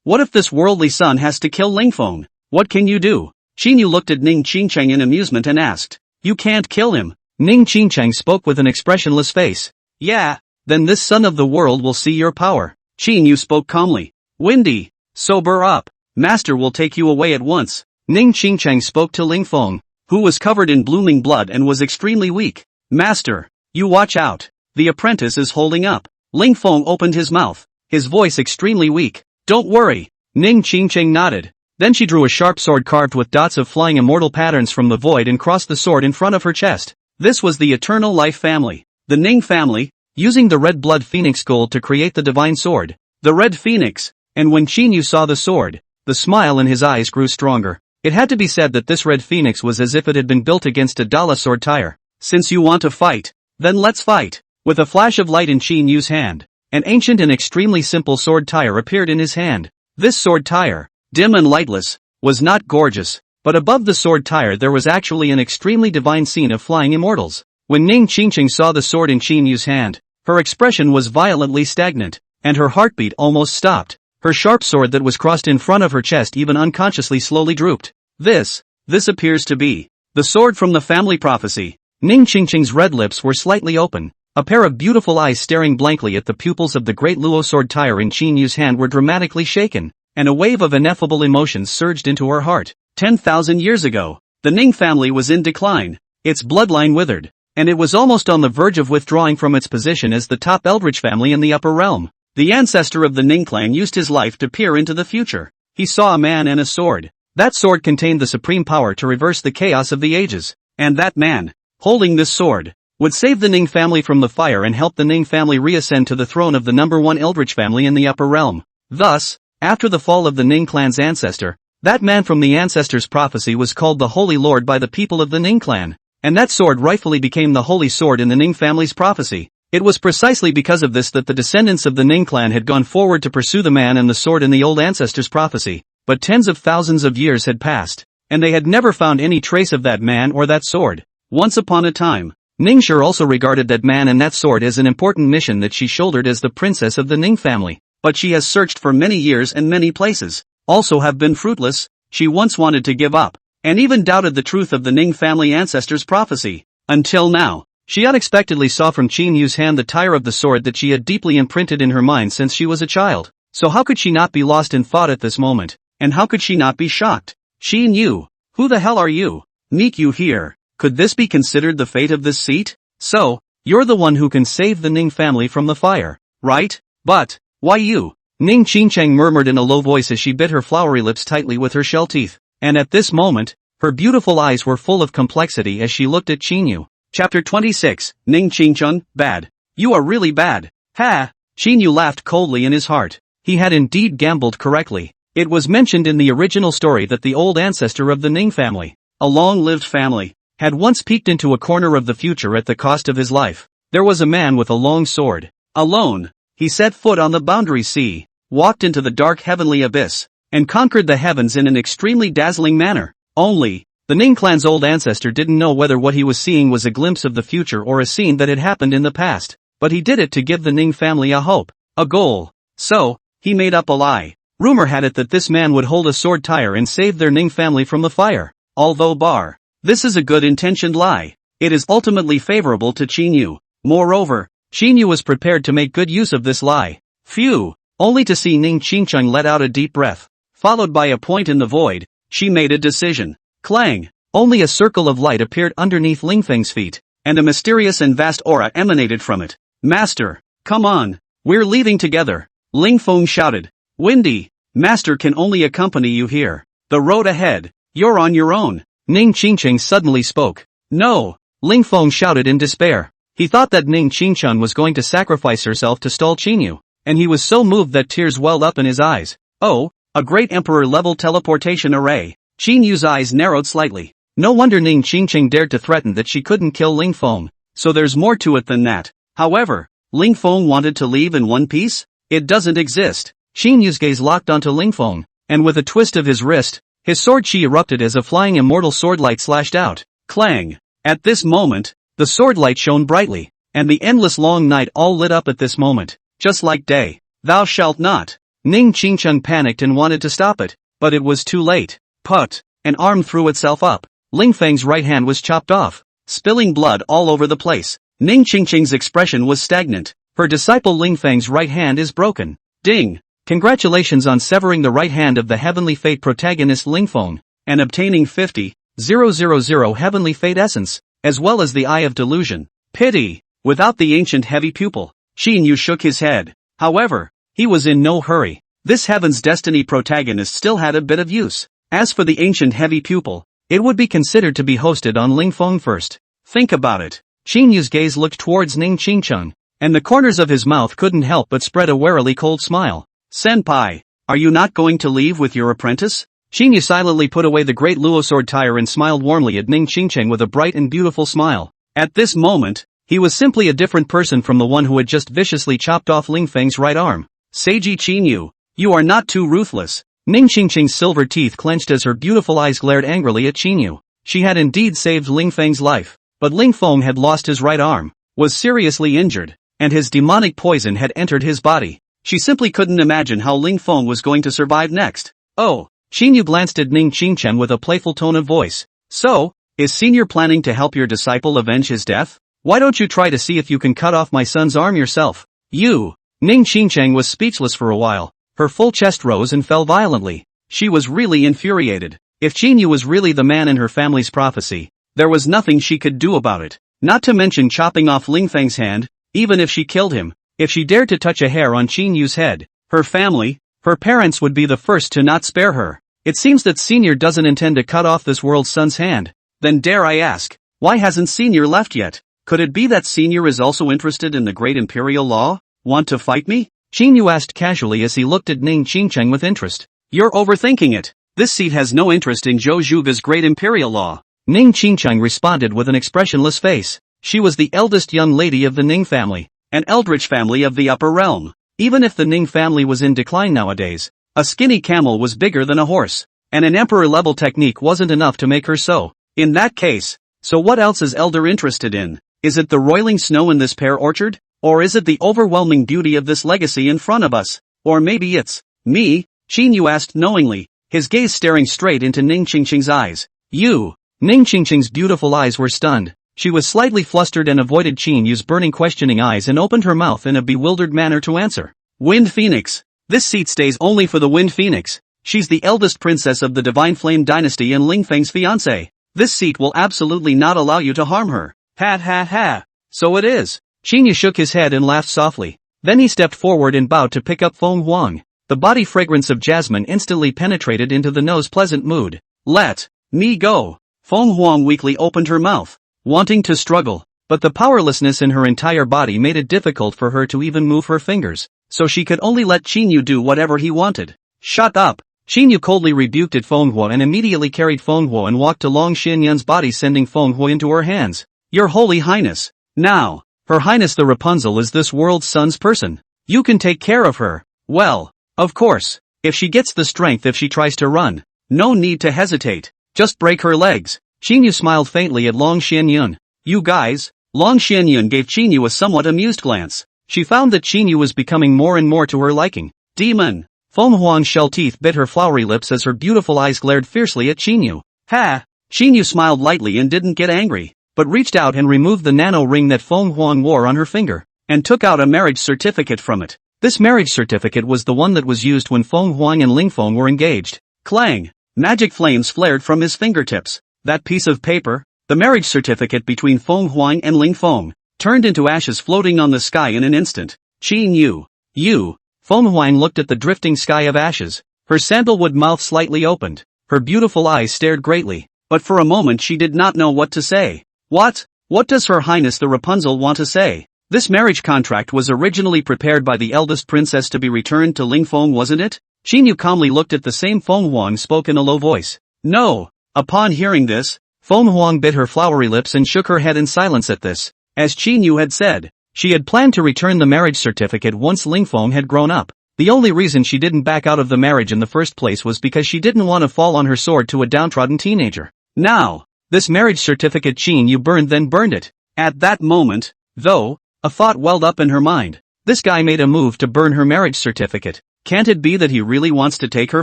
What if this worldly son has to kill Ling Fong? What can you do? Qin Yu looked at Ning Qingchang in amusement and asked. You can't kill him. Ning Qingchang spoke with an expressionless face. Yeah, then this son of the world will see your power. Qin Yu spoke calmly. Windy, sober up. Master will take you away at once. Ning Qingchang spoke to Ling Fong, who was covered in blooming blood and was extremely weak. Master, you watch out. The apprentice is holding up. Ling Fong opened his mouth, his voice extremely weak. Don't worry. Ning Qingchang nodded. Then she drew a sharp sword carved with dots of flying immortal patterns from the void and crossed the sword in front of her chest. This was the Eternal Life family. The Ning family, using the red blood phoenix gold to create the divine sword. The red phoenix. And when Qin Yu saw the sword, the smile in his eyes grew stronger. It had to be said that this red phoenix was as if it had been built against a Dala sword tire. Since you want to fight, then let's fight. With a flash of light in Qin Yu's hand, an ancient and extremely simple sword tire appeared in his hand. This sword tire, dim and lightless, was not gorgeous, but above the sword tire there was actually an extremely divine scene of flying immortals. When Ning Qingqing saw the sword in Qin Yu's hand, her expression was violently stagnant, and her heartbeat almost stopped. Her sharp sword that was crossed in front of her chest even unconsciously slowly drooped. This appears to be the sword from the family prophecy. Ning Qingqing's red lips were slightly open. A pair of beautiful eyes staring blankly at the pupils of the great Luo sword tire in Qin Yu's hand were dramatically shaken, and a wave of ineffable emotions surged into her heart. 10,000 years ago, the Ning family was in decline, its bloodline withered, and it was almost on the verge of withdrawing from its position as the top eldritch family in the upper realm. The ancestor of the Ning clan used his life to peer into the future. He saw a man and a sword. That sword contained the supreme power to reverse the chaos of the ages, and that man, holding this sword, would save the Ning family from the fire and help the Ning family reascend to the throne of the number one eldritch family in the upper realm. Thus, after the fall of the Ning clan's ancestor, that man from the ancestor's prophecy was called the Holy Lord by the people of the Ning clan, and that sword rightfully became the Holy Sword in the Ning family's prophecy. It was precisely because of this that the descendants of the Ning clan had gone forward to pursue the man and the sword in the old ancestors' prophecy, but tens of thousands of years had passed, and they had never found any trace of that man or that sword. Once upon a time, Ningxue also regarded that man and that sword as an important mission that she shouldered as the princess of the Ning family, but she has searched for many years and many places, also have been fruitless. She once wanted to give up, and even doubted the truth of the Ning family ancestors' prophecy, until now. She unexpectedly saw from Qin Yu's hand the tire of the sword that she had deeply imprinted in her mind since she was a child. So how could she not be lost in thought at this moment, and how could she not be shocked? Qin Yu, who the hell are you? Meet you here. Could this be considered the fate of this seat? So, you're the one who can save the Ning family from the fire, right? But, why you? Ning Qingcheng murmured in a low voice as she bit her flowery lips tightly with her shell teeth, and at this moment, her beautiful eyes were full of complexity as she looked at Qin Yu. Chapter 26, Ning Qingchun, bad. You are really bad. Ha! Qin Yu laughed coldly in his heart. He had indeed gambled correctly. It was mentioned in the original story that the old ancestor of the Ning family, a long-lived family, had once peeked into a corner of the future at the cost of his life. There was a man with a long sword. Alone, he set foot on the boundary sea, walked into the dark heavenly abyss, and conquered the heavens in an extremely dazzling manner. Only, the Ning clan's old ancestor didn't know whether what he was seeing was a glimpse of the future or a scene that had happened in the past, but he did it to give the Ning family a hope, a goal. So, he made up a lie. Rumor had it that this man would hold a sword tire and save their Ning family from the fire. Although this is a good-intentioned lie, it is ultimately favorable to Qin Yu. Moreover, Qin Yu was prepared to make good use of this lie. Phew! Only to see Ning Qingcheng let out a deep breath, followed by a point in the void. She made a decision. Clang! Only a circle of light appeared underneath Ling Feng's feet, and a mysterious and vast aura emanated from it. Master, come on, we're leaving together, Ling Fong shouted. Windy, Master can only accompany you here. The road ahead, you're on your own. Ning Qingcheng suddenly spoke. No, Ling Fong shouted in despair. He thought that Ning Qingchun was going to sacrifice herself to stall Qin Yu, and he was so moved that tears welled up in his eyes. Oh, a great emperor-level teleportation array. Qin Yu's eyes narrowed slightly. No wonder Ning Qingcheng dared to threaten that she couldn't kill Ling Fong. So there's more to it than that. However, Ling Fong wanted to leave in one piece? It doesn't exist. Qin Yu's gaze locked onto Ling Fong, and with a twist of his wrist, his sword chi erupted as a flying immortal sword light slashed out. Clang! At this moment, the sword light shone brightly, and the endless long night all lit up at this moment, just like day. Thou shalt not. Ning Qingcheng panicked and wanted to stop it, but it was too late. Put! An arm threw itself up. Ling Feng's right hand was chopped off, spilling blood all over the place. Ning Qingcheng's expression was stagnant. Her disciple Ling Feng's right hand is broken. Ding! Congratulations on severing the right hand of the Heavenly Fate protagonist Ling Fong, and obtaining 50,000 Heavenly Fate essence, as well as the Eye of Delusion. Pity! Without the ancient heavy pupil. Qin Yu shook his head. However, he was in no hurry. This Heaven's Destiny protagonist still had a bit of use. As for the ancient heavy pupil, it would be considered to be hosted on Ling Fong first. Think about it. Qin Yu's gaze looked towards Ning Qingcheng, and the corners of his mouth couldn't help but spread a warily cold smile. Senpai, are you not going to leave with your apprentice? Qin Yu silently put away the great Luo sword tire and smiled warmly at Ning Qingcheng with a bright and beautiful smile. At this moment, he was simply a different person from the one who had just viciously chopped off Ling Feng's right arm. Seiji Qin Yu, you are not too ruthless. Ning Qingcheng's silver teeth clenched as her beautiful eyes glared angrily at Qin Yu. She had indeed saved Ling Feng's life, but Ling Fong had lost his right arm, was seriously injured, and his demonic poison had entered his body. She simply couldn't imagine how Ling Fong was going to survive next. Oh, Qin Yu glanced at Ning Qingcheng with a playful tone of voice. So, is Senior planning to help your disciple avenge his death? Why don't you try to see if you can cut off my son's arm yourself? You! Ning Qingcheng was speechless for a while. Her full chest rose and fell violently. She was really infuriated. If Qin Yu was really the man in her family's prophecy, there was nothing she could do about it. Not to mention chopping off Ling Feng's hand, even if she killed him. If she dared to touch a hair on Qin Yu's head, her family, her parents would be the first to not spare her. It seems that Senior doesn't intend to cut off this world's son's hand. Then dare I ask, why hasn't Senior left yet? Could it be that Senior is also interested in the great imperial law? Want to fight me? Qin Yu asked casually as he looked at Ning Qingcheng with interest. You're overthinking it. This seat has no interest in Zhou Zhuge's great imperial law. Ning Qingcheng responded with an expressionless face. She was the eldest young lady of the Ning family, an eldritch family of the upper realm. Even if the Ning family was in decline nowadays, a skinny camel was bigger than a horse, and an emperor-level technique wasn't enough to make her so. In that case, so what else is Elder interested in? Is it the roiling snow in this pear orchard? Or is it the overwhelming beauty of this legacy in front of us? Or maybe it's me? Qin Yu asked knowingly, his gaze staring straight into Ning Qingqing's eyes. You? Ning Qingqing's beautiful eyes were stunned. She was slightly flustered and avoided Qin Yu's burning questioning eyes and opened her mouth in a bewildered manner to answer. Wind Phoenix. This seat stays only for the Wind Phoenix. She's the eldest princess of the Divine Flame dynasty and Ling Feng's fiancé. This seat will absolutely not allow you to harm her. Ha ha ha. So it is. Qin Yu shook his head and laughed softly. Then he stepped forward and bowed to pick up Fong Wang. The body fragrance of jasmine instantly penetrated into the no's pleasant mood. Let me go. Fong Wang weakly opened her mouth, wanting to struggle, but the powerlessness in her entire body made it difficult for her to even move her fingers, so she could only let Qin Yu do whatever he wanted. Shut up! Qin Yu coldly rebuked at Feng Huo and immediately carried Feng Huo and walked along Xin Yun's body, sending Feng Huo into her hands. Your Holy Highness. Now, Her Highness the Rapunzel is this world's sun's person. You can take care of her. Well, of course, if she gets the strength if she tries to run. No need to hesitate. Just break her legs. Qin Yu smiled faintly at Long Xianyun. You guys? Long Xianyun gave Qin Yu a somewhat amused glance. She found that Qin Yu was becoming more and more to her liking. Demon! Feng Huang's shell teeth bit her flowery lips as her beautiful eyes glared fiercely at Qin Yu. Ha! Qin Yu smiled lightly and didn't get angry, but reached out and removed the nano ring that Feng Huang wore on her finger, and took out a marriage certificate from it. This marriage certificate was the one that was used when Feng Huang and Ling Fong were engaged. Clang! Magic flames flared from his fingertips. That piece of paper, the marriage certificate between Feng Huang and Ling Fong, turned into ashes floating on the sky in an instant. Qin Yu. You. Feng Huang looked at the drifting sky of ashes, her sandalwood mouth slightly opened, her beautiful eyes stared greatly, but for a moment she did not know what to say. What? What does Her Highness the Rapunzel want to say? This marriage contract was originally prepared by the eldest princess to be returned to Ling Fong, wasn't it? Qin Yu calmly looked at the same Feng Huang, spoke in a low voice. No. Upon hearing this, Feng Huang bit her flowery lips and shook her head in silence at this. As Qin Yu had said, she had planned to return the marriage certificate once Ling Fong had grown up. The only reason she didn't back out of the marriage in the first place was because she didn't want to fall on her sword to a downtrodden teenager. Now, this marriage certificate Qin Yu burned it. At that moment, though, a thought welled up in her mind. This guy made a move to burn her marriage certificate. Can't it be that he really wants to take her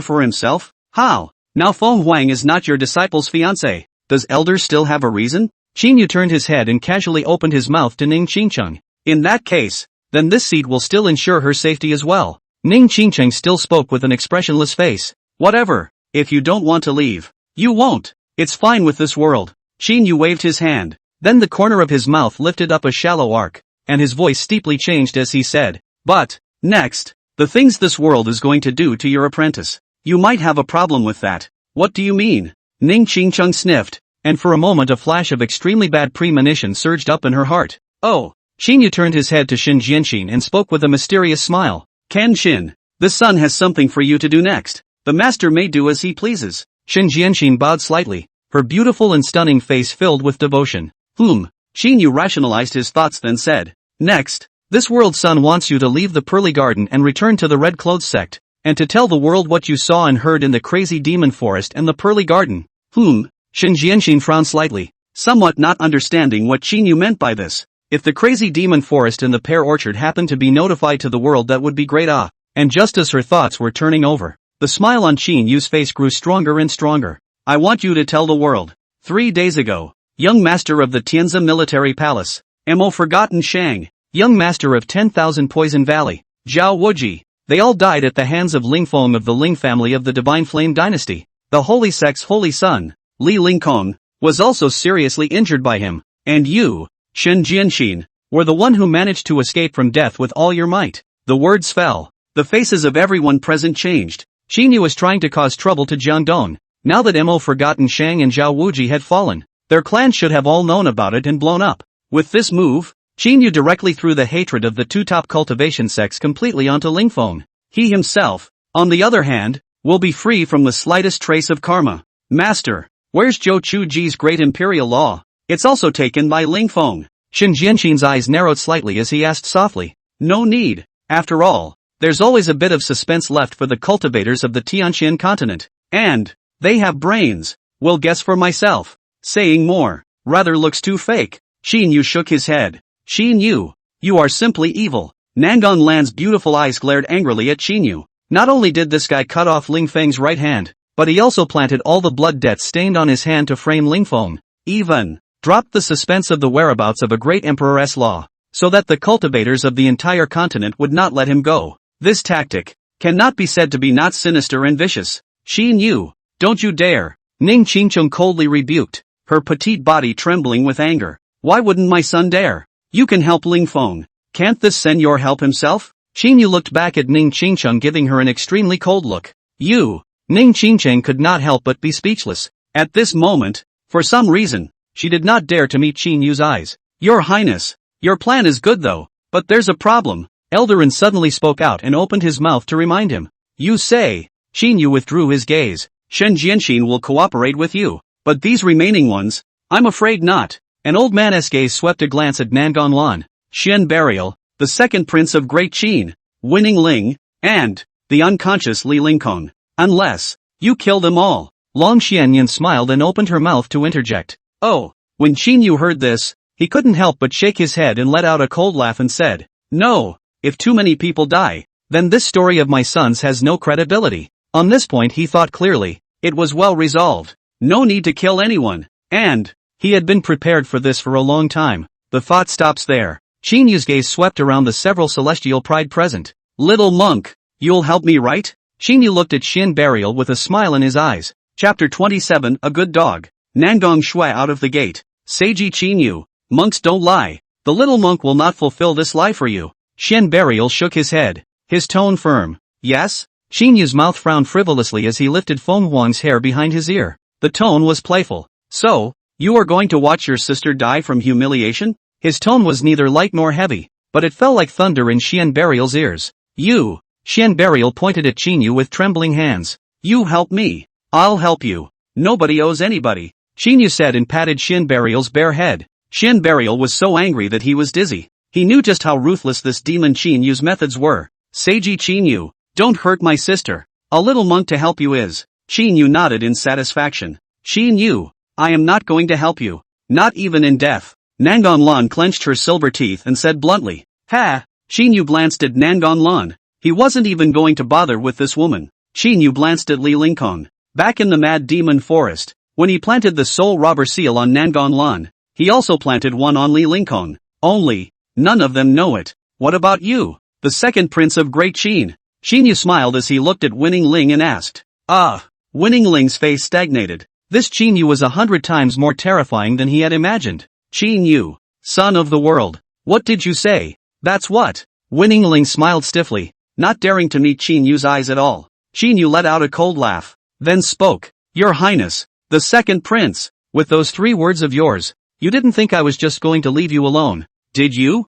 for himself? How? Now Feng Huang is not your disciple's fiancé. Does Elder still have a reason? Qin Yu turned his head and casually opened his mouth to Ning Qingcheng. In that case, then this seat will still ensure her safety as well. Ning Qingcheng still spoke with an expressionless face. Whatever. If you don't want to leave, you won't. It's fine with this world. Qin Yu waved his hand. Then the corner of his mouth lifted up a shallow arc, and his voice steeply changed as he said, but, next, the things this world is going to do to your apprentice. You might have a problem with that. What do you mean? Ning Qingcheng sniffed, and for a moment a flash of extremely bad premonition surged up in her heart. Oh! Qin Yu turned his head to Shen Jianxin and spoke with a mysterious smile. Can Shen, the son has something for you to do next. The master may do as he pleases. Shen Jianxin bowed slightly, her beautiful and stunning face filled with devotion. Qin Yu rationalized his thoughts then said, next, this world's son wants you to leave the Pearly Garden and return to the Red Clothes sect, and to tell the world what you saw and heard in the crazy demon forest and the Pearly Garden. Shen Jianxin frowned slightly, somewhat not understanding what Qin Yu meant by this. If the crazy demon forest and the pear orchard happened to be notified to the world, that would be great. And just as her thoughts were turning over, the smile on Qin Yu's face grew stronger and stronger. I want you to tell the world. 3 days ago, young master of the Tianzi military palace, Mo Forgotten Shang, young master of 10,000 Poison Valley, Zhao Wuji, they all died at the hands of Ling Fong of the Ling family of the Divine Flame dynasty. The Holy Sect's holy son, Li Lingkong, was also seriously injured by him, and you, Shen Jianxin, were the one who managed to escape from death with all your might. The words fell. The faces of everyone present changed. Qin Yu was trying to cause trouble to Jiangdong. Now that Mo Forgotten Shang and Zhao Wuji had fallen, their clans should have all known about it and blown up. With this move, Qin Yu directly threw the hatred of the two top cultivation sects completely onto Ling Fong. He himself, on the other hand, will be free from the slightest trace of karma. Master, where's Zhou Chuji's great imperial law? It's also taken by Ling Fong. Shen Jianxin's eyes narrowed slightly as he asked softly. No need. After all, there's always a bit of suspense left for the cultivators of the Tianqian continent. And they have brains. Well, guess for myself. Saying more rather looks too fake. Qin Yu shook his head. Qin Yu, you are simply evil. Nangon Lan's beautiful eyes glared angrily at Qin Yu. Not only did this guy cut off Ling Feng's right hand, but he also planted all the blood debts stained on his hand to frame Ling Fong. Even dropped the suspense of the whereabouts of a great emperor's law, so that the cultivators of the entire continent would not let him go. This tactic cannot be said to be not sinister and vicious. Qin Yu, don't you dare. Ning Qingcheng coldly rebuked, her petite body trembling with anger. Why wouldn't my son dare? You can help Ling Fong. Can't this senor help himself? Qin Yu looked back at Ning Qingcheng, giving her an extremely cold look. You. Ning Qingcheng could not help but be speechless. At this moment, for some reason, she did not dare to meet Qin Yu's eyes. Your Highness, your plan is good though, but there's a problem. Eldarin suddenly spoke out and opened his mouth to remind him. You say? Qin Yu withdrew his gaze. Shen Jianxin will cooperate with you, but these remaining ones, I'm afraid not. An old man's gaze swept a glance at Nangon Lan, Shen Burial, the second prince of Great Qin, Winning Ling, and the unconscious Li Lingkong. Unless you kill them all. Long Xianyan smiled and opened her mouth to interject. Oh, when Qin Yu heard this, he couldn't help but shake his head and let out a cold laugh and said, No, if too many people die, then this story of my son's has no credibility. On this point he thought clearly. It was well resolved. No need to kill anyone. And he had been prepared for this for a long time. The thought stops there. Qin Yu's gaze swept around the several celestial pride present. Little monk, you'll help me, right? Qin Yu looked at Shen Burial with a smile in his eyes. Chapter 27, A Good Dog. Nangong Xue out of the gate. Seiji Qin Yu, monks don't lie. The little monk will not fulfill this lie for you. Shen Burial shook his head, his tone firm. Yes? Qin Yu's mouth frowned frivolously as he lifted Fong Wang's hair behind his ear. The tone was playful. So, you are going to watch your sister die from humiliation? His tone was neither light nor heavy, but it fell like thunder in Shen Burial's ears. You. Shen Burial pointed at Qin Yu with trembling hands. You help me. I'll help you. Nobody owes anybody. Qin Yu said and patted Shen Burial's bare head. Shen Burial was so angry that he was dizzy. He knew just how ruthless this demon Qin Yu's methods were. Seiji Qin Yu, don't hurt my sister. A little monk to help you is. Qin Yu nodded in satisfaction. Qin Yu, I am not going to help you. Not even in death. Nangon Lan clenched her silver teeth and said bluntly. Ha! Qin Yu glanced at Nangon Lan. He wasn't even going to bother with this woman. Qin Yu glanced at Li Lingkong. Back in the Mad Demon Forest, when he planted the soul robber seal on Nangon Lan, he also planted one on Li Lingkong. Only, none of them know it. What about you? The second prince of Great Qin. Qin Yu smiled as he looked at Winning Ling and asked. Ah! Winning Ling's face stagnated. This Qin Yu was 100 times more terrifying than he had imagined. Qin Yu, son of the world. What did you say? That's what. Winning Ling smiled stiffly, not daring to meet Qin Yu's eyes at all. Qin Yu let out a cold laugh, then spoke. Your Highness, the second prince, with those 3 words of yours, you didn't think I was just going to leave you alone, did you?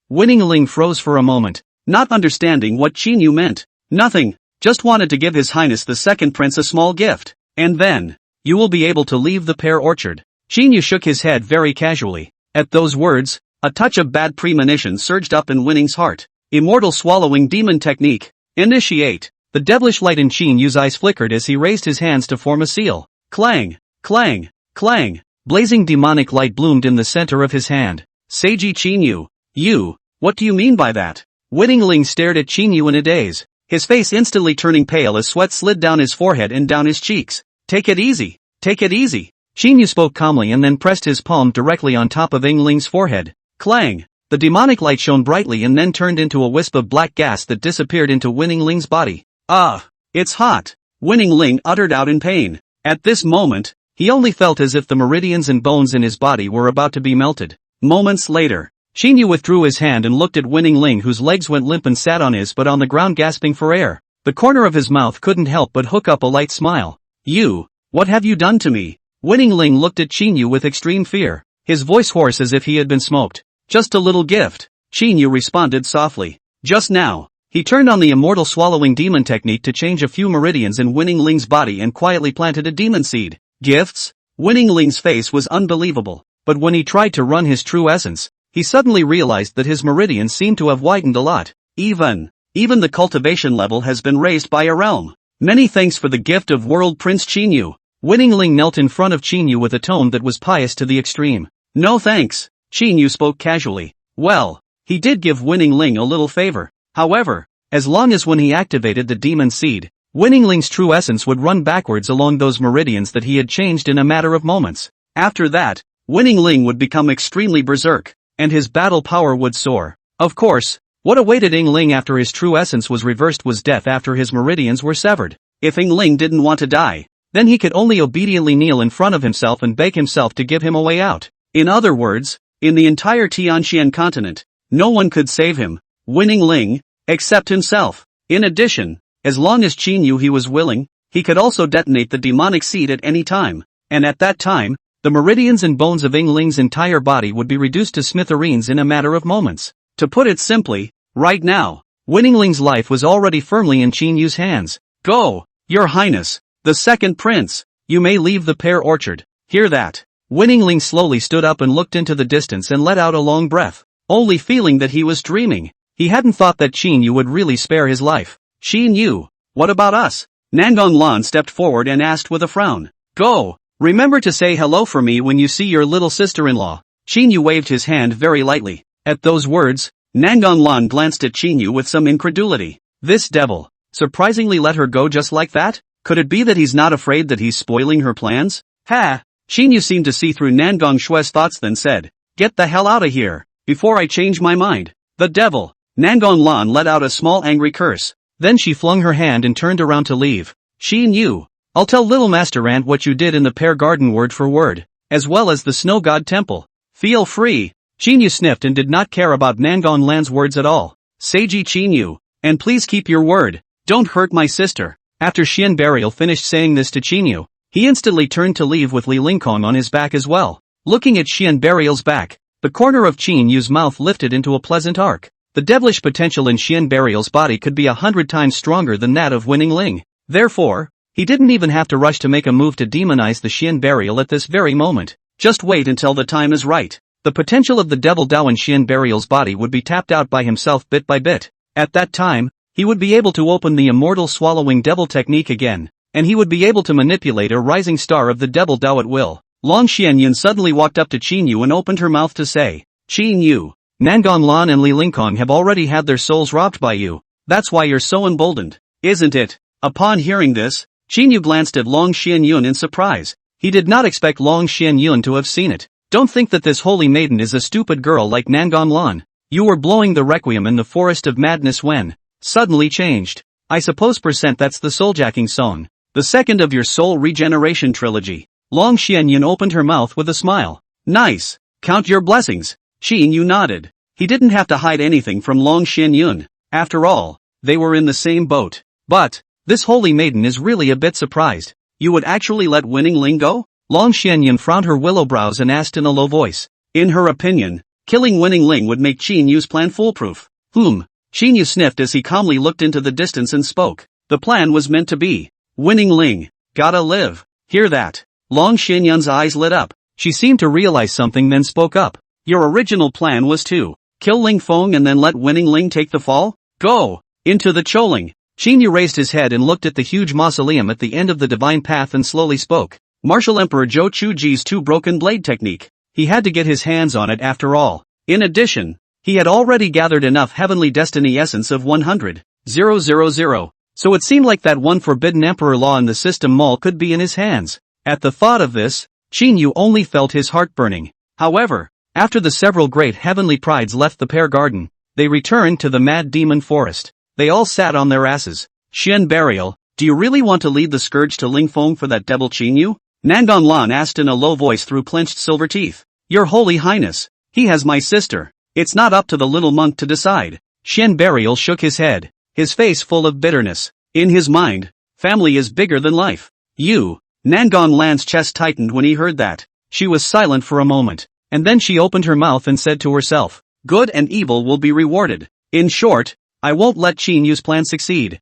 Winning Ling froze for a moment, not understanding what Qin Yu meant. Nothing, just wanted to give His Highness the second prince a small gift, and then, you will be able to leave the pear orchard. Qin Yu shook his head very casually. At those words, a touch of bad premonition surged up in Winning's heart. Immortal swallowing demon technique. Initiate. The devilish light in Qin Yu's eyes flickered as he raised his hands to form a seal. Clang, clang, clang. Blazing demonic light bloomed in the center of his hand. Seiji Qin Yu, you, what do you mean by that? Winning Ling stared at Qin Yu in a daze, his face instantly turning pale as sweat slid down his forehead and down his cheeks. Take it easy, take it easy. Qin Yu spoke calmly and then pressed his palm directly on top of Ing Ling's forehead. Clang! The demonic light shone brightly and then turned into a wisp of black gas that disappeared into Winning Ling's body. Ah! It's hot! Winning Ling uttered out in pain. At this moment, he only felt as if the meridians and bones in his body were about to be melted. Moments later, Qin Yu withdrew his hand and looked at Winning Ling, whose legs went limp and sat on his butt on the ground gasping for air. The corner of his mouth couldn't help but hook up a light smile. You, what have you done to me? Winning Ling looked at Qin Yu with extreme fear, his voice hoarse as if he had been smoked. Just a little gift, Qin Yu responded softly. Just now, he turned on the immortal swallowing demon technique to change a few meridians in Winning Ling's body and quietly planted a demon seed. Gifts? Winning Ling's face was unbelievable. but when he tried to run his true essence, he suddenly realized that his meridians seemed to have widened a lot. Even the cultivation level has been raised by a realm. Many thanks for the gift of World Prince Qin Yu. Winning Ling knelt in front of Qin Yu with a tone that was pious to the extreme. No thanks, Qin Yu spoke casually. Well, he did give Winning Ling a little favor. However, as long as when he activated the demon seed, Winning Ling's true essence would run backwards along those meridians that he had changed in a matter of moments. After that, Winning Ling would become extremely berserk, and his battle power would soar. Of course, what awaited Ying Ling after his true essence was reversed was death after his meridians were severed. If Ying Ling didn't want to die, then he could only obediently kneel in front of himself and beg himself to give him a way out. In other words, in the entire Tianxian continent, no one could save him, Winning Ling, except himself. In addition, as long as Qin Yu he was willing, he could also detonate the demonic seed at any time, and at that time, the meridians and bones of Ying Ling's entire body would be reduced to smithereens in a matter of moments. To put it simply, right now, Winning Ling's life was already firmly in Qin Yu's hands. Go, Your Highness, the second prince, you may leave the pear orchard. Hear that? Winning Ling slowly stood up and looked into the distance and let out a long breath, only feeling that he was dreaming. He hadn't thought that Qin Yu would really spare his life. Qin Yu, what about us? Nangon Lan stepped forward and asked with a frown. Go, remember to say hello for me when you see your little sister-in-law. Qin Yu waved his hand very lightly. At those words, Nangon Lan glanced at Qin Yu with some incredulity. This devil, surprisingly let her go just like that? Could it be that he's not afraid that he's spoiling her plans? Ha! Qin Yu seemed to see through Nangong Shue's thoughts then said, Get the hell out of here, before I change my mind. The devil! Nangon Lan let out a small angry curse. Then she flung her hand and turned around to leave. Qin Yu, I'll tell Little Master Ant what you did in the pear garden word for word, as well as the snow god temple. Feel free. Qin Yu sniffed and did not care about Nangon Lan's words at all. Seiji Qin Yu, and please keep your word, don't hurt my sister. After Xian Burial finished saying this to Qin Yu, he instantly turned to leave with Li Lingkong on his back as well. Looking at Xian Burial's back, the corner of Qin Yu's mouth lifted into a pleasant arc. The devilish potential in Xian Burial's body could be 100 times stronger than that of Winning Ling. Therefore, he didn't even have to rush to make a move to demonize the Xian Burial at this very moment. Just wait until the time is right. The potential of the devil Dao in Xian Burial's body would be tapped out by himself bit by bit. At that time, he would be able to open the immortal swallowing devil technique again, and he would be able to manipulate a rising star of the devil Dao at will. Long Xianyun suddenly walked up to Qin Yu and opened her mouth to say, Qin Yu, Nangon Lan and Li Lingkong have already had their souls robbed by you. That's why you're so emboldened, isn't it? Upon hearing this, Qin Yu glanced at Long Xianyun in surprise. He did not expect Long Xianyun to have seen it. Don't think that this holy maiden is a stupid girl like Nangon Lan. You were blowing the requiem in the forest of madness when suddenly changed. I suppose that's the souljacking song, the second of your soul regeneration trilogy. Long Xianyun opened her mouth with a smile. Nice. Count your blessings. Qin Yu nodded. He didn't have to hide anything from Long Xianyun. After all, they were in the same boat. But this holy maiden is really a bit surprised. You would actually let Winning Ling go? Long Xianyun frowned her willow brows and asked in a low voice. In her opinion, killing Winning Ling would make Qin Yu's plan foolproof. Qin Yu sniffed as he calmly looked into the distance and spoke. The plan was meant to be. Winning Ling, gotta live. Hear that? Long Xianyun's eyes lit up. She seemed to realize something then spoke up. Your original plan was to kill Ling Fong and then let Winning Ling take the fall? Go! Into the Choling. Qin Yu raised his head and looked at the huge mausoleum at the end of the divine path and slowly spoke. Martial Emperor Zhou Chuji's two broken blade technique. He had to get his hands on it after all. In addition, he had already gathered enough heavenly destiny essence of 100,000. So it seemed like that one forbidden emperor law in the system mall could be in his hands. At the thought of this, Qin Yu only felt his heart burning. However, after the several great heavenly prides left the pear garden, they returned to the mad demon forest. They all sat on their asses. Xian Burial, do you really want to lead the scourge to Ling Fong for that devil Qin Yu? Nangon Lan asked in a low voice through clenched silver teeth. Your Holy Highness, he has my sister. It's not up to the little monk to decide. Xian Burial shook his head, his face full of bitterness. In his mind, family is bigger than life. You, Nangon Lan's chest tightened when he heard that. She was silent for a moment, and then she opened her mouth and said to herself, good and evil will be rewarded. In short, I won't let Qin Yu's plan succeed.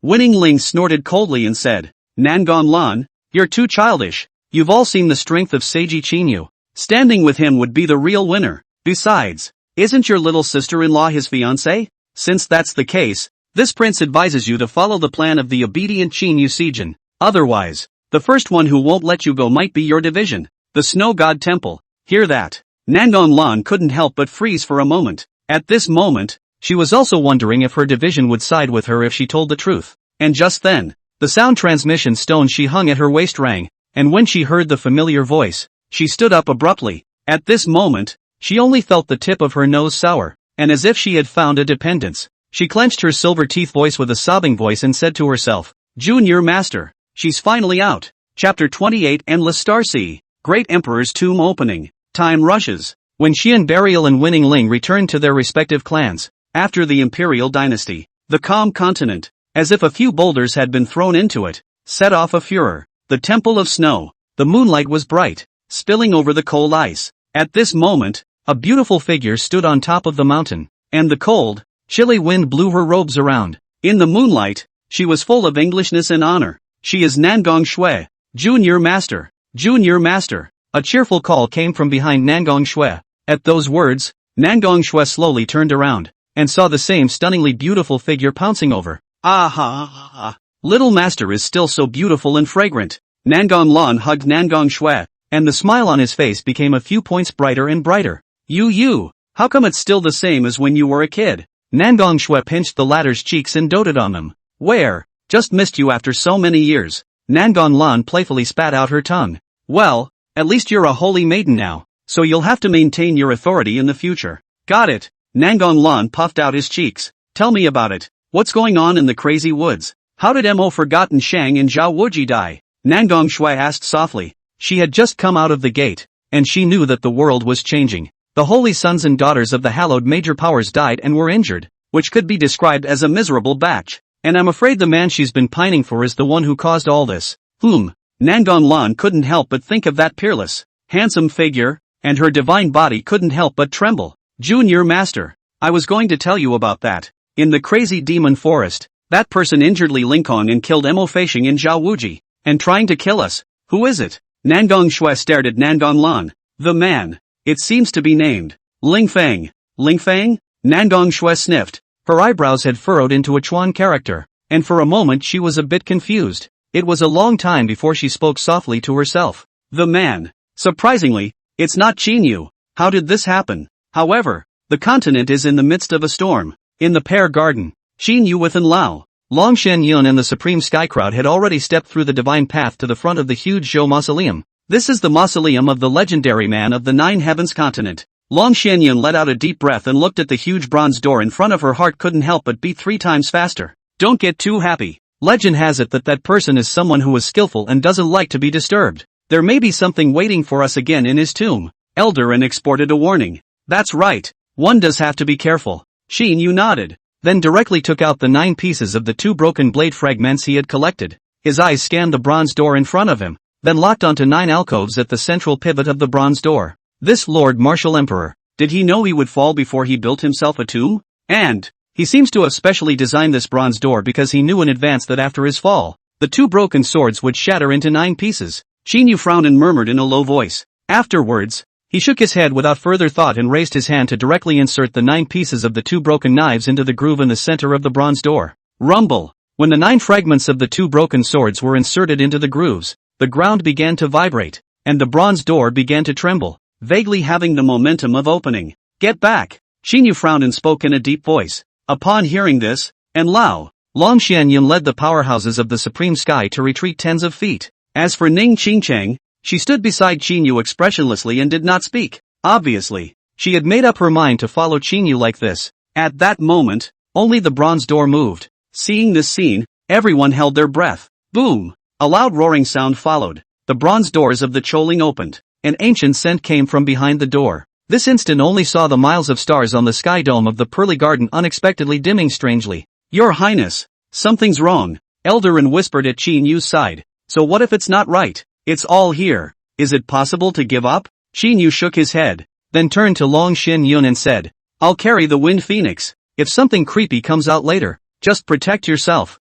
Winning Ling snorted coldly and said, Nangon Lan, you're too childish. You've all seen the strength of Seiji Qin Yu. Standing with him would be the real winner. Besides, isn't your little sister-in-law his fiancée? Since that's the case, this prince advises you to follow the plan of the obedient Qin Yu. Otherwise, the first one who won't let you go might be your division, the Snow God Temple. Hear that? Nangong Lan couldn't help but freeze for a moment. At this moment, she was also wondering if her division would side with her if she told the truth. And just then, the sound transmission stone she hung at her waist rang, and when she heard the familiar voice, she stood up abruptly. At this moment, she only felt the tip of her nose sour, and as if she had found a dependence, she clenched her silver teeth voice with a sobbing voice and said to herself, Junior Master, she's finally out. Chapter 28 Endless Starsea. Great Emperor's Tomb Opening. Time rushes. When Xian Burial and Winning Ling returned to their respective clans, after the Imperial dynasty, the calm continent, as if a few boulders had been thrown into it, set off a furor. The Temple of Snow. The moonlight was bright, spilling over the cold ice. At this moment, a beautiful figure stood on top of the mountain, and the cold, chilly wind blew her robes around. In the moonlight, she was full of Englishness and honor. She is Nangong Xue, Junior Master. Junior Master. A cheerful call came from behind Nangong Xue. At those words, Nangong Xue slowly turned around, and saw the same stunningly beautiful figure pouncing over. Ah! Little Master is still so beautiful and fragrant. Nangong Lan hugged Nangong Xue, and the smile on his face became a few points brighter and brighter. You, how come it's still the same as when you were a kid? Nangong Xue pinched the latter's cheeks and doted on them. Where? Just missed you after so many years. Nangong Lan playfully spat out her tongue. Well, at least you're a holy maiden now, so you'll have to maintain your authority in the future. Got it. Nangong Lan puffed out his cheeks. Tell me about it. What's going on in the crazy woods? How did Mo Forgotten Shang and Zhao Wuji die? Nangong Xue asked softly. She had just come out of the gate, and she knew that the world was changing. The holy sons and daughters of the hallowed major powers died and were injured, which could be described as a miserable batch. And I'm afraid the man she's been pining for is the one who caused all this. Nangong Lan couldn't help but think of that peerless, handsome figure, and her divine body couldn't help but tremble. Junior Master, I was going to tell you about that. In the crazy demon forest, that person injured Ling Fong and killed Mo Feishing and Zhao Wuji, and trying to kill us. Who is it? Nangong Xue stared at Nangong Lan. The man. It seems to be named Ling Feng. Ling Feng? Nangong Xue sniffed. Her eyebrows had furrowed into a Chuan character, and for a moment she was a bit confused. It was a long time before she spoke softly to herself. The man. Surprisingly, it's not Qin Yu. How did this happen? However, the continent is in the midst of a storm. In the Pear Garden, Qin Yu with Lao, Long Shen Yun and the Supreme Sky Crowd had already stepped through the divine path to the front of the huge Zhou Mausoleum. This is the mausoleum of the legendary man of the Nine Heavens continent. Long Shen Yun let out a deep breath and looked at the huge bronze door in front of her. Heart couldn't help but beat 3 times faster. Don't get too happy. Legend has it that person is someone who is skillful and doesn't like to be disturbed. There may be something waiting for us again in his tomb. Elder and exported a warning. That's right. One does have to be careful. Qin Yu nodded, then directly took out the 9 pieces of the 2 broken blade fragments he had collected. His eyes scanned the bronze door in front of him, then locked onto 9 alcoves at the central pivot of the bronze door. This Lord Martial Emperor, did he know he would fall before he built himself a tomb? And he seems to have specially designed this bronze door because he knew in advance that after his fall, the 2 broken swords would shatter into 9 pieces. Qin Yu frowned and murmured in a low voice. Afterwards, he shook his head without further thought and raised his hand to directly insert the 9 pieces of the 2 broken knives into the groove in the center of the bronze door. Rumble! When the 9 fragments of the 2 broken swords were inserted into the grooves, the ground began to vibrate, and the bronze door began to tremble, vaguely having the momentum of opening. Get back! Qin Yu frowned and spoke in a deep voice. Upon hearing this, Long Shen Yun led the powerhouses of the Supreme Sky to retreat tens of feet. As for Ning Qingcheng, she stood beside Qin Yu expressionlessly and did not speak. Obviously, she had made up her mind to follow Qin Yu like this. At that moment, only the bronze door moved. Seeing this scene, everyone held their breath. Boom! A loud roaring sound followed. The bronze doors of the Choling opened. An ancient scent came from behind the door. This instant only saw the miles of stars on the sky dome of the pearly garden unexpectedly dimming strangely. Your Highness, something's wrong. Eldarin whispered at Qin Yu's side. So what if it's not right? It's all here. Is it possible to give up? Qin Yu shook his head, then turned to Long Shen Yun and said, I'll carry the Wind Phoenix. If something creepy comes out later, just protect yourself.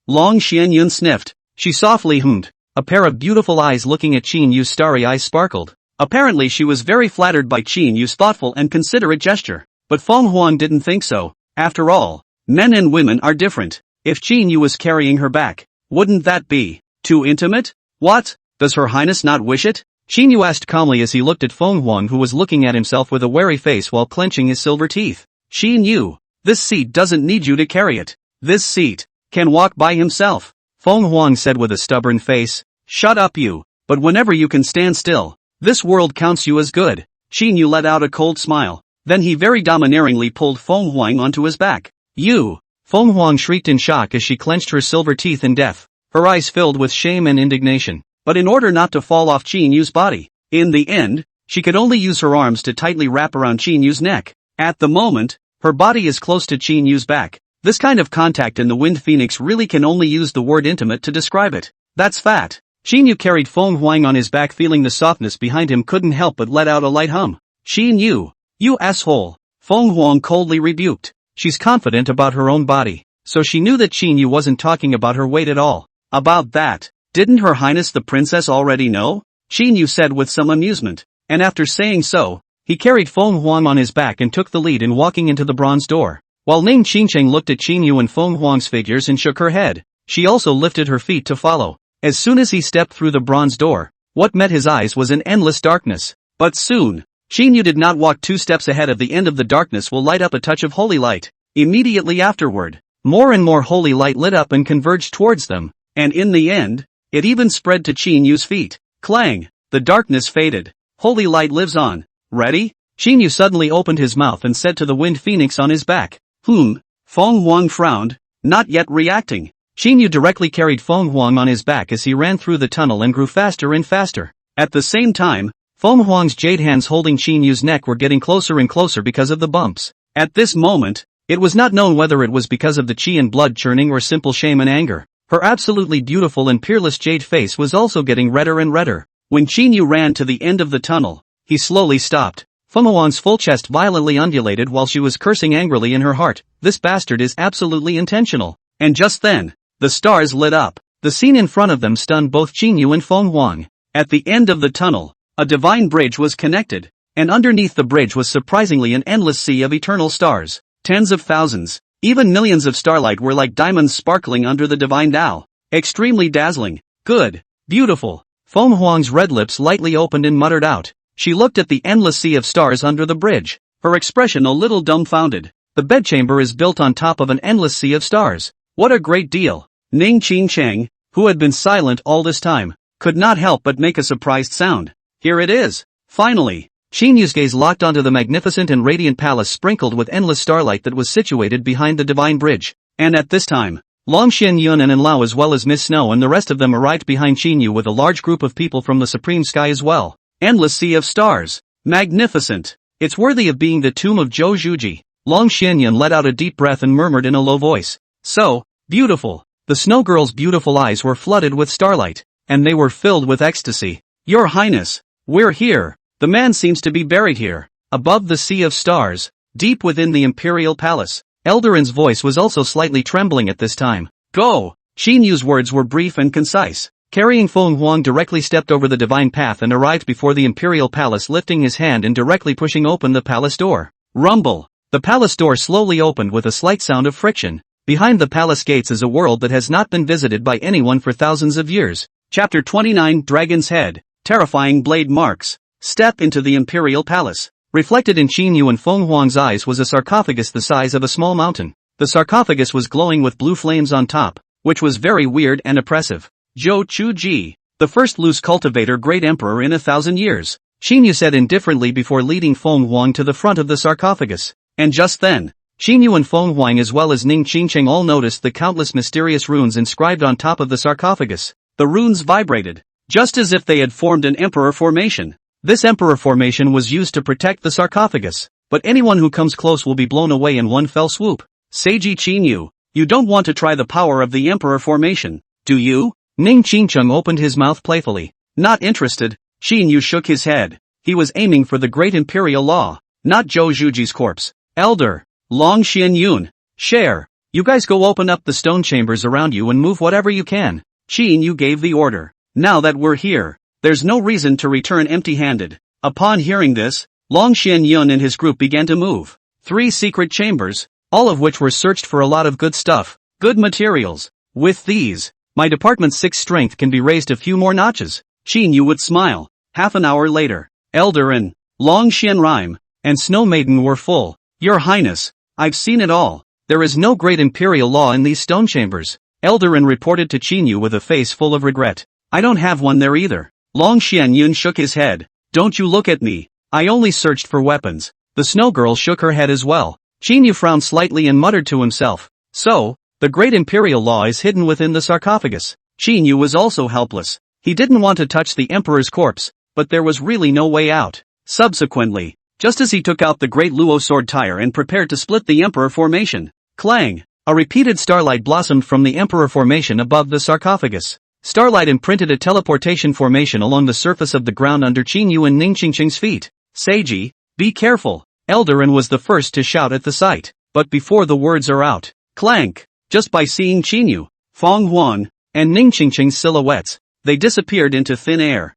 Long Shen Yun sniffed. She softly hummed. A pair of beautiful eyes looking at Qin Yu's starry eyes sparkled. Apparently she was very flattered by Qin Yu's thoughtful and considerate gesture. But Fong Wang didn't think so. After all, men and women are different. If Qin Yu was carrying her back, wouldn't that be too intimate? What? Does Her Highness not wish it? Qin Yu asked calmly as he looked at Fong Wang, who was looking at himself with a wary face while clenching his silver teeth. Qin Yu, this seat doesn't need you to carry it. This seat can walk by himself. Fong Wang said with a stubborn face. Shut up you, but whenever you can stand still, this world counts you as good. Qin Yu let out a cold smile. Then he very domineeringly pulled Fong Wang onto his back. You! Fong Wang shrieked in shock as she clenched her silver teeth in death, her eyes filled with shame and indignation. But in order not to fall off Qin Yu's body, in the end, she could only use her arms to tightly wrap around Qin Yu's neck. At the moment, her body is close to Qin Yu's back. This kind of contact in the Wind Phoenix really can only use the word intimate to describe it. That's fat. Qin Yu carried Fong Wang on his back, feeling the softness behind him, couldn't help but let out a light hum. Qin Yu, you asshole! Fong Wang coldly rebuked. She's confident about her own body, so she knew that Qin Yu wasn't talking about her weight at all. About that, didn't Her Highness the Princess already know? Qin Yu said with some amusement, and after saying so, he carried Fong Wang on his back and took the lead in walking into the bronze door. While Ning Qingcheng looked at Qin Yu and Fong Wang's figures and shook her head, she also lifted her feet to follow. As soon as he stepped through the bronze door, what met his eyes was an endless darkness. But soon, Qin Yu did not walk 2 steps ahead of the end of the darkness will light up a touch of holy light. Immediately afterward, more and more holy light lit up and converged towards them, and in the end, it even spread to Qin Yu's feet. Clang! The darkness faded. Holy light lives on. Ready? Qin Yu suddenly opened his mouth and said to the Wind Phoenix on his back. Fong Wang frowned, not yet reacting. Qin Yu directly carried Fong Wang on his back as he ran through the tunnel and grew faster and faster. At the same time, Fong Wang's jade hands holding Qin Yu's neck were getting closer and closer because of the bumps. At this moment, it was not known whether it was because of the qi and blood churning or simple shame and anger. Her absolutely beautiful and peerless jade face was also getting redder and redder. When Qin Yu ran to the end of the tunnel, he slowly stopped. Fong Wang's full chest violently undulated while she was cursing angrily in her heart. This bastard is absolutely intentional. And just then, the stars lit up. The scene in front of them stunned both Qin Yu and Fong Wang. At the end of the tunnel, a divine bridge was connected, and underneath the bridge was surprisingly an endless sea of eternal stars. Tens of thousands, even millions of starlight were like diamonds sparkling under the divine Tao. Extremely dazzling. Good. Beautiful. Fong Wang's red lips lightly opened and muttered out. She looked at the endless sea of stars under the bridge, her expression a little dumbfounded. The bedchamber is built on top of an endless sea of stars. What a great deal. Ning Qingcheng, who had been silent all this time, could not help but make a surprised sound. Here it is. Finally. Qin Yu's gaze locked onto the magnificent and radiant palace sprinkled with endless starlight that was situated behind the divine bridge. And at this time, Long Xianyun and Enlao as well as Miss Snow and the rest of them arrived behind Qin Yu with a large group of people from the supreme sky as well. Endless sea of stars. Magnificent. It's worthy of being the tomb of Zhou Zhuji. Long Xianyun let out a deep breath and murmured in a low voice. So, beautiful. The snow girl's beautiful eyes were flooded with starlight, and they were filled with ecstasy. Your Highness, we're here. The man seems to be buried here, above the sea of stars, deep within the Imperial Palace. Eldarin's voice was also slightly trembling at this time. Go! Qin Yu's words were brief and concise. Carrying Fong Wang directly stepped over the divine path and arrived before the Imperial Palace, lifting his hand and directly pushing open the palace door. Rumble! The palace door slowly opened with a slight sound of friction. Behind the palace gates is a world that has not been visited by anyone for thousands of years. Chapter 29 Dragon's Head. Terrifying blade marks. Step into the Imperial Palace. Reflected in Qin Yu and Fong Wang's eyes was a sarcophagus the size of a small mountain. The sarcophagus was glowing with blue flames on top, which was very weird and oppressive. Zhou Chuji, the first loose cultivator great emperor in 1,000 years. Qin Yu said indifferently before leading Fong Wang to the front of the sarcophagus. And just then, Qin Yu and Fong Wang as well as Ning Qingcheng all noticed the countless mysterious runes inscribed on top of the sarcophagus. The runes vibrated, just as if they had formed an emperor formation. This emperor formation was used to protect the sarcophagus, but anyone who comes close will be blown away in one fell swoop. Seiji Qin Yu, you don't want to try the power of the emperor formation, do you? Ning Qingcheng opened his mouth playfully. Not interested. Qin Yu shook his head. He was aiming for the great imperial law, not Zhou Zhuji's corpse. Elder, Long Xianyun, Share, you guys go open up the stone chambers around you and move whatever you can. Qin Yu gave the order. Now that we're here, there's no reason to return empty-handed. Upon hearing this, Long Xianyun and his group began to move. 3 secret chambers, all of which were searched for a lot of good stuff, good materials. With these, my department's 6 strength can be raised a few more notches. Qin Yu would smile. Half an hour later, Eldarin, Long Xianrime, and Snow Maiden were full. Your Highness, I've seen it all. There is no great imperial law in these stone chambers. Eldarin reported to Qin Yu with a face full of regret. I don't have one there either. Long Xianyun shook his head. Don't you look at me. I only searched for weapons. The snow girl shook her head as well. Qin Yu frowned slightly and muttered to himself. So, the great imperial law is hidden within the sarcophagus. Qin Yu was also helpless. He didn't want to touch the emperor's corpse, but there was really no way out. Subsequently, just as he took out the great Luo sword tire and prepared to split the emperor formation, clang! A repeated starlight blossomed from the emperor formation above the sarcophagus. Starlight imprinted a teleportation formation along the surface of the ground under Qin Yu and Ning Qingqing's feet. Seiji, be careful! Eldarin was the first to shout at the sight. But before the words are out, clank! Just by seeing Qin Yu, Fong Wang, and Ning Qingqing's silhouettes, they disappeared into thin air.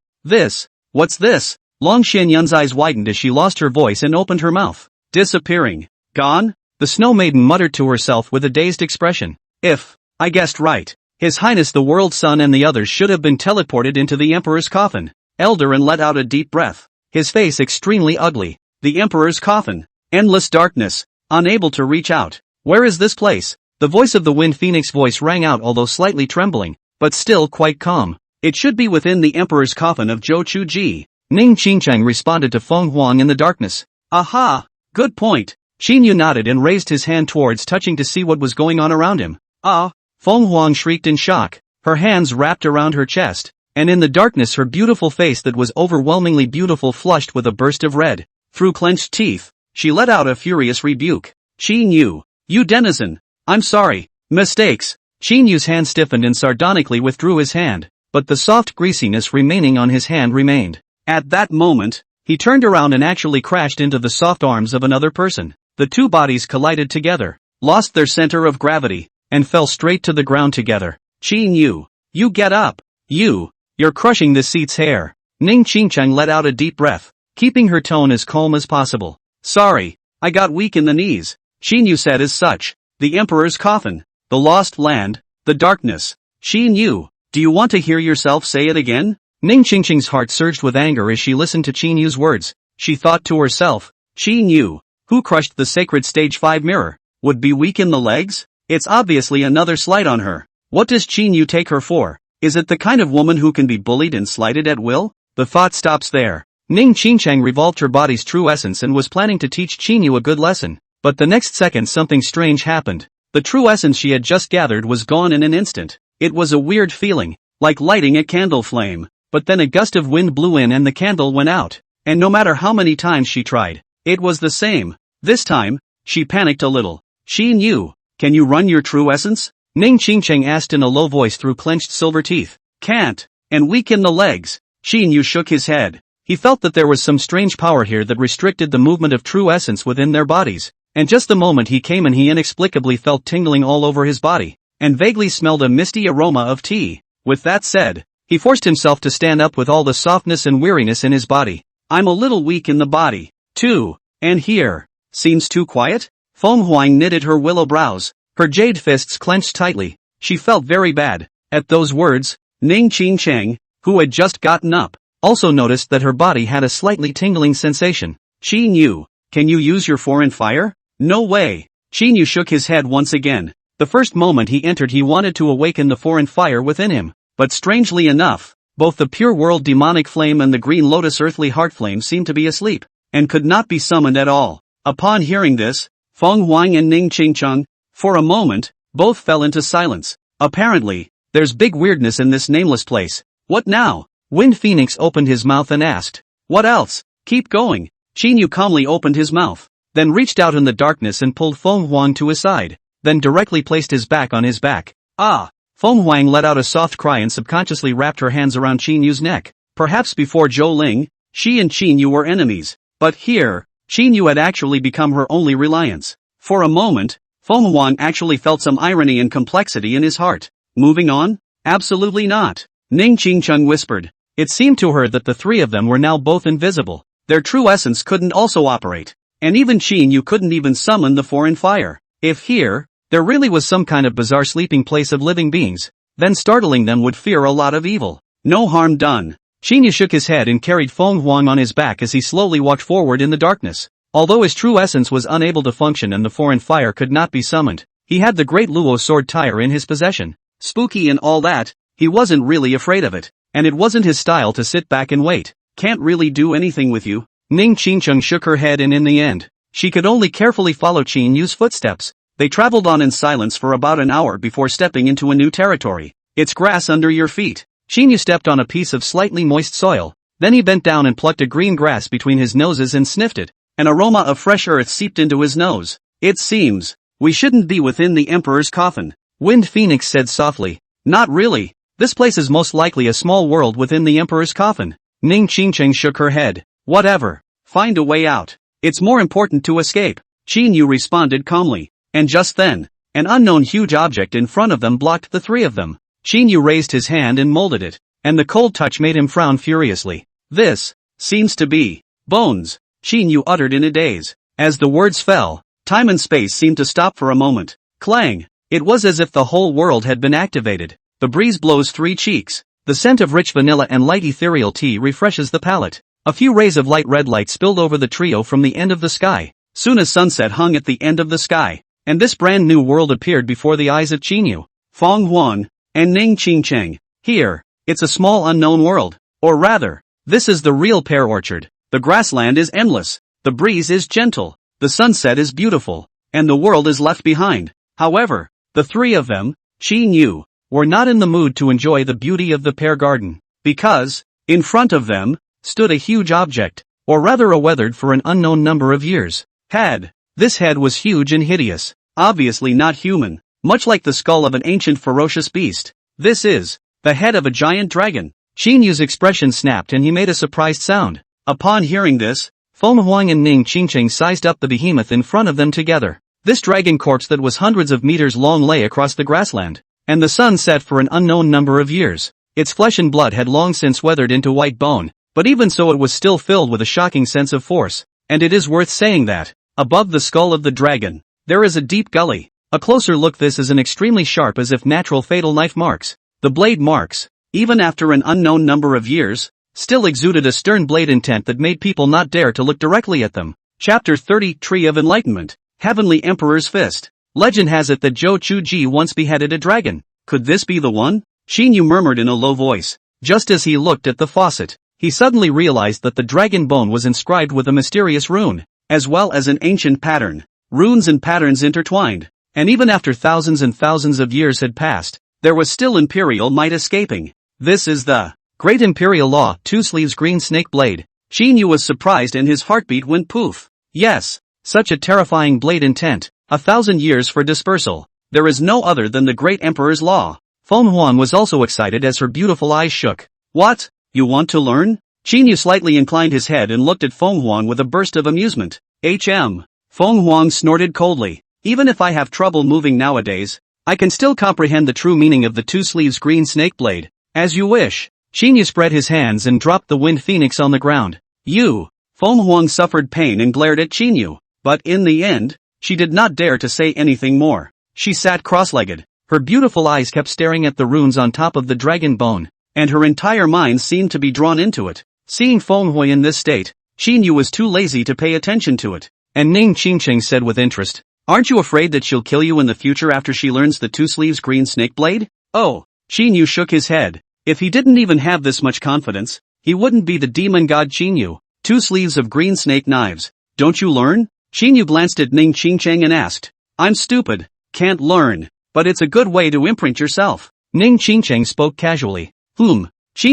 What's this? Long Xianyun's eyes widened as she lost her voice and opened her mouth. Disappearing. Gone? The Snow Maiden muttered to herself with a dazed expression. I guessed right. His Highness the World Sun and the others should have been teleported into the Emperor's coffin. Eldarin let out a deep breath. His face extremely ugly. The Emperor's coffin. Endless darkness. Unable to reach out. Where is this place? The voice of the Wind Phoenix voice rang out, although slightly trembling, but still quite calm. It should be within the Emperor's coffin of Zhou Chuji. Ning Qingqing responded to Fong Wang in the darkness. Aha! Good point. Qin Yu nodded and raised his hand towards touching to see what was going on around him. Ah! Fong Wang shrieked in shock. Her hands wrapped around her chest, and in the darkness her beautiful face that was overwhelmingly beautiful flushed with a burst of red. Through clenched teeth, she let out a furious rebuke. Qin Yu, you denizen! I'm sorry. Mistakes. Qin Yu's hand stiffened and sardonically withdrew his hand, but the soft greasiness remaining on his hand remained. At that moment, he turned around and actually crashed into the soft arms of another person. The two bodies collided together, lost their center of gravity, and fell straight to the ground together. Qin Yu, you get up. You're crushing this seat's hair. Ning Qingqing let out a deep breath, keeping her tone as calm as possible. Sorry, I got weak in the knees. Qin Yu said as such. The Emperor's coffin, the lost land, the darkness. Qin Yu, do you want to hear yourself say it again? Ning Qingqing's heart surged with anger as she listened to Qin Yu's words. She thought to herself, Qin Yu, who crushed the sacred stage 5 mirror, would be weak in the legs? It's obviously another slight on her. What does Qin Yu take her for? Is it the kind of woman who can be bullied and slighted at will? The thought stops there. Ning Qingqing revolved her body's true essence and was planning to teach Qin Yu a good lesson. But the next second something strange happened. The true essence she had just gathered was gone in an instant. It was a weird feeling, like lighting a candle flame. But then a gust of wind blew in and the candle went out. And no matter how many times she tried, it was the same. This time, she panicked a little. Qin Yu, can you run your true essence? Ning Qingqing asked in a low voice through clenched silver teeth. Can't, and weak in the legs. Qin Yu shook his head. He felt that there was some strange power here that restricted the movement of true essence within their bodies. And just the moment he came in he inexplicably felt tingling all over his body, and vaguely smelled a misty aroma of tea. With that said, he forced himself to stand up with all the softness and weariness in his body. I'm a little weak in the body, too, and here. Seems too quiet? Fong Wang knitted her willow brows, her jade fists clenched tightly. She felt very bad. At those words, Ning Qingqing, who had just gotten up, also noticed that her body had a slightly tingling sensation. Qin Yu, can you use your foreign fire? No way. Qin Yu shook his head once again. The first moment he entered he wanted to awaken the foreign fire within him. But strangely enough, both the pure world demonic flame and the green lotus earthly heart flame seemed to be asleep, and could not be summoned at all. Upon hearing this, Fong Wang and Ning Qingqing, for a moment, both fell into silence. Apparently, there's big weirdness in this nameless place. What now? Wind Phoenix opened his mouth and asked. What else? Keep going. Qin Yu calmly opened his mouth, then reached out in the darkness and pulled Fong Wang to his side, then directly placed his back on his back. Ah! Fong Wang let out a soft cry and subconsciously wrapped her hands around Qin Yu's neck. Perhaps before Zhou Ling, she and Qin Yu were enemies, but here, Qin Yu had actually become her only reliance. For a moment, Fong Wang actually felt some irony and complexity in his heart. Moving on? Absolutely not. Ning Qingqing whispered. It seemed to her that the three of them were now both invisible. their true essence couldn't also operate. And even Qin Yu couldn't even summon the foreign fire. If here, there really was some kind of bizarre sleeping place of living beings, then startling them would fear a lot of evil. No harm done. Qin Yu shook his head and carried Fong Wang on his back as he slowly walked forward in the darkness. Although his true essence was unable to function and the foreign fire could not be summoned, he had the great Luo sword tire in his possession. Spooky and all that, he wasn't really afraid of it, and it wasn't his style to sit back and wait. Can't really do anything with you. Ning Qingcheng shook her head, and in the end, she could only carefully follow Qin Yu's footsteps. They traveled on in silence for about an hour before stepping into a new territory. It's grass under your feet. Qin Yu stepped on a piece of slightly moist soil, then he bent down and plucked a green grass between his noses and sniffed it. An aroma of fresh earth seeped into his nose. It seems we shouldn't be within the Emperor's coffin, Wind Phoenix said softly. Not really. This place is most likely a small world within the Emperor's coffin. Ning Qingcheng shook her head. Whatever. Find a way out. It's more important to escape. Qin Yu responded calmly. And just then, an unknown huge object in front of them blocked the three of them. Qin Yu raised his hand and molded it, and the cold touch made him frown furiously. This seems to be bones, Qin Yu uttered in a daze. As the words fell, time and space seemed to stop for a moment. Clang! It was as if the whole world had been activated. The breeze blows three cheeks. The scent of rich vanilla and light ethereal tea refreshes the palate. A few rays of light red light spilled over the trio from the end of the sky. Soon as sunset hung at the end of the sky, and this brand new world appeared before the eyes of Qin Yu, Fong Wang, and Ning Qingcheng. Here, it's a small unknown world. Or rather, this is the real pear orchard. The grassland is endless. The breeze is gentle. The sunset is beautiful. And the world is left behind. However, the three of them, Qin Yu, were not in the mood to enjoy the beauty of the pear garden. Because, in front of them, stood a huge object, or rather a weathered for an unknown number of years, head. This head was huge and hideous, obviously not human, much like the skull of an ancient ferocious beast. This is the head of a giant dragon. Qin Yu's expression snapped and he made a surprised sound. Upon hearing this, Fong Wang and Ning Qingcheng sized up the behemoth in front of them together. This dragon corpse that was hundreds of meters long lay across the grassland, and the sun set for an unknown number of years. Its flesh and blood had long since weathered into white bone, but even so it was still filled with a shocking sense of force. And it is worth saying that, above the skull of the dragon, there is a deep gully. A closer look, this is an extremely sharp as if natural fatal knife marks. The blade marks, even after an unknown number of years, still exuded a stern blade intent that made people not dare to look directly at them. Chapter 30 Tree of Enlightenment. Heavenly Emperor's Fist. Legend has it that Zhou Chuji once beheaded a dragon. Could this be the one? Qin Yu murmured in a low voice. Just as he looked at the faucet, he suddenly realized that the dragon bone was inscribed with a mysterious rune, as well as an ancient pattern. Runes and patterns intertwined. And even after thousands and thousands of years had passed, there was still imperial might escaping. This is the Great Imperial Law, Two Sleeves Green Snake Blade. Qin Yu was surprised and his heartbeat went poof. Yes, such a terrifying blade intent. 1,000 years for dispersal. There is no other than the Great Emperor's Law. Fong Wang was also excited as her beautiful eyes shook. What? You want to learn? Qin Yu slightly inclined his head and looked at Fong Wang with a burst of amusement. Fong Wang snorted coldly. Even if I have trouble moving nowadays, I can still comprehend the true meaning of the Two Sleeves Green Snake Blade. As you wish. Qin Yu spread his hands and dropped the Wind Phoenix on the ground. You! Fong Wang suffered pain and glared at Qin Yu. But in the end, she did not dare to say anything more. She sat cross-legged. Her beautiful eyes kept staring at the runes on top of the dragon bone, and her entire mind seemed to be drawn into it. Seeing Feng Hui in this state, Qin Yu was too lazy to pay attention to it. And Ning Qingcheng said with interest, "Aren't you afraid that she'll kill you in the future after she learns the Two Sleeves Green Snake Blade?" Oh, Qin Yu shook his head. If he didn't even have this much confidence, he wouldn't be the demon god Qin Yu. Two sleeves of green snake knives. Don't you learn? Qin Yu glanced at Ning Qingcheng and asked. I'm stupid. Can't learn. But it's a good way to imprint yourself. Ning Qingcheng spoke casually. Qin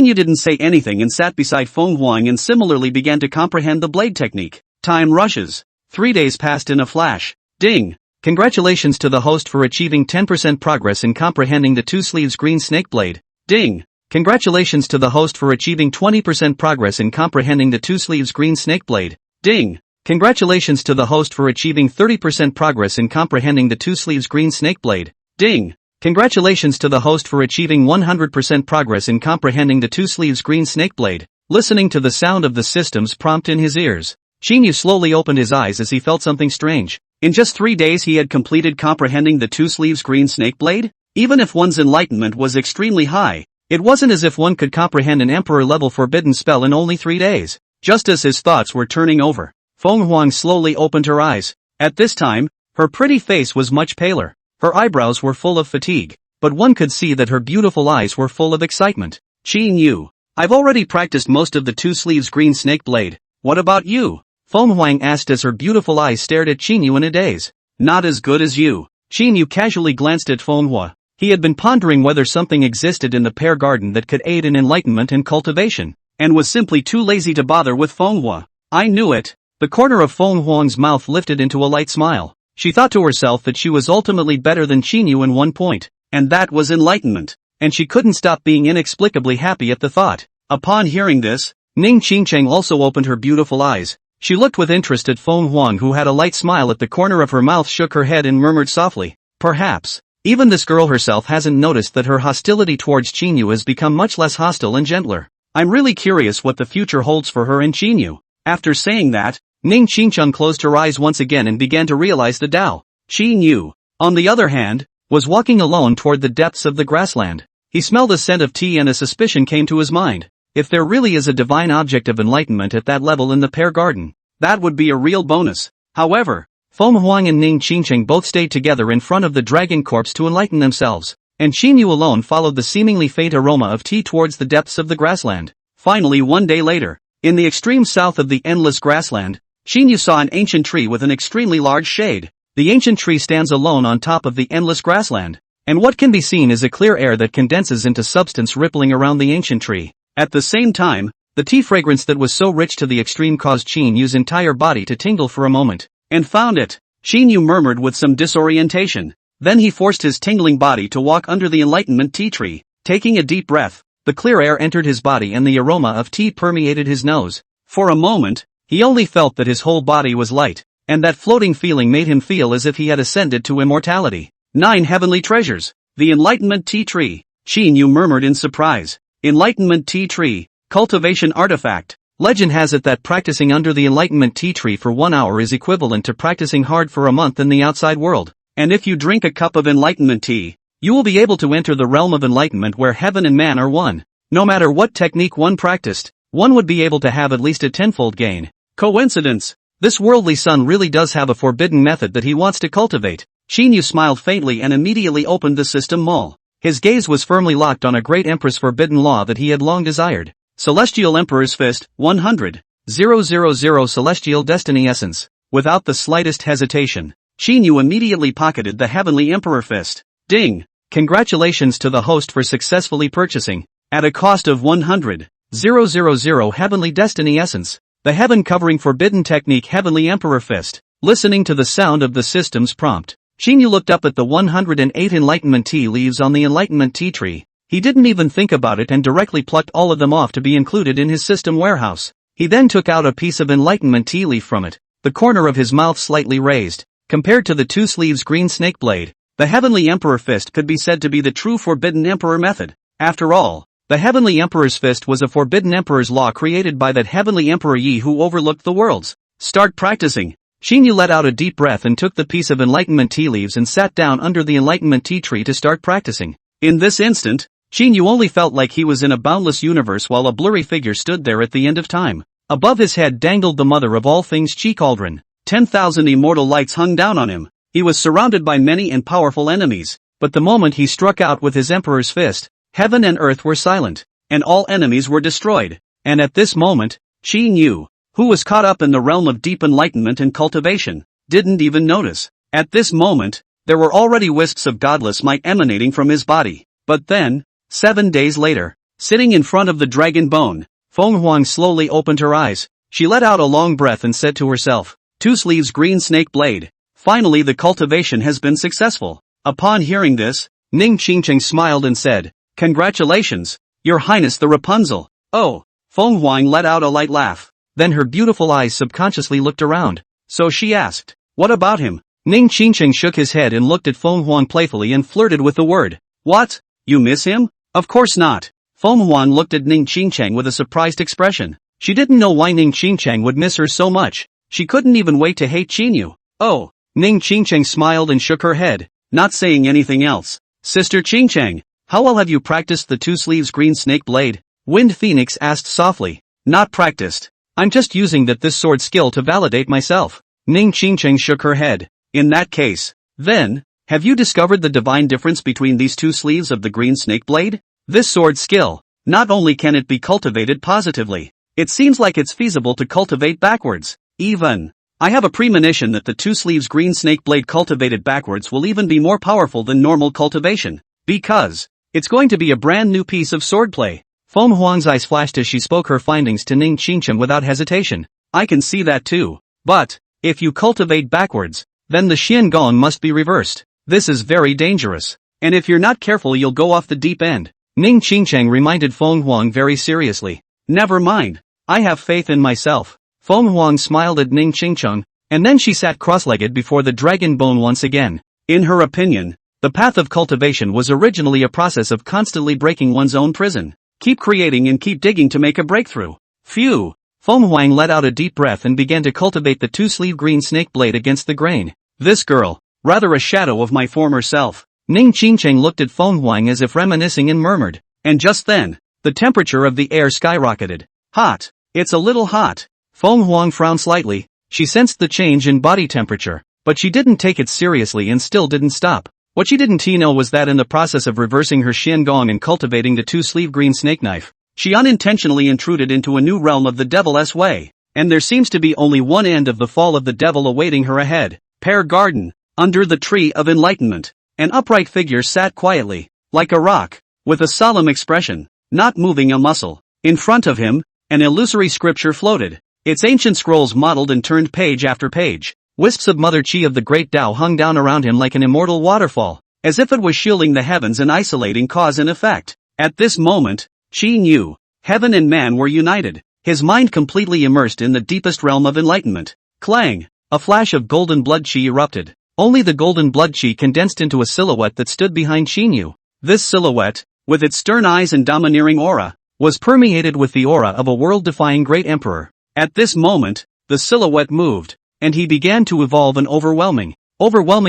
Yu didn't say anything and sat beside Fong Wang and similarly began to comprehend the blade technique. Time rushes. 3 days passed in a flash. Ding! Congratulations to the host for achieving 10% progress in comprehending the Two Sleeves Green Snake Blade. Ding! Congratulations to the host for achieving 20% progress in comprehending the Two Sleeves Green Snake Blade. Ding! Congratulations to the host for achieving 30% progress in comprehending the Two Sleeves Green Snake Blade. Ding! Congratulations to the host for achieving 100% progress in comprehending the Two Sleeves Green Snake Blade. listening to the sound of the system's prompt in his ears. Qin Yu slowly opened his eyes as he felt something strange. In just 3 days he had completed comprehending the two sleeves green snake blade? Even if one's enlightenment was extremely high, it wasn't as if one could comprehend an emperor-level forbidden spell in only 3 days. Just as his thoughts were turning over, Fong Wang slowly opened her eyes. At this time, her pretty face was much paler. Her eyebrows were full of fatigue, but one could see that her beautiful eyes were full of excitement. Qin Yu, I've already practiced most of the two sleeves green snake blade. What about you? Fong Wang asked as her beautiful eyes stared at Qin Yu in a daze. Not as good as you. Qin Yu casually glanced at Fong Hua. He had been pondering whether something existed in the pear garden that could aid in enlightenment and cultivation, and was simply too lazy to bother with Fong Hua. I knew it. The corner of Fong Huang's mouth lifted into a light smile. She thought to herself that she was ultimately better than Qin Yu in one point, and that was enlightenment, and she couldn't stop being inexplicably happy at the thought. Upon hearing this, Ning Qingcheng also opened her beautiful eyes. She looked with interest at Fong Huang, who had a light smile at the corner of her mouth, shook her head and murmured softly, perhaps, even this girl herself hasn't noticed that her hostility towards Qin Yu has become much less hostile and gentler. I'm really curious what the future holds for her and Qin Yu. After saying that, Ning Qingcheng closed her eyes once again and began to realize the Tao. Qin Yu, on the other hand, was walking alone toward the depths of the grassland. He smelled a scent of tea and a suspicion came to his mind. If there really is a divine object of enlightenment at that level in the pear garden, that would be a real bonus. However, Fong Huang and Ning Qingcheng both stayed together in front of the dragon corpse to enlighten themselves, and Qin Yu alone followed the seemingly faint aroma of tea towards the depths of the grassland. Finally, one day later, in the extreme south of the endless grassland, Qin Yu saw an ancient tree with an extremely large shade. The ancient tree stands alone on top of the endless grassland, and what can be seen is a clear air that condenses into substance rippling around the ancient tree. At the same time, the tea fragrance that was so rich to the extreme caused Qin Yu's entire body to tingle for a moment. And found it, Qin Yu murmured with some disorientation. Then he forced his tingling body to walk under the enlightenment tea tree. Taking a deep breath, the clear air entered his body and the aroma of tea permeated his nose. For a moment, he only felt that his whole body was light, and that floating feeling made him feel as if he had ascended to immortality. 9 heavenly treasures. The enlightenment tea tree. Qin Yu murmured in surprise. Enlightenment tea tree, cultivation artifact. Legend has it that practicing under the enlightenment tea tree for 1 hour is equivalent to practicing hard for a month in the outside world. And if you drink a cup of enlightenment tea, you will be able to enter the realm of enlightenment where heaven and man are one. No matter what technique one practiced, one would be able to have at least a tenfold gain. Coincidence? This worldly son really does have a forbidden method that he wants to cultivate. Qin Yu smiled faintly and immediately opened the system mall. His gaze was firmly locked on a great empress forbidden law that he had long desired. Celestial Emperor's Fist, 100. 000 Celestial Destiny Essence. Without the slightest hesitation, Qin Yu immediately pocketed the Heavenly Emperor Fist. Ding! Congratulations to the host for successfully purchasing, at a cost of 100. 000 Heavenly Destiny Essence. The heaven-covering forbidden technique Heavenly Emperor Fist. Listening to the sound of the system's prompt, Qin Yu looked up at the 108 enlightenment tea leaves on the enlightenment tea tree. He didn't even think about it and directly plucked all of them off to be included in his system warehouse. He then took out a piece of enlightenment tea leaf from it, the corner of his mouth slightly raised. Compared to the two sleeves green snake blade, the Heavenly Emperor Fist could be said to be the true forbidden emperor method. After all, the Heavenly Emperor's Fist was a forbidden emperor's law created by that Heavenly Emperor Yi who overlooked the worlds. Start practicing. Qin Yu let out a deep breath and took the piece of enlightenment tea leaves and sat down under the enlightenment tea tree to start practicing. In this instant, Qin Yu only felt like he was in a boundless universe while a blurry figure stood there at the end of time. Above his head dangled the mother of all things Qi Cauldron. 10,000 immortal lights hung down on him. He was surrounded by many and powerful enemies, but the moment he struck out with his Emperor's Fist, heaven and earth were silent, and all enemies were destroyed. And at this moment, Qin Yu, who was caught up in the realm of deep enlightenment and cultivation, didn't even notice. At this moment, there were already wisps of godless might emanating from his body. But then, 7 days later, sitting in front of the dragon bone, Fong Wang slowly opened her eyes. She let out a long breath and said to herself, two sleeves green snake blade. Finally the cultivation has been successful. Upon hearing this, Ning Qingcheng smiled and said, Congratulations, Your Highness the Rapunzel. Oh, Fong Wang let out a light laugh. Then her beautiful eyes subconsciously looked around. So she asked, what about him? Ning Qingcheng shook his head and looked at Fong Wang playfully and flirted with the word. What? You miss him? Of course not. Fong Wang looked at Ning Qingcheng with a surprised expression. She didn't know why Ning Qingcheng would miss her so much. She couldn't even wait to hate Qin Yu. Oh, Ning Qingcheng smiled and shook her head, not saying anything else. Sister Qingcheng, how well have you practiced the two sleeves green snake blade? Wind Phoenix asked softly. Not practiced. I'm just using this sword skill to validate myself. Ning Qingcheng shook her head. In that case, then, have you discovered the divine difference between these two sleeves of the green snake blade? This sword skill, not only can it be cultivated positively, it seems like it's feasible to cultivate backwards. Even, I have a premonition that the two sleeves green snake blade cultivated backwards will even be more powerful than normal cultivation, because it's going to be a brand new piece of swordplay. Fong Huang's eyes flashed as she spoke her findings to Ning Qingcheng without hesitation. I can see that too. But, if you cultivate backwards, then the Xian Gong must be reversed. This is very dangerous. And if you're not careful you'll go off the deep end. Ning Qingcheng reminded Fong Huang very seriously. Never mind. I have faith in myself. Fong Huang smiled at Ning Qingcheng, and then she sat cross-legged before the dragon bone once again. In her opinion, the path of cultivation was originally a process of constantly breaking one's own prison. Keep creating and keep digging to make a breakthrough. Phew! Fong Wang let out a deep breath and began to cultivate the two-sleeve green snake blade against the grain. This girl, rather a shadow of my former self. Ning Qingcheng looked at Fong Wang as if reminiscing and murmured. And just then, the temperature of the air skyrocketed. Hot. It's a little hot. Fong Wang frowned slightly. She sensed the change in body temperature, but she didn't take it seriously and still didn't stop. What she didn't know was that in the process of reversing her Xian Gong and cultivating the two-sleeve green snake knife, she unintentionally intruded into a new realm of the devil's way, and there seems to be only one end of the fall of the devil awaiting her ahead. Pear Garden. Under the tree of enlightenment, an upright figure sat quietly, like a rock, with a solemn expression, not moving a muscle. In front of him, an illusory scripture floated, its ancient scrolls mottled and turned page after page. Wisps of Mother Qi of the Great Tao hung down around him like an immortal waterfall, as if it was shielding the heavens and isolating cause and effect. At this moment, Qin Yu, heaven and man were united, his mind completely immersed in the deepest realm of enlightenment. Clang! A flash of golden blood qi erupted. Only the golden blood qi condensed into a silhouette that stood behind Qin Yu. This silhouette, with its stern eyes and domineering aura, was permeated with the aura of a world-defying great emperor. At this moment, the silhouette moved, and he began to evolve an overwhelming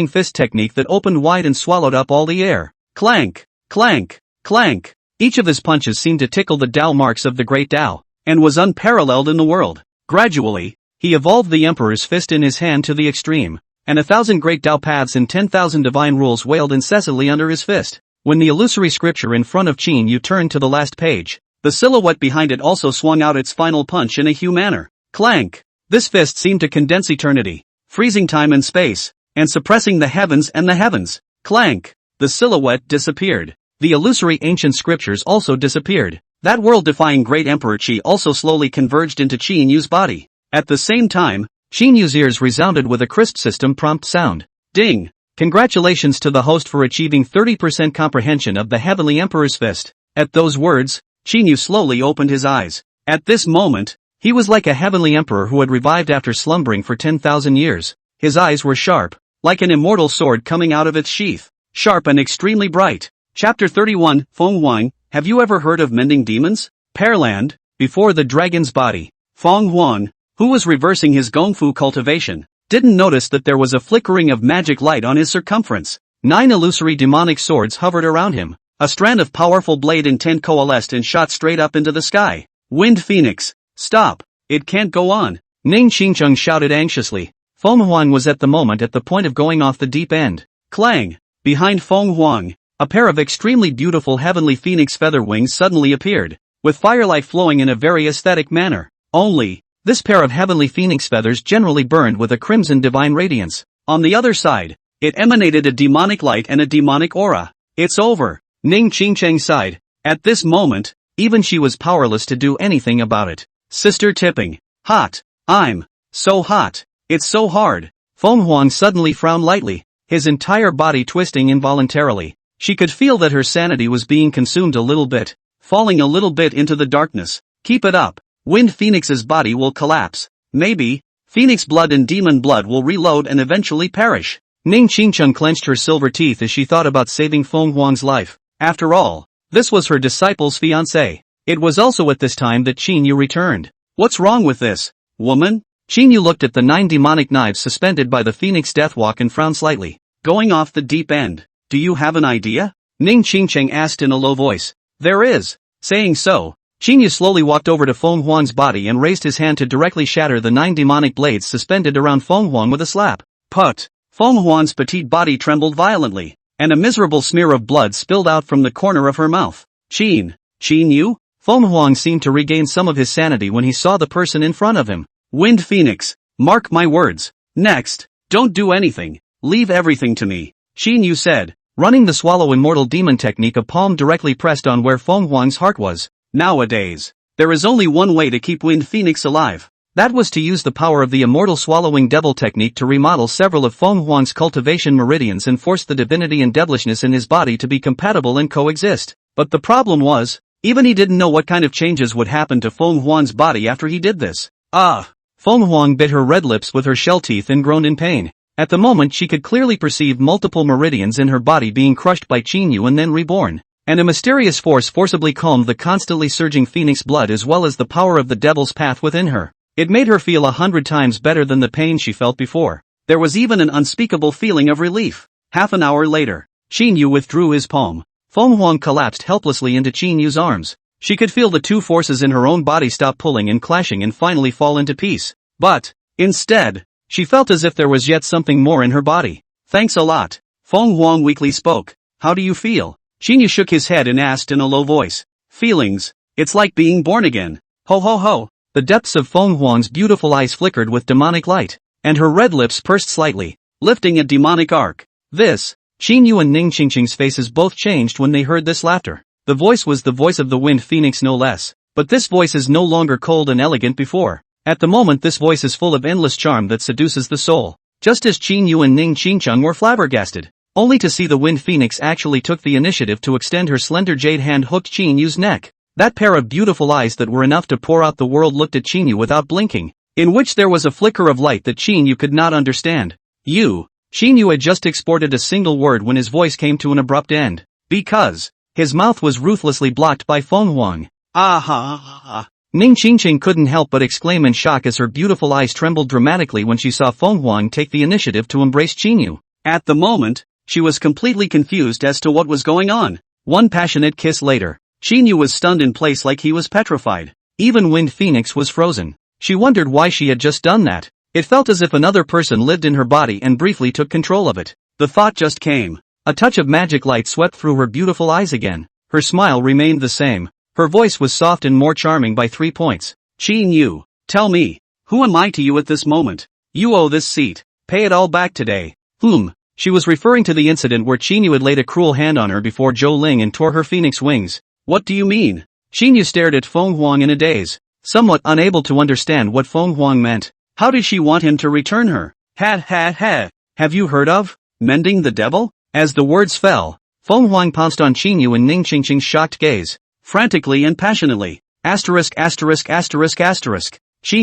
fist technique that opened wide and swallowed up all the air. Clank, clank, clank. Each of his punches seemed to tickle the Tao marks of the great Tao, and was unparalleled in the world. Gradually, he evolved the emperor's fist in his hand to the extreme, and 1,000 great Tao paths and 10,000 divine rules wailed incessantly under his fist. When the illusory scripture in front of Qin Yu turned to the last page, the silhouette behind it also swung out its final punch in a Hu manner. Clank! This fist seemed to condense eternity, freezing time and space, and suppressing the heavens and the heavens. Clank! The silhouette disappeared. The illusory ancient scriptures also disappeared. That world-defying great emperor Qi also slowly converged into Qin Yu's body. At the same time, Qin Yu's ears resounded with a crisp system prompt sound. Ding! Congratulations to the host for achieving 30% comprehension of the Heavenly Emperor's fist. At those words, Qin Yu slowly opened his eyes. At this moment, he was like a heavenly emperor who had revived after slumbering for 10,000 years. His eyes were sharp, like an immortal sword coming out of its sheath. Sharp and extremely bright. Chapter 31, Fong Wang, have you ever heard of mending demons? Pearland, before the dragon's body. Fong Wang, who was reversing his Gongfu cultivation, didn't notice that there was a flickering of magic light on his circumference. 9 illusory demonic swords hovered around him. A strand of powerful blade intent coalesced and shot straight up into the sky. Wind Phoenix, stop! It can't go on! Ning Qingcheng shouted anxiously. Fong Huang was at the moment at the point of going off the deep end. Clang! Behind Fong Huang, a pair of extremely beautiful heavenly phoenix feather wings suddenly appeared, with firelight flowing in a very aesthetic manner. Only, this pair of heavenly phoenix feathers generally burned with a crimson divine radiance. On the other side, it emanated a demonic light and a demonic aura. It's over. Ning Qingcheng sighed. At this moment, even she was powerless to do anything about it. Sister tipping. Hot. I'm so hot. It's so hard. Fong Huang suddenly frowned lightly, his entire body twisting involuntarily. She could feel that her sanity was being consumed a little bit, falling a little bit into the darkness. Keep it up. Wind Phoenix's body will collapse. Maybe, Phoenix blood and demon blood will reload and eventually perish. Ning Qingcheng clenched her silver teeth as she thought about saving Fong Huang's life. After all, This was her disciple's fiancé. It was also at this time that Qin Yu returned. What's wrong with this woman? Qin Yu looked at the 9 demonic knives suspended by the Phoenix Deathwalk and frowned slightly. Going off the deep end. Do you have an idea? Ning Qingcheng asked in a low voice. There is. Saying so, Qin Yu slowly walked over to Fong Wang's body and raised his hand to directly shatter the 9 demonic blades suspended around Fong Wang with a slap. Put! Fong Wang's petite body trembled violently, and a miserable smear of blood spilled out from the corner of her mouth. Qin Yu? Fong Wang seemed to regain some of his sanity when he saw the person in front of him. Wind Phoenix, mark my words. Next, don't do anything, leave everything to me, Qin Yu said, running the swallow immortal demon technique, a palm directly pressed on where Fong Wang's heart was. Nowadays, there is only one way to keep Wind Phoenix alive. That was to use the power of the immortal swallowing devil technique to remodel several of Fong Wang's cultivation meridians and force the divinity and devilishness in his body to be compatible and coexist. But the problem was, even he didn't know what kind of changes would happen to Fong Wang's body after he did this. Fong Wang bit her red lips with her shell teeth and groaned in pain. At the moment she could clearly perceive multiple meridians in her body being crushed by Qin Yu and then reborn. And a mysterious force forcibly calmed the constantly surging phoenix blood as well as the power of the devil's path within her. It made her feel 100 times better than the pain she felt before. There was even an unspeakable feeling of relief. Half an hour later, Qin Yu withdrew his palm. Fong Wang collapsed helplessly into Qin Yu's arms. She could feel the two forces in her own body stop pulling and clashing and finally fall into peace. But, instead, she felt as if there was yet something more in her body. Thanks a lot. Fong Wang weakly spoke. How do you feel? Qin Yu shook his head and asked in a low voice. Feelings? It's like being born again. Ho ho ho. The depths of Fong Wang's beautiful eyes flickered with demonic light, and her red lips pursed slightly, lifting a demonic arc. This, Qin Yu and Ning Qingqing's faces both changed when they heard this laughter. The voice was the voice of the Wind Phoenix no less, but this voice is no longer cold and elegant before. At the moment this voice is full of endless charm that seduces the soul. Just as Qin Yu and Ning Qingcheng were flabbergasted, only to see the Wind Phoenix actually took the initiative to extend her slender jade hand hooked Qin Yu's neck. That pair of beautiful eyes that were enough to pour out the world looked at Qin Yu without blinking, in which there was a flicker of light that Qin Yu could not understand. Qin Yu had just exported a single word when his voice came to an abrupt end. Because, his mouth was ruthlessly blocked by Fong Wang. Ning Qingqing couldn't help but exclaim in shock as her beautiful eyes trembled dramatically when she saw Fong Wang take the initiative to embrace Qin Yu. At the moment, she was completely confused as to what was going on. One passionate kiss later, Qin Yu was stunned in place like he was petrified. Even Wind Phoenix was frozen. She wondered why she had just done that. It felt as if another person lived in her body and briefly took control of it. The thought just came. A touch of magic light swept through her beautiful eyes again. Her smile remained the same. Her voice was soft and more charming by 3 points. Qin Yu, tell me, who am I to you at this moment? You owe this seat. Pay it all back today. She was referring to the incident where Qin Yu had laid a cruel hand on her before Zhou Ling and tore her phoenix wings. What do you mean? Qin Yu stared at Fong Wang in a daze, somewhat unable to understand what Fong Wang meant. How did she want him to return her? Have you heard of mending the devil? As the words fell, Fong Wang pounced on Qin Yu and Ning Qingqing's shocked gaze. Frantically and passionately. Qin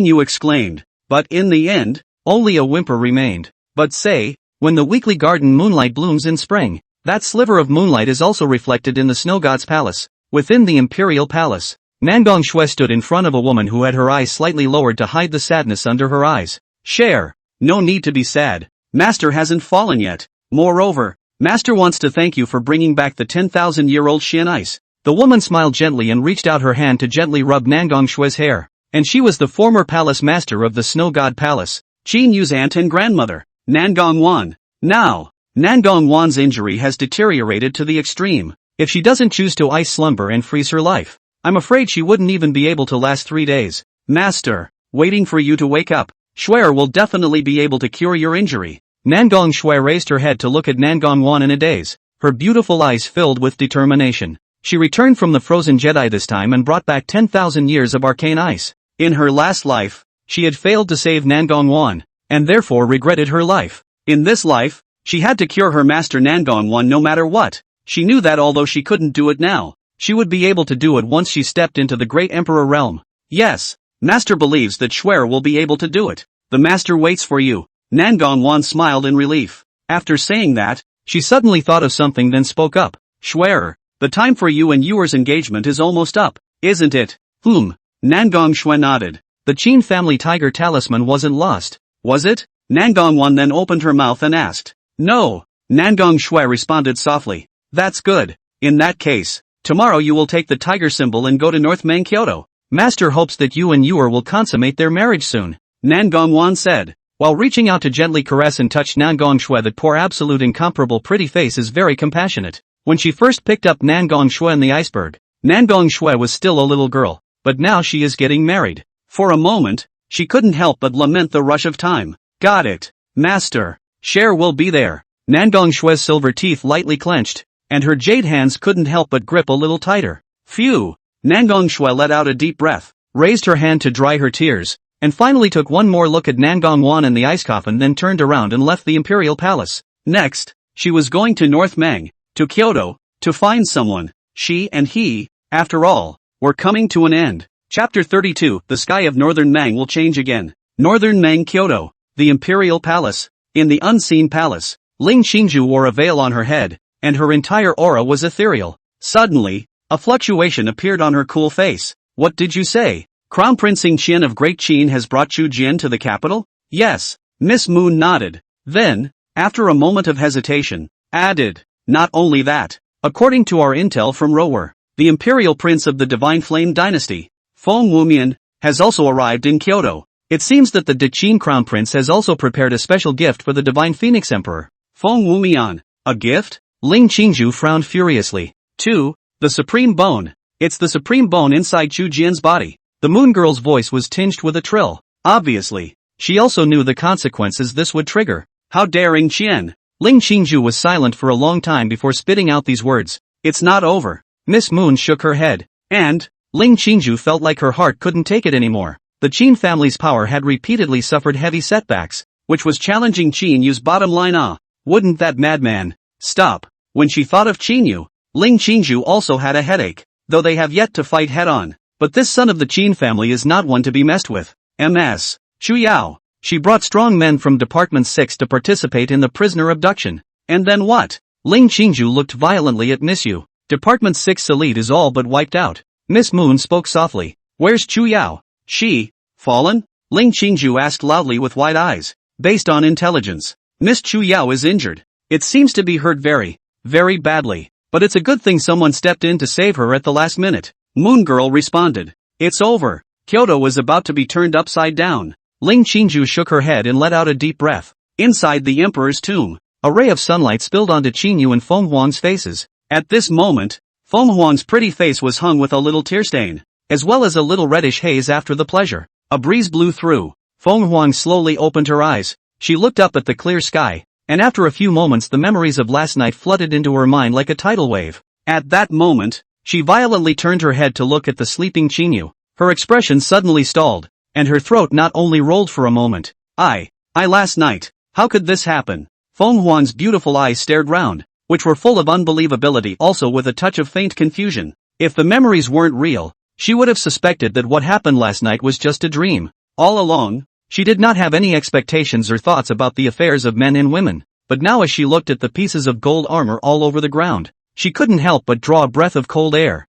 Yu exclaimed. But in the end, only a whimper remained. But say, when the weekly garden moonlight blooms in spring, that sliver of moonlight is also reflected in the snow god's palace. Within the Imperial Palace, Nangong Xue stood in front of a woman who had her eyes slightly lowered to hide the sadness under her eyes. Share. No need to be sad. Master hasn't fallen yet. Moreover, Master wants to thank you for bringing back the 10,000-year-old Xian ice. The woman smiled gently and reached out her hand to gently rub Nangong Xue's hair. And she was the former palace master of the Snow God Palace, Qin Yu's aunt and grandmother, Nangong Wan. Now, Nangong Wan's injury has deteriorated to the extreme. If she doesn't choose to ice slumber and freeze her life, I'm afraid she wouldn't even be able to last 3 days. Master, waiting for you to wake up. Xue will definitely be able to cure your injury. Nangong Xue raised her head to look at Nangong Wan in a daze, her beautiful eyes filled with determination. She returned from the frozen Jedi this time and brought back 10,000 years of arcane ice. In her last life, she had failed to save Nangong Wan, and therefore regretted her life. In this life, she had to cure her master Nangong Wan no matter what. She knew that although she couldn't do it now, she would be able to do it once she stepped into the great emperor realm. Yes, Master believes that Xue will be able to do it. The master waits for you. Nangong Wan smiled in relief. After saying that, she suddenly thought of something then spoke up. Xue, The time for you and yours engagement is almost up, isn't it? Nangong Xue nodded. The Qin family tiger talisman wasn't lost, was it? Nangong Wan then opened her mouth and asked. No. Nangong Xue responded softly. That's good. In that case, tomorrow you will take the tiger symbol and go to North Mang Kyoto. Master hopes that you and Yuer will consummate their marriage soon, Nangong Wan said, while reaching out to gently caress and touch Nangong Xue. That poor absolute incomparable pretty face is very compassionate. When she first picked up Nangong Xue in the iceberg, Nangong Xue was still a little girl, but now she is getting married. For a moment, she couldn't help but lament the rush of time. Got it, Master. Cher will be there. Nangong Xue's silver teeth lightly clenched, and her jade hands couldn't help but grip a little tighter. Phew! Nangong Xue let out a deep breath, raised her hand to dry her tears, and finally took one more look at Nangong Wan and the ice coffin, then turned around and left the Imperial Palace. Next, she was going to North Mang, to Kyoto, to find someone. She and he, after all, were coming to an end. Chapter 32, The Sky of Northern Mang will change again. Northern Mang Kyoto, the Imperial Palace. In the unseen palace, Ling Qingju wore a veil on her head, and her entire aura was ethereal. Suddenly, a fluctuation appeared on her cool face. What did you say? Crown Prince Qin of Great Qin has brought Chu Jian to the capital? Yes. Miss Moon nodded. Then, after a moment of hesitation, added, not only that, according to our intel from Rower, the Imperial Prince of the Divine Flame Dynasty, Fong Wang, has also arrived in Kyoto. It seems that the Qin Crown Prince has also prepared a special gift for the Divine Phoenix Emperor. Fong Wang, a gift? Ling Qingju frowned furiously. 2. The Supreme Bone. It's the Supreme Bone inside Chu Jian's body. The Moon Girl's voice was tinged with a trill. Obviously, she also knew the consequences this would trigger. How daring Qian! Ling Qingju was silent for a long time before spitting out these words. It's not over. Miss Moon shook her head. And, Ling Qingju felt like her heart couldn't take it anymore. The Qin family's power had repeatedly suffered heavy setbacks, which was challenging Qin Yu's bottom line. Wouldn't that madman stop? When she thought of Qin Yu, Ling Qingju also had a headache, though they have yet to fight head-on. But this son of the Qin family is not one to be messed with. Ms. Chu Yao. She brought strong men from Department 6 to participate in the prisoner abduction. And then what? Ling Qingju looked violently at Miss Yu. Department 6 elite is all but wiped out. Miss Moon spoke softly. Where's Chu Yao? She, fallen? Ling Qingju asked loudly with wide eyes. Based on intelligence, Miss Chu Yao is injured. It seems to be hurt very, very badly. But it's a good thing someone stepped in to save her at the last minute. Moon Girl responded. It's over. Kyoto is about to be turned upside down. Ling Qingju shook her head and let out a deep breath. Inside the Emperor's tomb, a ray of sunlight spilled onto Qin Yu and Fong Wang's faces. At this moment, Fong Wang's pretty face was hung with a little tear stain, as well as a little reddish haze after the pleasure. A breeze blew through. Fong Wang slowly opened her eyes. She looked up at the clear sky, and after a few moments the memories of last night flooded into her mind like a tidal wave. At that moment, she violently turned her head to look at the sleeping Qin Yu. Her expression suddenly stalled, and her throat not only rolled for a moment. I last night, how could this happen? Fong Wang's beautiful eyes stared round, which were full of unbelievability, also with a touch of faint confusion. If the memories weren't real, she would have suspected that what happened last night was just a dream. All along, she did not have any expectations or thoughts about the affairs of men and women, but now as she looked at the pieces of gold armor all over the ground, she couldn't help but draw a breath of cold air.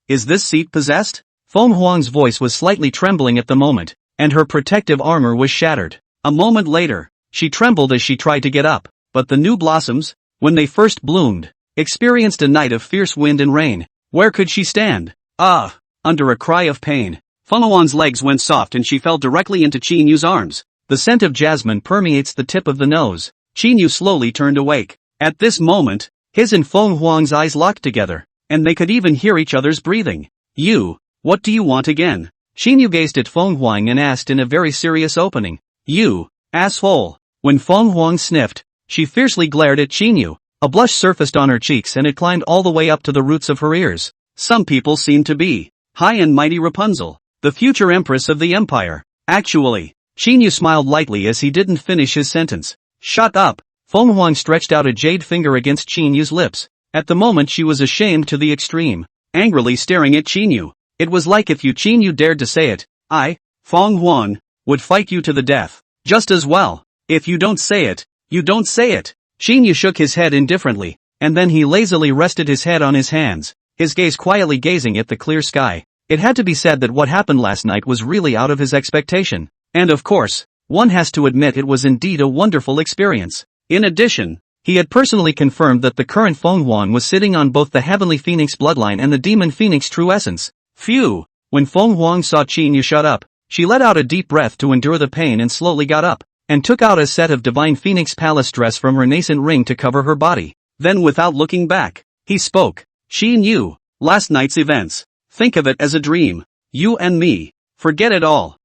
Is this seat possessed? Fong Huang's voice was slightly trembling at the moment, and her protective armor was shattered. A moment later, she trembled as she tried to get up, but the new blossoms, when they first bloomed, experienced a night of fierce wind and rain. Where could she stand? Under a cry of pain, Fong Huang's legs went soft and she fell directly into Qin Yu's arms. The scent of jasmine permeates the tip of the nose. Qin Yu slowly turned awake. At this moment, his and Fong Huang's eyes locked together, and they could even hear each other's breathing. You, what do you want again? Qin Yu gazed at Fong Huang and asked in a very serious opening. You, asshole. When Fong Huang sniffed, she fiercely glared at Qin Yu. A blush surfaced on her cheeks and it climbed all the way up to the roots of her ears. Some people seem to be high and mighty Rapunzel, the future empress of the empire. Actually, Qin Yu smiled lightly as he didn't finish his sentence. Shut up. Fong Huang stretched out a jade finger against Qin Yu's lips. At the moment she was ashamed to the extreme, angrily staring at Qin Yu. It was like if Qin Yu dared to say it, I, Fong Huang, would fight you to the death. Just as well. If you don't say it, you don't say it. Qin Yu shook his head indifferently. and then he lazily rested his head on his hands, his gaze quietly gazing at the clear sky. It had to be said that what happened last night was really out of his expectation. And of course, one has to admit it was indeed a wonderful experience. In addition, he had personally confirmed that the current Fong Wang was sitting on both the Heavenly Phoenix bloodline and the Demon Phoenix true essence. Phew! When Fong Wang saw Qin Yu shut up, she let out a deep breath to endure the pain and slowly got up, and took out a set of Divine Phoenix Palace dress from her nascent ring to cover her body. Then without looking back, he spoke. Qin Yu, last night's events. Think of it as a dream. You and me. Forget it all.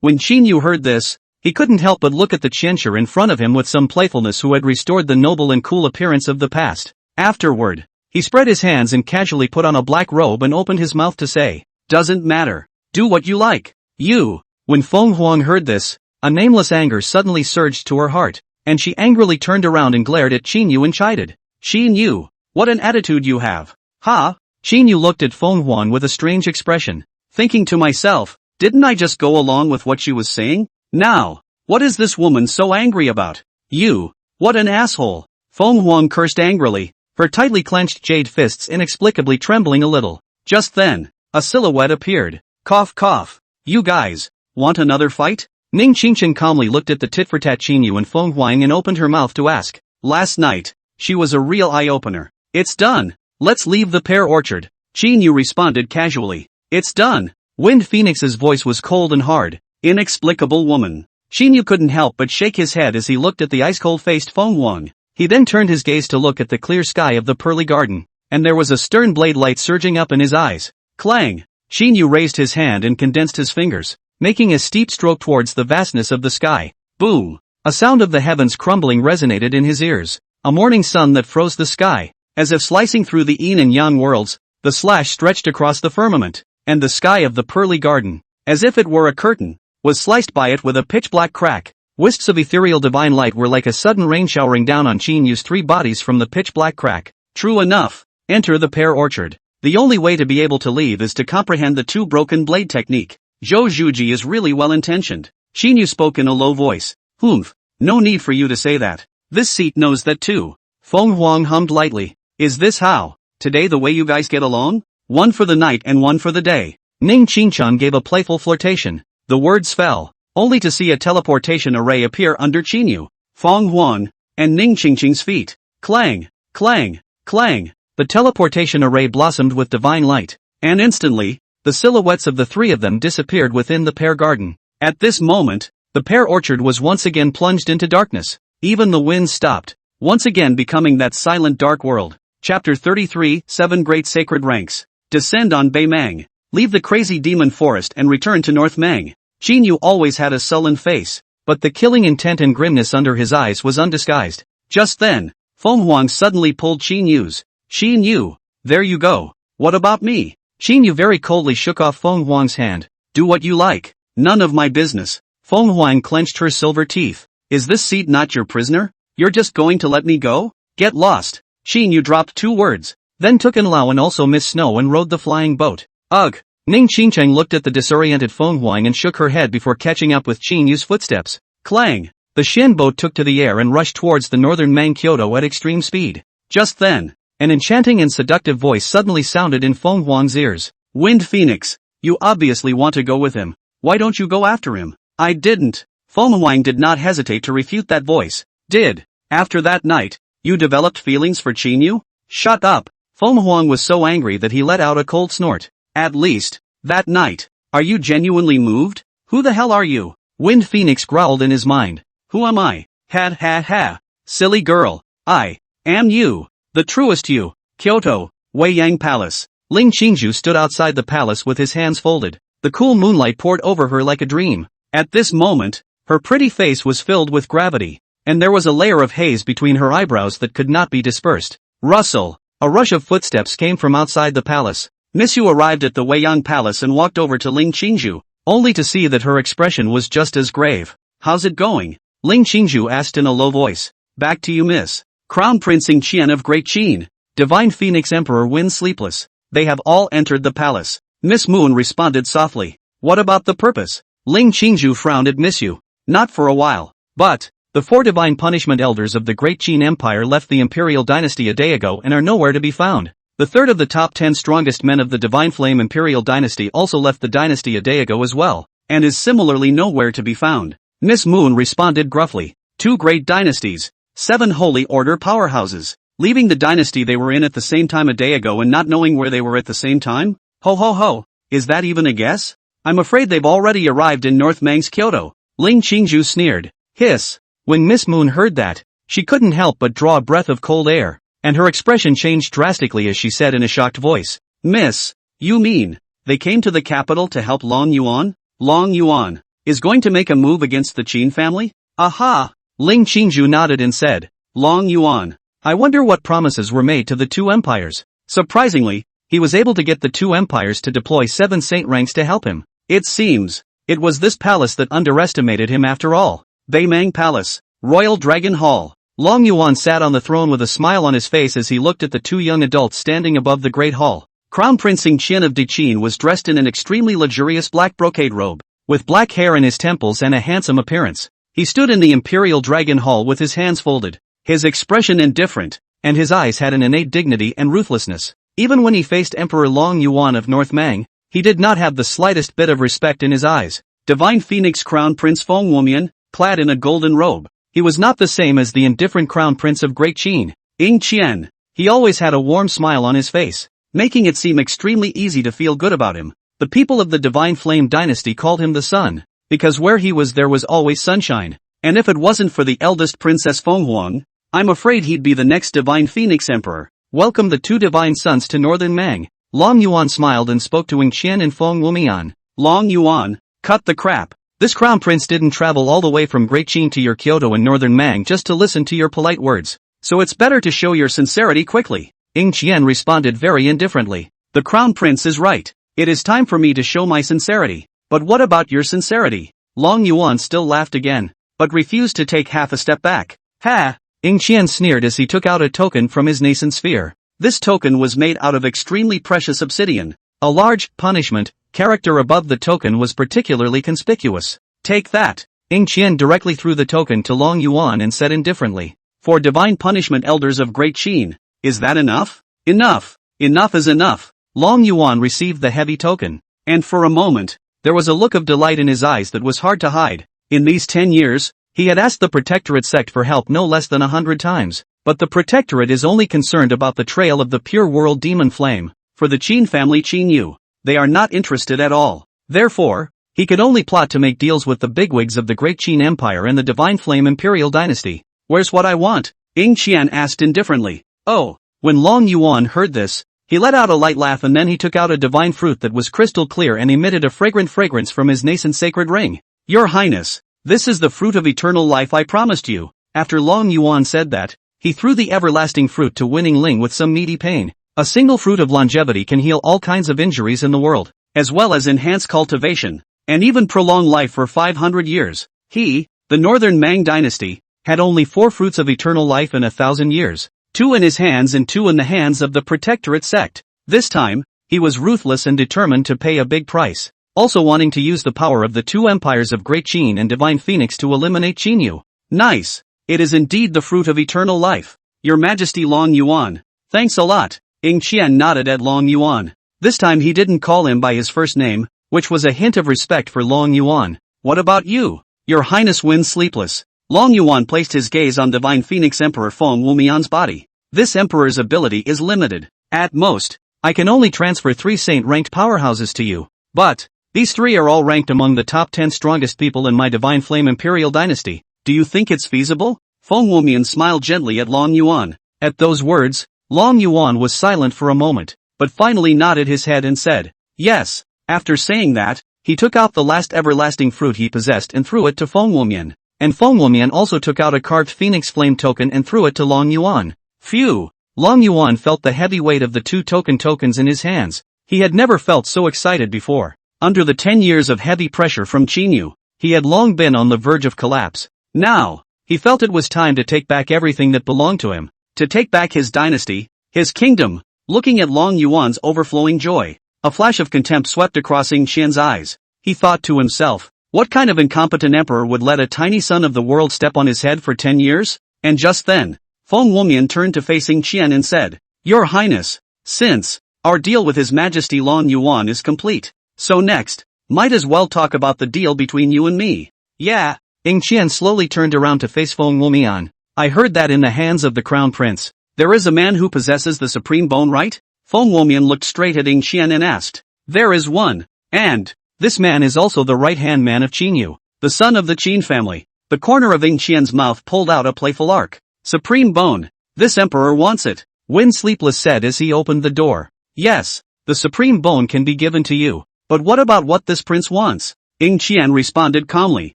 When Qin Yu heard this, he couldn't help but look at the Qianxia in front of him with some playfulness who had restored the noble and cool appearance of the past. Afterward, he spread his hands and casually put on a black robe and opened his mouth to say, "Doesn't matter. Do what you like. You." When Fong Wang heard this, a nameless anger suddenly surged to her heart, and she angrily turned around and glared at Qin Yu and chided. "Qin Yu, what an attitude you have. Huh?" Qin Yu looked at Fong Wang with a strange expression, thinking to myself, didn't I just go along with what she was saying? Now, what is this woman so angry about? You, what an asshole. Fong Wang cursed angrily, her tightly clenched jade fists inexplicably trembling a little. Just then, a silhouette appeared. Cough cough. You guys, want another fight? Ning Qingchen calmly looked at the tit-for-tat Qin Yu and Fong Wang and opened her mouth to ask. Last night, she was a real eye-opener. It's done. Let's leave the pear orchard. Qin Yu responded casually. It's done. Wind Phoenix's voice was cold and hard. Inexplicable woman. Qin Yu couldn't help but shake his head as he looked at the ice-cold-faced Fong Wang. He then turned his gaze to look at the clear sky of the pearly garden, and there was a stern blade light surging up in his eyes. Clang! Qin Yu raised his hand and condensed his fingers, making a steep stroke towards the vastness of the sky. Boom! A sound of the heavens crumbling resonated in his ears. A morning sun that froze the sky. As if slicing through the yin and yang worlds, the slash stretched across the firmament, and the sky of the pearly garden, as if it were a curtain, was sliced by it with a pitch-black crack. Wisps of ethereal divine light were like a sudden rain showering down on Qin Yu's three bodies from the pitch-black crack. True enough. Enter the pear orchard. The only way to be able to leave is to comprehend the two broken blade technique. Zhou Zhuji is really well-intentioned. Qin Yu spoke in a low voice. No need for you to say that. This seat knows that too. Fong Wang hummed lightly. Is this how, today the way you guys get along? One for the night and one for the day. Ning Qingchen gave a playful flirtation. The words fell, only to see a teleportation array appear under Qin Yu, Fong Wang, and Ning Qingqing's feet. Clang, clang, clang. The teleportation array blossomed with divine light, and instantly, the silhouettes of the three of them disappeared within the pear garden. At this moment, the pear orchard was once again plunged into darkness. Even the wind stopped, once again becoming that silent dark world. Chapter 33, 7 Great Sacred Ranks. Descend on Bei Mang. Leave the crazy demon forest and return to North Mang. Qin Yu always had a sullen face, but the killing intent and grimness under his eyes was undisguised. Just then, Fong Wang suddenly pulled Qin Yu's. Qin Yu, there you go. What about me? Qin Yu very coldly shook off Fong Wang's hand. Do what you like. None of my business. Fong Wang clenched her silver teeth. Is this seat not your prisoner? You're just going to let me go? Get lost. Qin Yu dropped 2 words, then took Enlao and also Miss Snow and rode the flying boat. Ugh! Ning Qingcheng looked at the disoriented Fong Wang and shook her head before catching up with Qin Yu's footsteps. Clang! The Shen boat took to the air and rushed towards the northern Mang Kyoto at extreme speed. Just then, an enchanting and seductive voice suddenly sounded in Fong Wang's ears. Wind Phoenix, you obviously want to go with him. Why don't you go after him? I didn't. Fong Wang did not hesitate to refute that voice. Did, after that night, you developed feelings for Qin Yu? Shut up. Fong Wang was so angry that he let out a cold snort. At least, that night. Are you genuinely moved? Who the hell are you? Wind Phoenix growled in his mind. Who am I? Ha ha ha. Silly girl. I am you. The truest you. Kyoto, Weiyang Palace. Ling Qingzhu stood outside the palace with his hands folded. The cool moonlight poured over her like a dream. At this moment, her pretty face was filled with gravity, and there was a layer of haze between her eyebrows that could not be dispersed. Rustle! A rush of footsteps came from outside the palace. Miss Yu arrived at the Weiyang Palace and walked over to Ling Qingzhu, only to see that her expression was just as grave. How's it going? Ling Qingzhu asked in a low voice. Back to you, miss. Crown Prince Qian of Great Qin. Divine Phoenix Emperor Wind Sleepless. They have all entered the palace. Miss Moon responded softly. What about the purpose? Ling Qingzhu frowned at Miss Yu. Not for a while. But The 4 divine punishment elders of the Great Qin Empire left the imperial dynasty a day ago and are nowhere to be found. The third of the top 10 strongest men of the Divine Flame Imperial Dynasty also left the dynasty a day ago as well, and is similarly nowhere to be found. Miss Moon responded gruffly. 2 great dynasties, 7 holy order powerhouses, leaving the dynasty they were in at the same time a day ago and not knowing where they were at the same time? Ho ho ho, is that even a guess? I'm afraid they've already arrived in North Mang's Kyoto. Ling Qingzhu sneered. Hiss. When Miss Moon heard that, she couldn't help but draw a breath of cold air, and her expression changed drastically as she said in a shocked voice, Miss, you mean, they came to the capital to help Long Yuan? Long Yuan is going to make a move against the Qin family? Aha! Ling Qingzhu nodded and said, Long Yuan. I wonder what promises were made to the 2 empires. Surprisingly, he was able to get the 2 empires to deploy 7 saint ranks to help him. It seems, it was this palace that underestimated him after all. Beimang Palace, Royal Dragon Hall. Long Yuan sat on the throne with a smile on his face as he looked at the 2 young adults standing above the Great Hall. Crown Prince Qin of Qin was dressed in an extremely luxurious black brocade robe, with black hair in his temples and a handsome appearance. He stood in the Imperial Dragon Hall with his hands folded, his expression indifferent, and his eyes had an innate dignity and ruthlessness. Even when he faced Emperor Long Yuan of North Mang, he did not have the slightest bit of respect in his eyes. Divine Phoenix Crown Prince Fong Wang, clad in a golden robe. He was not the same as the indifferent Crown Prince of Great Qin, Qian. He always had a warm smile on his face, making it seem extremely easy to feel good about him. The people of the Divine Flame Dynasty called him the Sun, because where he was there was always sunshine. And if it wasn't for the eldest princess Fong Wang, I'm afraid he'd be the next Divine Phoenix Emperor. Welcome the 2 divine sons to Northern Mang. Long Yuan smiled and spoke to Qian and Fong Wang. Long Yuan, cut the crap. This crown prince didn't travel all the way from Great Qin to your Kyoto in Northern Mang just to listen to your polite words. So it's better to show your sincerity quickly. Qian responded very indifferently. The crown prince is right. It is time for me to show my sincerity. But what about your sincerity? Long Yuan still laughed again, but refused to take half a step back. Ha! Qian sneered as he took out a token from his nascent sphere. This token was made out of extremely precious obsidian. A large punishment character above the token was particularly conspicuous. Take that. Qian directly threw the token to Long Yuan and said indifferently. For divine punishment elders of Great Qin, is that enough? Enough. Enough is enough. Long Yuan received the heavy token, and for a moment, there was a look of delight in his eyes that was hard to hide. In these 10 years, he had asked the Protectorate sect for help no less than 100 times, but the Protectorate is only concerned about the trail of the pure world demon flame. For the Qin family Qin Yu, they are not interested at all. Therefore, he could only plot to make deals with the bigwigs of the Great Qin Empire and the Divine Flame Imperial Dynasty. Where's what I want? Qian asked indifferently. Oh, when Long Yuan heard this, he let out a light laugh and then he took out a divine fruit that was crystal clear and emitted a fragrant fragrance from his nascent sacred ring. Your Highness, this is the fruit of eternal life I promised you. After Long Yuan said that, he threw the everlasting fruit to Winning Ling with some meaty pain. A single fruit of longevity can heal all kinds of injuries in the world, as well as enhance cultivation, and even prolong life for 500 years. He, the Northern Mang Dynasty, had only 4 fruits of eternal life in 1,000 years, 2 in his hands and 2 in the hands of the Protectorate sect. This time, he was ruthless and determined to pay a big price, also wanting to use the power of the 2 empires of Great Qin and Divine Phoenix to eliminate Qin Yu. Nice! It is indeed the fruit of eternal life. Your Majesty Long Yuan. Thanks a lot. Qian nodded at Long Yuan. This time he didn't call him by his first name, which was a hint of respect for Long Yuan. What about you? Your Highness wins sleepless. Long Yuan placed his gaze on Divine Phoenix Emperor Fong Wang's body. This emperor's ability is limited. At most, I can only transfer 3 saint-ranked powerhouses to you. But, these 3 are all ranked among the top 10 strongest people in my Divine Flame Imperial Dynasty. Do you think it's feasible? Fong Wang smiled gently at Long Yuan. At those words, Long Yuan was silent for a moment, but finally nodded his head and said, yes. After saying that, he took out the last everlasting fruit he possessed and threw it to Fong Wang. And Fong Wang also took out a carved phoenix flame token and threw it to Long Yuan. Phew! Long Yuan felt the heavy weight of the 2 tokens in his hands. He had never felt so excited before. Under the 10 years of heavy pressure from Qin Yu, he had long been on the verge of collapse. Now, he felt it was time to take back everything that belonged to him. To take back his dynasty, his kingdom. Looking at Long Yuan's overflowing joy, a flash of contempt swept across Qian's eyes. He thought to himself, What kind of incompetent emperor would let a tiny son of the world step on his head for 10 years? And just then, Fong Wang turned to facing Qian and said, Your Highness, since our deal with His Majesty Long Yuan is complete, so next, might as well talk about the deal between you and me. Yeah. Ing Qian slowly turned around to face Fong Wang. I heard that in the hands of the crown prince, there is a man who possesses the supreme bone, right? Fong Wang looked straight at Ing Qian and asked. There is one. And this man is also the right-hand man of Qin Yu, the son of the Qin family. The corner of Ing Qian's mouth pulled out a playful arc. Supreme bone. This emperor wants it. Wind Sleepless said as he opened the door. Yes, the supreme bone can be given to you. But what about what this prince wants? Ing Qian responded calmly.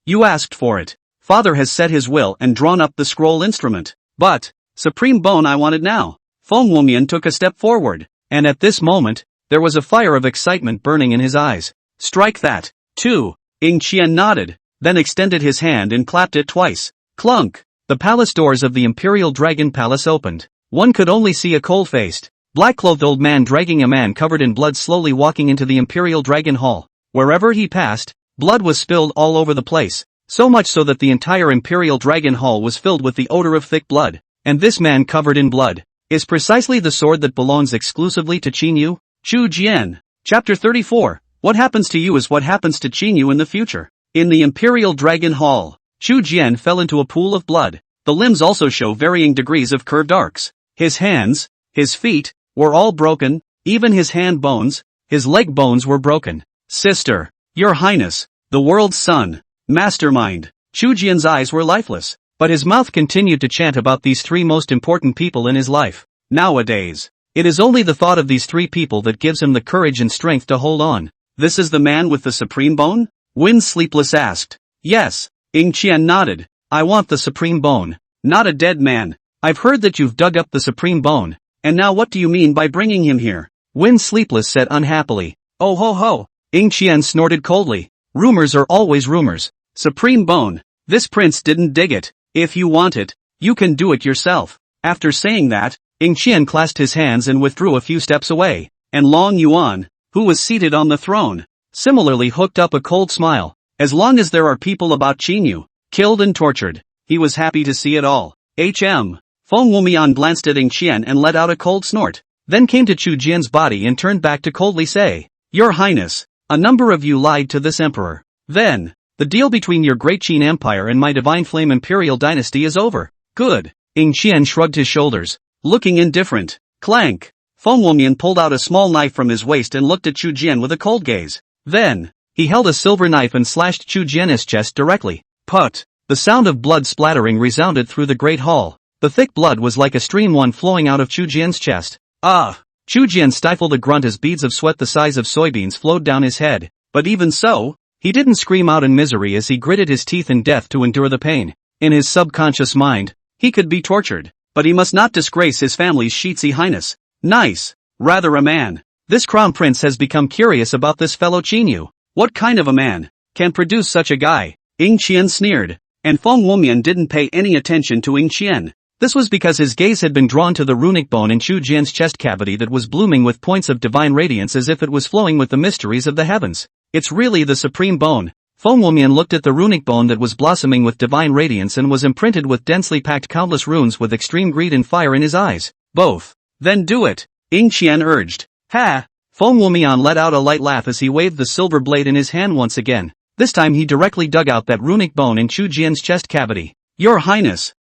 You asked for it. Father has set his will and drawn up the scroll instrument. But, supreme bone I want it now. Fong Wang took a step forward, and at this moment, there was a fire of excitement burning in his eyes. Strike that, too. Ing Qian nodded, then extended his hand and clapped it twice. Clunk! The palace doors of the Imperial Dragon Palace opened. One could only see a cold-faced, black-clothed old man dragging a man covered in blood slowly walking into the Imperial Dragon Hall. Wherever he passed, blood was spilled all over the place, so much so that the entire Imperial Dragon Hall was filled with the odor of thick blood. And this man covered in blood is precisely the sword that belongs exclusively to Qin Yu. Chu Jian. Chapter 34. What happens to you is what happens to Qin Yu in the future. In the Imperial Dragon Hall, Chu Jian fell into a pool of blood. The limbs also show varying degrees of curved arcs. His hands, his feet, were all broken, even his hand bones, his leg bones were broken. Sister, Your Highness, the world's son, mastermind. Chu Jian's eyes were lifeless, but his mouth continued to chant about these three most important people in his life. Nowadays, it is only the thought of these three people that gives him the courage and strength to hold on. This is the man with the supreme bone? Wind Sleepless asked. Yes. Ing Qian nodded. I want the supreme bone. Not a dead man. I've heard that you've dug up the supreme bone, and now what do you mean by bringing him here? Wind Sleepless said unhappily. Oh ho ho. Ing Qian snorted coldly. Rumors are always rumors. Supreme bone. This prince didn't dig it. If you want it, you can do it yourself. After saying that, Ing Qian clasped his hands and withdrew a few steps away, and Long Yuan, who was seated on the throne, similarly hooked up a cold smile. As long as there are people about Qin Yu, killed and tortured, he was happy to see it all. Fong Wang glanced at Ing Qian and let out a cold snort, then came to Chu Jian's body and turned back to coldly say, Your Highness, a number of you lied to this emperor. Then, the deal between your great Qin Empire and my divine flame imperial dynasty is over. Good. Ing Qian shrugged his shoulders, looking indifferent. Clank. Fong Wang pulled out a small knife from his waist and looked at Chu Jian with a cold gaze. Then, he held a silver knife and slashed Chu Jian's chest directly. Put. The sound of blood splattering resounded through the great hall. The thick blood was like a stream flowing out of Chu Jian's chest. Ah! Chu Jian stifled a grunt as beads of sweat the size of soybeans flowed down his head, but even so, he didn't scream out in misery as he gritted his teeth in death to endure the pain. In his subconscious mind, he could be tortured, but he must not disgrace his family's Shitsi highness. Nice. Rather a man. This crown prince has become curious about this fellow Qin Yu. What kind of a man can produce such a guy? Ing Qian sneered, and Fong Wang didn't pay any attention to Ing Qian. This was because his gaze had been drawn to the runic bone in Chu Jian's chest cavity that was blooming with points of divine radiance as if it was flowing with the mysteries of the heavens. It's really the supreme bone. Fong Wang looked at the runic bone that was blossoming with divine radiance and was imprinted with densely packed countless runes with extreme greed and fire in his eyes. Both. Then do it. Ing Qian urged. Ha! Fong Wang let out a light laugh as he waved the silver blade in his hand once again. This time he directly dug out that runic bone in Chu Jian's chest cavity. Your Highness.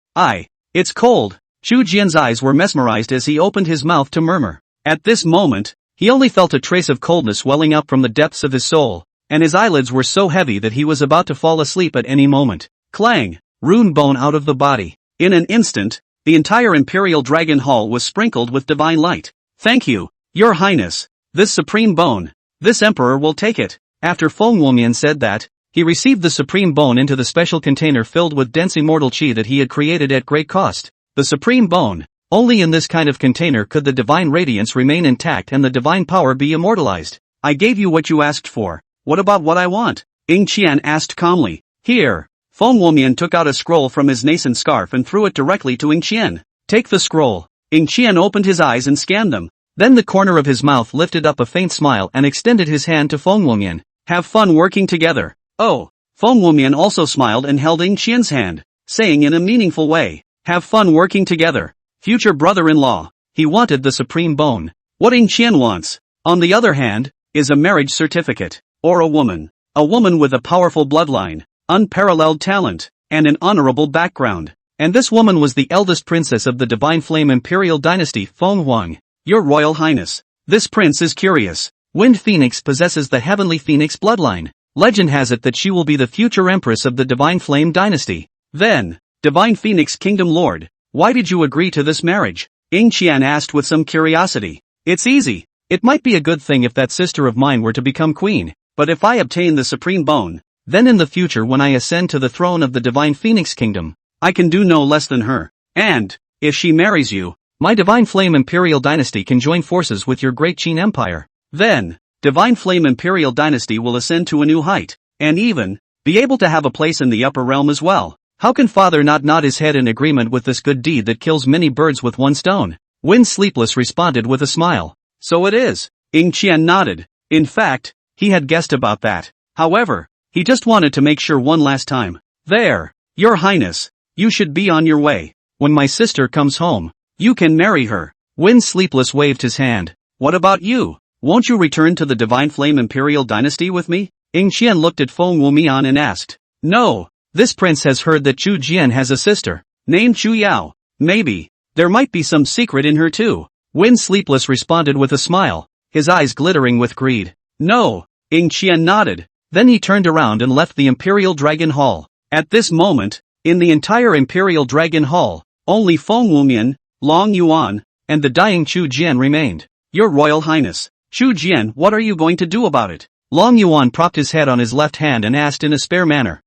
It's cold. Chu Jian's eyes were mesmerized as he opened his mouth to murmur. At this moment, he only felt a trace of coldness welling up from the depths of his soul, and his eyelids were so heavy that he was about to fall asleep at any moment. Clang! Rune bone out of the body. In an instant, the entire Imperial Dragon Hall was sprinkled with divine light. Thank you, Your Highness. This supreme bone. This emperor will take it. After Fong Wang said that, he received the supreme bone into the special container filled with dense immortal qi that he had created at great cost. The supreme bone. Only in this kind of container could the divine radiance remain intact and the divine power be immortalized. I gave you what you asked for. What about what I want? Ing Qian asked calmly. Here. Fong Wang took out a scroll from his nascent scarf and threw it directly to Ing Qian. Take the scroll. Ing Qian opened his eyes and scanned them. Then the corner of his mouth lifted up a faint smile and extended his hand to Fong Wang. Have fun working together. Oh, Fong Wang also smiled and held Ing Qian's hand, saying in a meaningful way, "Have fun working together. Future brother-in-law." He wanted the supreme bone. What Ing Qian wants, on the other hand, is a marriage certificate, or a woman. A woman with a powerful bloodline, unparalleled talent, and an honorable background. And this woman was the eldest princess of the Divine Flame Imperial Dynasty, Fong Wang. "Your Royal Highness, this prince is curious. Wind Phoenix possesses the Heavenly Phoenix bloodline. Legend has it that she will be the future empress of the Divine Flame Dynasty." Then, Divine Phoenix Kingdom Lord, why did you agree to this marriage? Ing Qian asked with some curiosity. It's easy. It might be a good thing if that sister of mine were to become queen, but if I obtain the supreme bone, then in the future when I ascend to the throne of the Divine Phoenix Kingdom, I can do no less than her. And, if she marries you, my Divine Flame Imperial Dynasty can join forces with your great Qin Empire. Then, Divine Flame Imperial Dynasty will ascend to a new height, and even, be able to have a place in the upper realm as well. How can father not nod his head in agreement with this good deed that kills many birds with one stone? Wind Sleepless responded with a smile. So it is. Ing Qian nodded. In fact, he had guessed about that. However, he just wanted to make sure one last time. There, Your Highness, you should be on your way. When my sister comes home, you can marry her. Wind Sleepless waved his hand. What about you? Won't you return to the Divine Flame Imperial Dynasty with me? Ing Qian looked at Fong Wang and asked. No, this prince has heard that Chu Jian has a sister, named Chu Yao. Maybe, there might be some secret in her too. Wind Sleepless responded with a smile, his eyes glittering with greed. No, Ing Qian nodded. Then he turned around and left the Imperial Dragon Hall. At this moment, in the entire Imperial Dragon Hall, only Fong Wang, Long Yuan, and the dying Chu Jian remained. Your Royal Highness, Chu Jian, what are you going to do about it? Long Yuan propped his head on his left hand and asked in a spare manner.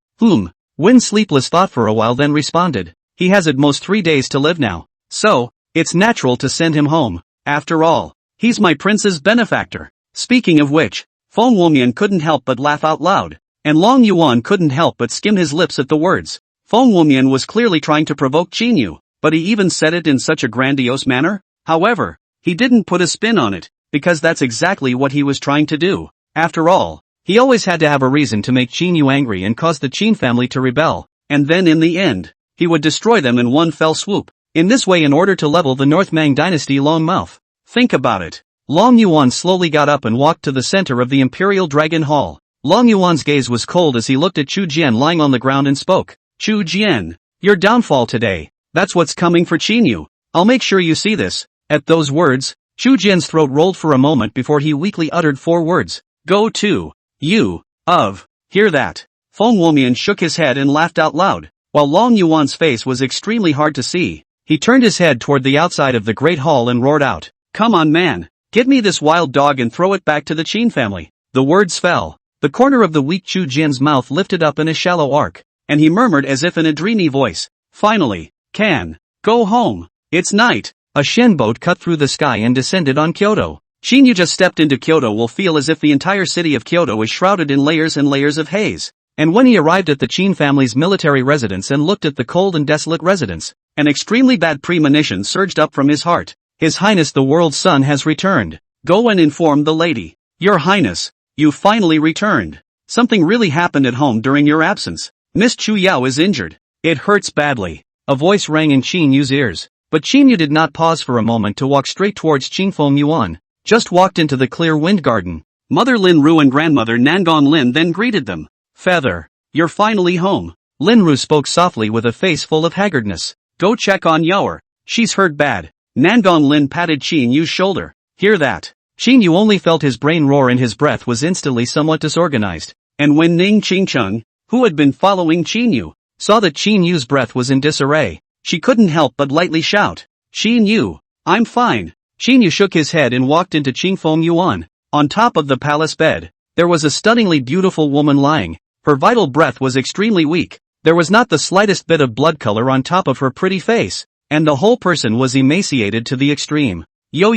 Wind Sleepless thought for a while then responded. He has at most 3 days to live now. So, it's natural to send him home. After all, he's my prince's benefactor. Speaking of which, Fong Wang couldn't help but laugh out loud, and Long Yuan couldn't help but skim his lips at the words. Fong Wang was clearly trying to provoke Qin Yu, but he even said it in such a grandiose manner. However, he didn't put a spin on it, because that's exactly what he was trying to do. After all, he always had to have a reason to make Qin Yu angry and cause the Qin family to rebel, and then in the end, he would destroy them in one fell swoop. In this way in order to level the North Mang dynasty long mouth. Think about it. Long Yuan slowly got up and walked to the center of the Imperial Dragon Hall. Long Yuan's gaze was cold as he looked at Chu Jian lying on the ground and spoke. Chu Jian, your downfall today. That's what's coming for Qin Yu. I'll make sure you see this. At those words, Chu Jian's throat rolled for a moment before he weakly uttered 4 words. Go to. You. Of. Hear that. Fong Wang shook his head and laughed out loud. While Long Yuan's face was extremely hard to see, he turned his head toward the outside of the Great Hall and roared out. Come on man, get me this wild dog and throw it back to the Qin family. The words fell. The corner of the weak Chu Jian's mouth lifted up in a shallow arc, and he murmured as if in a dreamy voice. Finally, can. Go home. It's night. A Shen boat cut through the sky and descended on Kyoto. Qin Yu just stepped into Kyoto will feel as if the entire city of Kyoto is shrouded in layers and layers of haze. And when he arrived at the Qin family's military residence and looked at the cold and desolate residence, an extremely bad premonition surged up from his heart. His Highness the World's Son has returned. Go and inform the lady. Your Highness, you finally returned. Something really happened at home during your absence. Miss Chu Yao is injured. It hurts badly. A voice rang in Qin Yu's ears. But Qin Yu did not pause for a moment to walk straight towards Fong Yuan. Just walked into the clear wind garden. Mother Lin Ru and grandmother Nangong Lin then greeted them. Feather, you're finally home. Lin Ru spoke softly with a face full of haggardness. Go check on Yaoer. She's hurt bad. Nangong Lin patted Qin Yu's shoulder. Hear that? Qin Yu only felt his brain roar and his breath was instantly somewhat disorganized. And when Ning Qingcheng, who had been following Qin Yu, saw that Qin Yu's breath was in disarray, she couldn't help but lightly shout. Qin Yu, I'm fine. Qin Yu shook his head and walked into Fong Yuan. On top of the palace bed, there was a stunningly beautiful woman lying. Her vital breath was extremely weak. There was not the slightest bit of blood color on top of her pretty face, and the whole person was emaciated to the extreme. Yo.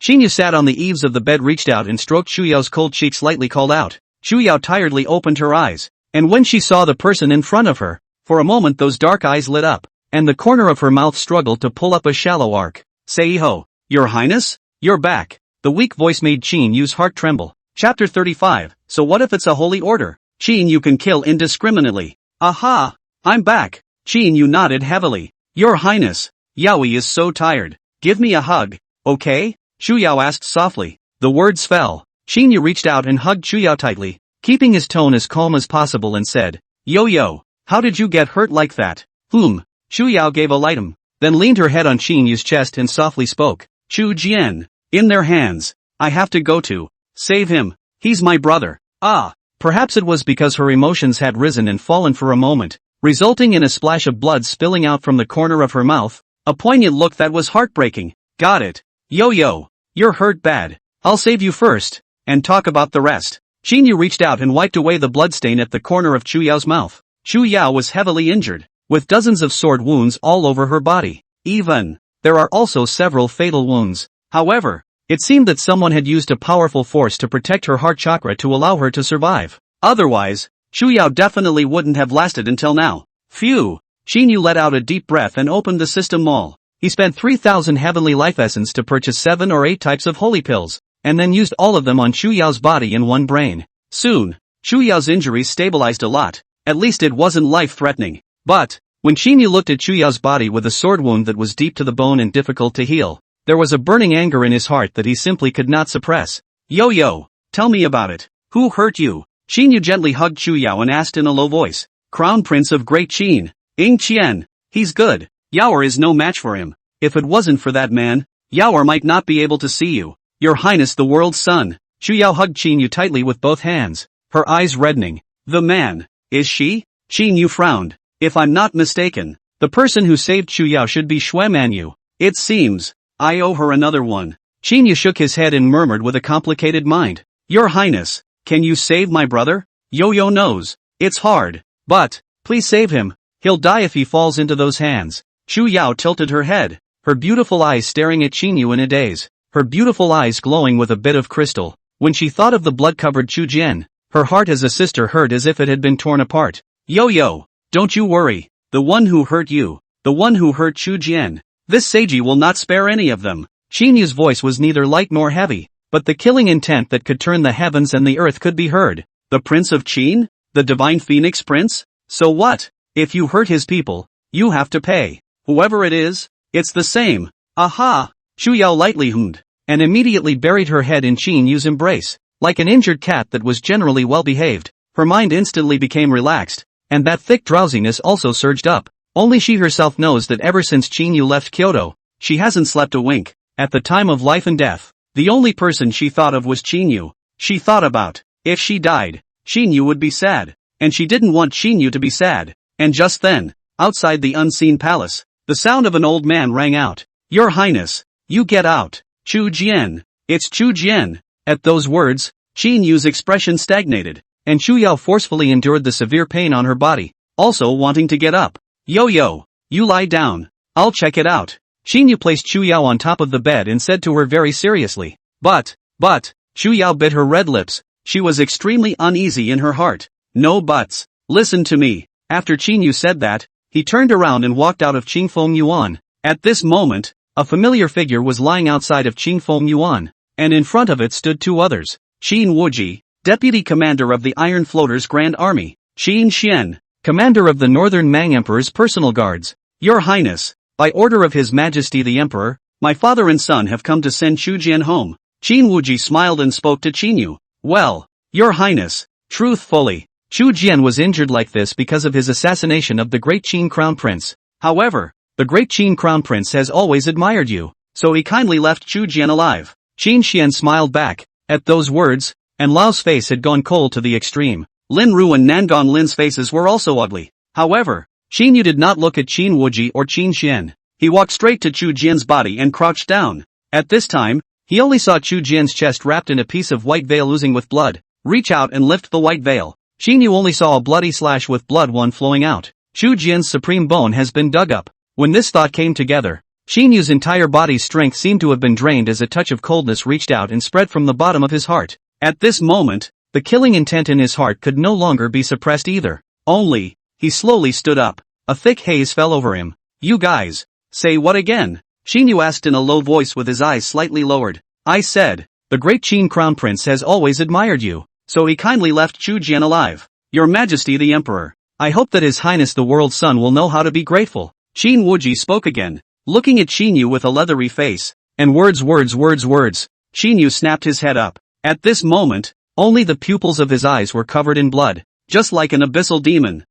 Qin Yu sat on the eaves of the bed, reached out and stroked Chu Yao's cold cheek, slightly called out. Chu Yao tiredly opened her eyes, and when she saw the person in front of her, for a moment those dark eyes lit up, and the corner of her mouth struggled to pull up a shallow arc. Seiho, Your Highness? You're back. The weak voice made Qin Yu's heart tremble. Chapter 35, So what if it's a holy order? Qin Yu can kill indiscriminately. Aha! I'm back. Qin Yu nodded heavily. Your Highness, Yaoi is so tired. Give me a hug, okay? Chu Yao asked softly. The words fell. Qin Yu reached out and hugged Chu Yao tightly, keeping his tone as calm as possible and said, Yo, how did you get hurt like that? Chu Yao gave a light then leaned her head on Qin Yu's chest and softly spoke. Chu Jian, in their hands. I have to go to save him. He's my brother. Ah, perhaps it was because her emotions had risen and fallen for a moment, resulting in a splash of blood spilling out from the corner of her mouth, a poignant look that was heartbreaking. Got it. Yo, you're hurt bad. I'll save you first, and talk about the rest. Qin Yu reached out and wiped away the bloodstain at the corner of Chu Yao's mouth. Chu Yao was heavily injured, with dozens of sword wounds all over her body. There are also several fatal wounds. However, it seemed that someone had used a powerful force to protect her heart chakra to allow her to survive. Otherwise, Chu Yao definitely wouldn't have lasted until now. Phew! Qin Yu let out a deep breath and opened the system mall. He spent 3,000 heavenly life essence to purchase 7 or 8 types of holy pills, and then used all of them on Chu Yao's body and one brain. Soon, Chu Yao's injuries stabilized a lot. At least it wasn't life-threatening. But, when Qin Yu looked at Chu Yao's body with a sword wound that was deep to the bone and difficult to heal, there was a burning anger in his heart that he simply could not suppress. Yo, tell me about it. Who hurt you? Qin Yu gently hugged Chu Yao and asked in a low voice. Crown Prince of Great Qin. Ying Qian. He's good. Yaoer is no match for him. If it wasn't for that man, Yaoer might not be able to see you. Your Highness the world's son. Chu Yao hugged Qin Yu tightly with both hands, her eyes reddening. The man. Is she? Qin Yu frowned. If I'm not mistaken, the person who saved Chu Yao should be Xue Manyue. It seems. I owe her another one. Qin Yu shook his head and murmured with a complicated mind. Your Highness, can you save my brother? Yo knows. It's hard. But, please save him. He'll die if he falls into those hands. Chu Yao tilted her head, her beautiful eyes staring at Qin Yu in a daze, her beautiful eyes glowing with a bit of crystal. When she thought of the blood-covered Chu Jian, her heart as a sister hurt as if it had been torn apart. Yo, don't you worry. The one who hurt you, the one who hurt Chu Jian, this Seiji will not spare any of them. Qin Yu's voice was neither light nor heavy, but the killing intent that could turn the heavens and the earth could be heard. The Prince of Qin? The Divine Phoenix Prince? So what? If you hurt his people, you have to pay. Whoever it is, it's the same. Aha! Chu Yao lightly hummed, and immediately buried her head in Qin Yu's embrace. Like an injured cat that was generally well behaved, her mind instantly became relaxed, and that thick drowsiness also surged up. Only she herself knows that ever since Qin Yu left Kyoto, she hasn't slept a wink. At the time of life and death, the only person she thought of was Qin Yu. She thought about, if she died, Qin Yu would be sad, and she didn't want Qin Yu to be sad. And just then, outside the unseen palace, the sound of an old man rang out. Your Highness, you get out. Chu Jian. It's Chu Jian. At those words, Qin Yu's expression stagnated, and Chu Yao forcefully endured the severe pain on her body, also wanting to get up. Yo, you lie down. I'll check it out. Qin Yu placed Chu Yao on top of the bed and said to her very seriously. But, Chu Yao bit her red lips. She was extremely uneasy in her heart. No buts. Listen to me. After Qin Yu said that, he turned around and walked out of Qingfeng Yuan. At this moment, a familiar figure was lying outside of Qingfeng Yuan, and in front of it stood 2 others. Qin Wuji, Deputy Commander of the Iron Floaters Grand Army. Qin Shen, Commander of the Northern Mang Emperor's personal guards. Your Highness, by order of His Majesty the Emperor, my father and son have come to send Chu Jian home. Qin Wuji smiled and spoke to Qin Yu. Well, Your Highness, truthfully, Chu Jian was injured like this because of his assassination of the Great Qin Crown Prince. However, the Great Qin Crown Prince has always admired you, so he kindly left Chu Jian alive. Qin Xian smiled back. At those words, and Lao's face had gone cold to the extreme. Lin Ru and Nangon Lin's faces were also ugly. However, Qin Yu did not look at Qin Wuji or Qin Xian. He walked straight to Chu Jian's body and crouched down. At this time, he only saw Chu Jian's chest wrapped in a piece of white veil oozing with blood. Reach out and lift the white veil. Qin Yu only saw a bloody slash with blood flowing out. Chu Jian's supreme bone has been dug up. When this thought came together, Qin Yu's entire body's strength seemed to have been drained as a touch of coldness reached out and spread from the bottom of his heart. At this moment, the killing intent in his heart could no longer be suppressed either. Only, he slowly stood up. A thick haze fell over him. You guys, say what again? Qin Yu asked in a low voice with his eyes slightly lowered. I said, the Great Qin Crown Prince has always admired you, so he kindly left Chu Jian alive. Your Majesty the Emperor. I hope that His Highness the World's Son will know how to be grateful. Qin Yu spoke again, looking at Qin Yu with a leathery face, and words. Qin Yu snapped his head up. At this moment, only the pupils of his eyes were covered in blood, just like an abyssal demon.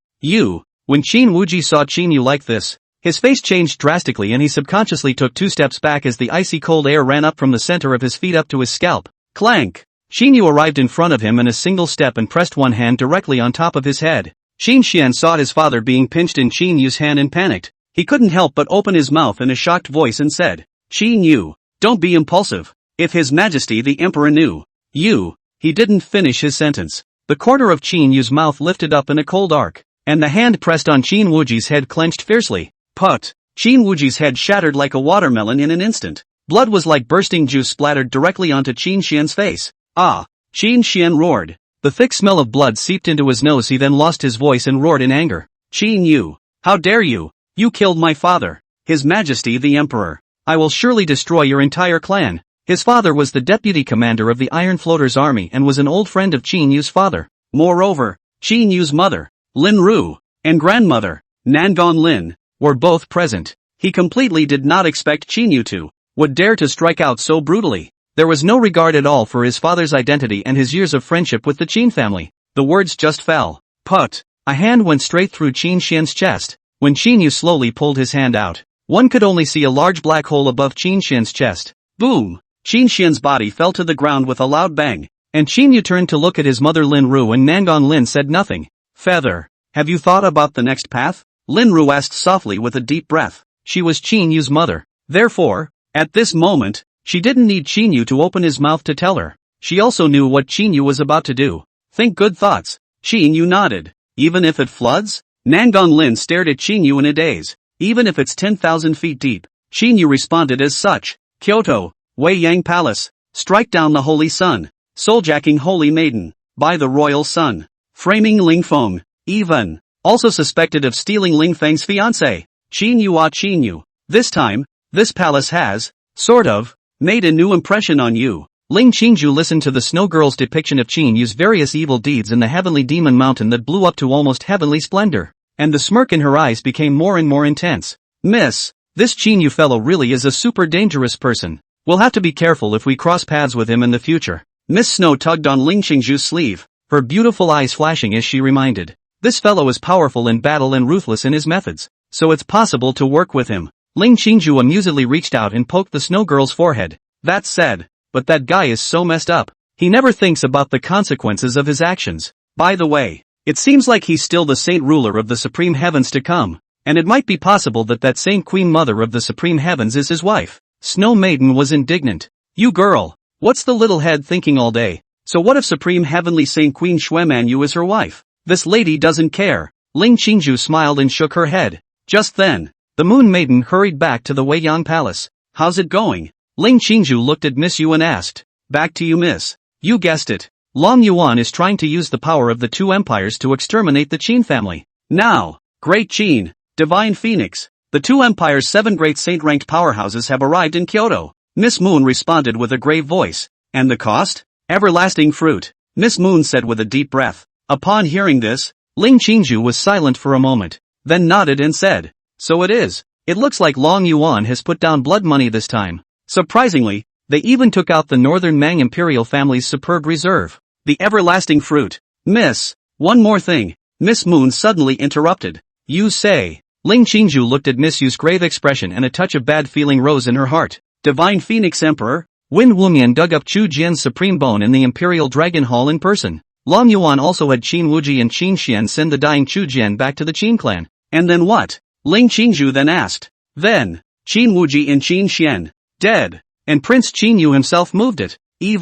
When Qin Yu saw Qin Yu like this, his face changed drastically and he subconsciously took 2 steps back as the icy cold air ran up from the center of his feet up to his scalp. Clank! Qin Yu arrived in front of him in a single step and pressed one hand directly on top of his head. Qin Xian saw his father being pinched in Qin Yu's hand and panicked. He couldn't help but open his mouth in a shocked voice and said, Qin Yu, don't be impulsive. If His Majesty the Emperor knew. He didn't finish his sentence. The corner of Qin Yu's mouth lifted up in a cold arc, and the hand pressed on Qin Wuji's head clenched fiercely. Put! Qin Wuji's head shattered like a watermelon in an instant. Blood was like bursting juice splattered directly onto Qin Xian's face. Ah! Qin Xian roared. The thick smell of blood seeped into his nose. He then lost his voice and roared in anger. Qin Yu! How dare you! You killed my father! His Majesty the Emperor! I will surely destroy your entire clan! His father was the deputy commander of the Iron Floaters army and was an old friend of Qin Yu's father. Moreover, Qin Yu's mother, Lin Ru, and grandmother, Nangon Lin, were both present. He completely did not expect Qin Yu would dare to strike out so brutally. There was no regard at all for his father's identity and his years of friendship with the Qin family. The words just fell. Put! A hand went straight through Qin Xian's chest. When Qin Yu slowly pulled his hand out, one could only see a large black hole above Qin Xian's chest. Boom! Qin Xian's body fell to the ground with a loud bang, and Qin Yu turned to look at his mother Lin Ru and Nangon Lin said nothing. Feather, have you thought about the next path? Lin Ru asked softly with a deep breath. She was Qin Yu's mother. Therefore, at this moment, she didn't need Qin Yu to open his mouth to tell her. She also knew what Qin Yu was about to do. Think good thoughts. Qin Yu nodded. Even if it floods? Nangon Lin stared at Qin Yu in a daze. Even if it's 10,000 feet deep. Qin Yu responded as such. Kyoto, Wei Yang Palace. Strike down the holy sun. Souljacking holy maiden. By the royal sun. Framing Ling Fong. Even. Also suspected of stealing Ling Feng's fiancé. Qin Yu. This time, this palace has, sort of, made a new impression on you. Ling Qingju listened to the snow girl's depiction of Qin Yu's various evil deeds in the heavenly demon mountain that blew up to almost heavenly splendor, and the smirk in her eyes became more and more intense. Miss, this Qin Yu fellow really is a super dangerous person. We'll have to be careful if we cross paths with him in the future. Miss Snow tugged on Ling Qingju's sleeve, her beautiful eyes flashing as she reminded. This fellow is powerful in battle and ruthless in his methods, so it's possible to work with him. Ling Qingju amusedly reached out and poked the snow girl's forehead. That said, but that guy is so messed up. He never thinks about the consequences of his actions. By the way, it seems like he's still the saint ruler of the supreme heavens to come, and it might be possible that that same queen mother of the supreme heavens is his wife. Snow Maiden was indignant. You girl, what's the little head thinking all day? So what if supreme heavenly saint Queen Xue Manyue is her wife? This lady doesn't care. Ling Qingju smiled and shook her head. Just then, the Moon Maiden hurried back to the Wei Yang Palace. How's it going? Ling Qingju looked at Miss Yu and asked. Back to you, miss. You guessed it. Long Yuan is trying to use the power of the two empires to exterminate the Qin family. Now, Great Qin, Divine Phoenix, the two empires' 7 great saint-ranked powerhouses have arrived in Kyoto. Miss Moon responded with a grave voice. And the cost? Everlasting fruit, Miss Moon said with a deep breath. Upon hearing this, Ling Qingju was silent for a moment, then nodded and said, so it is. It looks like Long Yuan has put down blood money this time. Surprisingly, they even took out the Northern Mang Imperial family's superb reserve. The everlasting fruit. Miss, one more thing, Miss Moon suddenly interrupted. You say. Ling Qingju looked at Miss Yu's grave expression and a touch of bad feeling rose in her heart. Divine Phoenix Emperor? Wen Wumian dug up Chu Jian's supreme bone in the Imperial Dragon Hall in person. Long Yuan also had Qin Wuji and Qin Xian send the dying Chu Jian back to the Qin clan. And then what? Ling Qingju then asked. Then, Qin Wuji and Qin Xian, dead, and Prince Qin Yu himself moved it. He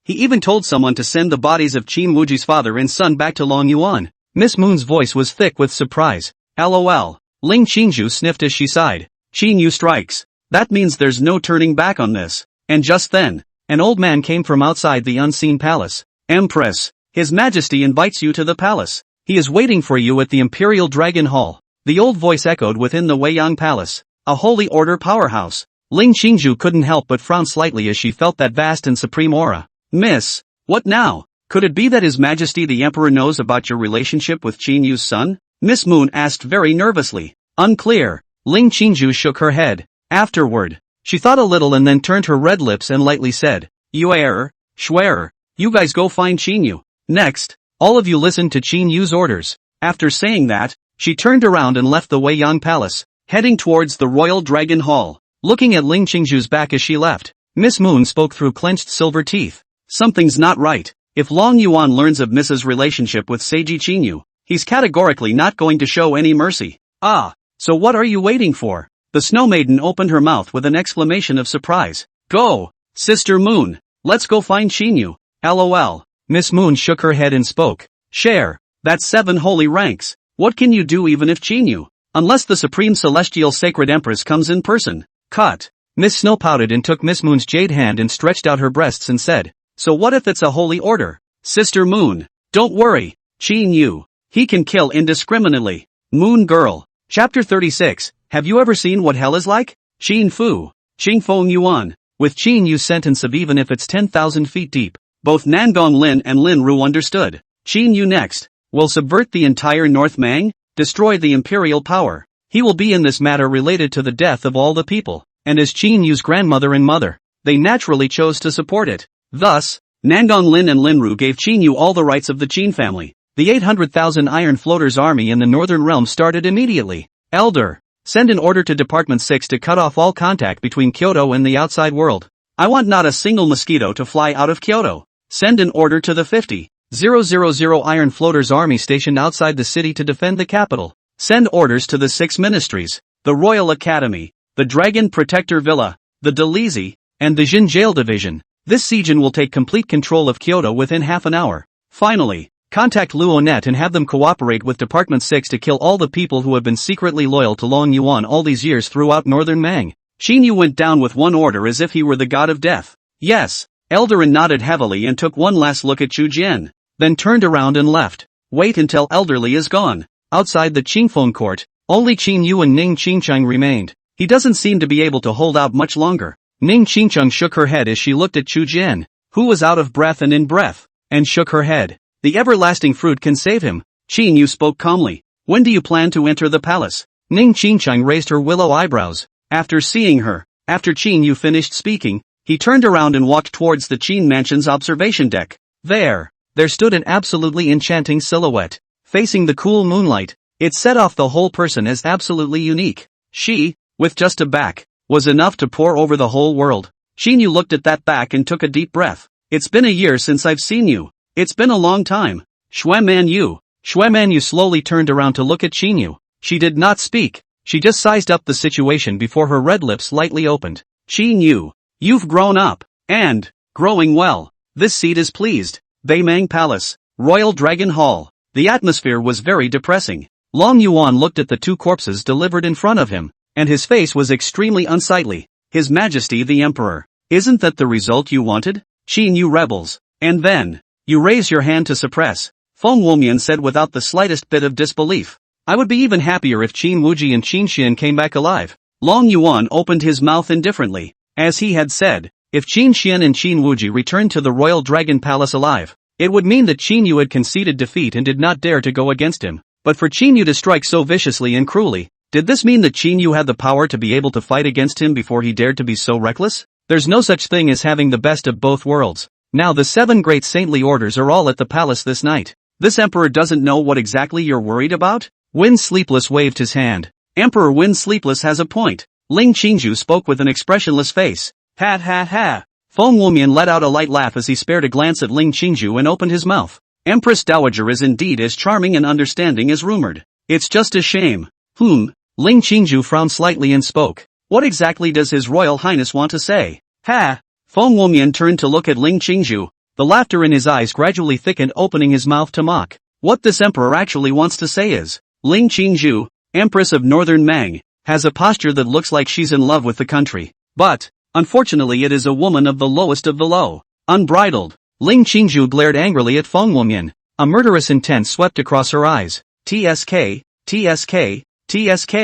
even told someone to send the bodies of Qin Wuji's father and son back to Long Yuan. Miss Moon's voice was thick with surprise. LOL. Ling Qingju sniffed as she sighed. Qin Yu strikes. That means there's no turning back on this. And just then, an old man came from outside the unseen palace. Empress, His Majesty invites you to the palace. He is waiting for you at the Imperial Dragon Hall. The old voice echoed within the Wei Yang Palace, a holy order powerhouse. Ling Qingju couldn't help but frown slightly as she felt that vast and supreme aura. Miss, what now? Could it be that His Majesty the Emperor knows about your relationship with Qin Yu's son? Miss Moon asked very nervously. Unclear. Ling Qingju shook her head. Afterward, she thought a little and then turned her red lips and lightly said, Xue, you guys go find Qin Yu. Next, all of you listen to Qin Yu's orders. After saying that, she turned around and left the Weiyang Palace, heading towards the Royal Dragon Hall. Looking at Ling Qingju's back as she left, Miss Moon spoke through clenched silver teeth. Something's not right. If Long Yuan learns of Mrs.'s relationship with Seiji Qin Yu, he's categorically not going to show any mercy. Ah, so what are you waiting for? The Snow Maiden opened her mouth with an exclamation of surprise. Go, Sister Moon, let's go find Qin Yu. LOL. Miss Moon shook her head and spoke. Share, that's 7 holy ranks. What can you do even if Qin Yu? Unless the Supreme Celestial Sacred Empress comes in person. Cut. Miss Snow pouted and took Miss Moon's jade hand and stretched out her breasts and said, so what if it's a holy order? Sister Moon, don't worry. Qin Yu, he can kill indiscriminately. Moon Girl. Chapter 36, have you ever seen what hell is like? Qin Fu. Qing Fong Yuan. With Qin Yu's sentence of even if it's 10,000 feet deep, both Nangong Lin and Lin Ru understood. Qin Yu next will subvert the entire North Mang, destroy the imperial power. He will be in this matter related to the death of all the people, and as Qin Yu's grandmother and mother, they naturally chose to support it. Thus, Nangong Lin and Lin Ru gave Qin Yu all the rights of the Qin family. The 800,000 Iron Floaters army in the northern realm started immediately. Elder, send an order to Department 6 to cut off all contact between Kyoto and the outside world. I want not a single mosquito to fly out of Kyoto. Send an order to the 50,000 Iron Floaters army stationed outside the city to defend the capital. Send orders to the 6 ministries, the Royal Academy, the Dragon Protector Villa, the Delizi, and the Jin Jail Division. This siege will take complete control of Kyoto within half an hour. Finally, contact Luonet and have them cooperate with Department 6 to kill all the people who have been secretly loyal to Long Yuan all these years throughout northern Mang. Qin Yu went down with one order as if he were the god of death. Yes, Eldarin nodded heavily and took one last look at Chu Jian, then turned around and left. Wait until Elderly is gone. Outside the Qingfeng court, only Qin Yu and Ning Qingcheng remained. He doesn't seem to be able to hold out much longer. Ning Qingcheng shook her head as she looked at Chu Jian, who was out of breath and in breath, and shook her head. The everlasting fruit can save him. Qin Yu spoke calmly. When do you plan to enter the palace? Ning Qingcheng raised her willow eyebrows. After seeing her, after Qin Yu finished speaking, he turned around and walked towards the Qin mansion's observation deck. There stood an absolutely enchanting silhouette, facing the cool moonlight. It set off the whole person as absolutely unique. She, with just a back, was enough to pour over the whole world. Qin Yu looked at that back and took a deep breath. It's been a year since I've seen you. It's been a long time. Xue Manyue. Xue Manyue slowly turned around to look at Qin Yu. She did not speak. She just sized up the situation before her red lips lightly opened. Qin Yu, you've grown up. And, growing well. This seat is pleased. Beimang Palace, Royal Dragon Hall. The atmosphere was very depressing. Long Yuan looked at the 2 corpses delivered in front of him, and his face was extremely unsightly. His Majesty the Emperor. Isn't that the result you wanted? Qin Yu rebels. And then, you raise your hand to suppress. Fong Wang said without the slightest bit of disbelief. I would be even happier if Qin Wuji and Qin Xian came back alive. Long Yuan opened his mouth indifferently. As he had said, if Qin Xian and Qin Wuji returned to the Royal Dragon Palace alive, it would mean that Qin Yu had conceded defeat and did not dare to go against him. But for Qin Yu to strike so viciously and cruelly, did this mean that Qin Yu had the power to be able to fight against him before he dared to be so reckless? There's no such thing as having the best of both worlds. Now the 7 great saintly orders are all at the palace this night. This emperor doesn't know what exactly you're worried about? Wind Sleepless waved his hand. Emperor Wind Sleepless has a point. Ling Qingju spoke with an expressionless face. Ha ha ha. Fong Wang let out a light laugh as he spared a glance at Ling Qingju and opened his mouth. Empress Dowager is indeed as charming and understanding as rumored. It's just a shame. Ling Qingju frowned slightly and spoke. What exactly does His Royal Highness want to say? Ha! Fong Wang turned to look at Ling Qingju. The laughter in his eyes gradually thickened, opening his mouth to mock. What this emperor actually wants to say is, Ling Qingju, Empress of Northern Mang, has a posture that looks like she's in love with the country. But, unfortunately it is a woman of the lowest of the low. Unbridled. Ling Qingju glared angrily at Fong Wang. A murderous intent swept across her eyes. TSK, TSK, TSK.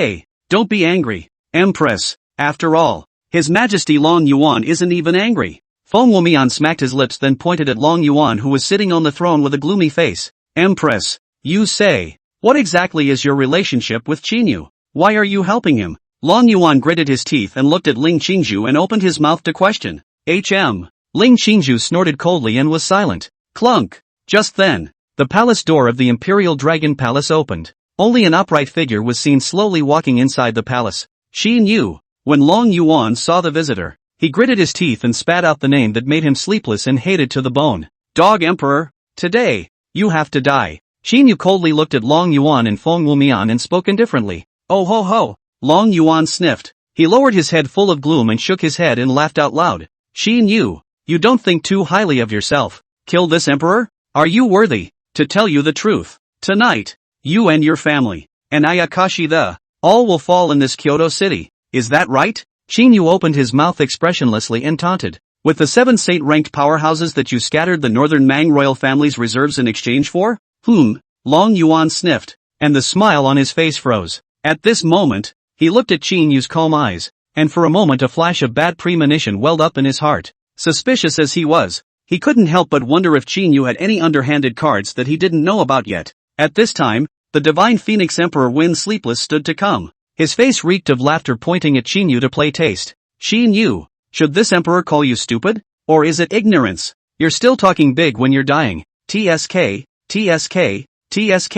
Don't be angry, Empress. After all, His Majesty Long Yuan isn't even angry. Fong Wang smacked his lips, then pointed at Long Yuan, who was sitting on the throne with a gloomy face. Empress, you say, what exactly is your relationship with Qin Yu? Why are you helping him? Long Yuan gritted his teeth and looked at Ling Qingzhu and opened his mouth to question. Ling Qingzhu snorted coldly and was silent. Clunk! Just then, the palace door of the Imperial Dragon Palace opened. Only an upright figure was seen slowly walking inside the palace. Qin Yu. When Long Yuan saw the visitor, he gritted his teeth and spat out the name that made him sleepless and hated to the bone. Dog Emperor, today, you have to die. Qin Yu coldly looked at Long Yuan and Fong Wang and spoke indifferently. Oh ho ho! Long Yuan sniffed. He lowered his head full of gloom and shook his head and laughed out loud. Qin Yu, you don't think too highly of yourself. Kill this emperor? Are you worthy? To tell you the truth, tonight, you and your family, and Ayakashi all will fall in this Kyoto city. Is that right? Qin Yu opened his mouth expressionlessly and taunted. With the 7 saint-ranked powerhouses that you scattered the northern Mang royal family's reserves in exchange for? Long Yuan sniffed, and the smile on his face froze. At this moment, he looked at Qin Yu's calm eyes, and for a moment a flash of bad premonition welled up in his heart. Suspicious as he was, he couldn't help but wonder if Qin Yu had any underhanded cards that he didn't know about yet. At this time, the divine Phoenix Emperor Win Sleepless stood to come. His face reeked of laughter, pointing at Qin Yu to play taste. Qin Yu, should this emperor call you stupid? Or is it ignorance? You're still talking big when you're dying. TSK, TSK, TSK.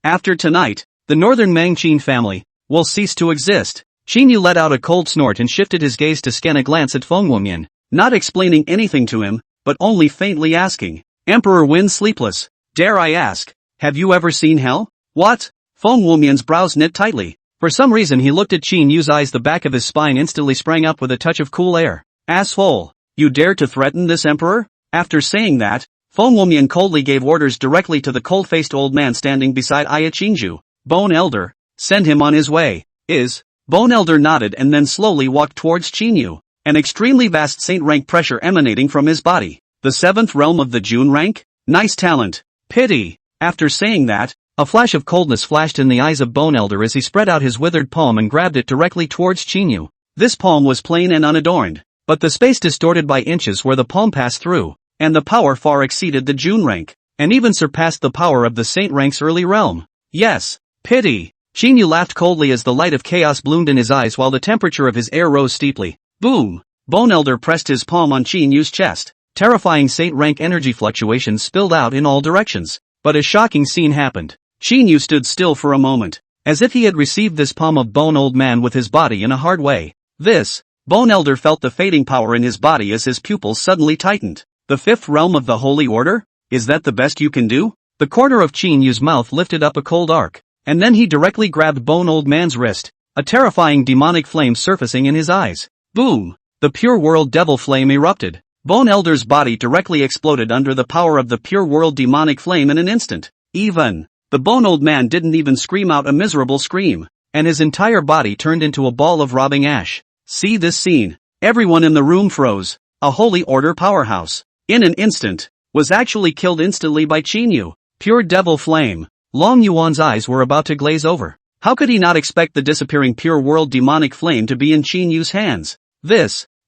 After tonight, the northern Mang Qin family will cease to exist. Qin Yu let out a cold snort and shifted his gaze to scan a glance at Fong Wang, not explaining anything to him, but only faintly asking, Emperor Win Sleepless, dare I ask, have you ever seen hell? What? Fong Wang's brows knit tightly. For some reason he looked at Qin Yu's eyes. The back of his spine instantly sprang up with a touch of cool air. Asshole, you dare to threaten this emperor? After saying that, Fong Wang coldly gave orders directly to the cold-faced old man standing beside Aya Qingzhu. Bone Elder, send him on his way. Bone Elder nodded and then slowly walked towards Qin Yu, an extremely vast saint-rank pressure emanating from his body. The 7th realm of the June rank? Nice talent. Pity. After saying that, a flash of coldness flashed in the eyes of Bone Elder as he spread out his withered palm and grabbed it directly towards Qin Yu. This palm was plain and unadorned, but the space distorted by inches where the palm passed through, and the power far exceeded the June rank, and even surpassed the power of the Saint rank's early realm. Yes, pity. Qin Yu laughed coldly as the light of chaos bloomed in his eyes while the temperature of his air rose steeply. Boom! Bone Elder pressed his palm on Qin Yu's chest. Terrifying Saint rank energy fluctuations spilled out in all directions, but a shocking scene happened. Qin Yu stood still for a moment, as if he had received this palm of bone old man with his body in a hard way. Bone Elder felt the fading power in his body as his pupils suddenly tightened. The 5th realm of the Holy Order? Is that the best you can do? The corner of Qin Yu's mouth lifted up a cold arc, and then he directly grabbed Bone Old Man's wrist, a terrifying demonic flame surfacing in his eyes. Boom! The pure world devil flame erupted. Bone Elder's body directly exploded under the power of the pure world demonic flame in an instant. The Bone Old Man didn't even scream out a miserable scream, and his entire body turned into a ball of robbing ash. See this scene. Everyone in the room froze. A Holy Order powerhouse, in an instant, was actually killed instantly by Qin Yu. Pure devil flame. Long Yuan's eyes were about to glaze over. How could he not expect the disappearing pure world demonic flame to be in Qin Yu's hands?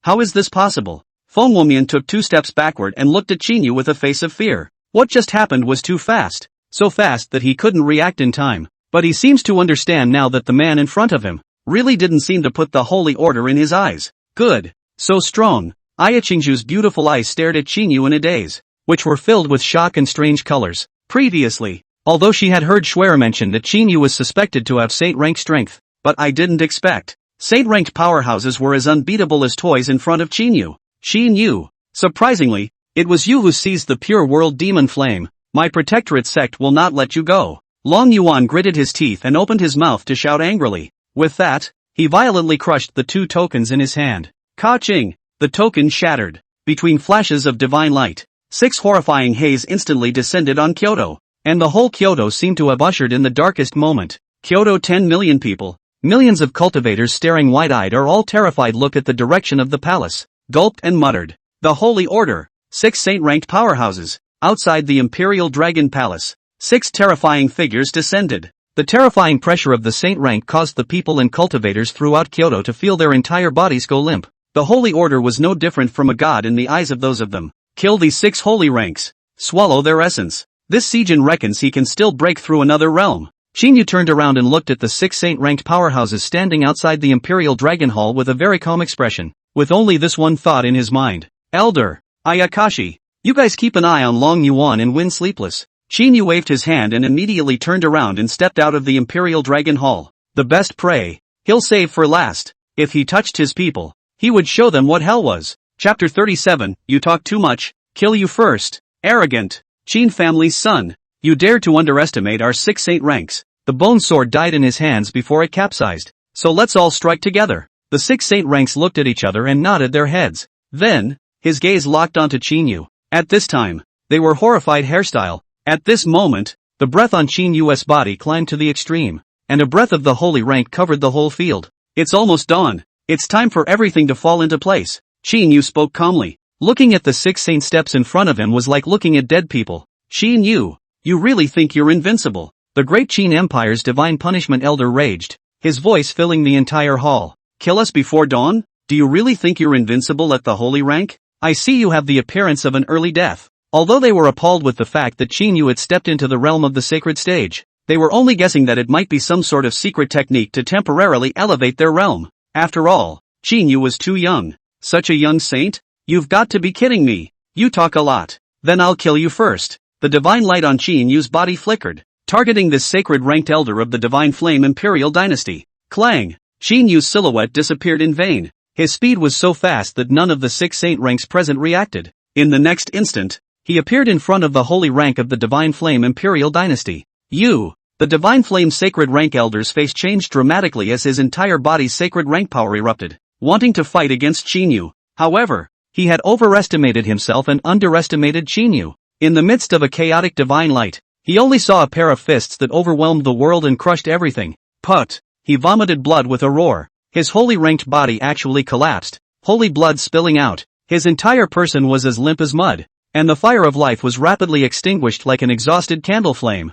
How is this possible? Fong Wang took 2 steps backward and looked at Qin Yu with a face of fear. What just happened was too fast. So fast that he couldn't react in time, but he seems to understand now that the man in front of him really didn't seem to put the Holy Order in his eyes. Good. So strong. Aya Qingzhu's beautiful eyes stared at Qin Yu in a daze, which were filled with shock and strange colors. Previously, although she had heard Xue mention that Qin Yu was suspected to have saint-rank strength, but I didn't expect. Saint-ranked powerhouses were as unbeatable as toys in front of Qin Yu. Qin Yu. Surprisingly, it was you who seized the pure world demon flame. My protectorate sect will not let you go. Long Yuan gritted his teeth and opened his mouth to shout angrily. With that, he violently crushed the 2 tokens in his hand. Ka-ching! The token shattered. Between flashes of divine light, 6 horrifying haze instantly descended on Kyoto, and the whole Kyoto seemed to have ushered in the darkest moment. Kyoto 10 million people, millions of cultivators staring wide-eyed or all terrified look at the direction of the palace, gulped and muttered. The Holy Order, 6 saint-ranked powerhouses. Outside the Imperial Dragon Palace, 6 terrifying figures descended. The terrifying pressure of the saint rank caused the people and cultivators throughout Kyoto to feel their entire bodies go limp. The Holy Order was no different from a god in the eyes of those of them. Kill these 6 holy ranks. Swallow their essence. This Sejin reckons he can still break through another realm. Qin Yu turned around and looked at the 6 saint-ranked powerhouses standing outside the Imperial Dragon Hall with a very calm expression, with only this one thought in his mind. Elder Ayakashi, you guys keep an eye on Long Yuan and Win Sleepless. Qin Yu waved his hand and immediately turned around and stepped out of the Imperial Dragon Hall. The best prey he'll save for last. If he touched his people, he would show them what hell was. Chapter 37, You talk too much, kill you first. Arrogant Qin family's son. You dare to underestimate our 6 saint ranks. The bone sword died in his hands before it capsized. So let's all strike together. The 6 saint ranks looked at each other and nodded their heads. Then, his gaze locked onto Qin Yu. At this time, they were horrified hairstyle. At this moment, the breath on Qin Yu's body climbed to the extreme, and a breath of the holy rank covered the whole field. It's almost dawn. It's time for everything to fall into place. Qin Yu spoke calmly. Looking at the 6 saint steps in front of him was like looking at dead people. Qin Yu, you really think you're invincible? The great Qin Empire's divine punishment elder raged, his voice filling the entire hall. Kill us before dawn? Do you really think you're invincible at the holy rank? I see you have the appearance of an early death. Although they were appalled with the fact that Qin Yu had stepped into the realm of the sacred stage, they were only guessing that it might be some sort of secret technique to temporarily elevate their realm. After all, Qin Yu was too young. Such a young saint? You've got to be kidding me. You talk a lot. Then I'll kill you first. The divine light on Qin Yu's body flickered, targeting this sacred ranked elder of the divine flame imperial dynasty. Clang! Qin Yu's silhouette disappeared in vain. His speed was so fast that none of the 6 saint ranks present reacted. In the next instant, he appeared in front of the holy rank of the divine flame imperial dynasty. The divine flame sacred rank elder's face changed dramatically as his entire body's sacred rank power erupted, wanting to fight against Qin Yu. However, he had overestimated himself and underestimated Qin Yu. In the midst of a chaotic divine light, he only saw a pair of fists that overwhelmed the world and crushed everything. Put! He vomited blood with a roar. His holy ranked body actually collapsed, holy blood spilling out. His entire person was as limp as mud, and the fire of life was rapidly extinguished like an exhausted candle flame.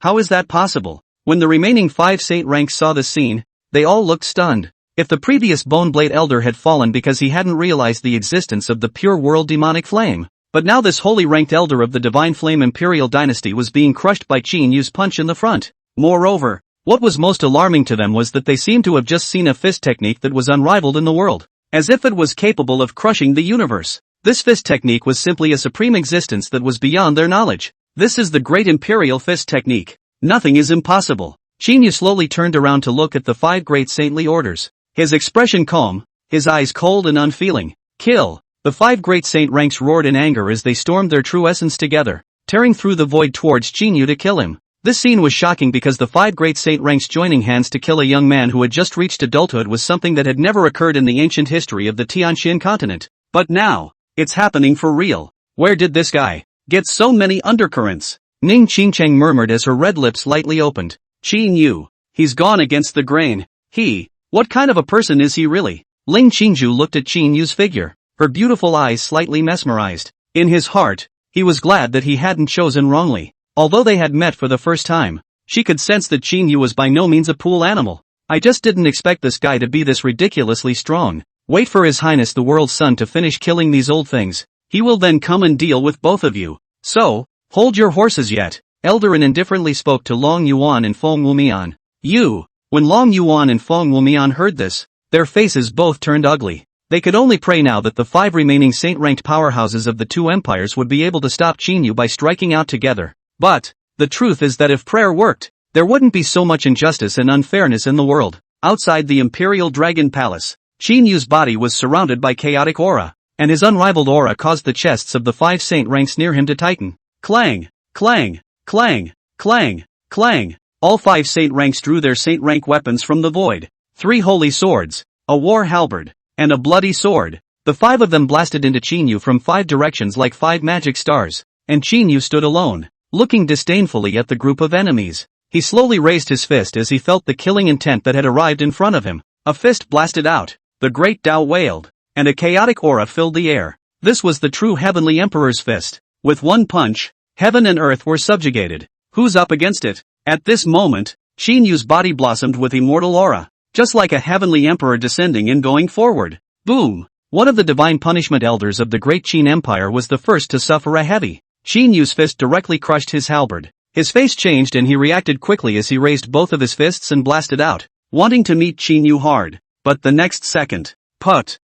How is that possible? When the remaining 5 saint ranks saw this scene, they all looked stunned. If the previous Bone Blade Elder had fallen because he hadn't realized the existence of the pure world demonic flame, but now this holy ranked elder of the divine flame imperial dynasty was being crushed by Qin Yu's punch in the front. Moreover, what was most alarming to them was that they seemed to have just seen a fist technique that was unrivaled in the world, as if it was capable of crushing the universe. This fist technique was simply a supreme existence that was beyond their knowledge. This is the great imperial fist technique. Nothing is impossible. Qin Yu slowly turned around to look at the 5 great saintly orders. His expression calm, his eyes cold and unfeeling. Kill! The 5 great saint ranks roared in anger as they stormed their true essence together, tearing through the void towards Qin Yu to kill him. This scene was shocking because the 5 great saint ranks joining hands to kill a young man who had just reached adulthood was something that had never occurred in the ancient history of the Tianxin continent. But now, it's happening for real. Where did this guy get so many undercurrents? Ning Qingcheng murmured as her red lips lightly opened. Qin Yu. He's gone against the grain. What kind of a person is he really? Ling Qingzhu looked at Qin Yu's figure, her beautiful eyes slightly mesmerized. In his heart, he was glad that he hadn't chosen wrongly. Although they had met for the first time, she could sense that Qin Yu was by no means a pool animal. I just didn't expect this guy to be this ridiculously strong. Wait for His Highness the World's Son to finish killing these old things. He will then come and deal with both of you. So, hold your horses yet. Eldarin indifferently spoke to Long Yuan and Fong Wumian. When Long Yuan and Fong Wumian heard this, their faces both turned ugly. They could only pray now that the 5 remaining saint-ranked powerhouses of the 2 empires would be able to stop Qin Yu by striking out together. But, the truth is that if prayer worked, there wouldn't be so much injustice and unfairness in the world. Outside the Imperial Dragon Palace, Qin Yu's body was surrounded by chaotic aura, and his unrivaled aura caused the chests of the 5 saint ranks near him to tighten. Clang! Clang! Clang! Clang! Clang! All 5 saint ranks drew their saint rank weapons from the void. 3 holy swords, a war halberd, and a bloody sword. The 5 of them blasted into Qin Yu from 5 directions like 5 magic stars, and Qin Yu stood alone, looking disdainfully at the group of enemies. He slowly raised his fist as he felt the killing intent that had arrived in front of him. A fist blasted out, the great Dao wailed, and a chaotic aura filled the air. This was the true Heavenly Emperor's fist. With one punch, heaven and earth were subjugated. Who's up against it? At this moment, Qin Yu's body blossomed with immortal aura, just like a heavenly emperor descending and going forward. Boom! One of the divine punishment elders of the great Qin Empire was the first to suffer a heavy. Qin Yu's fist directly crushed his halberd. His face changed and he reacted quickly as he raised both of his fists and blasted out, wanting to meet Qin Yu hard. But the next second, put,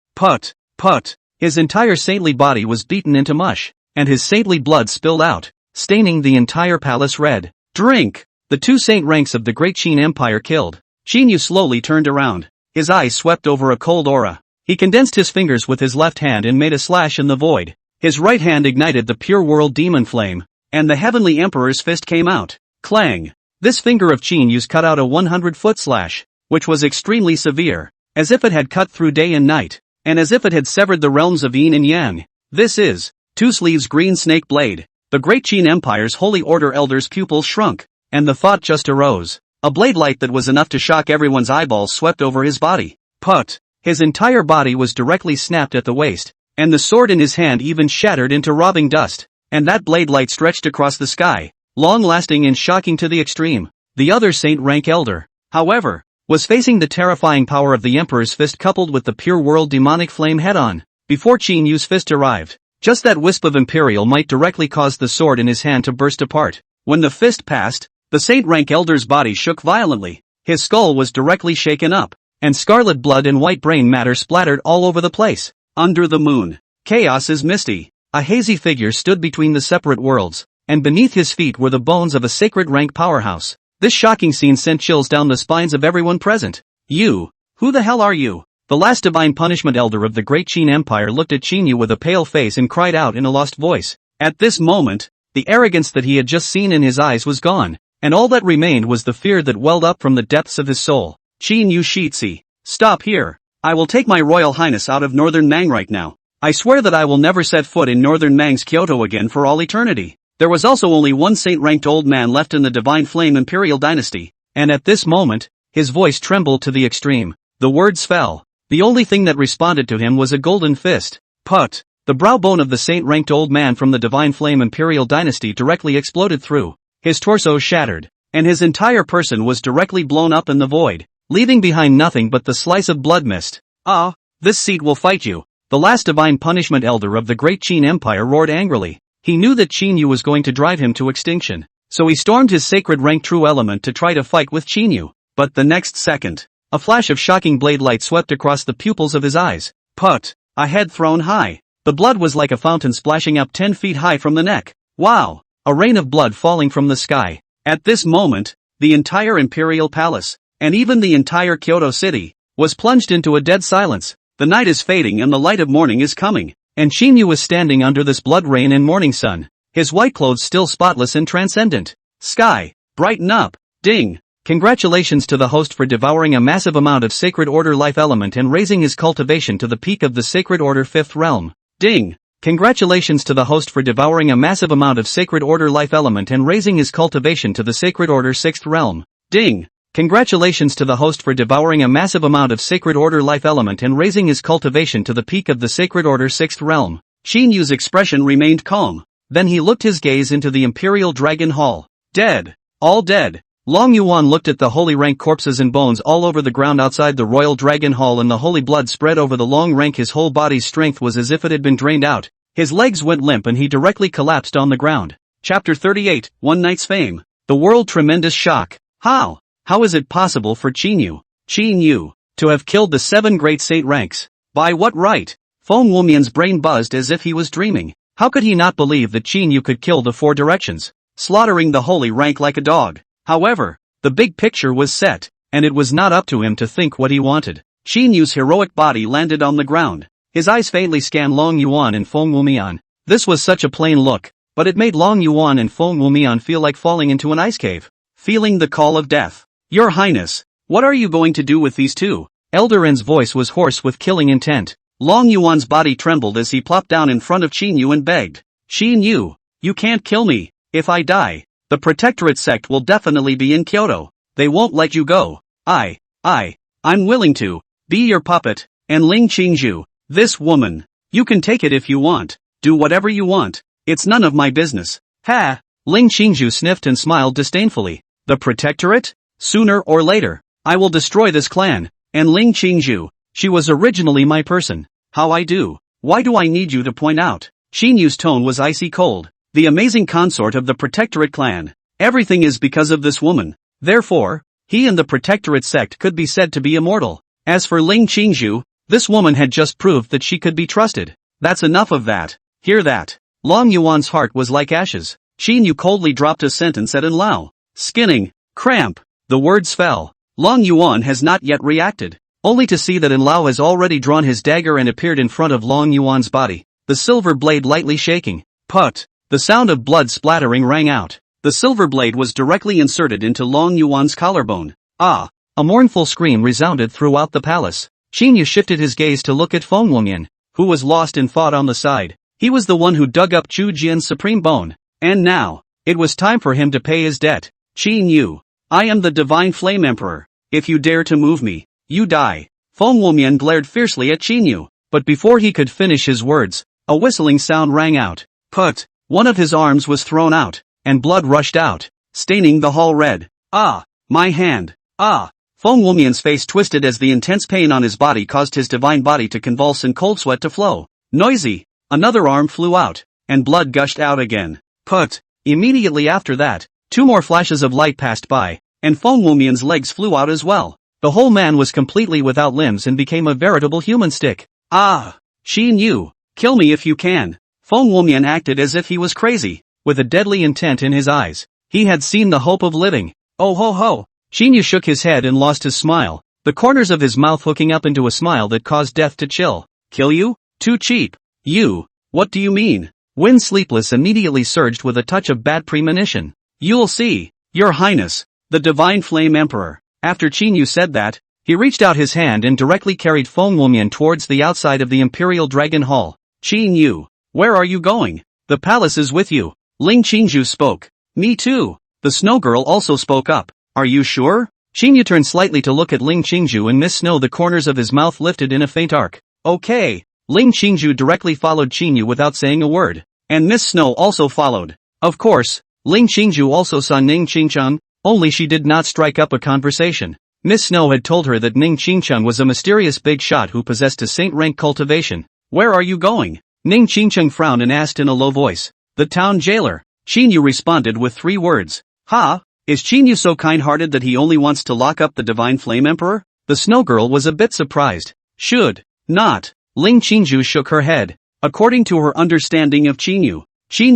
his entire saintly body was beaten into mush, and his saintly blood spilled out, staining the entire palace red. Drink! The two saint ranks of the great Qin Empire killed. Qin Yu slowly turned around. His eyes swept over a cold aura. He condensed his fingers with his left hand and made a slash in the void. His right hand ignited the pure world demon flame, and the heavenly emperor's fist came out. Clang! This finger of Qin Yu's cut out a 100-foot slash, which was extremely severe, as if it had cut through day and night, and as if it had severed the realms of yin and yang. This is Two Sleeves Green Snake Blade. The great Qin Empire's holy order elder's pupils shrunk, and the thought just arose. A blade light that was enough to shock everyone's eyeballs swept over his body. Put! His entire body was directly snapped at the waist, and the sword in his hand even shattered into robbing dust, and that blade light stretched across the sky, long-lasting and shocking to the extreme. The other saint rank elder, however, was facing the terrifying power of the emperor's fist coupled with the pure world demonic flame head-on. Before Qin Yu's fist arrived, just that wisp of imperial might directly cause the sword in his hand to burst apart. When the fist passed, the saint rank elder's body shook violently. His skull was directly shaken up, and scarlet blood and white brain matter splattered all over the place. Under the moon, chaos is misty. A hazy figure stood between the separate worlds, and beneath his feet were the bones of a sacred rank powerhouse. This shocking scene sent chills down the spines of everyone present. You, who the hell are you? The last divine punishment elder of the great Qin Empire looked at Qin Yu with a pale face and cried out in a lost voice. At this moment, the arrogance that he had just seen in his eyes was gone, and all that remained was the fear that welled up from the depths of his soul. Qin Yu Shitsi, stop here. I will take my royal highness out of northern Mang right now. I swear that I will never set foot in northern Mang's Kyoto again for all eternity. There was also only one saint-ranked old man left in the Divine Flame Imperial dynasty, and at this moment, his voice trembled to the extreme. The words fell. The only thing that responded to him was a golden fist. Put! The brow bone of the saint-ranked old man from the Divine Flame Imperial dynasty directly exploded through. His torso shattered, and his entire person was directly blown up in the void, leaving behind nothing but the slice of blood mist. Ah, this seat will fight you. The last divine punishment elder of the great Qin Empire roared angrily. He knew that Qin Yu was going to drive him to extinction, so he stormed his sacred rank true element to try to fight with Qin Yu. But the next second, a flash of shocking blade light swept across the pupils of his eyes. Put! A head thrown high. The blood was like a fountain splashing up 10 feet high from the neck. Wow! A rain of blood falling from the sky. At this moment, the entire imperial palace, and even the entire Kyoto city, was plunged into a dead silence. The night is fading and the light of morning is coming, and Qin Yu was standing under this blood rain and morning sun, his white clothes still spotless and transcendent. Sky, brighten up, ding! Congratulations to the host for devouring a massive amount of Sacred Order life element and raising his cultivation to the peak of the Sacred Order 5th realm. Ding! Congratulations to the host for devouring a massive amount of Sacred Order life element and raising his cultivation to the Sacred Order 6th realm. Ding! Congratulations to the host for devouring a massive amount of Sacred Order life element and raising his cultivation to the peak of the Sacred Order 6th realm. Qin Yu's expression remained calm. Then he looked his gaze into the Imperial Dragon Hall. Dead. All dead. Long Yuan looked at the holy rank corpses and bones all over the ground outside the Royal Dragon Hall, and the holy blood spread over the long rank. His whole body's strength was as if it had been drained out. His legs went limp and he directly collapsed on the ground. Chapter 38, One Night's Fame. The World Tremendous Shock. How is it possible for Qin Yu, to have killed the 7 great saint ranks? By what right? Fong Wang's brain buzzed as if he was dreaming. How could he not believe that Qin Yu could kill the 4 directions, slaughtering the holy rank like a dog? However, the big picture was set, and it was not up to him to think what he wanted. Qin Yu's heroic body landed on the ground. His eyes faintly scanned Long Yuan and Fong Wang. This was such a plain look, but it made Long Yuan and Fong Wang feel like falling into an ice cave, feeling the call of death. Your Highness, what are you going to do with these 2? Elder N's voice was hoarse with killing intent. Long Yuan's body trembled as he plopped down in front of Qin Yu and begged. Qin Yu, you can't kill me. If I die, the Protectorate sect will definitely be in Kyoto. They won't let you go. I'm willing to be your puppet, and Ling Qingzhu, this woman. You can take it if you want. Do whatever you want. It's none of my business. Ha! Ling Qingzhu sniffed and smiled disdainfully. The Protectorate? Sooner or later, I will destroy this clan, and Ling Qingzhu, She was originally my person. How I do? Why do I need you to point out? Qin Yu's tone was icy cold. The amazing consort of the Protectorate clan. Everything is because of this woman. Therefore, he and the Protectorate sect could be said to be immortal. As for Ling Qingzhu, this woman had just proved that she could be trusted. That's enough of that. Hear that. Long Yuan's heart was like ashes. Qin Yu coldly dropped a sentence at Enlao. Skinning. Cramp. The words fell. Long Yuan has not yet reacted. Only to see that Enlao has already drawn his dagger and appeared in front of Long Yuan's body, the silver blade lightly shaking. Put. The sound of blood splattering rang out. The silver blade was directly inserted into Long Yuan's collarbone. Ah! A mournful scream resounded throughout the palace. Qin Yu shifted his gaze to look at Fong Wang, who was lost in thought on the side. He was the one who dug up Chu Jian's supreme bone. And now, it was time for him to pay his debt. Qin Yu. I am the Divine Flame Emperor. If you dare to move me, you die. Fong Wang glared fiercely at Qin Yu, but before he could finish his words, a whistling sound rang out. Put. One of his arms was thrown out, and blood rushed out, staining the hall red. Ah! My hand! Ah! Fong Wang's face twisted as the intense pain on his body caused his divine body to convulse and cold sweat to flow. Noisy! Another arm flew out, and blood gushed out again. Put. Immediately after that, 2 more flashes of light passed by, and Fong Wang's legs flew out as well. The whole man was completely without limbs and became a veritable human stick. Ah! Qin Yu, kill me if you can. Fong Wang acted as if he was crazy, with a deadly intent in his eyes. He had seen the hope of living. Oh ho ho! Qin Yu shook his head and lost his smile, the corners of his mouth hooking up into a smile that caused death to chill. Kill you? Too cheap. You. What do you mean? Wind Sleepless immediately surged with a touch of bad premonition. You'll see, Your Highness, the Divine Flame Emperor. After Qin Yu said that, he reached out his hand and directly carried Fong Wang towards the outside of the Imperial Dragon Hall. Qin Yu. Where are you going? The palace is with you. Ling Qingzhu spoke. Me too. The Snow Girl also spoke up. Are you sure? Qin Yu turned slightly to look at Ling Qingzhu and Miss Snow. The corners of his mouth lifted in a faint arc. Okay. Ling Qingzhu directly followed Qin Yu without saying a word. And Miss Snow also followed. Of course, Ling Qingzhu also saw Ning Qingchun, only she did not strike up a conversation. Miss Snow had told her that Ning Qingchun was a mysterious big shot who possessed a saint-rank cultivation. Where are you going? Ning Qingchun frowned and asked in a low voice. The town jailer. Qin Yu responded with 3 words. Ha! Is Qin Yu so kind-hearted that he only wants to lock up the Divine Flame Emperor? The Snow Girl was a bit surprised. Should not. Ling Qingzhu shook her head. According to her understanding of Qin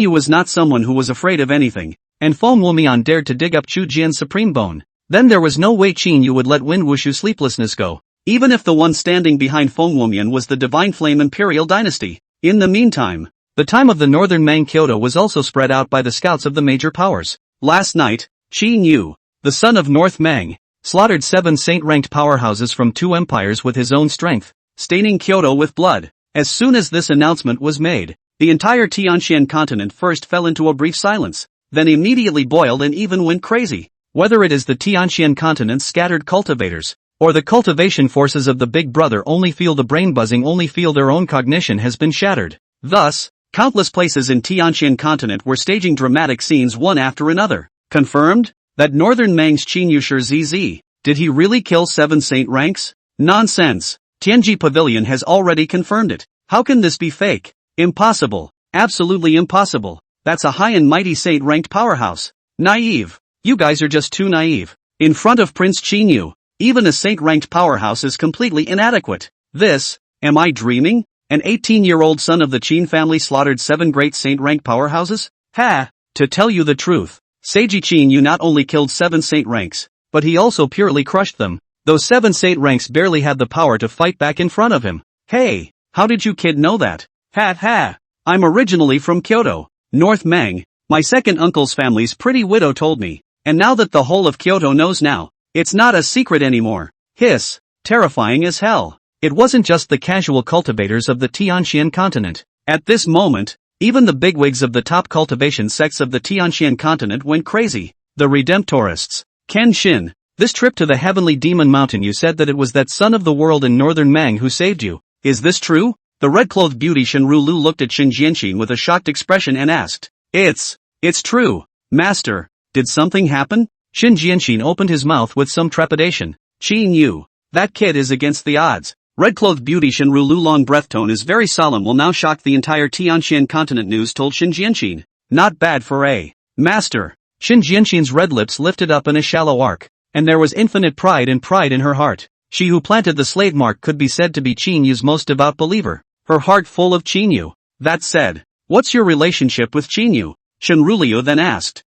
Yu was not someone who was afraid of anything, and Fong Wang dared to dig up Chu Jian's supreme bone. Then there was no way Qin Yu would let Wind Wushu's sleeplessness go, even if the one standing behind Fong Wang was the Divine Flame Imperial Dynasty. In the meantime, the time of the Northern Mang Kyoto was also spread out by the scouts of the major powers. Last night, Qin Yu, the son of North Mang, slaughtered 7 saint-ranked powerhouses from 2 empires with his own strength, staining Kyoto with blood. As soon as this announcement was made, the entire Tianxian continent first fell into a brief silence, then immediately boiled and even went crazy. Whether it is the Tianxian continent's scattered cultivators, or the cultivation forces of the Big Brother only feel the brain buzzing, only feel their own cognition has been shattered. Thus, countless places in Tianxian continent were staging dramatic scenes one after another. Confirmed? That Northern Mang's Qin Yu ZZ. Did he really kill 7 saint ranks? Nonsense. Tianji Pavilion has already confirmed it. How can this be fake? Impossible. Absolutely impossible. That's a high and mighty saint-ranked powerhouse. Naive. You guys are just too naive. In front of Prince Qin Yu, even a saint-ranked powerhouse is completely inadequate. This, am I dreaming? An 18-year-old son of the Qin family slaughtered 7 great saint-ranked powerhouses? Ha! To tell you the truth, Seiji Qin Yu not only killed 7 saint ranks, but he also purely crushed them. Those 7 saint ranks barely had the power to fight back in front of him. Hey, how did you kid know that? Ha ha! I'm originally from Kyoto, North Mang. My second uncle's family's pretty widow told me, and now that the whole of Kyoto knows now, it's not a secret anymore. Hiss. Terrifying as hell. It wasn't just the casual cultivators of the Tianxian continent. At this moment, even the bigwigs of the top cultivation sects of the Tianxian continent went crazy. The Redemptorists. Ken Shin, this trip to the Heavenly Demon Mountain, you said that it was that son of the world in Northern Mang who saved you. Is this true? The red-clothed beauty Shenru Lu looked at Shin Jianqin with a shocked expression and asked. It's true, master. Did something happen? Shin Jianqin opened his mouth with some trepidation. Qin Yu. That kid is against the odds. Red-clothed beauty Shenru Lulong breath tone is very solemn will now shock the entire Tianxian continent news told Xin Jianxin. Not bad for a master. Xin Jianxin's red lips lifted up in a shallow arc, and there was infinite pride in her heart. She who planted the slave mark could be said to be Qin Yu's most devout believer, her heart full of Qin Yu. That said, what's your relationship with Qin Yu? Shenru Liu then asked.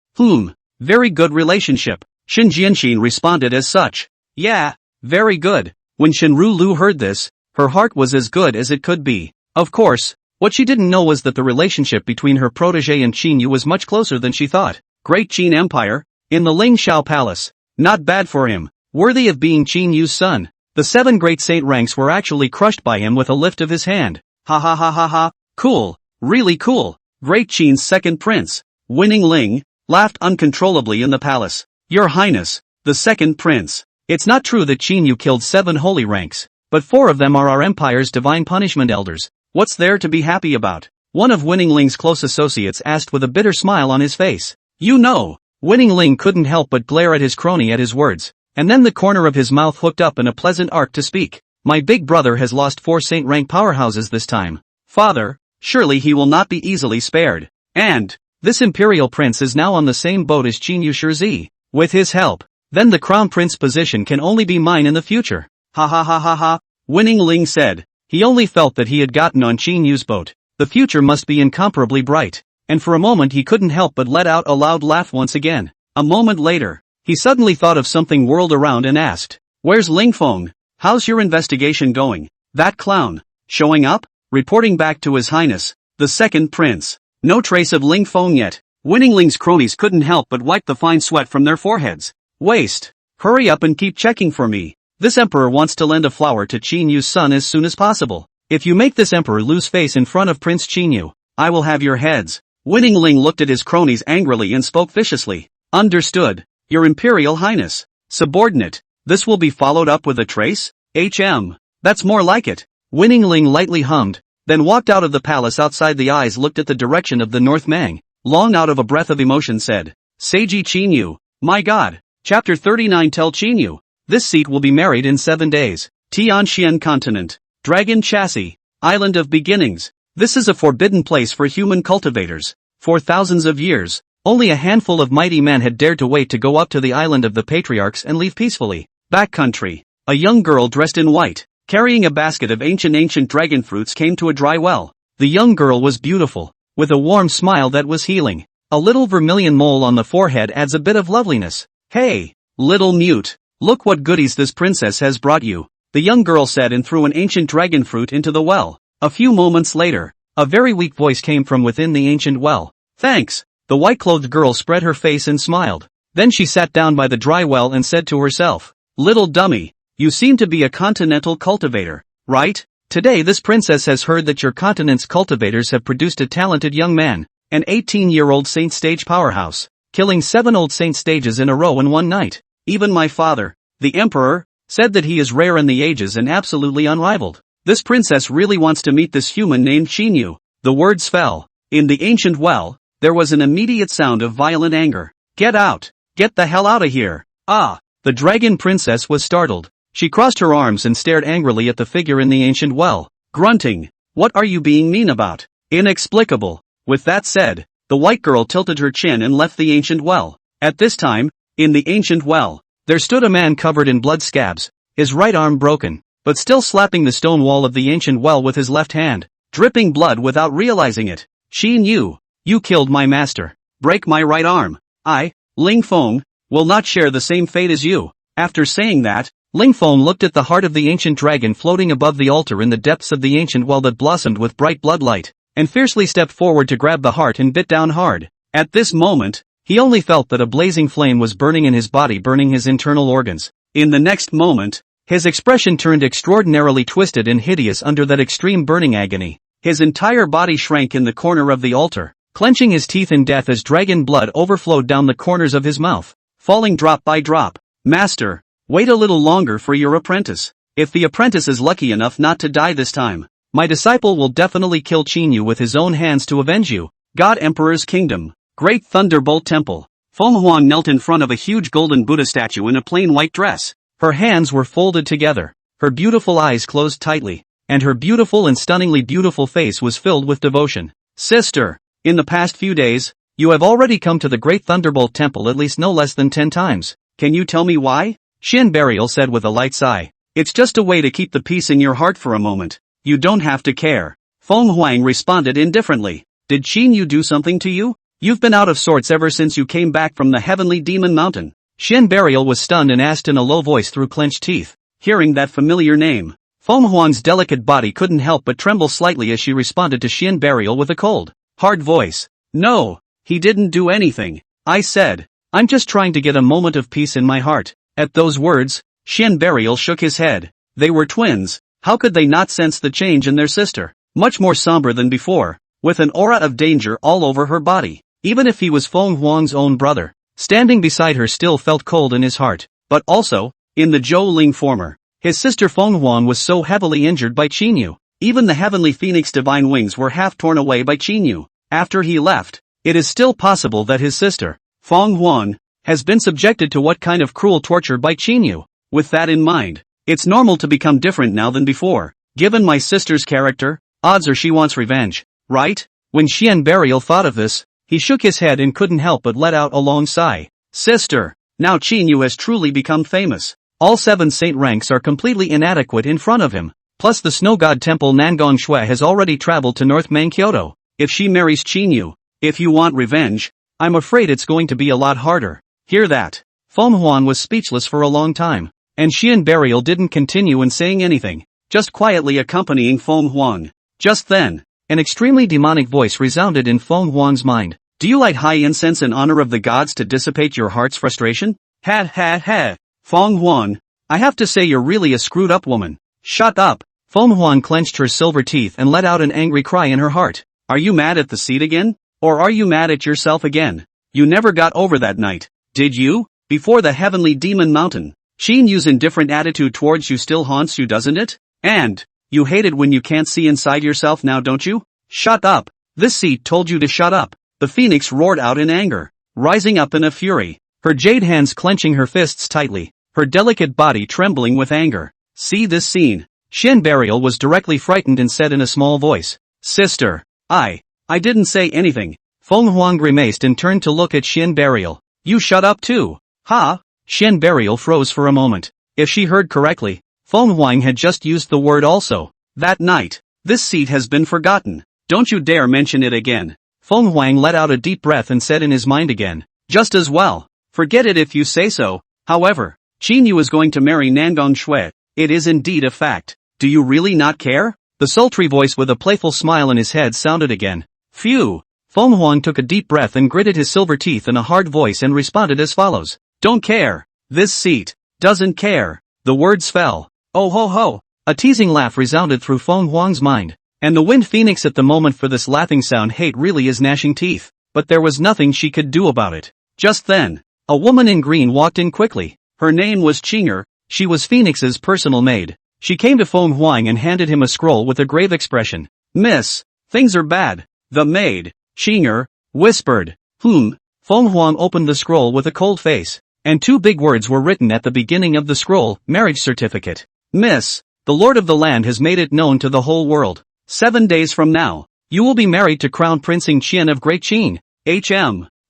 Very good relationship. Xin Jianxin responded as such. Yeah, very good. When Shenru Liu heard this, her heart was as good as it could be. Of course, what she didn't know was that the relationship between her protege and Qin Yu was much closer than she thought. Great Qin Empire, in the Ling Shao Palace. Not bad for him, worthy of being Qin Yu's son. The 7 great saint ranks were actually crushed by him with a lift of his hand. Ha ha ha ha ha, cool, really cool. Great Qin's second prince, Winning Ling, laughed uncontrollably in the palace. Your Highness, the second prince. It's not true that Qin Yu killed 7 holy ranks, but 4 of them are our empire's divine punishment elders. What's there to be happy about? One of Winning Ling's close associates asked with a bitter smile on his face. You know, Winning Ling couldn't help but glare at his crony at his words, and then the corner of his mouth hooked up in a pleasant arc to speak. My big brother has lost 4 saint rank powerhouses this time. Father, surely he will not be easily spared. And this imperial prince is now on the same boat as Qin Yu Shizi. With his help, then the crown prince position can only be mine in the future. Ha ha ha ha ha, Winning Ling said. He only felt that he had gotten on Qin Yu's boat. The future must be incomparably bright, and for a moment he couldn't help but let out a loud laugh once again. A moment later, he suddenly thought of something, whirled around and asked, Where's Ling Fong? How's your investigation going? That clown, showing up? Reporting back to His Highness, the second prince. No trace of Ling Fong yet. Winning Ling's cronies couldn't help but wipe the fine sweat from their foreheads. Waste. Hurry up and keep checking for me. This emperor wants to lend a flower to Qin Yu's son as soon as possible. If you make this emperor lose face in front of Prince Qin Yu, I will have your heads. Winning Ling looked at his cronies angrily and spoke viciously. Understood, Your Imperial Highness. Subordinate, this will be followed up with a trace? That's more like it. Winning Ling lightly hummed, then walked out of the palace. Outside, the eyes looked at the direction of the North Mang. Long out of a breath of emotion said, Seiji Qin Yu, my god. Chapter 39 Tell Qin Yu, this seat will be married in 7 days. Tianxian Continent, Dragon Chassis, Island of Beginnings. This is a forbidden place for human cultivators. For thousands of years, only a handful of mighty men had dared to wait to go up to the island of the patriarchs and leave peacefully. Backcountry, a young girl dressed in white, carrying a basket of ancient dragon fruits came to a dry well. The young girl was beautiful, with a warm smile that was healing. A little vermilion mole on the forehead adds a bit of loveliness. Hey, little mute, look what goodies this princess has brought you, the young girl said and threw an ancient dragon fruit into the well. A few moments later, a very weak voice came from within the ancient well. Thanks. The white-clothed girl spread her face and smiled. Then she sat down by the dry well and said to herself, Little dummy, you seem to be a continental cultivator, right? Today this princess has heard that your continent's cultivators have produced a talented young man, an 18-year-old saint stage powerhouse, killing 7 old saint stages in a row in one night. Even my father, the emperor, said that he is rare in the ages and absolutely unrivaled. This princess really wants to meet this human named Qin Yu. The words fell. In the ancient well, there was an immediate sound of violent anger. Get out! Get the hell out of here! Ah! The dragon princess was startled. She crossed her arms and stared angrily at the figure in the ancient well, grunting. What are you being mean about? Inexplicable. With that said, the white girl tilted her chin and left the ancient well. At this time, in the ancient well, there stood a man covered in blood scabs, his right arm broken, but still slapping the stone wall of the ancient well with his left hand, dripping blood without realizing it. Qin Yu, you killed my master. Break my right arm. I, Ling Fong, will not share the same fate as you. After saying that, Ling Fong looked at the heart of the ancient dragon floating above the altar in the depths of the ancient well that blossomed with bright bloodlight, and fiercely stepped forward to grab the heart and bit down hard. At this moment, he only felt that a blazing flame was burning in his body, burning his internal organs. In the next moment, his expression turned extraordinarily twisted and hideous under that extreme burning agony. His entire body shrank in the corner of the altar, clenching his teeth in death as dragon blood overflowed down the corners of his mouth, falling drop by drop. Master, wait a little longer for your apprentice. If the apprentice is lucky enough not to die this time, my disciple will definitely kill Qin Yu with his own hands to avenge you. God Emperor's Kingdom, Great Thunderbolt Temple. Fong Wang knelt in front of a huge golden Buddha statue in a plain white dress. Her hands were folded together. her beautiful eyes closed tightly, and her beautiful and stunningly beautiful face was filled with devotion. Sister, in the past few days, you have already come to the Great Thunderbolt Temple at least no less than 10 times. Can you tell me why? Shen Burial said with a light sigh. It's just a way to keep the peace in your heart for a moment. You don't have to care. Fong Wang responded indifferently. Did Qin Yu do something to you? You've been out of sorts ever since you came back from the Heavenly Demon Mountain. Shen Burial was stunned and asked in a low voice through clenched teeth. Hearing that familiar name, Fong Wang's delicate body couldn't help but tremble slightly as she responded to Shen Burial with a cold, hard voice. No, he didn't do anything. I said, I'm just trying to get a moment of peace in my heart. At those words, Shen Burial shook his head. They were twins. How could they not sense the change in their sister? Much more somber than before, with an aura of danger all over her body. Even if he was Fong Wang's own brother, standing beside her still felt cold in his heart. But also, in the Zhou Ling former, his sister Fong Wang was so heavily injured by Qin Yu. Even the heavenly phoenix divine wings were half torn away by Qin Yu. After he left, it is still possible that his sister, Fong Wang, has been subjected to what kind of cruel torture by Qin Yu. With that in mind, it's normal to become different now than before. Given my sister's character, odds are she wants revenge, right? When Shen Burial thought of this, he shook his head and couldn't help but let out a long sigh. Sister, now Qin Yu has truly become famous. All 7 saint ranks are completely inadequate in front of him. Plus the snow god temple Nangong Xue has already traveled to North Mang Kyoto. If she marries Qin Yu, if you want revenge, I'm afraid it's going to be a lot harder. Hear that? Fong Huan was speechless for a long time, and Shen Burial didn't continue in saying anything, just quietly accompanying Fong Huang. Just then, an extremely demonic voice resounded in Fong Huang's mind. Do you light high incense in honor of the gods to dissipate your heart's frustration? Ha ha ha. Fong Huang, I have to say you're really a screwed up woman. Shut up. Fong Huang clenched her silver teeth and let out an angry cry in her heart. Are you mad at the seat again? Or are you mad at yourself again? You never got over that night, did you? Before the heavenly demon mountain. Qin Yu's indifferent attitude towards you still haunts you, doesn't it? And you hate it when you can't see inside yourself now, don't you? Shut up. This seat told you to shut up. The phoenix roared out in anger, rising up in a fury, her jade hands clenching her fists tightly, her delicate body trembling with anger. See this scene. Shen Burial was directly frightened and said in a small voice, Sister, I didn't say anything. Fong Huang grimaced and turned to look at Shen Burial. You shut up too. Ha? Shen Burial froze for a moment. If she heard correctly, Fong Wang had just used the word also. That night. This seat has been forgotten. Don't you dare mention it again. Fong Wang let out a deep breath and said in his mind again. Just as well. Forget it if you say so. However, Qin Yu is going to marry Nangong Xue. It is indeed a fact. Do you really not care? The sultry voice with a playful smile in his head sounded again. Phew. Fong Huang took a deep breath and gritted his silver teeth in a hard voice and responded as follows. Don't care. This seat doesn't care. The words fell. Oh ho ho. A teasing laugh resounded through Fong Huang's mind. And the wind phoenix at the moment for this laughing sound hate really is gnashing teeth. But there was nothing she could do about it. Just then, a woman in green walked in quickly. Her name was Qinger. She was Phoenix's personal maid. She came to Fong Huang and handed him a scroll with a grave expression. Miss, things are bad. The maid, Qinger, whispered. Fong Huang opened the scroll with a cold face, and 2 big words were written at the beginning of the scroll, marriage certificate. Miss, the Lord of the land has made it known to the whole world. 7 days from now, you will be married to Crown Prince Qian of Great Qin.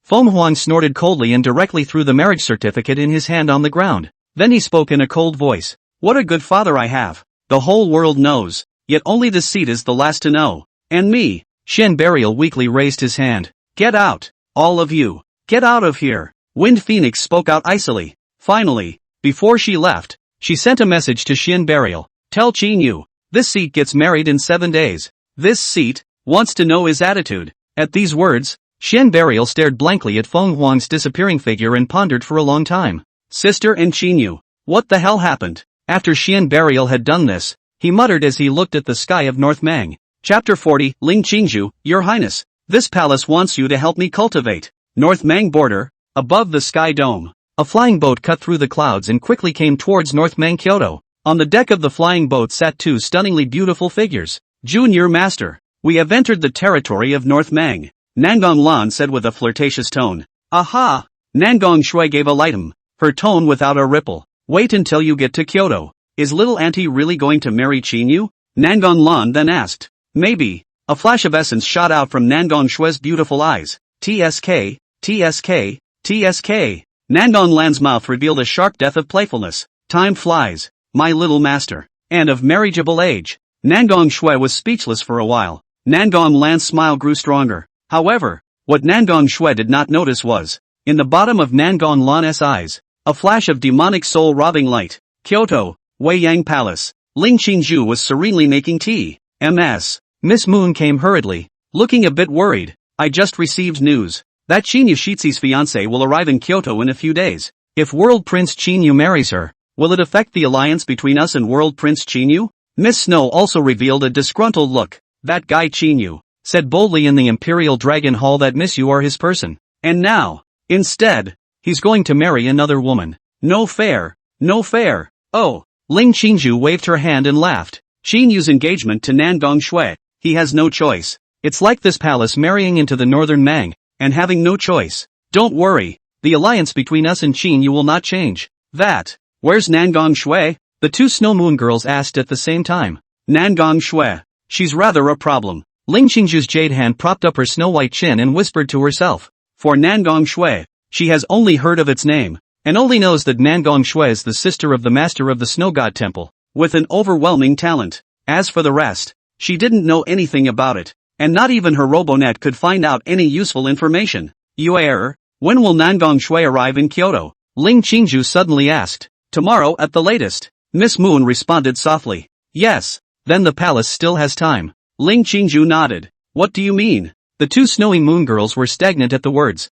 Fong Huang snorted coldly and directly threw the marriage certificate in his hand on the ground. Then he spoke in a cold voice. What a good father I have. The whole world knows, yet only the seat is the last to know. And me. Shen Burial weakly raised his hand. Get out. All of you. Get out of here. Wind Phoenix spoke out icily. Finally, before she left, she sent a message to Shen Burial. Tell Qin Yu, this seat gets married in 7 days. This seat wants to know his attitude. At these words, Shen Burial stared blankly at Fong Huang's disappearing figure and pondered for a long time. Sister and Qin Yu, what the hell happened? After Shen Burial had done this, he muttered as he looked at the sky of North Mang. Chapter 40, Ling Qingzhu, Your Highness, this palace wants you to help me cultivate. North Mang border, above the sky dome. A flying boat cut through the clouds and quickly came towards North Mang Kyoto. On the deck of the flying boat sat 2 stunningly beautiful figures. Junior Master, we have entered the territory of North Mang. Nangong Lan said with a flirtatious tone. Aha! Nangong Shui gave a lightem, her tone without a ripple. Wait until you get to Kyoto. Is little auntie really going to marry Qin Yu? Nangong Lan then asked. Maybe. A flash of essence shot out from Nangong Xue's beautiful eyes. TSK, TSK, TSK. Nangong Lan's mouth revealed a sharp death of playfulness. Time flies, my little master. And of marriageable age. Nangong Xue was speechless for a while. Nangong Lan's smile grew stronger. However, what Nangong Xue did not notice was, in the bottom of Nangong Lan's eyes, a flash of demonic soul-robbing light. Kyoto, Weiyang Palace. Ling Qingju was serenely making tea. Miss Moon came hurriedly, looking a bit worried. I just received news that Qin Yu Shixi's fiancé will arrive in Kyoto in a few days. If World Prince Qin Yu marries her, will it affect the alliance between us and World Prince Qin Yu? Miss Snow also revealed a disgruntled look. That guy Qin Yu said boldly in the Imperial Dragon Hall that Miss Yu are his person. And now, instead, he's going to marry another woman. No fair, no fair. Oh, Ling Qingju waved her hand and laughed. Qin Yu's engagement to Nangong Xue. He has no choice. It's like this palace marrying into the northern Mang, and having no choice. Don't worry, the alliance between us and Qin Yu will not change. Where's Nangong Xue? The two Snow Moon girls asked at the same time. Nangong Xue. She's rather a problem. Ling Qingju's jade hand propped up her snow-white chin and whispered to herself. For Nangong Xue, she has only heard of its name, and only knows that Nangong Xue is the sister of the master of the Snow God Temple, with an overwhelming talent. As for the rest, she didn't know anything about it, and not even her robonet could find out any useful information. When will Nangong Xue arrive in Kyoto? Ling Qingju suddenly asked. Tomorrow at the latest. Miss Moon responded softly. Yes, then the palace still has time. Ling Qingju nodded. What do you mean? The two snowy moon girls were stagnant at the words.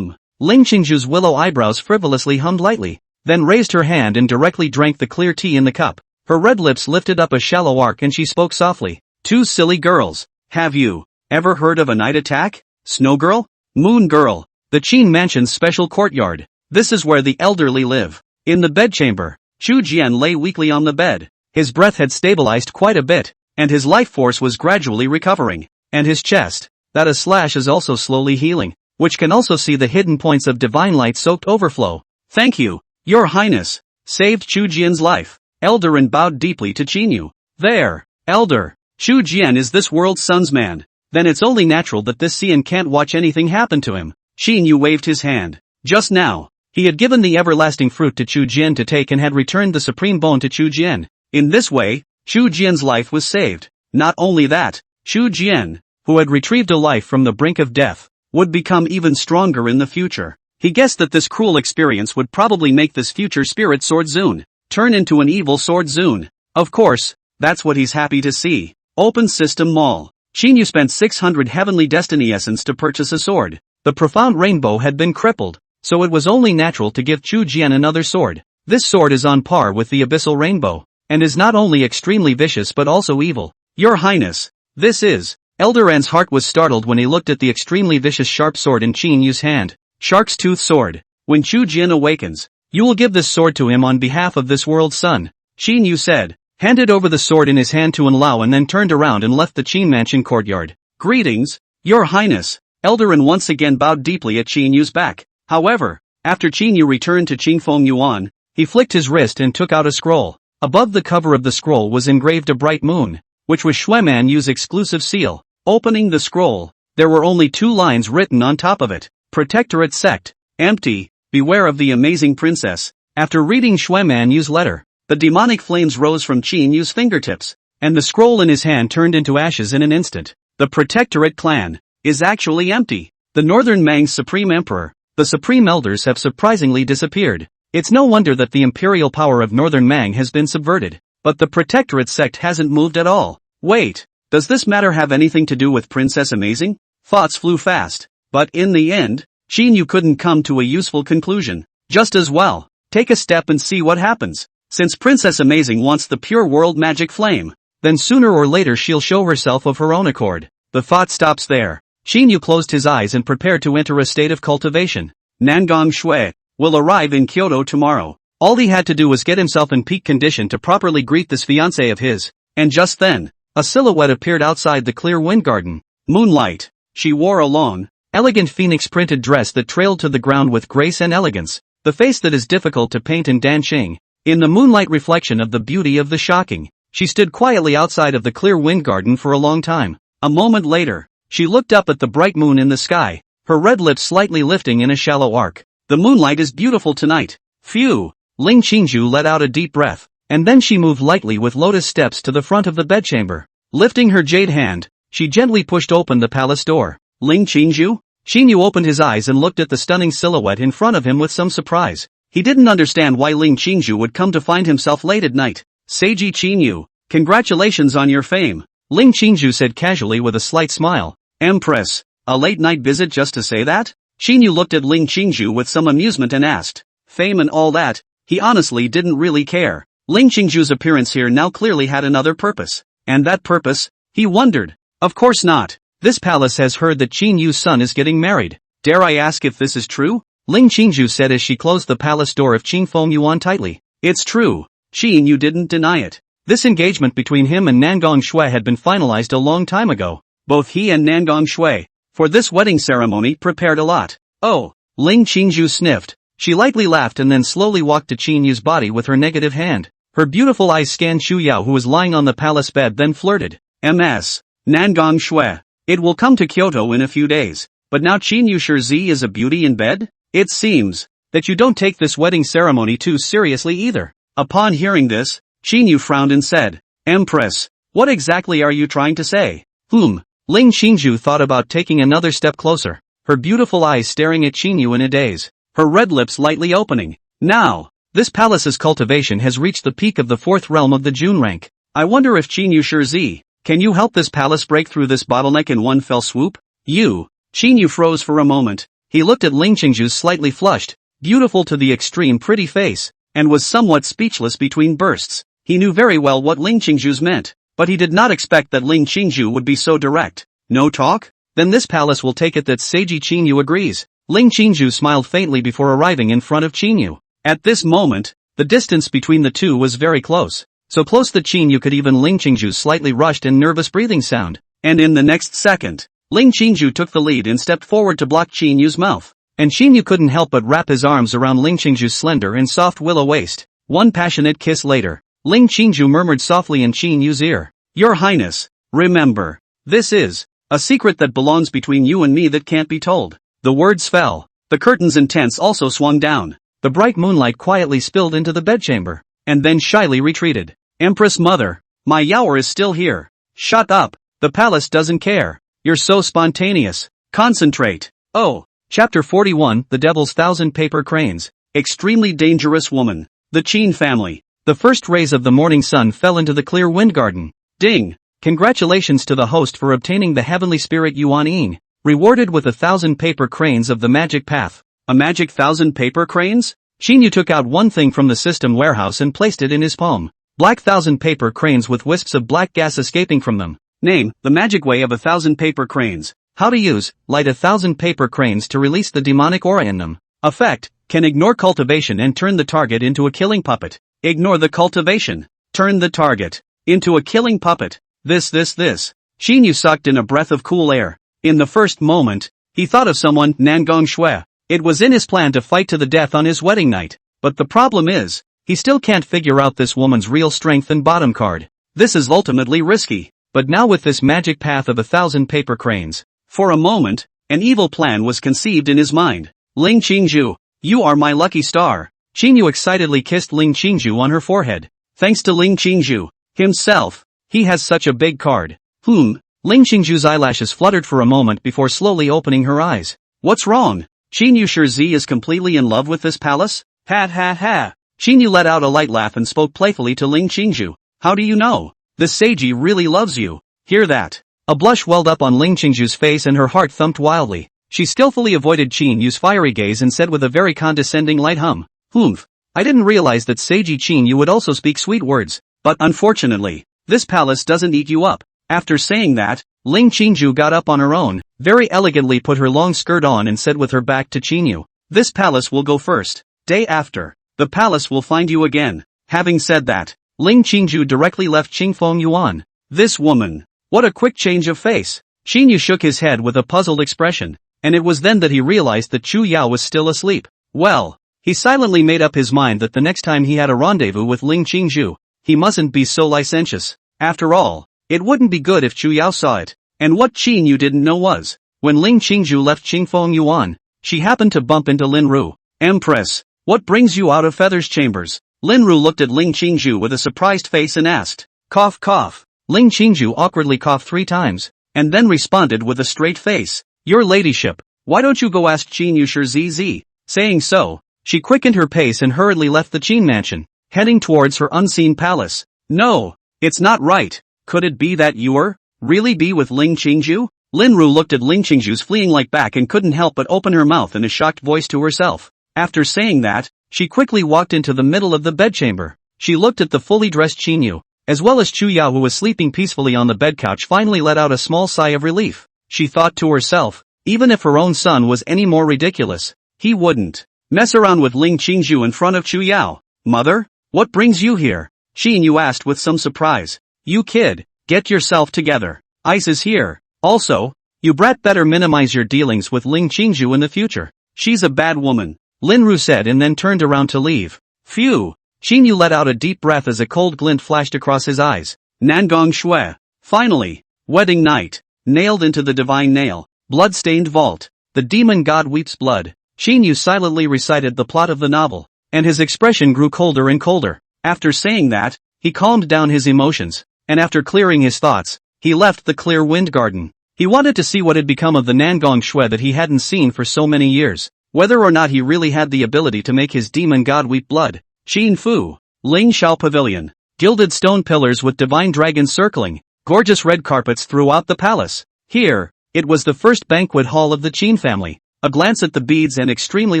Ling Qingju's willow eyebrows frivolously hummed lightly, then raised her hand and directly drank the clear tea in the cup. Her red lips lifted up a shallow arc and she spoke softly. Two silly girls. Have you ever heard of a night attack? Snow girl? Moon girl. The Qin Mansion's special courtyard. This is where the elderly live. In the bedchamber, Chu Jian lay weakly on the bed. His breath had stabilized quite a bit, and his life force was gradually recovering. And his chest, that a slash is also slowly healing, which can also see the hidden points of divine light-soaked overflow. Thank you, Your Highness. Saved Chu Jian's life. Eldarin bowed deeply to Qin Yu. There, Elder. Chu Jian is this world's sun's man. Then it's only natural that this Xian can't watch anything happen to him. Qin Yu waved his hand. Just now, he had given the everlasting fruit to Chu Jian to take and had returned the supreme bone to Chu Jian. In this way, Chu Jian's life was saved. Not only that, Chu Jian, who had retrieved a life from the brink of death, would become even stronger in the future. He guessed that this cruel experience would probably make this future spirit Sword Zune turn into an evil Sword Zune. Of course, that's what he's happy to see. Open System Mall. Qin Yu spent 600 Heavenly Destiny Essence to purchase a sword. The Profound Rainbow had been crippled, so it was only natural to give Chu Jian another sword. This sword is on par with the Abyssal Rainbow, and is not only extremely vicious but also evil. Your Highness, this is... Eldaran's heart was startled when he looked at the extremely vicious sharp sword in Qin Yu's hand. Shark's Tooth Sword. When Chu Jian awakens, you will give this sword to him on behalf of this world's sun. Qin Yu said, handed over the sword in his hand to Enlao and then turned around and left the Qin Mansion courtyard. Greetings, Your Highness. Eldaran once again bowed deeply at Qin Yu's back. However, after Qin Yu returned to Qingfeng Yuan, he flicked his wrist and took out a scroll. Above the cover of the scroll was engraved a bright moon, which was Xue Manyue's exclusive seal. Opening the scroll, there were only 2 lines written on top of it. Protectorate Sect, empty, beware of the amazing princess. After reading Xue Manyue's letter, the demonic flames rose from Qin Yu's fingertips, and the scroll in his hand turned into ashes in an instant. The Protectorate clan is actually empty. The Northern Mang's Supreme Emperor, the Supreme Elders have surprisingly disappeared. It's no wonder that the imperial power of Northern Mang has been subverted. But the Protectorate sect hasn't moved at all. Wait. Does this matter have anything to do with Princess Amazing? Thoughts flew fast, but in the end, Qin Yu couldn't come to a useful conclusion. Just as well, take a step and see what happens. Since Princess Amazing wants the pure world magic flame, then sooner or later she'll show herself of her own accord. The thought stops there. Qin Yu closed his eyes and prepared to enter a state of cultivation. Nangong Xue will arrive in Kyoto tomorrow. All he had to do was get himself in peak condition to properly greet this fiancé of his, and just then, a silhouette appeared outside the clear wind garden. Moonlight. She wore a long, elegant phoenix-printed dress that trailed to the ground with grace and elegance. The face that is difficult to paint in dancing. In the moonlight reflection of the beauty of the shocking, she stood quietly outside of the clear wind garden for a long time. A moment later, she looked up at the bright moon in the sky, her red lips slightly lifting in a shallow arc. The moonlight is beautiful tonight. Phew! Ling Qingju let out a deep breath, and then she moved lightly with lotus steps to the front of the bedchamber. Lifting her jade hand, she gently pushed open the palace door. Ling Qingju? Qin Yu opened his eyes and looked at the stunning silhouette in front of him with some surprise. He didn't understand why Ling Qingju would come to find himself late at night. Seiji Qin Yu, congratulations on your fame, Ling Qingju said casually with a slight smile. Empress, a late-night visit just to say that? Qin Yu looked at Ling Qingju with some amusement and asked. Fame and all that, he honestly didn't really care. Ling Qingju's appearance here now clearly had another purpose. And that purpose? He wondered. Of course not. This palace has heard that Qin Yu's son is getting married. Dare I ask if this is true? Ling Qingju said as she closed the palace door of Qin Fong Yuan tightly. It's true. Qin Yu didn't deny it. This engagement between him and Nangong Xue had been finalized a long time ago. Both he and Nangong Xue, for this wedding ceremony, prepared a lot. Oh, Ling Qingju sniffed. She lightly laughed and then slowly walked to Qin Yu's body with her negative hand. Her beautiful eyes scanned Chu Yao, who was lying on the palace bed, then flirted. Ms. Nangong Xue. It will come to Kyoto in a few days, but now Qin Yu Shi is a beauty in bed? It seems that you don't take this wedding ceremony too seriously either. Upon hearing this, Qin Yu frowned and said, Empress, what exactly are you trying to say? Ling Qingju thought about taking another step closer, her beautiful eyes staring at Qin Yu in a daze, her red lips lightly opening. Now, this palace's cultivation has reached the peak of the 4th realm of the June rank. I wonder if Qin Yu Shi, can you help this palace break through this bottleneck in one fell swoop? You. Qin Yu froze for a moment. He looked at Ling Qingju's slightly flushed, beautiful to the extreme pretty face, and was somewhat speechless between bursts. He knew very well what Ling Qingju's meant, but he did not expect that Ling Qingju would be so direct. No talk? Then this palace will take it that Seiji Qin Yu agrees. Ling Qingju smiled faintly before arriving in front of Qin Yu. At this moment, the distance between the two was very close. So close that Qin Yu could even Ling Qingju's slightly rushed and nervous breathing sound. And in the next second, Ling Qingju took the lead and stepped forward to block Qin Yu's mouth. And Qin Yu couldn't help but wrap his arms around Ling Qingju's slender and soft willow waist. One passionate kiss later, Ling Qingju murmured softly in Qin Yu's ear. Your Highness, remember, this is a secret that belongs between you and me that can't be told. The words fell. The curtains and tents also swung down. The bright moonlight quietly spilled into the bedchamber, and then shyly retreated. Empress Mother, my Yaoer is still here. Shut up. The palace doesn't care. You're so spontaneous. Concentrate. Oh. Chapter 41, The Devil's 1,000 Paper Cranes. Extremely dangerous woman. The Qin family. The first rays of the morning sun fell into the clear wind garden. Ding. Congratulations to the host for obtaining the heavenly spirit Yuan Ying, rewarded with 1,000 paper cranes of the magic path. A magic 1,000 paper cranes? Qin Yu took out one thing from the system warehouse and placed it in his palm. Black 1,000 paper cranes with wisps of black gas escaping from them. Name, the magic way of 1,000 paper cranes. How to use, light 1,000 paper cranes to release the demonic aura in them. Effect, can ignore cultivation and turn the target into a killing puppet. Ignore the cultivation. Turn the target into a killing puppet. This. Qin Yu sucked in a breath of cool air. In the first moment, he thought of someone, Nangong Xue. It was in his plan to fight to the death on his wedding night. But the problem is, he still can't figure out this woman's real strength and bottom card. This is ultimately risky. But now with this magic path of 1,000 paper cranes, for a moment, an evil plan was conceived in his mind. Ling Qingju, you are my lucky star. Qin Yu excitedly kissed Ling Qingju on her forehead. Thanks to Ling Qingju himself, he has such a big card. Ling Qingju's eyelashes fluttered for a moment before slowly opening her eyes. What's wrong? Qin Yu Shi is completely in love with this palace? Ha. Qin Yu let out a light laugh and spoke playfully to Ling Qingju. How do you know? This Seiji really loves you. Hear that? A blush welled up on Ling Qingju's face and her heart thumped wildly. She skillfully avoided Qin Yu's fiery gaze and said with a very condescending light hum. I didn't realize that Seiji Qin Yu would also speak sweet words. But unfortunately, this palace doesn't eat you up. After saying that, Ling Qingju got up on her own, very elegantly put her long skirt on and said with her back to Qin Yu. This palace will go first. Day after, the palace will find you again. Having said that, Ling Qingju directly left Qin Fong Yuan. This woman. What a quick change of face. Qin Yu shook his head with a puzzled expression, and it was then that he realized that Chu Yao was still asleep. Well, He silently made up his mind that the next time he had a rendezvous with Ling Qingzhu, he mustn't be so licentious. After all, it wouldn't be good if Chu Yao saw it. And what Qin Yu didn't know was, when Ling Qingzhu left Qingfeng Yuan, she happened to bump into Lin Ru. Empress, what brings you out of Feather's chambers? Lin Ru looked at Ling Qingzhu with a surprised face and asked. Cough cough. Ling Qingzhu awkwardly coughed 3 times, and then responded with a straight face. Your ladyship, why don't you go ask Qin Yu ZZ? Saying so, she quickened her pace and hurriedly left the Qin mansion, heading towards her unseen palace. No, it's not right. Could it be that you're really be with Ling Qingzhu? Lin Ru looked at Ling Qingzhu's fleeing-like back and couldn't help but open her mouth in a shocked voice to herself. After saying that, she quickly walked into the middle of the bedchamber. She looked at the fully dressed Qin Yu, as well as Chu Yao, who was sleeping peacefully on the bed couch. Finally let out a small sigh of relief. She thought to herself, even if her own son was any more ridiculous, he wouldn't mess around with Ling Qingzhu in front of Chu Yao. Mother, what brings you here? Qin Yu asked with some surprise. You kid, get yourself together. Ice is here. Also, you brat better minimize your dealings with Ling Qingzhu in the future. She's a bad woman, Lin Ru said and then turned around to leave. Phew. Qin Yu let out a deep breath as a cold glint flashed across his eyes. Nangong Xue. Finally. Wedding night. Nailed into the divine nail. Blood-stained vault. The demon god weeps blood. Qin Yu silently recited the plot of the novel, and his expression grew colder and colder. After saying that, he calmed down his emotions, and after clearing his thoughts, he left the clear wind garden. He wanted to see what had become of the Nangong Xue that he hadn't seen for so many years, whether or not he really had the ability to make his demon god weep blood. Xin Fu. Ling Shao Pavilion. Gilded stone pillars with divine dragons circling, gorgeous red carpets throughout the palace. Here, it was the first banquet hall of the Qin family. A glance at the beads and extremely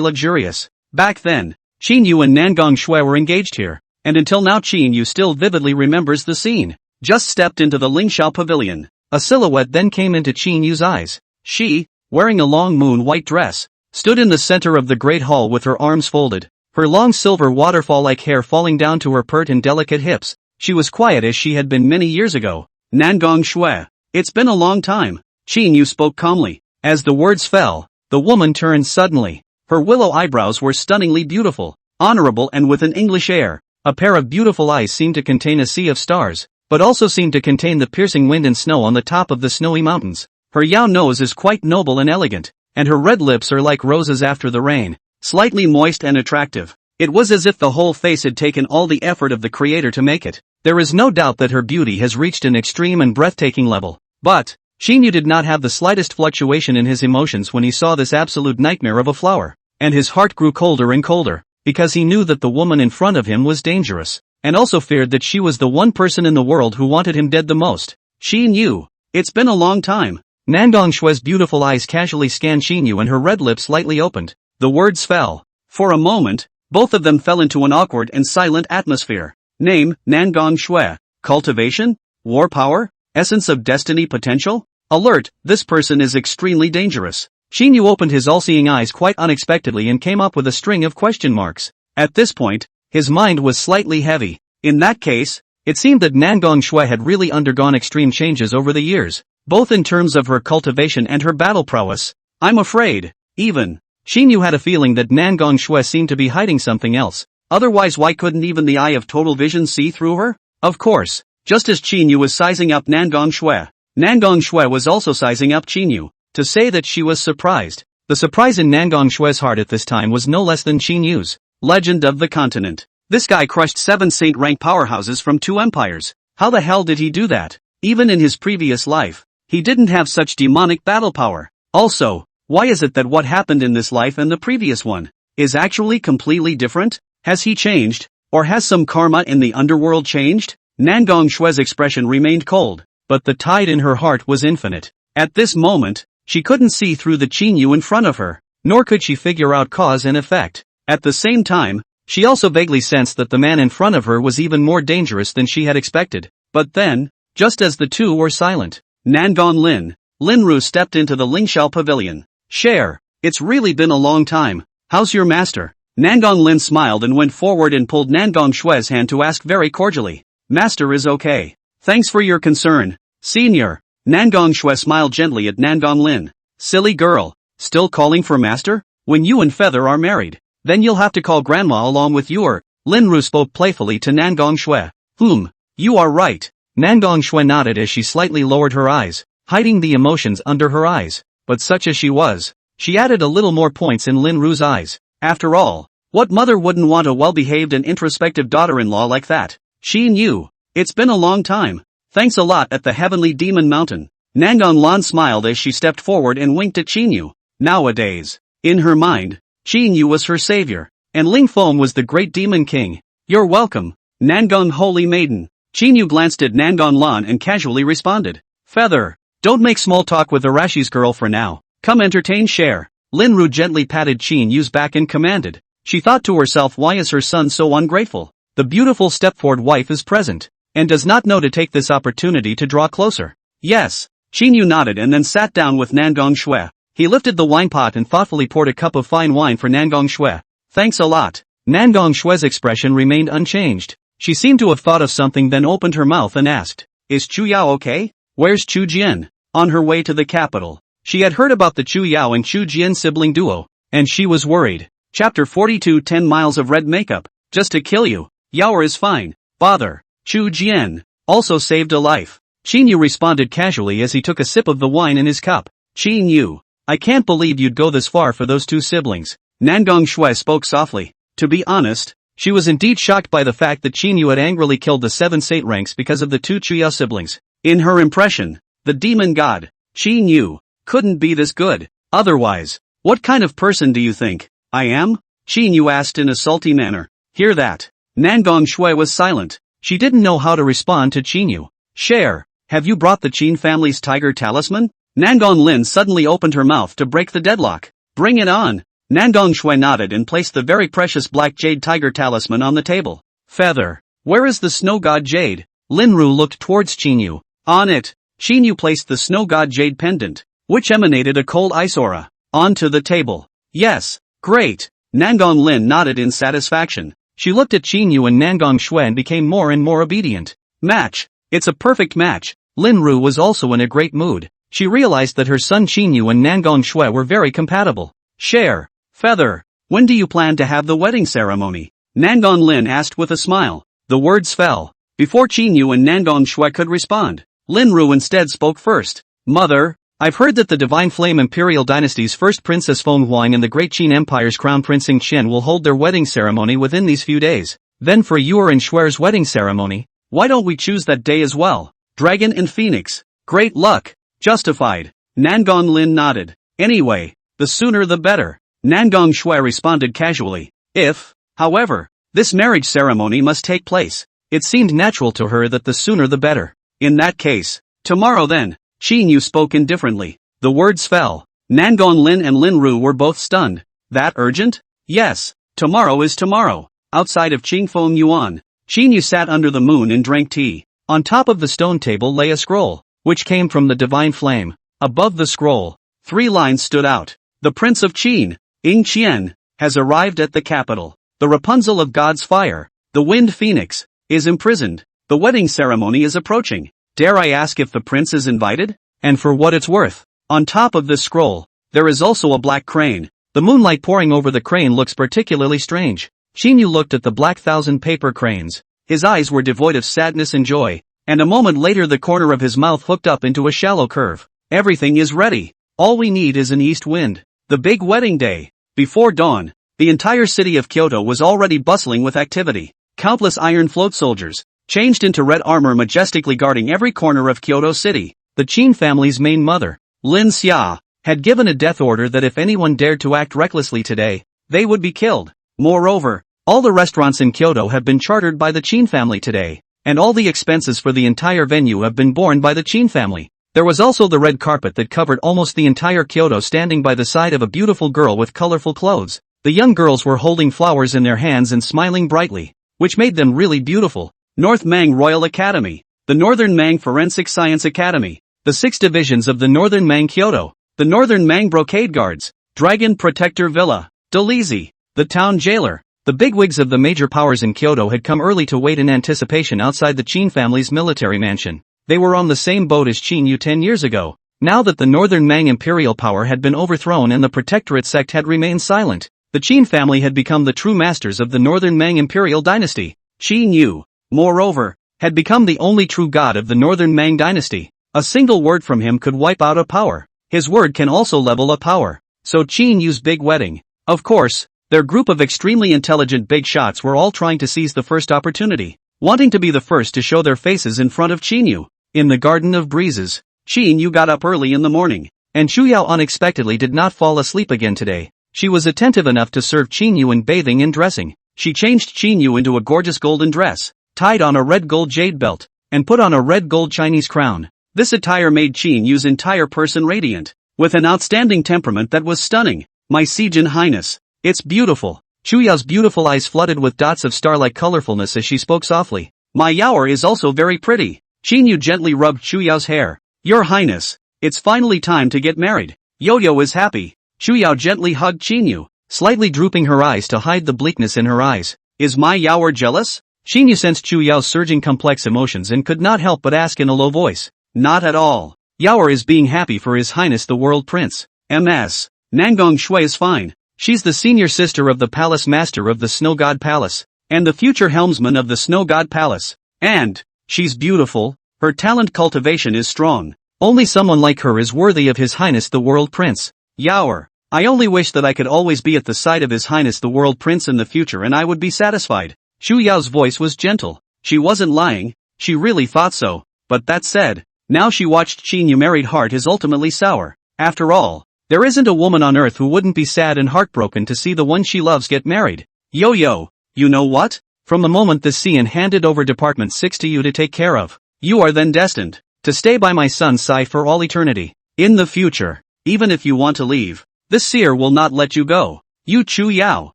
luxurious. Back then, Qin Yu and Nangong Xue were engaged here, and until now Qin Yu still vividly remembers the scene. Just stepped into the Ling Shao Pavilion. A silhouette then came into Qin Yu's eyes. She, wearing a long moon-white dress, stood in the center of the great hall with her arms folded, her long silver waterfall-like hair falling down to her pert and delicate hips. She was quiet as she had been many years ago. Nangong Xue. It's been a long time. Qin Yu spoke calmly. As the words fell, the woman turned suddenly. Her willow eyebrows were stunningly beautiful, honorable and with an English air. A pair of beautiful eyes seemed to contain a sea of stars, but also seemed to contain the piercing wind and snow on the top of the snowy mountains. Her Yao nose is quite noble and elegant, and her red lips are like roses after the rain, slightly moist and attractive. It was as if the whole face had taken all the effort of the creator to make it. There is no doubt that her beauty has reached an extreme and breathtaking level. But, Qin Yu did not have the slightest fluctuation in his emotions when he saw this absolute nightmare of a flower, and his heart grew colder and colder, because he knew that the woman in front of him was dangerous, and also feared that she was the one person in the world who wanted him dead the most. Qin Yu. It's been a long time. Nangong Xue's beautiful eyes casually scanned Qin Yu and her red lips slightly opened. The words fell. For a moment, both of them fell into an awkward and silent atmosphere. Name, Nangong Xue. Cultivation? War power? Essence of destiny potential? Alert, this person is extremely dangerous. Qin Yu opened his all-seeing eyes quite unexpectedly and came up with a string of question marks. At this point, his mind was slightly heavy. In that case, it seemed that Nangong Xue had really undergone extreme changes over the years, both in terms of her cultivation and her battle prowess. I'm afraid, even. Qin Yu had a feeling that Nangong Xue seemed to be hiding something else. Otherwise, why couldn't even the eye of total vision see through her? Of course, just as Qin Yu was sizing up Nangong Xue, Nangong Xue was also sizing up Qin Yu. To say that she was surprised. The surprise in Nangong Xue's heart at this time was no less than Qin Yu's. Legend of the continent. This guy crushed 7 saint-rank powerhouses from 2 empires. How the hell did he do that? Even in his previous life, he didn't have such demonic battle power. Also, why is it that what happened in this life and the previous one is actually completely different? Has he changed? Or has some karma in the underworld changed? Nangong Xue's expression remained cold, but the tide in her heart was infinite. At this moment, she couldn't see through the Qin Yu in front of her, nor could she figure out cause and effect. At the same time, she also vaguely sensed that the man in front of her was even more dangerous than she had expected. But then, just as the two were silent, Nangong Lin Ru stepped into the Lingshao Pavilion. Share, it's really been a long time. How's your master? Nangong Lin smiled and went forward and pulled Nangong Xue's hand to ask very cordially. Master is okay. Thanks for your concern, senior. Nangong Xue smiled gently at Nangong Lin. Silly girl, still calling for master? When you and Feather are married, Then you'll have to call grandma along with you or, Lin Ru spoke playfully to Nangong Xue. You are right. Nangong Xue nodded as she slightly lowered her eyes, hiding the emotions under her eyes. But such as she was, she added a little more points in Lin Ru's eyes. After all, what mother wouldn't want a well-behaved and introspective daughter-in-law like that? Qin Yu. It's been a long time. Thanks a lot at the Heavenly Demon Mountain. Nangong Lan smiled as she stepped forward and winked at Qin Yu. Nowadays, in her mind, Qin Yu was her savior, and Ling Fong was the great demon king. You're welcome, Nangong Holy Maiden. Qin Yu glanced at Nangong Lan and casually responded. Feather, don't make small talk with Arashi's girl for now. Come entertain Cher. Lin Ru gently patted Qin Yu's back and commanded. She thought to herself, why is her son so ungrateful? The beautiful Stepford wife is present, and does not know to take this opportunity to draw closer. Yes. Qin Yu nodded and then sat down with Nangong Xue. He lifted the wine pot and thoughtfully poured a cup of fine wine for Nangong Xue. Thanks a lot. Nangong Xue's expression remained unchanged. She seemed to have thought of something, then opened her mouth and asked, Is Chu Yao okay? Where's Chu Jian? On her way to the capital. She had heard about the Chu Yao and Chu Jian sibling duo, and she was worried. Chapter 42 10 miles of red makeup, just to kill you. Yao is fine. Bother. Chu Jian also saved a life. Qin Yu responded casually as he took a sip of the wine in his cup. Qin Yu, I can't believe you'd go this far for those two siblings. Nangong Xue spoke softly. To be honest, she was indeed shocked by the fact that Qin Yu had angrily killed the 7 Sate ranks because of the two Chu Yao siblings. In her impression, the demon god, Qin Yu, couldn't be this good. Otherwise, what kind of person do you think I am? Qin Yu asked in a salty manner. Hear that? Nangong Xue was silent. She didn't know how to respond to Qin Yu. Cher, have you brought the Qin family's tiger talisman? Nangong Lin suddenly opened her mouth to break the deadlock. Bring it on. Nangong Xue nodded and placed the very precious black jade tiger talisman on the table. Feather, where is the snow god jade? Lin Ru looked towards Qin Yu. On it. Qin Yu placed the snow god jade pendant, which emanated a cold ice aura, onto the table. Yes, great. Nangong Lin nodded in satisfaction. She looked at Qin Yu and Nangong Xue and became more and more obedient. Match. It's a perfect match. Lin Ru was also in a great mood. She realized that her son Qin Yu and Nangong Xue were very compatible. Cher, Feather, when do you plan to have the wedding ceremony? Nangong Lin asked with a smile. The words fell before Qin Yu and Nangong Xue could respond. Lin Ru instead spoke first. Mother, I've heard that the Divine Flame Imperial Dynasty's first princess Fong Wang and the Great Qin Empire's crown prince Shen will hold their wedding ceremony within these few days. Then for your and Xue's wedding ceremony, why don't we choose that day as well? Dragon and Phoenix. Great luck. Justified. Nangong Lin nodded. Anyway, the sooner the better. Nangong Xue responded casually. If, however, this marriage ceremony must take place, it seemed natural to her that the sooner the better. In that case, tomorrow then. Qin Yu spoke indifferently. The words fell. Nangong Lin and Lin Ru were both stunned. That urgent? Yes, tomorrow is tomorrow. Outside of Qingfeng Yuan, Qin Yu sat under the moon and drank tea. On top of the stone table lay a scroll, which came from the divine flame. Above the scroll, 3 lines stood out. The Prince of Qin, Ying Qian, has arrived at the capital. The Rapunzel of God's fire, the Wind Phoenix, is imprisoned. The wedding ceremony is approaching. Dare I ask if the prince is invited? And for what it's worth. On top of this scroll, there is also a black crane. The moonlight pouring over the crane looks particularly strange. Qin Yu looked at the black 1,000 paper cranes. His eyes were devoid of sadness and joy, and a moment later the corner of his mouth hooked up into a shallow curve. Everything is ready. All we need is an east wind. The big wedding day. Before dawn, the entire city of Kyoto was already bustling with activity. Countless iron float soldiers, changed into red armor majestically guarding every corner of Kyoto City. The Qin family's main mother, Lin Xia, had given a death order that if anyone dared to act recklessly today, they would be killed. Moreover, all the restaurants in Kyoto have been chartered by the Qin family today, and all the expenses for the entire venue have been borne by the Qin family. There was also the red carpet that covered almost the entire Kyoto standing by the side of a beautiful girl with colorful clothes. The young girls were holding flowers in their hands and smiling brightly, which made them really beautiful. North Mang Royal Academy, the Northern Mang Forensic Science Academy, the 6 divisions of the Northern Mang Kyoto, the Northern Mang Brocade Guards, Dragon Protector Villa, Dalizi, the town jailer. The bigwigs of the major powers in Kyoto had come early to wait in anticipation outside the Qin family's military mansion. They were on the same boat as Qin Yu 10 years ago. Now that the Northern Mang imperial power had been overthrown and the protectorate sect had remained silent, The Qin family had become the true masters of the northern Ming imperial dynasty. Qin Yu, moreover, had become the only true god of the northern Ming dynasty. A single word from him could wipe out a power. His word can also level a power. So Qin Yu's big wedding. Of course, their group of extremely intelligent big shots were all trying to seize the first opportunity, wanting to be the first to show their faces in front of Qin Yu. In the Garden of Breezes, Qin Yu got up early in the morning, and Chu Yao unexpectedly did not fall asleep again today. She was attentive enough to serve Qin Yu in bathing and dressing. She changed Qin Yu into a gorgeous golden dress, tied on a red gold jade belt, and put on a red gold Chinese crown. This attire made Qin Yu's entire person radiant, with an outstanding temperament that was stunning. My Sejin Highness, it's beautiful. Chu Yao's beautiful eyes flooded with dots of star-like colorfulness as she spoke softly. My Yaoer is also very pretty. Qin Yu gently rubbed Chu Yao's hair. Your Highness, it's finally time to get married. Yo-Yo is happy. Chu Yao gently hugged Qin Yu, slightly drooping her eyes to hide the bleakness in her eyes. Is my Yaoer jealous? Qin Yu sensed Chu Yao's surging complex emotions and could not help but ask in a low voice. Not at all. Yaoer is being happy for His Highness the World Prince. Ms. Nangong Shui is fine. She's the senior sister of the palace master of the Snow God Palace, and the future helmsman of the Snow God Palace. And she's beautiful. Her talent cultivation is strong. Only someone like her is worthy of His Highness the World Prince. Yaoer, I only wish that I could always be at the side of His Highness the World Prince in the future and I would be satisfied. Chu Yao's voice was gentle. She wasn't lying, she really thought so. But that said, now she watched Qin Yu married heart is ultimately sour. After all, there isn't a woman on earth who wouldn't be sad and heartbroken to see the one she loves get married. Yo-Yo, you know what? From the moment the Xian handed over Department 6 to you to take care of, you are then destined to stay by my son's side for all eternity. In the future, even if you want to leave, the seer will not let you go. You Chu Yao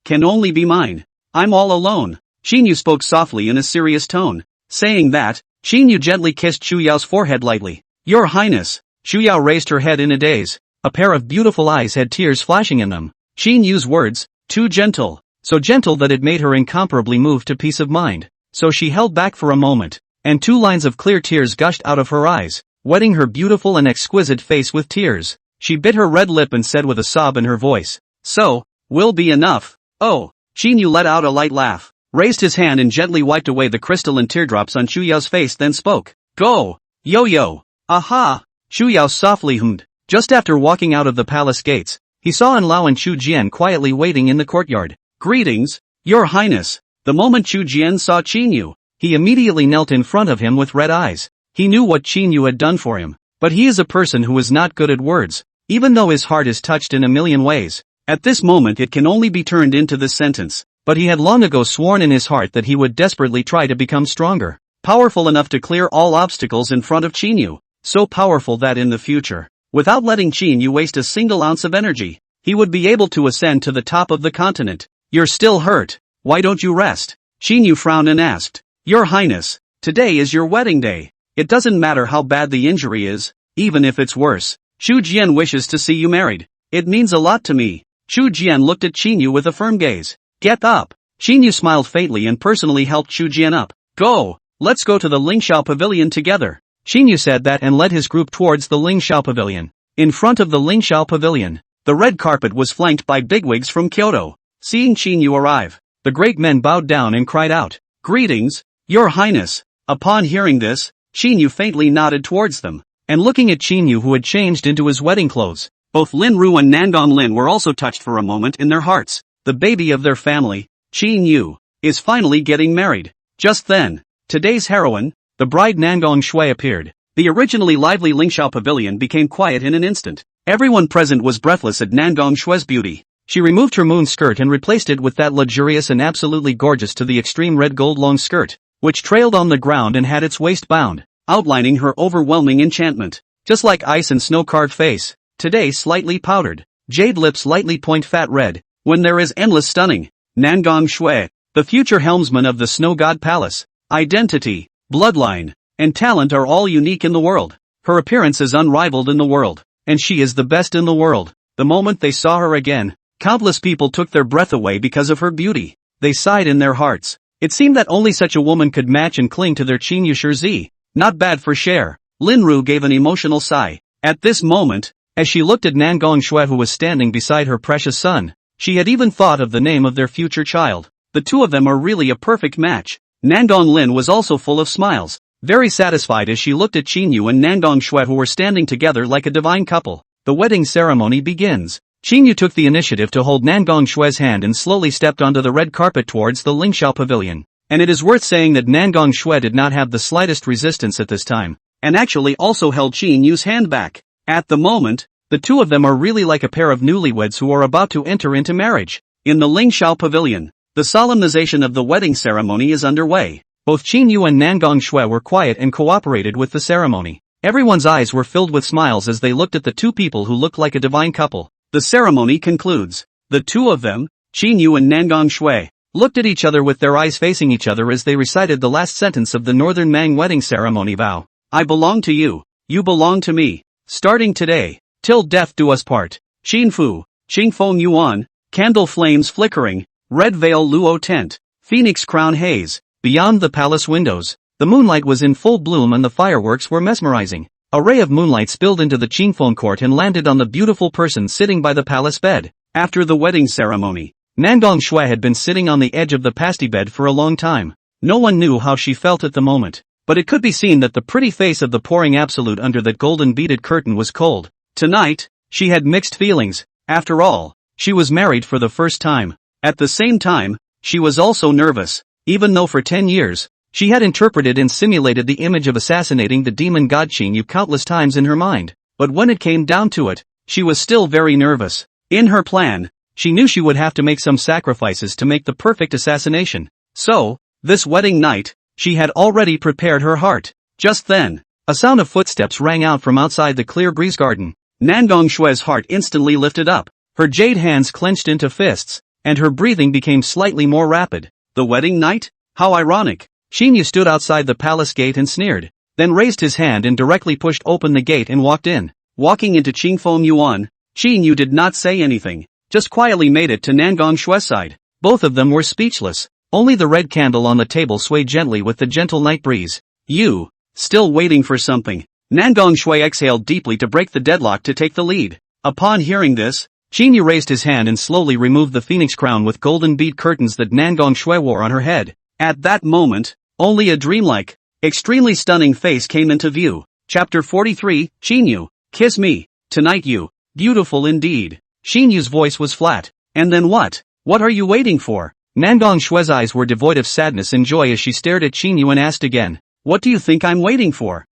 can only be mine. I'm all alone. Qin Yu spoke softly in a serious tone. Saying that, Qin Yu gently kissed Chu Yao's forehead lightly. Your Highness. Chu Yao raised her head in a daze. A pair of beautiful eyes had tears flashing in them. Qin Yu's words, too gentle, so gentle that it made her incomparably moved to peace of mind. So she held back for a moment, and 2 lines of clear tears gushed out of her eyes, wetting her beautiful and exquisite face with tears. She bit her red lip and said with a sob in her voice, so, will be enough. Oh, Qin Yu let out a light laugh, raised his hand and gently wiped away the crystalline teardrops on Chu Yao's face then spoke. Go, Yo-Yo. Aha. Chu Yao softly hummed. Just after walking out of the palace gates, he saw Enlao and Chu Jian quietly waiting in the courtyard. Greetings, Your Highness. The moment Chu Jian saw Qin Yu, he immediately knelt in front of him with red eyes. He knew what Qin Yu had done for him, but he is a person who is not good at words, even though his heart is touched in a million ways. At this moment it can only be turned into this sentence, but he had long ago sworn in his heart that he would desperately try to become stronger, powerful enough to clear all obstacles in front of Qin Yu, so powerful that in the future, without letting Qin Yu waste a single ounce of energy, he would be able to ascend to the top of the continent. You're still hurt. Why don't you rest? Qin Yu frowned and asked. Your Highness, today is your wedding day. It doesn't matter how bad the injury is, even if it's worse. Chu Jian wishes to see you married. It means a lot to me. Chu Jian looked at Qin Yu with a firm gaze. Get up. Qin Yu smiled faintly and personally helped Chu Jian up. Go. Let's go to the Lingxiao Pavilion together. Qin Yu said that and led his group towards the Lingxiao Pavilion. In front of the Lingxiao Pavilion, the red carpet was flanked by bigwigs from Kyoto. Seeing Qin Yu arrive, the great men bowed down and cried out, Greetings, Your Highness. Upon hearing this, Qin Yu faintly nodded towards them, and looking at Qin Yu who had changed into his wedding clothes, both Lin Ru and Nangong Lin were also touched for a moment in their hearts. The baby of their family, Qin Yu, is finally getting married. Just then, today's heroine, the bride Nangong Shui appeared. The originally lively Lingxiao Pavilion became quiet in an instant. Everyone present was breathless at Nangong Shui's beauty. She removed her moon skirt and replaced it with that luxurious and absolutely gorgeous to the extreme red gold long skirt, which trailed on the ground and had its waist bound, outlining her overwhelming enchantment. Just like ice and snow-carved face, today slightly powdered, jade lips lightly point fat red, when there is endless stunning. Nangong Shui, the future helmsman of the Snow God Palace, identity, bloodline, and talent are all unique in the world. Her appearance is unrivaled in the world, and she is the best in the world. The moment they saw her again, countless people took their breath away because of her beauty. They sighed in their hearts. It seemed that only such a woman could match and cling to their Qin Yu Shirzi. Not bad for Cher. Lin Ru gave an emotional sigh. At this moment, as she looked at Nangong Shui who was standing beside her precious son, She had even thought of the name of their future child. The two of them are really a perfect match. Nangong Lin was also full of smiles, very satisfied as she looked at Qin Yu and Nangong Xue, who were standing together like a divine couple. The wedding ceremony begins. Qin Yu took the initiative to hold Nangong Xue's hand and slowly stepped onto the red carpet towards the Lingxiao pavilion. And it is worth saying that Nangong Xue did not have the slightest resistance at this time, and actually also held Qin Yu's hand back. At the moment, the two of them are really like a pair of newlyweds who are about to enter into marriage. In the Lingxiao pavilion, the solemnization of the wedding ceremony is underway. Both Qin Yu and Nangong Xue were quiet and cooperated with the ceremony. Everyone's eyes were filled with smiles as they looked at the two people who looked like a divine couple. The ceremony concludes. The two of them, Qin Yu and Nangong Xue, looked at each other with their eyes facing each other as they recited the last sentence of the Northern Mang wedding ceremony vow. I belong to you, you belong to me. Starting today, till death do us part. Xin Fu, Qing Fong Yuan, candle flames flickering, red veil luo tent, phoenix crown haze. Beyond the palace windows, the moonlight was in full bloom and the fireworks were mesmerizing. A ray of moonlight spilled into the Qingfeng court and landed on the beautiful person sitting by the palace bed. After the wedding ceremony, Nangong Xue had been sitting on the edge of the pasty bed for a long time. No one knew how she felt at the moment, but it could be seen that the pretty face of the pouring absolute under that golden beaded curtain was cold. Tonight, she had mixed feelings. After all, she was married for the first time. At the same time, she was also nervous, even though for 10 years, she had interpreted and simulated the image of assassinating the demon god Qin Yu countless times in her mind. But when it came down to it, she was still very nervous. In her plan, she knew she would have to make some sacrifices to make the perfect assassination. So, this wedding night, she had already prepared her heart. Just then, a sound of footsteps rang out from outside the clear breeze garden. Nangong Xue's heart instantly lifted up. Her jade hands clenched into fists, and her breathing became slightly more rapid. The wedding night? How ironic. Qin Yu stood outside the palace gate and sneered, then raised his hand and directly pushed open the gate and walked in. Walking into Qingfeng Yuan, Qin Yu did not say anything, just quietly made it to Nangong Xue's side. Both of them were speechless. Only the red candle on the table swayed gently with the gentle night breeze. You, still waiting for something. Nangong Xue exhaled deeply to break the deadlock to take the lead. Upon hearing this, Qin Yu raised his hand and slowly removed the phoenix crown with golden bead curtains that Nangong Xue wore on her head. At that moment, only a dreamlike, extremely stunning face came into view. Chapter 43, Qin Yu, kiss me, tonight you, beautiful indeed. Qin Yu's voice was flat. And then what? What are you waiting for? Nangong Xue's eyes were devoid of sadness and joy as she stared at Qin Yu and asked again, what do you think I'm waiting for?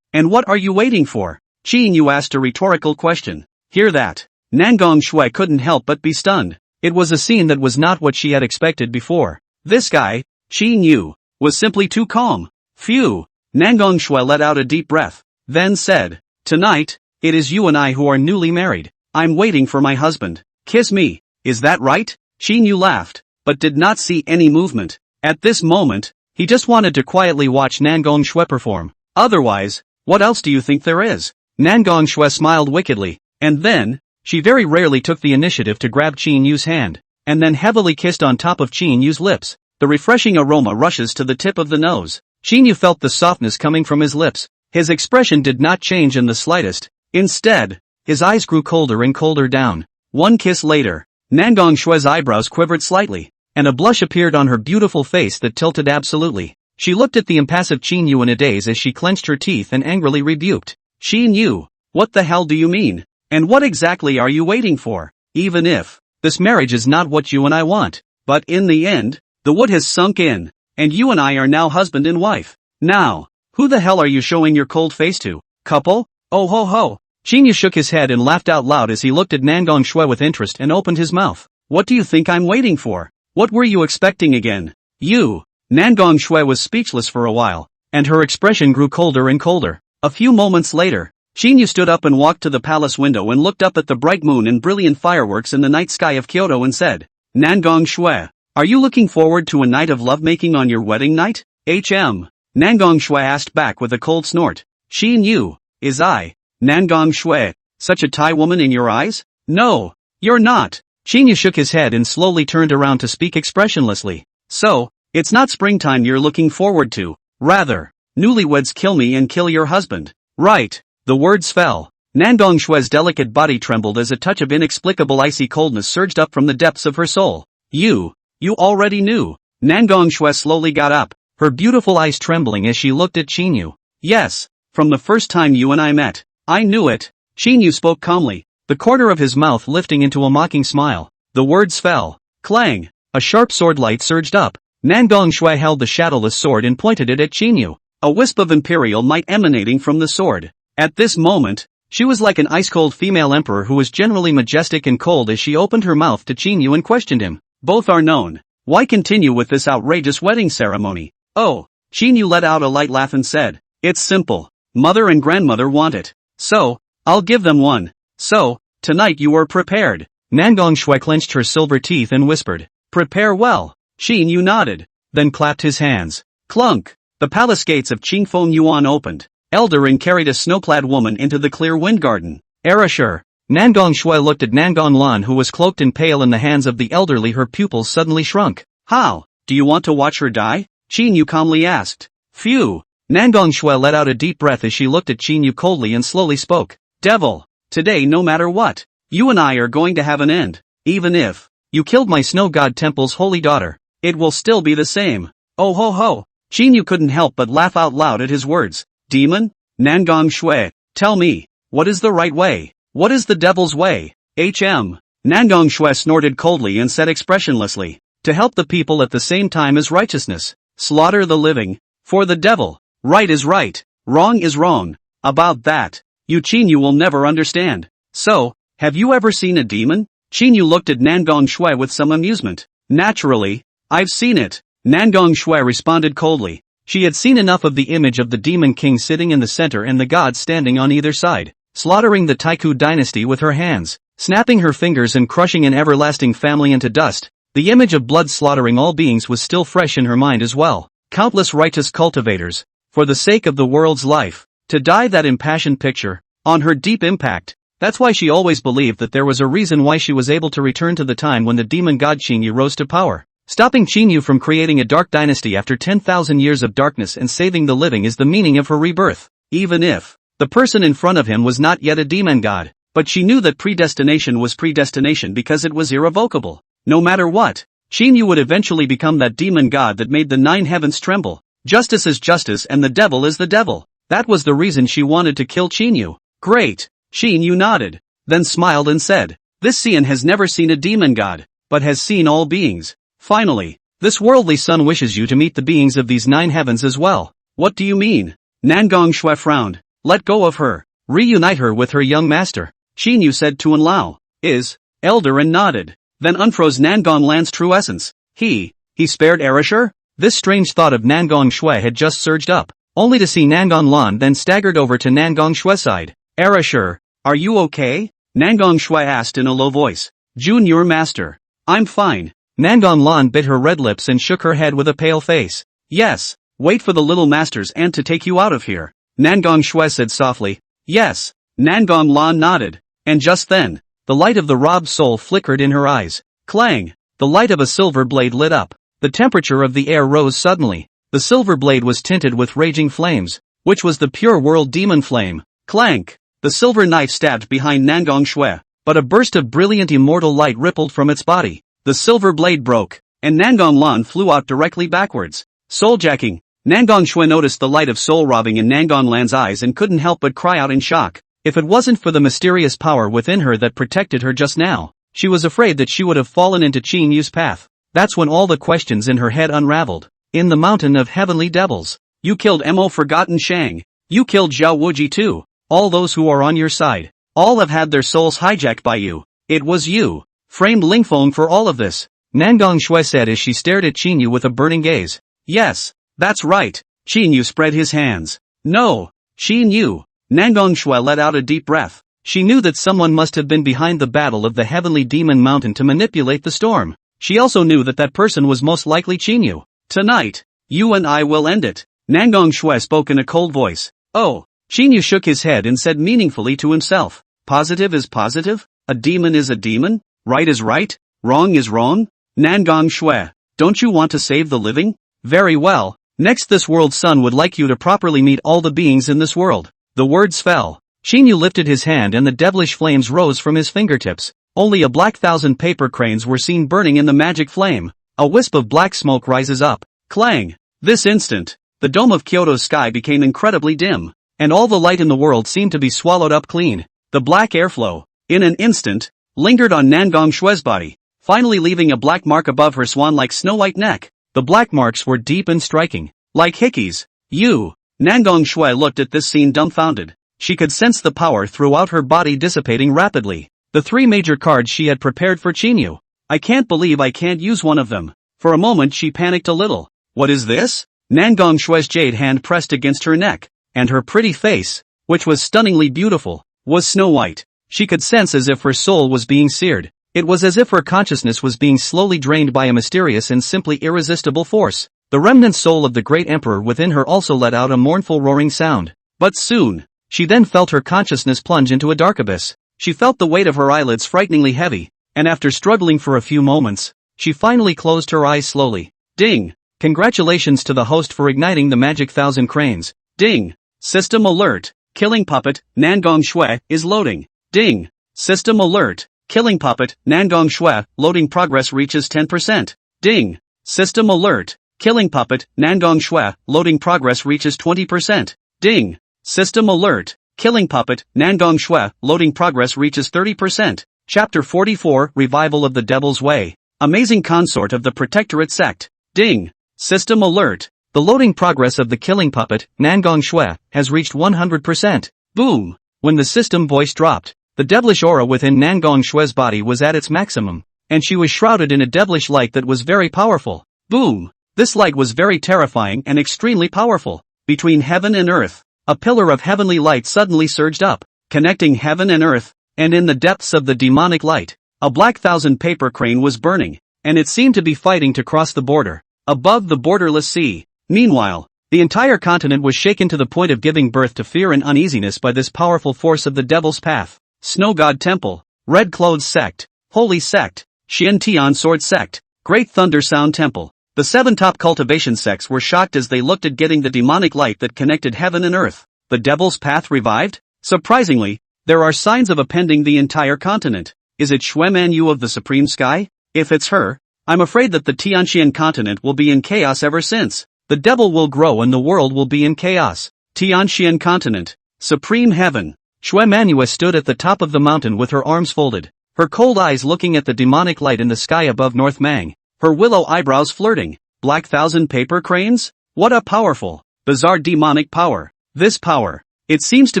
And what are you waiting for? Qin Yu asked a rhetorical question. Hear that? Nangong Xue couldn't help but be stunned. It was a scene that was not what she had expected before. This guy, Qin Yu, was simply too calm. Phew. Nangong Xue let out a deep breath, then said, tonight, it is you and I who are newly married. I'm waiting for my husband. Kiss me. Is that right? Qin Yu laughed, but did not see any movement. At this moment, he just wanted to quietly watch Nangong Xue perform. Otherwise, what else do you think there is? Nangong Xue smiled wickedly, and then, she very rarely took the initiative to grab Qin Yu's hand, and then heavily kissed on top of Qin Yu's lips. The refreshing aroma rushes to the tip of the nose. Qin Yu felt the softness coming from his lips. His expression did not change in the slightest. Instead, his eyes grew colder and colder down. One kiss later, Nangong Xue's eyebrows quivered slightly, and a blush appeared on her beautiful face that tilted absolutely. She looked at the impassive Qin Yu in a daze as she clenched her teeth and angrily rebuked. Qin Yu, what the hell do you mean? And what exactly are you waiting for? Even if this marriage is not what you and I want, but in the end, the wood has sunk in, and you and I are now husband and wife. Now, who the hell are you showing your cold face to? Couple? Oh ho ho. Qin Yu shook his head and laughed out loud as he looked at Nangong Xue with interest and opened his mouth. What do you think I'm waiting for? What were you expecting again? You. Nangong Xue was speechless for a while, and her expression grew colder and colder. A few moments later, Qin Yu stood up and walked to the palace window and looked up at the bright moon and brilliant fireworks in the night sky of Kyoto and said, Nangong Xue, are you looking forward to a night of lovemaking on your wedding night? Nangong Xue asked back with a cold snort. Qin Yu, is I, Nangong Xue, such a Thai woman in your eyes? No, you're not. Qin Yu shook his head and slowly turned around to speak expressionlessly. So, it's not springtime you're looking forward to. Rather, newlyweds kill me and kill your husband. Right. The words fell. Nangong Xue's delicate body trembled as a touch of inexplicable icy coldness surged up from the depths of her soul. You already knew. Nangong Xue slowly got up, her beautiful eyes trembling as she looked at Qin Yu. Yes, from the first time you and I met. I knew it. Qin Yu spoke calmly, the corner of his mouth lifting into a mocking smile. The words fell. Clang! A sharp sword light surged up. Nangong Xue held the shadowless sword and pointed it at Qin Yu, a wisp of imperial might emanating from the sword. At this moment, she was like an ice-cold female emperor who was generally majestic and cold as she opened her mouth to Qin Yu and questioned him. Both are known. Why continue with this outrageous wedding ceremony? Oh, Qin Yu let out a light laugh and said, it's simple. Mother and grandmother want it. So, I'll give them one. So, tonight you are prepared. Nangong Xue clenched her silver teeth and whispered, prepare well. Qin Yu nodded, then clapped his hands. Clunk! The palace gates of Qingfeng Yuan opened. Elder and carried a snow-clad woman into the clear wind garden. Erasure. Nangong Xue looked at Nangong Lan who was cloaked and pale in the hands of the elderly. Her pupils suddenly shrunk. How? Do you want to watch her die? Qin Yu calmly asked. Phew. Nangong Xue let out a deep breath as she looked at Qin Yu coldly and slowly spoke. Devil. Today no matter what, you and I are going to have an end. Even if you killed my snow god temple's holy daughter, it will still be the same. Oh ho ho. Qin Yu couldn't help but laugh out loud at his words. Demon? Nangong Xue, tell me, what is the right way? What is the devil's way? Nangong Xue snorted coldly and said expressionlessly, to help the people at the same time as righteousness. Slaughter the living. For the devil. Right is right. Wrong is wrong. About that, Qin Yu will never understand. So, have you ever seen a demon? Qin Yu looked at Nangong Xue with some amusement. Naturally, I've seen it. Nangong Xue responded coldly. She had seen enough of the image of the demon king sitting in the center and the gods standing on either side, slaughtering the Taiku dynasty with her hands, snapping her fingers and crushing an everlasting family into dust. The image of blood slaughtering all beings was still fresh in her mind as well. Countless righteous cultivators, for the sake of the world's life, to dye that impassioned picture, on her deep impact. That's why she always believed that there was a reason why she was able to return to the time when the demon god Qin Yu rose to power. Stopping Qin Yu from creating a dark dynasty after 10,000 years of darkness and saving the living is the meaning of her rebirth. Even if the person in front of him was not yet a demon god, but she knew that predestination was predestination because it was irrevocable. No matter what, Qin Yu would eventually become that demon god that made the 9 heavens tremble. Justice is justice and the devil is the devil. That was the reason she wanted to kill Qin Yu. Great. Qin Yu nodded, then smiled and said, this Xian has never seen a demon god, but has seen all beings. Finally, this worldly son wishes you to meet the beings of these 9 heavens as well. What do you mean? Nangong Xue frowned. Let go of her. Reunite her with her young master. Qin Yu said to Enlao. Is elder and nodded. Then unfroze Nangong Lan's true essence. He spared Erasure? This strange thought of Nangong Xue had just surged up, only to see Nangong Lan then staggered over to Nangong Xue's side. Erasure, are you okay? Nangong Xue asked in a low voice. Junior master. I'm fine. Nangong Lan bit her red lips and shook her head with a pale face. Yes, wait for the little master's aunt to take you out of here. Nangong Xue said softly. Yes. Nangong Lan nodded. And just then, the light of the robbed soul flickered in her eyes. Clang! The light of a silver blade lit up. The temperature of the air rose suddenly. The silver blade was tinted with raging flames, which was the pure world demon flame. Clank! The silver knife stabbed behind Nangong Xue, but a burst of brilliant immortal light rippled from its body. The silver blade broke, and Nangong Lan flew out directly backwards. Souljacking. Nangong Xue noticed the light of soul robbing in Nangong Lan's eyes and couldn't help but cry out in shock. If it wasn't for the mysterious power within her that protected her just now, she was afraid that she would have fallen into Qin Yu's path. That's when all the questions in her head unraveled. In the mountain of heavenly devils, you killed Mo Forgotten Shang. You killed Zhao Wuji too. All those who are on your side, all have had their souls hijacked by you. It was you. Framed Ling Fong for all of this. Nangong Xue said as she stared at Qin Yu with a burning gaze. Yes, that's right. Qin Yu spread his hands. No, Qin Yu. Nangong Xue let out a deep breath. She knew that someone must have been behind the battle of the heavenly demon mountain to manipulate the storm. She also knew that person was most likely Qin Yu. Tonight, you and I will end it. Nangong Xue spoke in a cold voice. Oh. Qin Yu shook his head and said meaningfully to himself. Positive is positive? A demon is a demon? Right is right? Wrong is wrong? Nangong Xue, don't you want to save the living? Very well. Next, this world's son would like you to properly meet all the beings in this world. The words fell. Yu lifted his hand and the devilish flames rose from his fingertips. Only a black thousand paper cranes were seen burning in the magic flame. A wisp of black smoke rises up. Clang! This instant, the dome of Kyoto's sky became incredibly dim, and all the light in the world seemed to be swallowed up clean. The black airflow, in an instant, lingered on Nangong Xue's body, finally leaving a black mark above her swan-like snow-white neck. The black marks were deep and striking, like hickeys. Nangong Xue looked at this scene dumbfounded. She could sense the power throughout her body dissipating rapidly. The three major cards she had prepared for Qin. I can't believe I can't use one of them. For a moment she panicked a little. What is this? Nangong Xue's jade hand pressed against her neck, and her pretty face, which was stunningly beautiful, was snow-white. She could sense as if her soul was being seared. It was as if her consciousness was being slowly drained by a mysterious and simply irresistible force. The remnant soul of the great emperor within her also let out a mournful roaring sound. But soon, she then felt her consciousness plunge into a dark abyss. She felt the weight of her eyelids frighteningly heavy, and after struggling for a few moments, she finally closed her eyes slowly. Ding! Congratulations to the host for igniting the magic thousand cranes. Ding! System alert! Killing puppet, Nangong Xue, is loading. Ding! System alert! Killing puppet, Nangong Xue, loading progress reaches 10%. Ding! System alert! Killing puppet, Nangong Xue, loading progress reaches 20%. Ding! System alert! Killing puppet, Nangong Xue, loading progress reaches 30%. Chapter 44, Revival of the Devil's Way. Amazing consort of the Protectorate sect. Ding! System alert! The loading progress of the killing puppet, Nangong Xue, has reached 100%. Boom! When the system voice dropped, the devilish aura within Nangong Xue's body was at its maximum, and she was shrouded in a devilish light that was very powerful. Boom! This light was very terrifying and extremely powerful. Between heaven and earth, a pillar of heavenly light suddenly surged up, connecting heaven and earth, and in the depths of the demonic light, a black thousand paper crane was burning, and it seemed to be fighting to cross the border, above the borderless sea. Meanwhile, the entire continent was shaken to the point of giving birth to fear and uneasiness by this powerful force of the Devil's Path. Snow God Temple, Red Clothes Sect, Holy Sect, Xian Tian Sword Sect, Great Thunder Sound Temple. The 7 top cultivation sects were shocked as they looked at getting the demonic light that connected heaven and earth. The Devil's Path revived? Surprisingly, there are signs of appending the entire continent. Is it Xue Manyue of the Supreme Sky? If it's her, I'm afraid that the Tianxian continent will be in chaos ever since. The devil will grow and the world will be in chaos. Tianxian continent, Supreme Heaven. Xue Manyue stood at the top of the mountain with her arms folded, her cold eyes looking at the demonic light in the sky above North Mang. Her willow eyebrows flirting. Black thousand paper cranes? What a powerful, bizarre demonic power. This power, it seems to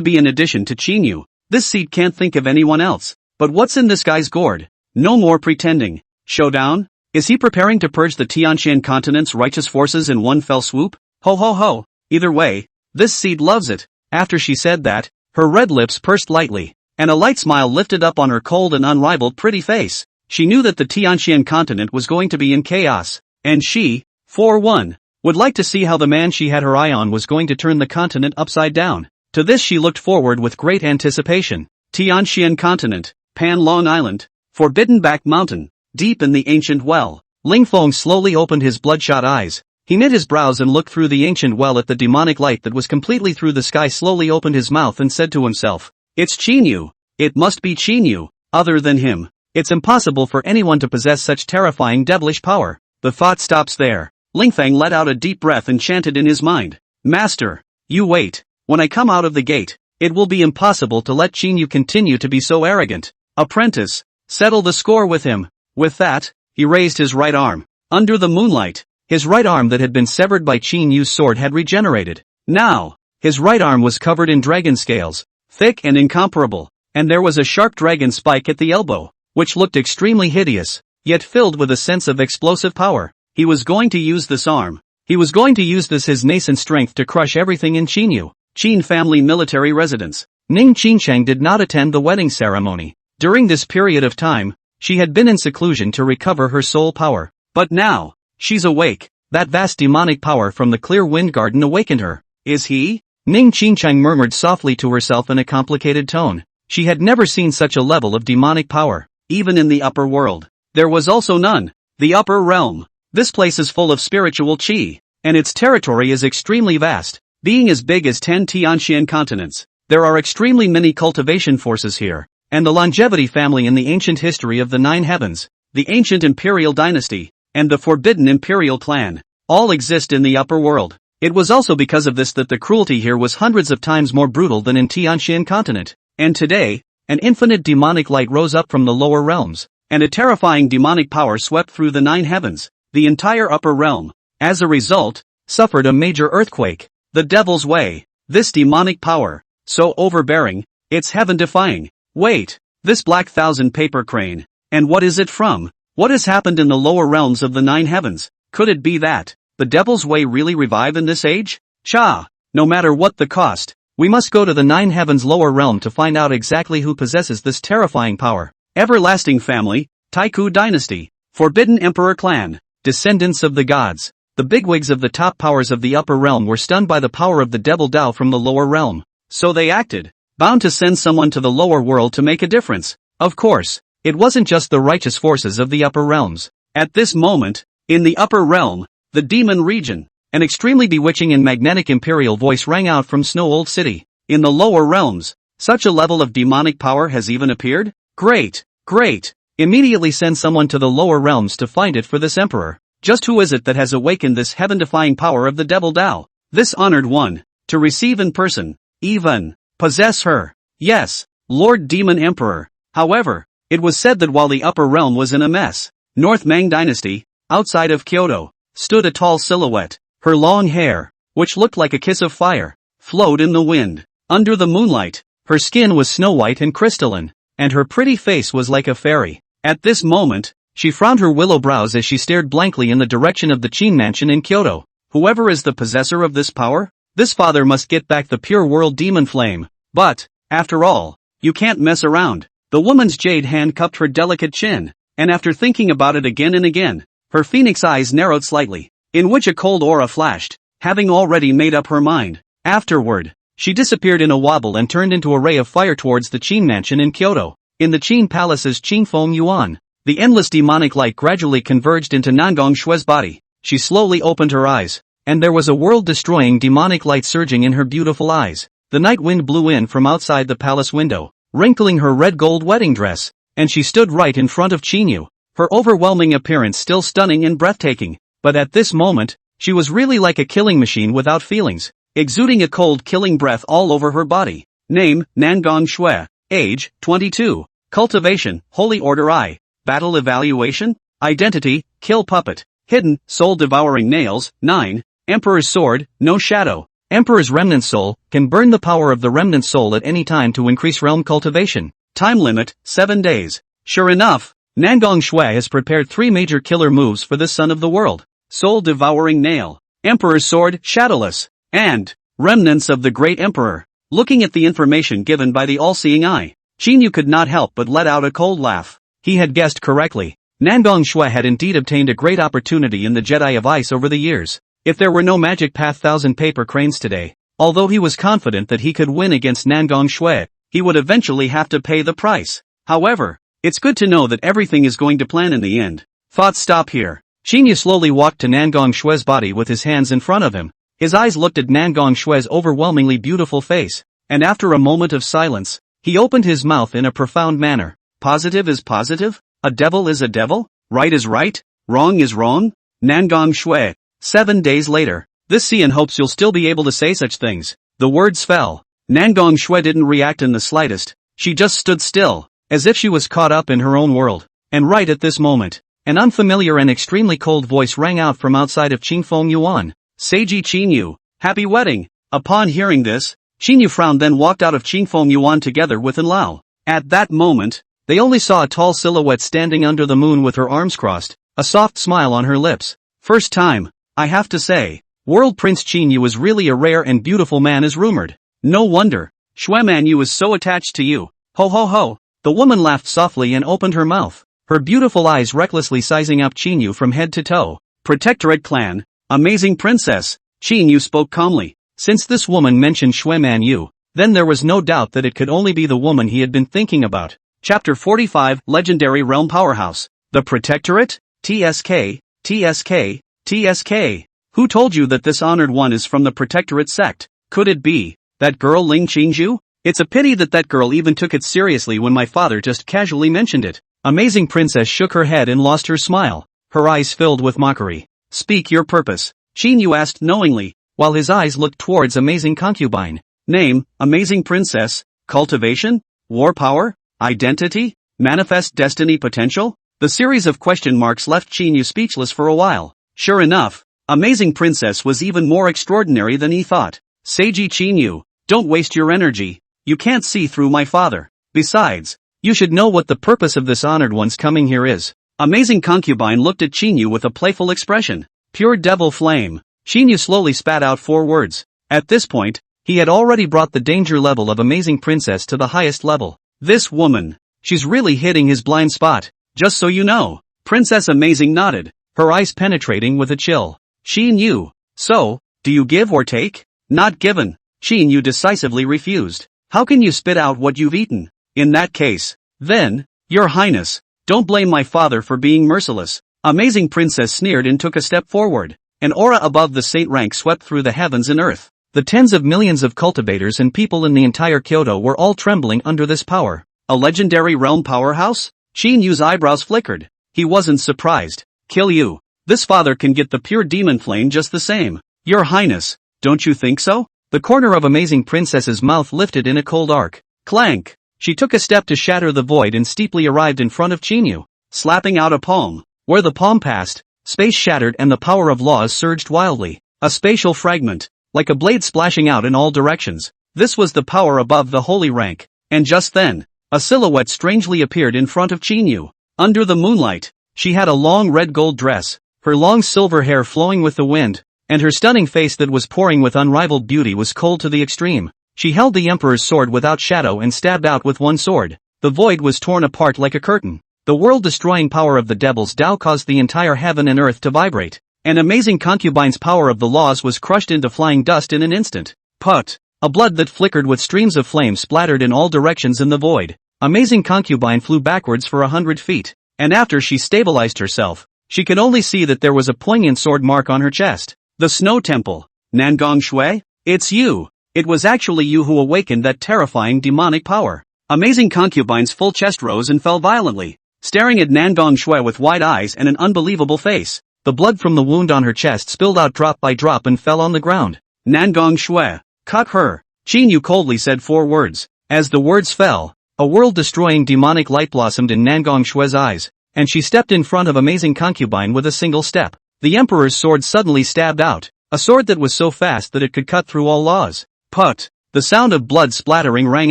be an addition to Qin Yu. This seat can't think of anyone else. But what's in this guy's gourd? No more pretending. Showdown? Is he preparing to purge the Tianxian continent's righteous forces in one fell swoop? Ho ho ho. Either way, this seed loves it. After she said that, her red lips pursed lightly, and a light smile lifted up on her cold and unrivaled pretty face. She knew that the Tianxian continent was going to be in chaos, and she, for one, would like to see how the man she had her eye on was going to turn the continent upside down. To this she looked forward with great anticipation. Tianxian continent, Pan Long Island, Forbidden Back Mountain, deep in the ancient well. Ling Fong slowly opened his bloodshot eyes. He knit his brows and looked through the ancient well at the demonic light that was completely through the sky. Slowly opened his mouth and said to himself, "It's Qin Yu. It must be Qin Yu. Other than him, it's impossible for anyone to possess such terrifying devilish power." The thought stops there. Ling Fong let out a deep breath and chanted in his mind, "Master, you wait. When I come out of the gate, it will be impossible to let Qin Yu continue to be so arrogant. Apprentice, settle the score with him." With that, he raised his right arm. Under the moonlight, his right arm that had been severed by Qin Yu's sword had regenerated. Now, his right arm was covered in dragon scales, thick and incomparable, and there was a sharp dragon spike at the elbow, which looked extremely hideous, yet filled with a sense of explosive power. He was going to use this arm. He was going to use his nascent strength to crush everything in Qin Yu. Qin family military residence. Ning Qincheng did not attend the wedding ceremony. During this period of time, she had been in seclusion to recover her soul power. But now, she's awake. That vast demonic power from the clear wind garden awakened her. Is he? Ning Qincheng murmured softly to herself in a complicated tone. She had never seen such a level of demonic power, even in the upper world. There was also none. The upper realm. This place is full of spiritual qi, and its territory is extremely vast, being as big as 10 Tianxian continents. There are extremely many cultivation forces here, and the longevity family in the ancient history of the Nine Heavens, the ancient Imperial dynasty, and the forbidden Imperial clan, all exist in the upper world. It was also because of this that the cruelty here was hundreds of times more brutal than in Tianxian continent, and today, an infinite demonic light rose up from the lower realms, and a terrifying demonic power swept through the Nine Heavens. The entire upper realm, as a result, suffered a major earthquake. The Devil's Way. This demonic power, so overbearing, it's heaven-defying. Wait, this black thousand paper crane, and what is it from? What has happened in the lower realms of the Nine Heavens? Could it be that the Devil's Way really revive in this age? Cha! No matter what the cost, we must go to the Nine Heavens lower realm to find out exactly who possesses this terrifying power. Everlasting family, Taiku dynasty, forbidden emperor clan, descendants of the gods. The bigwigs of the top powers of the upper realm were stunned by the power of the devil Dao from the lower realm. So they acted, bound to send someone to the lower world to make a difference. Of course, it wasn't just the righteous forces of the upper realms. At this moment, in the upper realm, the demon region, an extremely bewitching and magnetic imperial voice rang out from Snow Old City. In the lower realms, such a level of demonic power has even appeared? Great, great. Immediately send someone to the lower realms to find it for this emperor. Just who is it that has awakened this heaven-defying power of the devil Dao? This honored one, to receive in person, even, possess her. Yes, Lord Demon Emperor. However, it was said that while the upper realm was in a mess, North Mang Dynasty, outside of Kyoto, stood a tall silhouette. Her long hair, which looked like a kiss of fire, flowed in the wind. Under the moonlight, her skin was snow-white and crystalline, and her pretty face was like a fairy. At this moment, she frowned her willow brows as she stared blankly in the direction of the Qin mansion in Kyoto. Whoever is the possessor of this power, this father must get back the pure world demon flame. But, after all, you can't mess around. The woman's jade hand cupped her delicate chin, and after thinking about it again and again, her phoenix eyes narrowed slightly, in which a cold aura flashed. Having already made up her mind, afterward, she disappeared in a wobble and turned into a ray of fire towards the Qin mansion in Kyoto. In the Qin palace's Qin Fong Yuan, the endless demonic light gradually converged into Nangong Xue's body. She slowly opened her eyes, and there was a world-destroying demonic light surging in her beautiful eyes. The night wind blew in from outside the palace window, wrinkling her red gold wedding dress, and she stood right in front of Chinu, her overwhelming appearance still stunning and breathtaking. But at this moment, she was really like a killing machine without feelings, exuding a cold killing breath all over her body. Name, Nangong Xue. Age, 22. Cultivation, Holy Order I. Battle Evaluation, Identity, Kill Puppet. Hidden, Soul Devouring Nails, 9. Emperor's Sword, No Shadow. Emperor's Remnant Soul, can burn the power of the Remnant Soul at any time to increase realm cultivation. Time limit, 7 days. Sure enough, Nangong Xue has prepared 3 major killer moves for the Son of the World. Soul Devouring Nail, Emperor's Sword, Shadowless, and Remnants of the Great Emperor. Looking at the information given by the all-seeing eye, Qin Yu could not help but let out a cold laugh. He had guessed correctly. Nangong Xue had indeed obtained a great opportunity in the Jedi of Ice over the years. If there were no magic path thousand paper cranes today, although he was confident that he could win against Nangong Xue, he would eventually have to pay the price. However, it's good to know that everything is going to plan in the end. Thoughts stop here. Qin Yu slowly walked to Nangong Xue's body with his hands in front of him. His eyes looked at Nangong Xue's overwhelmingly beautiful face, and after a moment of silence, he opened his mouth in a profound manner. Positive is positive? A devil is a devil? Right is right? Wrong is wrong? Nangong Xue. 7 days later. This Xian hopes you'll still be able to say such things. The words fell. Nangong Xue didn't react in the slightest. She just stood still, as if she was caught up in her own world. And right at this moment, an unfamiliar and extremely cold voice rang out from outside of Qin Fong Yuan. Seiji Qin Yu, happy wedding. Upon hearing this, Qin Yu frowned, then walked out of Qin Fong Yuan together with Enlao. At that moment, they only saw a tall silhouette standing under the moon with her arms crossed, a soft smile on her lips. First time, I have to say, World Prince Qin Yu is really a rare and beautiful man as rumored. No wonder, Xue Manyue is so attached to you. Ho ho ho. The woman laughed softly and opened her mouth, her beautiful eyes recklessly sizing up Qin Yu from head to toe. Protectorate clan, amazing princess. Qin Yu spoke calmly. Since this woman mentioned Xue Manyue, then there was no doubt that it could only be the woman he had been thinking about. Chapter 45, Legendary Realm Powerhouse. The Protectorate? TSK, TSK, TSK. Who told you that this honored one is from the Protectorate sect? Could it be that girl Ling Qingju? It's a pity that that girl even took it seriously when my father just casually mentioned it. Amazing Princess shook her head and lost her smile, her eyes filled with mockery. Speak your purpose, Qin Yu asked knowingly, while his eyes looked towards Amazing Concubine. Name, Amazing Princess, cultivation, war power, identity, manifest destiny potential? The series of question marks left Qin Yu speechless for a while. Sure enough, Amazing Princess was even more extraordinary than he thought. Seiji Qin Yu, don't waste your energy. You can't see through my father. Besides, you should know what the purpose of this honored one's coming here is. Amazing Concubine looked at Qin Yu with a playful expression. Pure devil flame. Qin Yu slowly spat out 4 words. At this point, he had already brought the danger level of Amazing Princess to the highest level. This woman. She's really hitting his blind spot. Just so you know. Princess Amazing nodded, her eyes penetrating with a chill. Qin Yu. So, do you give or take? Not given. Qin Yu decisively refused. How can you spit out what you've eaten? In that case, then, Your Highness, don't blame my father for being merciless. Amazing Princess sneered and took a step forward. An aura above the saint rank swept through the heavens and earth. The tens of millions of cultivators and people in the entire Kyoto were all trembling under this power. A legendary realm powerhouse? Qin Yu's eyebrows flickered. He wasn't surprised. Kill you. This father can get the pure demon flame just the same. Your Highness, don't you think so? The corner of Amazing Princess's mouth lifted in a cold arc. Clank! She took a step to shatter the void and steeply arrived in front of Qin Yu, slapping out a palm. Where the palm passed, space shattered and the power of laws surged wildly. A spatial fragment, like a blade splashing out in all directions. This was the power above the holy rank. And just then, a silhouette strangely appeared in front of Qin Yu. Under the moonlight, she had a long red gold dress, her long silver hair flowing with the wind, and her stunning face that was pouring with unrivaled beauty was cold to the extreme. She held the Emperor's sword without shadow and stabbed out with one sword. The void was torn apart like a curtain. The world-destroying power of the Devil's Tao caused the entire heaven and earth to vibrate. An Amazing Concubine's power of the laws was crushed into flying dust in an instant. Put! A blood that flickered with streams of flame splattered in all directions in the void. Amazing Concubine flew backwards for 100 feet. And after she stabilized herself, she could only see that there was a poignant sword mark on her chest. The Snow Temple. Nangong Xue? It's you! It was actually you who awakened that terrifying demonic power. Amazing Concubine's full chest rose and fell violently, staring at Nangong Xue with wide eyes and an unbelievable face. The blood from the wound on her chest spilled out drop by drop and fell on the ground. Nangong Xue, cut her. Qin Yu coldly said 4 words. As the words fell, a world-destroying demonic light blossomed in Nangong Xue's eyes, and she stepped in front of Amazing Concubine with a single step. The Emperor's sword suddenly stabbed out, a sword that was so fast that it could cut through all laws. Put! The sound of blood splattering rang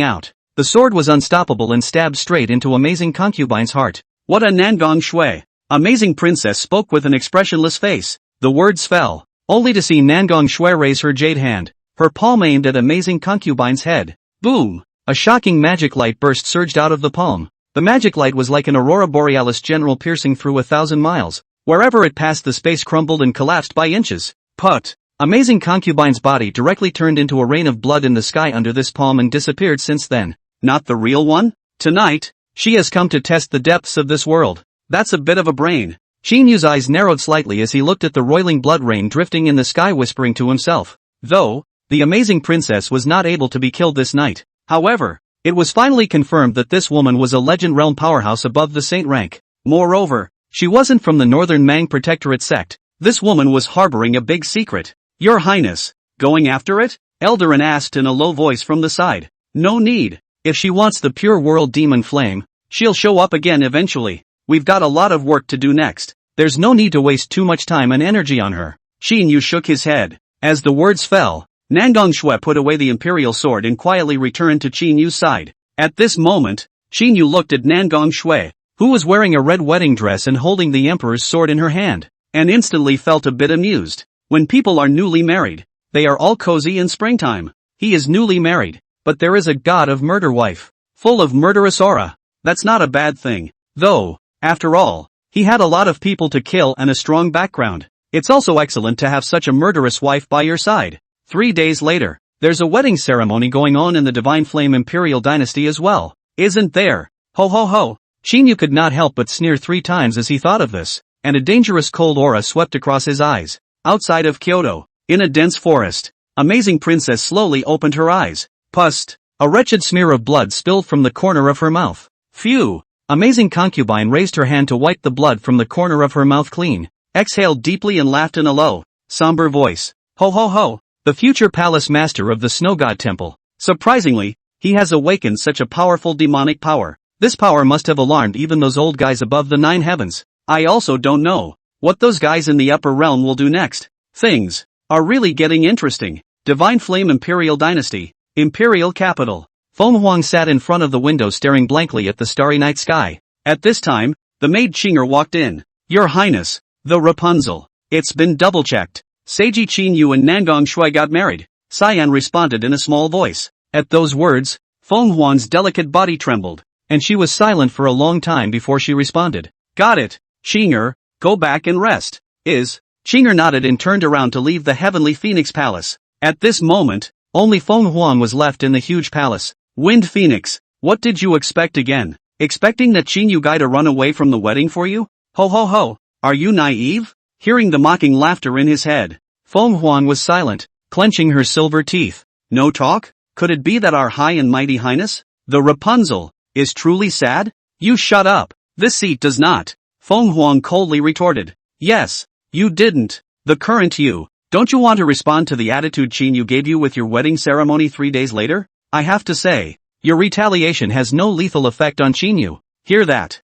out. The sword was unstoppable and stabbed straight into Amazing Concubine's heart. What a Nangong Xue! Amazing Princess spoke with an expressionless face. The words fell, only to see Nangong Xue raise her jade hand, her palm aimed at Amazing Concubine's head. Boom! A shocking magic light burst surged out of the palm. The magic light was like an aurora borealis general piercing through 1,000 miles. Wherever it passed, the space crumbled and collapsed by inches. Put! Amazing Concubine's body directly turned into a rain of blood in the sky under this palm and disappeared since then. Not the real one? Tonight, she has come to test the depths of this world. That's a bit of a brain. Qin Yu's eyes narrowed slightly as he looked at the roiling blood rain drifting in the sky, whispering to himself. Though, the Amazing Princess was not able to be killed this night. However, it was finally confirmed that this woman was a legend realm powerhouse above the saint rank. Moreover, she wasn't from the Northern Mang Protectorate sect. This woman was harboring a big secret. Your Highness, going after it? Eldarin asked in a low voice from the side. No need. If she wants the pure world demon flame, she'll show up again eventually. We've got a lot of work to do next. There's no need to waste too much time and energy on her. Qin Yu shook his head. As the words fell, Nangong Xue put away the imperial sword and quietly returned to Qin Yu's side. At this moment, Qin Yu looked at Nangong Xue, who was wearing a red wedding dress and holding the Emperor's sword in her hand, and instantly felt a bit amused. When people are newly married, they are all cozy in springtime. He is newly married, but there is a god of murder wife, full of murderous aura. That's not a bad thing, though, after all, he had a lot of people to kill and a strong background. It's also excellent to have such a murderous wife by your side. 3 days later, there's a wedding ceremony going on in the Divine Flame Imperial Dynasty as well, isn't there? Ho ho ho! Qin Yu could not help but sneer 3 times as he thought of this, and a dangerous cold aura swept across his eyes. Outside of Kyoto, in a dense forest, Amazing Princess slowly opened her eyes. Pust! A wretched smear of blood spilled from the corner of her mouth. Phew! Amazing concubine raised her hand to wipe the blood from the corner of her mouth clean, exhaled deeply and laughed in a low, somber voice. Ho ho ho! The future palace master of the snow god temple. Surprisingly, he has awakened such a powerful demonic power. This power must have alarmed even those old guys above the 9 heavens. I also don't know what those guys in the upper realm will do next. Things are really getting interesting. Divine Flame Imperial Dynasty. Imperial Capital. Fong Wang sat in front of the window staring blankly at the starry night sky. At this time, the maid Qinger walked in. Your Highness, the Rapunzel. It's been double-checked. Seiji Qin Yu and Nangong Shui got married. Cyan responded in a small voice. At those words, Fong Wang's delicate body trembled, and she was silent for a long time before she responded. Got it, Qinger, go back and rest. Qinger nodded and turned around to leave the Heavenly Phoenix Palace. At this moment, only Fong Wang was left in the huge palace. Wind Phoenix, what did you expect again? Expecting that Qin Yu guy to run away from the wedding for you? Ho ho ho, are you naive? Hearing the mocking laughter in his head, Fong Wang was silent, clenching her silver teeth. No talk? Could it be that our high and mighty highness, the Rapunzel, is truly sad? You shut up. This seat does not. Fong Wang coldly retorted. Yes, you didn't. The current you. Don't you want to respond to the attitude Qin Yu gave you with your wedding ceremony 3 days later? I have to say, your retaliation has no lethal effect on Qin Yu. Hear that?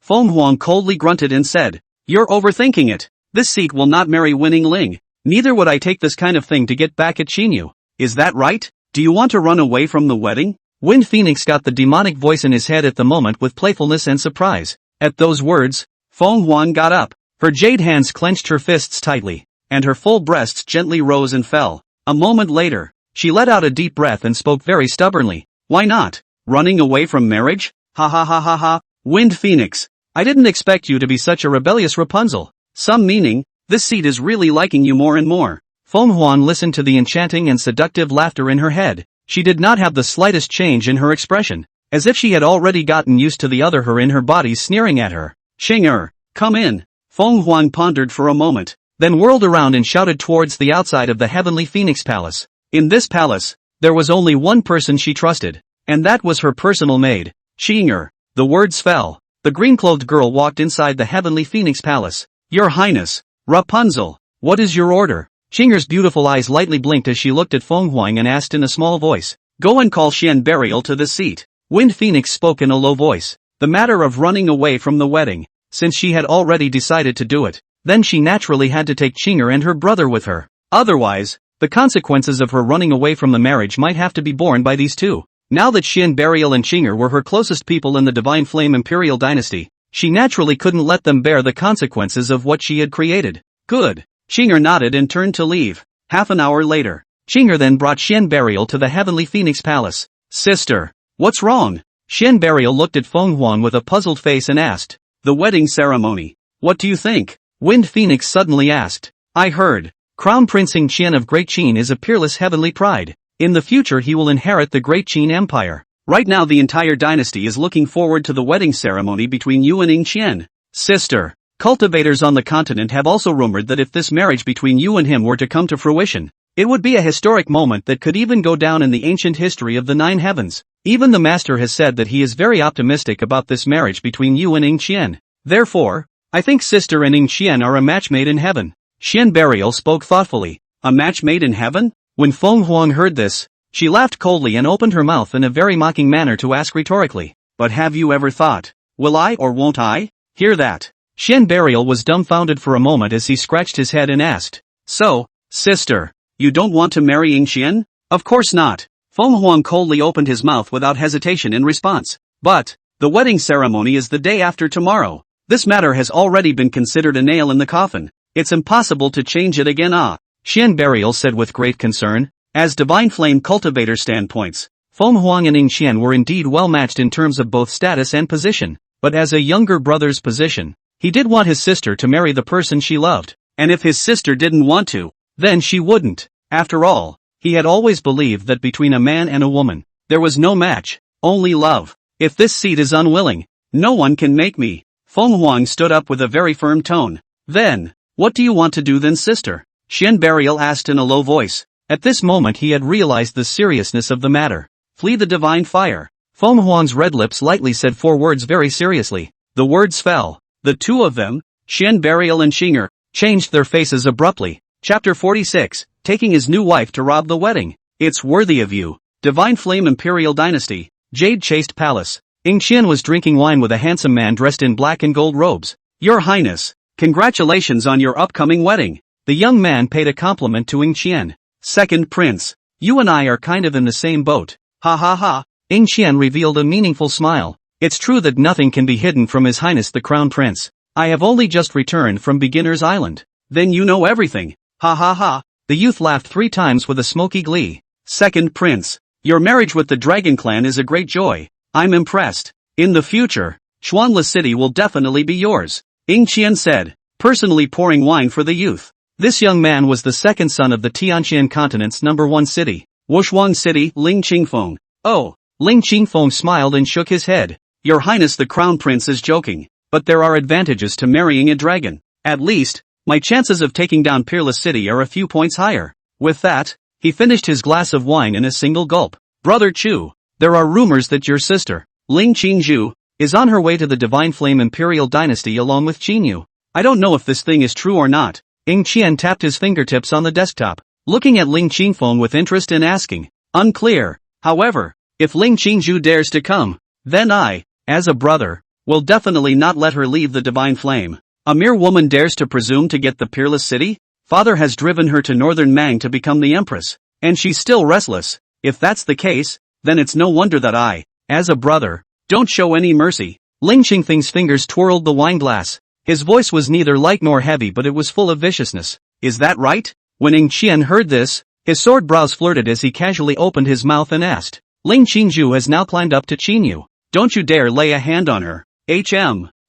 Fong Wang coldly grunted and said, you're overthinking it. This seat will not marry winning Ling. Neither would I take this kind of thing to get back at Qin Yu. Is that right? Do you want to run away from the wedding? Wind Phoenix got the demonic voice in his head at the moment with playfulness and surprise. At those words, Fong Wang got up. Her jade hands clenched her fists tightly, and her full breasts gently rose and fell. A moment later, she let out a deep breath and spoke very stubbornly. Why not? Running away from marriage? Ha ha ha ha ha. Wind Phoenix, I didn't expect you to be such a rebellious Rapunzel. Some meaning, this seat is really liking you more and more. Fong Wang listened to the enchanting and seductive laughter in her head. She did not have the slightest change in her expression, as if she had already gotten used to the other her in her body sneering at her. Qinger, come in. Fong Wang pondered for a moment, then whirled around and shouted towards the outside of the Heavenly Phoenix Palace. In this palace, there was only one person she trusted, and that was her personal maid. Qinger. The words fell. The green-clothed girl walked inside the Heavenly Phoenix Palace. Your Highness, Rapunzel, what is your order? Qinger's beautiful eyes lightly blinked as she looked at Fong Wang and asked in a small voice. Go and call Shen Burial to the seat. Wind Phoenix spoke in a low voice. The matter of running away from the wedding, since she had already decided to do it, then she naturally had to take Qinger and her brother with her. Otherwise, the consequences of her running away from the marriage might have to be borne by these two. Now that Shen Burial and Qinger were her closest people in the Divine Flame Imperial Dynasty, she naturally couldn't let them bear the consequences of what she had created. Good. Qinger nodded and turned to leave. Half an hour later, Qinger then brought Shen Burial to the Heavenly Phoenix Palace. Sister, what's wrong? Shen Burial looked at Fong Wang with a puzzled face and asked. The wedding ceremony. What do you think? Wind Phoenix suddenly asked. I heard. Crown Prince Ing Qian of Great Qin is a peerless heavenly pride. In the future he will inherit the Great Qin Empire. Right now the entire dynasty is looking forward to the wedding ceremony between you and Ing Qian. Sister. Cultivators on the continent have also rumored that if this marriage between you and him were to come to fruition, it would be a historic moment that could even go down in the ancient history of the 9 heavens. Even the master has said that he is very optimistic about this marriage between you and Ing Qian. Therefore, I think sister and Ing Qian are a match made in heaven. Shen Burial spoke thoughtfully. A match made in heaven? When Fong Wang heard this, she laughed coldly and opened her mouth in a very mocking manner to ask rhetorically. But have you ever thought, will I or won't I? Hear that? Shen Burial was dumbfounded for a moment as he scratched his head and asked. So, sister, you don't want to marry Ing Qian? Of course not. Fong Wang coldly opened his mouth without hesitation in response. But, the wedding ceremony is the day after tomorrow. This matter has already been considered a nail in the coffin. It's impossible to change it again. Shen Burial said with great concern. As Divine Flame cultivator standpoints, Fong Wang and Ing Qian were indeed well matched in terms of both status and position. But as a younger brother's position, he did want his sister to marry the person she loved, and if his sister didn't want to, then she wouldn't. After all, he had always believed that between a man and a woman, there was no match, only love. If this seat is unwilling, no one can make me. Fong Wang stood up with a very firm tone. Then, what do you want to do then, sister? Shen Burial asked in a low voice. At this moment he had realized the seriousness of the matter. flee the divine fire. Fong Wang's red lips lightly said 4 words very seriously. The words fell. The two of them, Shen Burial and Xinger, changed their faces abruptly. Chapter 46, taking his new wife to rob the wedding. It's worthy of you. Divine Flame Imperial Dynasty, Jade Chaste Palace. Qian was drinking wine with a handsome man dressed in black and gold robes. Your Highness, congratulations on your upcoming wedding. The young man paid a compliment to Qian. Second Prince, you and I are kind of in the same boat. Ha ha ha. Qian revealed a meaningful smile. It's true that nothing can be hidden from His Highness the Crown Prince. I have only just returned from Beginner's Island. Then you know everything. Ha ha ha. The youth laughed 3 times with a smoky glee. Second Prince, your marriage with the Dragon Clan is a great joy. I'm impressed. In the future, Xuanla City will definitely be yours. Qian said, personally pouring wine for the youth. This young man was the second son of the Tianqian continent's #1 city, Wushuang City, Ling Fong. Oh, Ling Fong smiled and shook his head. Your Highness the Crown Prince is joking, but there are advantages to marrying a dragon. At least, my chances of taking down Peerless City are a few points higher. With that, he finished his glass of wine in a single gulp. Brother Chu, there are rumors that your sister, Ling Qin is on her way to the Divine Flame Imperial Dynasty along with Qin Yu. I don't know if this thing is true or not. Qian tapped his fingertips on the desktop, looking at Ling Fong with interest and asking. Unclear. However, if Ling Qin dares to come, then I, as a brother, will definitely not let her leave the Divine Flame. A mere woman dares to presume to get the Peerless City? Father has driven her to Northern Mang to become the Empress, and she's still restless. If that's the case, then it's no wonder that I, as a brother, don't show any mercy. Ling Qingfeng's fingers twirled the wine glass. His voice was neither light nor heavy, but it was full of viciousness. Is that right? When Qian heard this, his sword brows flirted as he casually opened his mouth and asked. Ling Qin has now climbed up to Qin Yu. Don't you dare lay a hand on her.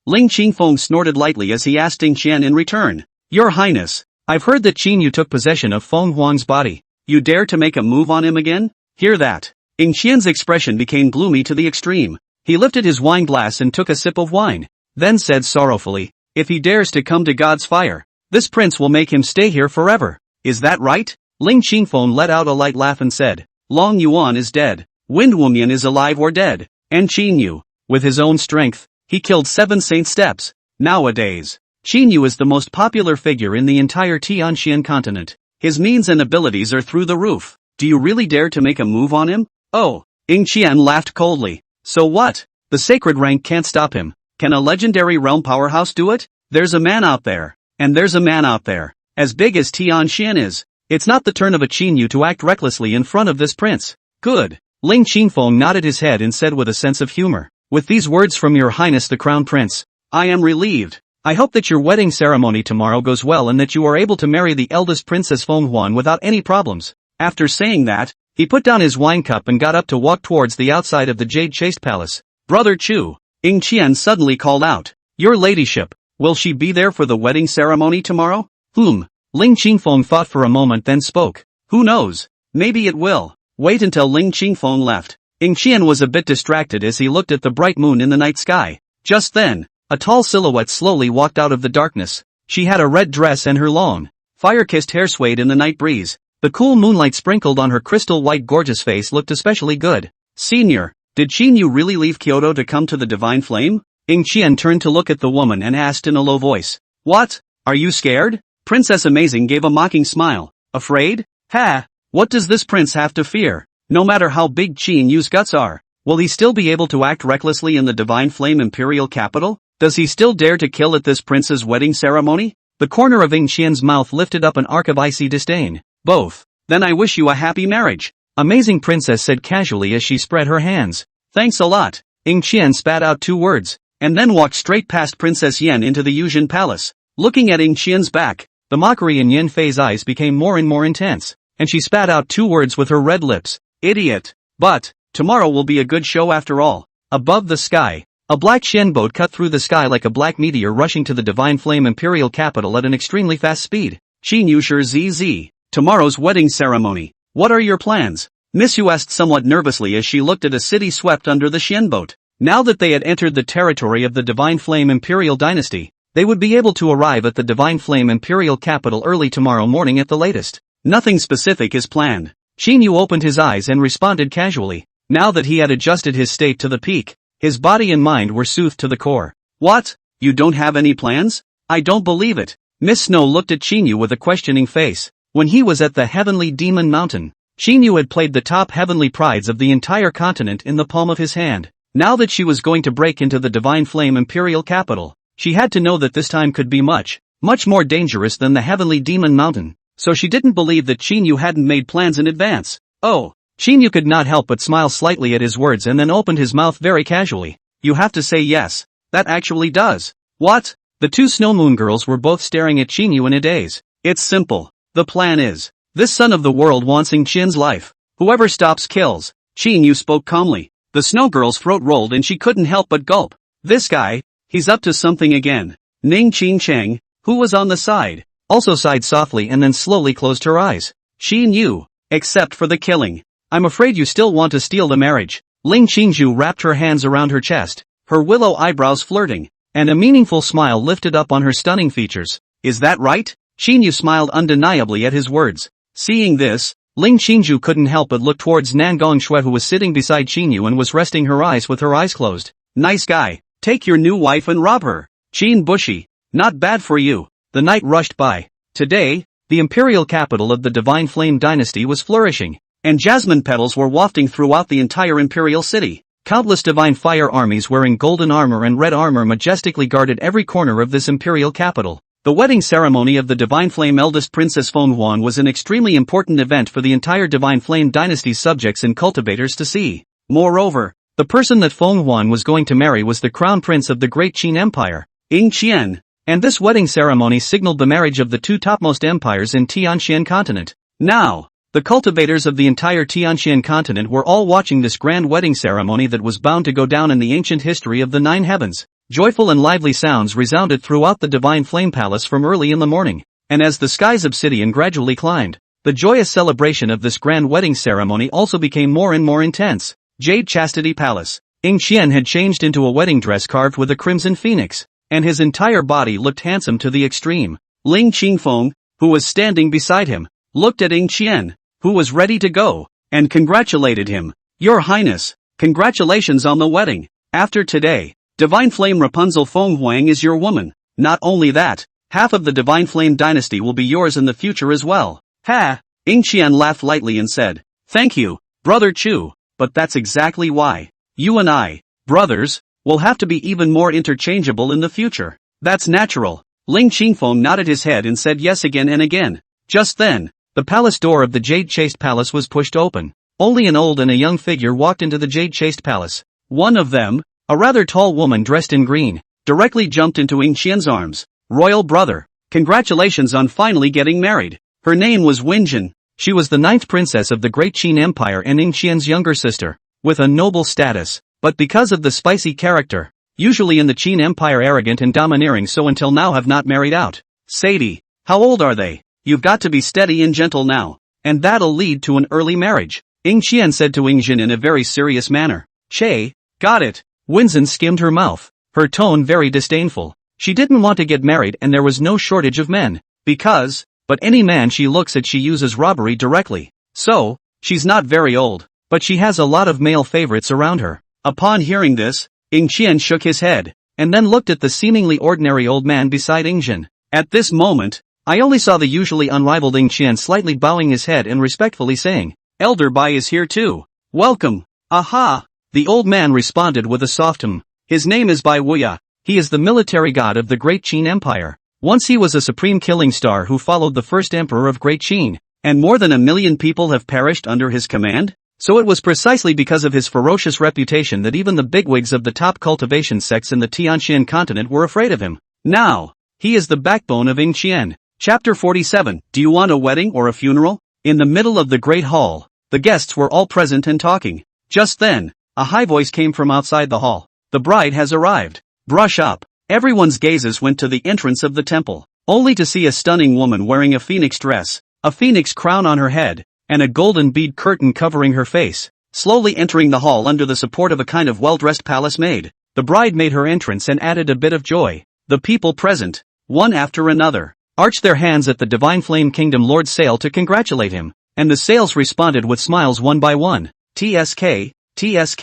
Ling Fong snorted lightly as he asked Qian in return. Your Highness, I've heard that Qin Yu took possession of Fong Wang's body. You dare to make a move on him again? Hear that. Qian's expression became gloomy to the extreme. He lifted his wine glass and took a sip of wine, then said sorrowfully, if he dares to come to God's fire, this prince will make him stay here forever. Is that right? Ling Fong let out a light laugh and said, Long Yuan is dead, Wind Wumian is alive or dead, and Qin Yu, with his own strength, he killed 7 Saint Steps. Nowadays, Qin Yu is the most popular figure in the entire Tianqian continent. His means and abilities are through the roof. Do you really dare to make a move on him? Oh, Qian laughed coldly. So what? The sacred rank can't stop him. Can a legendary realm powerhouse do it? There's a man out there. And there's a man out there. As big as Tianqian is. It's not the turn of a Qin Yu to act recklessly in front of this prince. Good. Ling Fong nodded his head and said with a sense of humor. With these words from your Highness the Crown Prince, I am relieved. I hope that your wedding ceremony tomorrow goes well and that you are able to marry the eldest Princess Fong Huan without any problems. After saying that, he put down his wine cup and got up to walk towards the outside of the Jade Chaste Palace. Brother Chu, Qian suddenly called out. Your ladyship, will she be there for the wedding ceremony tomorrow? Ling Fong thought for a moment then spoke. Who knows? Maybe it will. Wait until Ling Fong left. Qian was a bit distracted as he looked at the bright moon in the night sky. Just then, a tall silhouette slowly walked out of the darkness. She had a red dress and her long, fire-kissed hair swayed in the night breeze. The cool moonlight sprinkled on her crystal-white gorgeous face looked especially good. Senior, did Qin Yu really leave Kyoto to come to the Divine Flame? Qian turned to look at the woman and asked in a low voice. What? Are you scared? Princess Amazing gave a mocking smile. Afraid? Ha! What does this prince have to fear? No matter how big Qin Yu's guts are, will he still be able to act recklessly in the Divine Flame Imperial capital? Does he still dare to kill at this prince's wedding ceremony? The corner of Qian's mouth lifted up an arc of icy disdain. Both. Then I wish you a happy marriage. Amazing Princess said casually as she spread her hands. Thanks a lot. Qian spat out 2 words, and then walked straight past Princess Yan into the Yuzhen Palace. Looking at Qian's back, the mockery in Yan Fei's eyes became more and more intense, and she spat out 2 words with her red lips. Idiot. But, tomorrow will be a good show after all. Above the sky, a black Shen boat cut through the sky like a black meteor rushing to the Divine Flame Imperial capital at an extremely fast speed. Qin Yu ZZ. Tomorrow's wedding ceremony. What are your plans? Miss Yu asked somewhat nervously as she looked at a city swept under the Shen boat. Now that they had entered the territory of the Divine Flame Imperial Dynasty, they would be able to arrive at the Divine Flame Imperial capital early tomorrow morning at the latest. Nothing specific is planned. Qin Yu opened his eyes and responded casually. Now that he had adjusted his state to the peak, his body and mind were soothed to the core. What? You don't have any plans? I don't believe it. Miss Snow looked at Qin with a questioning face. When he was at the Heavenly Demon Mountain, Qin had played the top heavenly prides of the entire continent in the palm of his hand. Now that she was going to break into the Divine Flame Imperial capital, she had to know that this time could be much more dangerous than the Heavenly Demon Mountain, so she didn't believe that Qin hadn't made plans in advance. Oh, Qin could not help but smile slightly at his words and then opened his mouth very casually. You have to say yes. That actually does. What? The two Snow Moon girls were both staring at Qin in a daze. It's simple. The plan is, this son of the world wants Qin's life. Whoever stops kills. Qin spoke calmly. The Snow girl's throat rolled and she couldn't help but gulp. This guy, he's up to something again. Ning Qin Cheng, who was on the side, also sighed softly and then slowly closed her eyes. Qin Yu, except for the killing. I'm afraid you still want to steal the marriage. Ling Qingzhu wrapped her hands around her chest, her willow eyebrows flirting, and a meaningful smile lifted up on her stunning features. Is that right? Qin smiled undeniably at his words. Seeing this, Ling Qingzhu couldn't help but look towards Nangong Xue, who was sitting beside Qin and was resting her eyes with her eyes closed. Nice guy. Take your new wife and rob her. Qin Bushi. Not bad for you. The night rushed by. Today, the imperial capital of the Divine Flame dynasty was flourishing, and jasmine petals were wafting throughout the entire imperial city. Countless divine fire armies wearing golden armor and red armor majestically guarded every corner of this imperial capital. The wedding ceremony of the Divine Flame eldest Princess Fong Wang was an extremely important event for the entire Divine Flame dynasty's subjects and cultivators to see. Moreover, the person that Fong Wang was going to marry was the crown prince of the Great Qin Empire, Qian, and this wedding ceremony signaled the marriage of the two topmost empires in Tianxian continent. Now, the cultivators of the entire Tianxian continent were all watching this grand wedding ceremony that was bound to go down in the ancient history of the Nine Heavens. Joyful and lively sounds resounded throughout the Divine Flame Palace from early in the morning, and as the sky's obsidian gradually climbed, the joyous celebration of this grand wedding ceremony also became more and more intense. Jade Chastity Palace. Qian had changed into a wedding dress carved with a crimson phoenix, and his entire body looked handsome to the extreme. Ling Qingfeng, who was standing beside him, looked at Qian, who was ready to go, and congratulated him. Your Highness, congratulations on the wedding. After today, Divine Flame Rapunzel Fong Wang is your woman. Not only that, half of the Divine Flame dynasty will be yours in the future as well. Ha! Qian laughed lightly and said, Thank you, Brother Chu, but that's exactly why. You and I, brothers, will have to be even more interchangeable in the future. That's natural. Ling Qingfeng nodded his head and said yes again and again. Just then, the palace door of the Jade Chased Palace was pushed open. Only an old and a young figure walked into the Jade Chased Palace. One of them, a rather tall woman dressed in green, directly jumped into Qian's arms. Royal brother, congratulations on finally getting married. Her name was Wenjin. She was the 9th princess of the Great Qin Empire and Qian's younger sister, with a noble status, but because of the spicy character, usually in the Qin Empire arrogant and domineering, so until now have not married out. Sadie, how old are they? You've got to be steady and gentle now, and that'll lead to an early marriage. Qian said to Jin in a very serious manner. Che, got it. Wenjin skimmed her mouth, her tone very disdainful. She didn't want to get married and there was no shortage of men, but any man she looks at she uses robbery directly. So, she's not very old, but she has a lot of male favorites around her. Upon hearing this, Qian shook his head, and then looked at the seemingly ordinary old man beside Jin. At this moment, I only saw the usually unrivaled Qian slightly bowing his head and respectfully saying, Elder Bai is here too. Welcome. Aha! The old man responded with a soft His name is Bai Wuya. He is the military god of the Great Qin Empire. Once he was a supreme killing star who followed the first emperor of Great Qin, and more than 1 million people have perished under his command? So it was precisely because of his ferocious reputation that even the bigwigs of the top cultivation sects in the Tianxian continent were afraid of him. Now, he is the backbone of Qian. Chapter 47. Do you want a wedding or a funeral? In the middle of the great hall, the guests were all present and talking. Just then, a high voice came from outside the hall. The bride has arrived. Brush up. Everyone's gazes went to the entrance of the temple, only to see a stunning woman wearing a phoenix dress, a phoenix crown on her head, and a golden bead curtain covering her face, slowly entering the hall under the support of a kind of well-dressed palace maid. The bride made her entrance and added a bit of joy. The people present, one after another, arched their hands at the Divine Flame Kingdom Lord Sale to congratulate him, and the Sales responded with smiles one by one. TSK, TSK,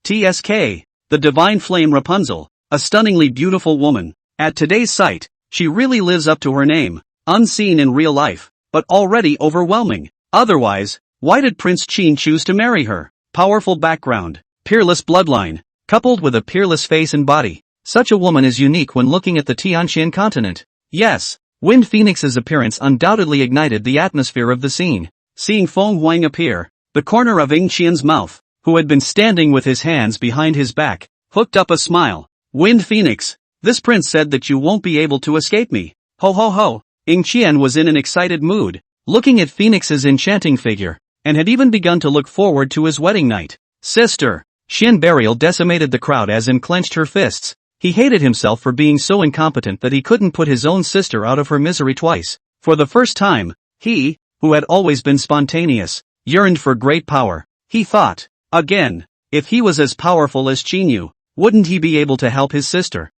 the divine flame Rapunzel, a stunningly beautiful woman. At today's sight, she really lives up to her name, unseen in real life, but already overwhelming. Otherwise, why did Prince Qin choose to marry her? Powerful background, peerless bloodline, coupled with a peerless face and body. Such a woman is unique when looking at the Tianqian continent. Yes, Wind Phoenix's appearance undoubtedly ignited the atmosphere of the scene. Seeing Fong Wang appear, the corner of Ing Qian's mouth, who had been standing with his hands behind his back, hooked up a smile. Wind Phoenix, this prince said that you won't be able to escape me. Ho ho ho. Ing Qian was in an excited mood, looking at Phoenix's enchanting figure, and had even begun to look forward to his wedding night. Sister. Shen Burial decimated the crowd as in clenched her fists. He hated himself for being so incompetent that he couldn't put his own sister out of her misery twice. For the first time, he, who had always been spontaneous, yearned for great power. He thought, again, if he was as powerful as Chinu, wouldn't he be able to help his sister?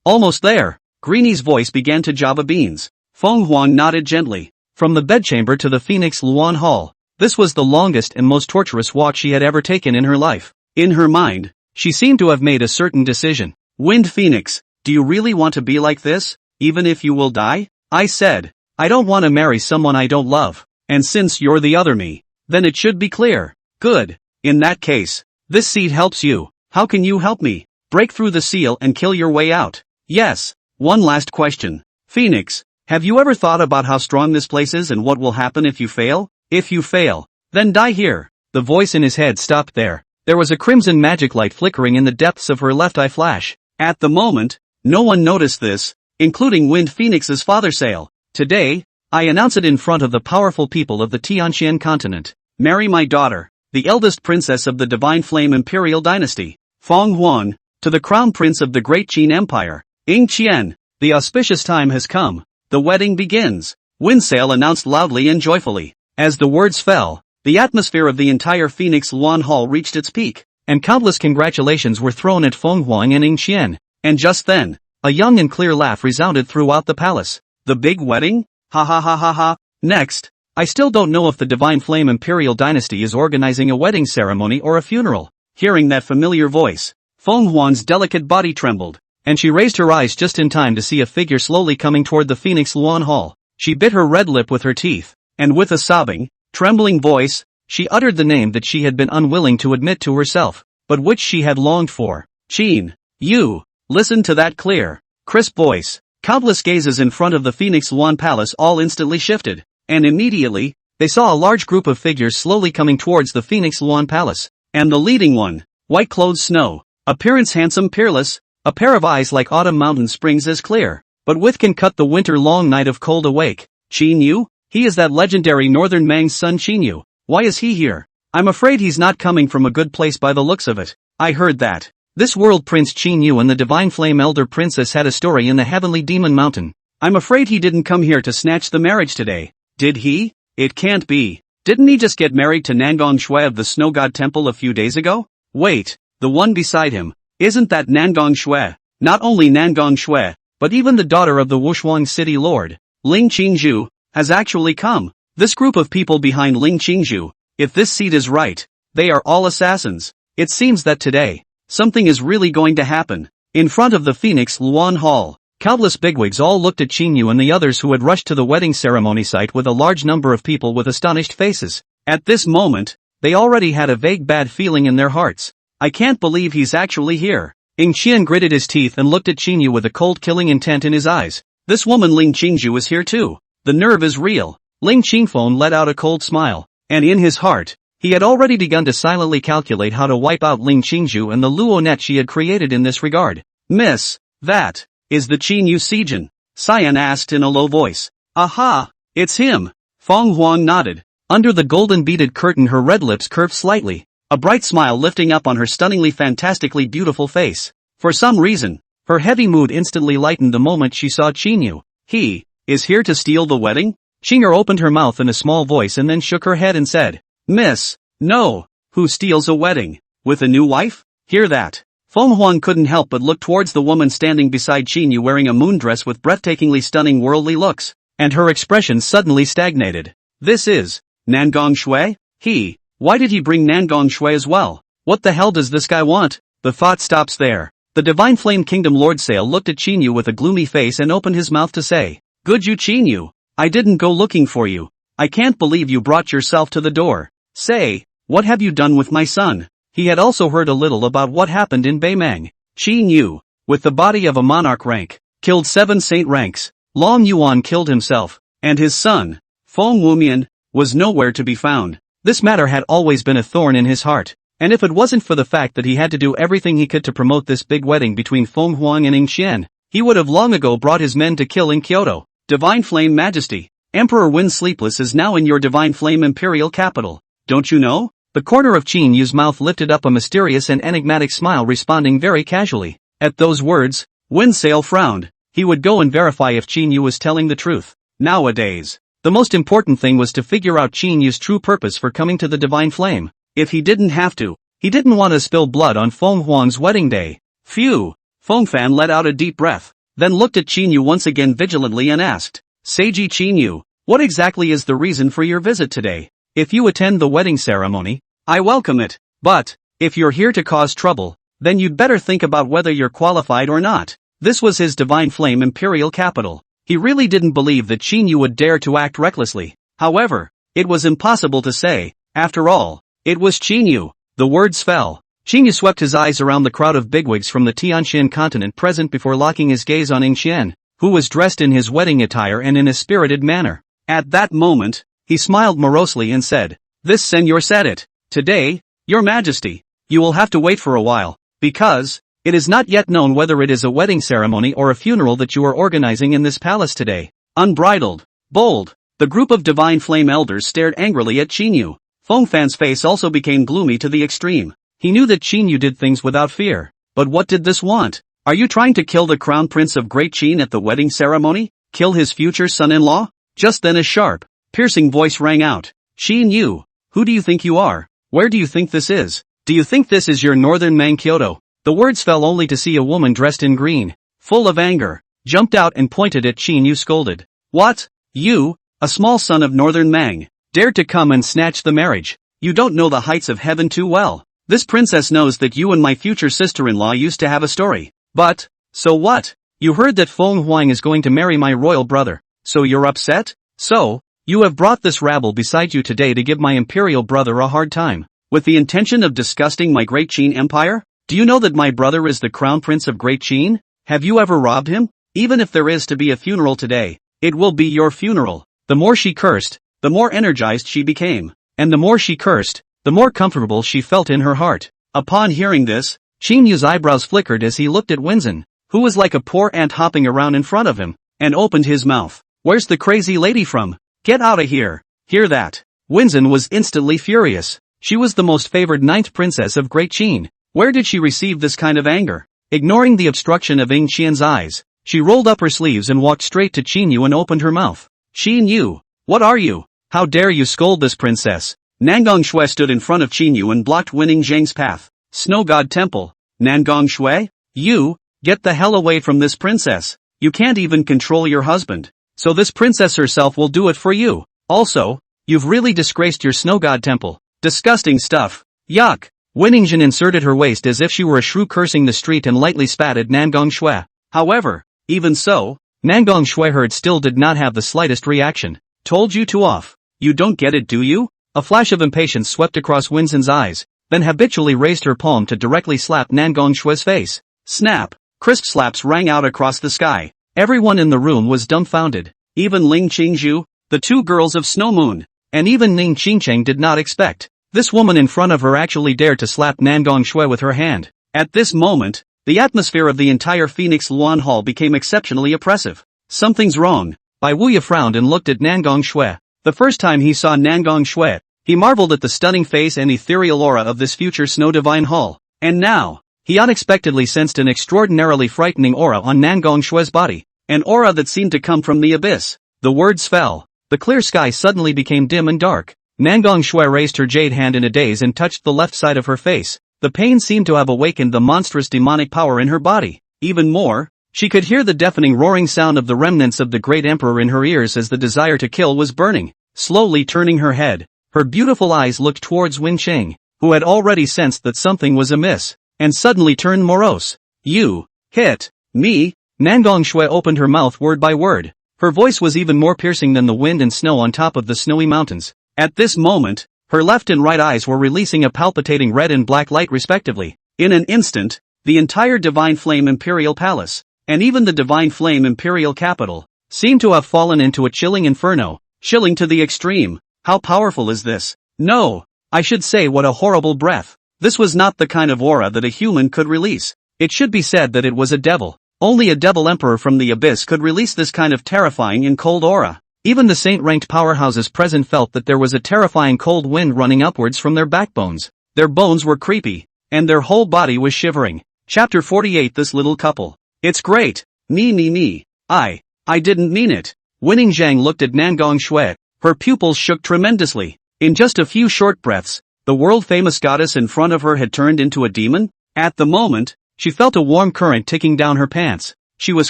Almost there. Greenie's voice began to java beans. Fong Wang nodded gently. From the bedchamber to the Phoenix Luan Hall, this was the longest and most torturous walk she had ever taken in her life. In her mind, she seemed to have made a certain decision. Wind Phoenix, do you really want to be like this, even if you will die? I said, I don't want to marry someone I don't love, and since you're the other me, then it should be clear. Good. In that case, this seed helps you. How can you help me? Break through the seal and kill your way out. Yes. One last question. Phoenix, have you ever thought about how strong this place is and what will happen if you fail? If you fail, then die here. The voice in his head stopped there. There was a crimson magic light flickering in the depths of her left eye flash. At the moment, no one noticed this, including Wind Phoenix's father Sale. Today, I announce it in front of the powerful people of the Tianqian continent. Marry my daughter, the eldest princess of the Divine Flame Imperial Dynasty, Fong Wang, to the crown prince of the Great Qin Empire, Ing Qian. The auspicious time has come. The wedding begins. Winsale announced loudly and joyfully. As the words fell, the atmosphere of the entire Phoenix Luan Hall reached its peak, and countless congratulations were thrown at Fong Wang and Ing Qian. And just then, a young and clear laugh resounded throughout the palace. The big wedding? Ha ha ha ha ha. Next, I still don't know if the Divine Flame Imperial Dynasty is organizing a wedding ceremony or a funeral. Hearing that familiar voice, Fong Wang's delicate body trembled, and she raised her eyes just in time to see a figure slowly coming toward the Phoenix Luan Hall. She bit her red lip with her teeth, and with a sobbing, trembling voice, she uttered the name that she had been unwilling to admit to herself, but which she had longed for. Qin Yu. Listen to that clear, crisp voice. Countless gazes in front of the Phoenix Luan Palace all instantly shifted, and immediately, they saw a large group of figures slowly coming towards the Phoenix Luan Palace. And the leading one, white-clothed snow, appearance handsome peerless, a pair of eyes like autumn mountain springs as clear, but with can cut the winter-long night of cold awake. Qin Yu? He is that legendary northern Mang's son Chinu. Why is he here? I'm afraid he's not coming from a good place by the looks of it. I heard that this world prince Qin Yu and the Divine Flame Elder Princess had a story in the Heavenly Demon Mountain. I'm afraid he didn't come here to snatch the marriage today. Did he? It can't be. Didn't he just get married to Nangong Xue of the Snow God Temple a few days ago? Wait, the one beside him. Isn't that Nangong Xue? Not only Nangong Xue, but even the daughter of the Wushuang City Lord, Ling Qingzhu, has actually come. This group of people behind Ling Qingzhu, if this seed is right, they are all assassins. It seems that today, something is really going to happen. In front of the Phoenix Luan Hall, countless bigwigs all looked at Chinu and the others who had rushed to the wedding ceremony site with a large number of people with astonished faces. At this moment, they already had a vague bad feeling in their hearts. I can't believe he's actually here. Ing Qian gritted his teeth and looked at Chinu with a cold killing intent in his eyes. This woman Ling Qingzhu is here too. The nerve is real. Ling Qingfeng let out a cold smile, and in his heart, he had already begun to silently calculate how to wipe out Ling Qingzhu and the luo net she had created in this regard. Miss, that is the Qin Yu Sijin? Cyan asked in a low voice. Aha, it's him. Fong Wang nodded. Under the golden beaded curtain her red lips curved slightly, a bright smile lifting up on her stunningly fantastically beautiful face. For some reason, her heavy mood instantly lightened the moment she saw Chinu. He is here to steal the wedding? Qinger opened her mouth in a small voice and then shook her head and said, Miss, no. Who steals a wedding? With a new wife? Hear that. Fong Huang couldn't help but look towards the woman standing beside Qin wearing a moon dress with breathtakingly stunning worldly looks, and her expression suddenly stagnated. This is Nangong Xue? He Why did he bring Nangong Xue as well? What the hell does this guy want? The thought stops there. The Divine Flame Kingdom Lord Sale looked at Qin Yu with a gloomy face and opened his mouth to say, "Good you Qin Yu. I didn't go looking for you. I can't believe you brought yourself to the door. Say, what have you done with my son?" He had also heard a little about what happened in Beimang. Qin Yu, with the body of a monarch rank, killed 7 saint ranks. Long Yuan killed himself, and his son, Fong Wang, was nowhere to be found. This matter had always been a thorn in his heart, and if it wasn't for the fact that he had to do everything he could to promote this big wedding between Fong Wang and Ing Xian, he would have long ago brought his men to kill in Kyoto. Divine Flame Majesty, Emperor Wen Sleepless is now in your Divine Flame Imperial capital. Don't you know? The corner of Qin Yu's mouth lifted up a mysterious and enigmatic smile, responding very casually. At those words, Wen Sale frowned. He would go and verify if Qin Yu was telling the truth. Nowadays, the most important thing was to figure out Qin Yu's true purpose for coming to the Divine Flame. If he didn't have to, he didn't want to spill blood on Fong Huang's wedding day. Phew! Fong Fan let out a deep breath, then looked at Qin Yu once again vigilantly and asked, "Seiji Qin Yu, what exactly is the reason for your visit today? If you attend the wedding ceremony, I welcome it, but, if you're here to cause trouble, then you'd better think about whether you're qualified or not." This was his Divine Flame Imperial capital. He really didn't believe that Qin Yu would dare to act recklessly. However, it was impossible to say. After all, it was Qin Yu. The words fell. Qin Yu swept his eyes around the crowd of bigwigs from the Tianxian continent present before locking his gaze on Ing Xian, who was dressed in his wedding attire and in a spirited manner. At that moment, he smiled morosely and said, "This senor said it. Today, your majesty, you will have to wait for a while, because it is not yet known whether it is a wedding ceremony or a funeral that you are organizing in this palace today." Unbridled, bold, the group of Divine Flame elders stared angrily at Qin Yu. Fong Fan's face also became gloomy to the extreme. He knew that Qin Yu did things without fear, but what did this want? Are you trying to kill the crown prince of Great Qin at the wedding ceremony? Kill his future son-in-law? Just then a sharp, piercing voice rang out. "Qin Yu, who do you think you are? Where do you think this is? Do you think this is your northern Mang Kyoto?" The words fell only to see a woman dressed in green, full of anger, jumped out and pointed at Qin Yu, scolded. "What? You, a small son of northern Mang, dared to come and snatch the marriage? You don't know the heights of heaven too well. This princess knows that you and my future sister-in-law used to have a story. But, so what? You heard that Fong Wang is going to marry my royal brother, so you're upset? So, you have brought this rabble beside you today to give my imperial brother a hard time, with the intention of disgusting my Great Qin Empire? Do you know that my brother is the crown prince of Great Qin? Have you ever robbed him? Even if there is to be a funeral today, it will be your funeral." The more she cursed, the more energized she became, and the more she cursed, the more comfortable she felt in her heart. Upon hearing this, Qin Yu's eyebrows flickered as he looked at Wenzhen, who was like a poor ant hopping around in front of him, and opened his mouth. "Where's the crazy lady from? Get out of here." Hear that? Wenzhen was instantly furious. She was the most favored 9th princess of Great Qin. Where did she receive this kind of anger? Ignoring the obstruction of Ing Qian's eyes, she rolled up her sleeves and walked straight to Qin Yu and opened her mouth. "Qin Yu, what are you? How dare you scold this princess?" Nangong Xue stood in front of Qin Yu and blocked Winning Zhang's path. "Snow God Temple, Nangong Xue? You, get the hell away from this princess. You can't even control your husband, so this princess herself will do it for you. Also, you've really disgraced your Snow God Temple. Disgusting stuff. Yuck." Winningshen inserted her waist as if she were a shrew cursing the street and lightly spat at Nangong Xue. However, even so, Nangong Xue Herd still did not have the slightest reaction. "Told you to off. You don't get it, do you?" A flash of impatience swept across Winzen's eyes, then habitually raised her palm to directly slap Nangong Xue's face. Snap! Crisp slaps rang out across the sky. Everyone in the room was dumbfounded. Even Ling Qingzhu, the 2 girls of Snow Moon, and even Ning Qingcheng did not expect this woman in front of her actually dared to slap Nangong Xue with her hand. At this moment, the atmosphere of the entire Phoenix Luan Hall became exceptionally oppressive. "Something's wrong." Bai Wuya frowned and looked at Nangong Xue. The first time he saw Nangong Xue, he marveled at the stunning face and ethereal aura of this future Snow Divine Hall. And now, he unexpectedly sensed an extraordinarily frightening aura on Nangong Xue's body, an aura that seemed to come from the abyss. The words fell. The clear sky suddenly became dim and dark. Nangong Xue raised her jade hand in a daze and touched the left side of her face. The pain seemed to have awakened the monstrous demonic power in her body. Even more, she could hear the deafening roaring sound of the remnants of the great emperor in her ears as the desire to kill was burning. Slowly turning her head, Her beautiful eyes looked towards Wenqing, who had already sensed that something was amiss, and suddenly turned morose. You hit me? Nangong Xue opened her mouth word by word. Her voice was even more piercing than the wind and snow on top of the snowy mountains. At this moment, her left and right eyes were releasing a palpitating red and black light respectively. In an instant, the entire Divine Flame Imperial Palace, and even the Divine Flame Imperial Capital, seemed to have fallen into a chilling inferno, chilling to the extreme. How powerful is this? No, I should say what a horrible breath. This was not the kind of aura that a human could release. It should be said that it was a devil. Only a devil emperor from the abyss could release this kind of terrifying and cold aura. Even the saint-ranked powerhouses present felt that there was a terrifying cold wind running upwards from their backbones. Their bones were creepy, and their whole body was shivering. Chapter 48. This little couple. It's great. Me. I didn't mean it. Winning Zhang looked at Nangong Xue. Her pupils shook tremendously. In just a few short breaths, the world-famous goddess in front of her had turned into a demon. At the moment, she felt a warm current ticking down her pants. She was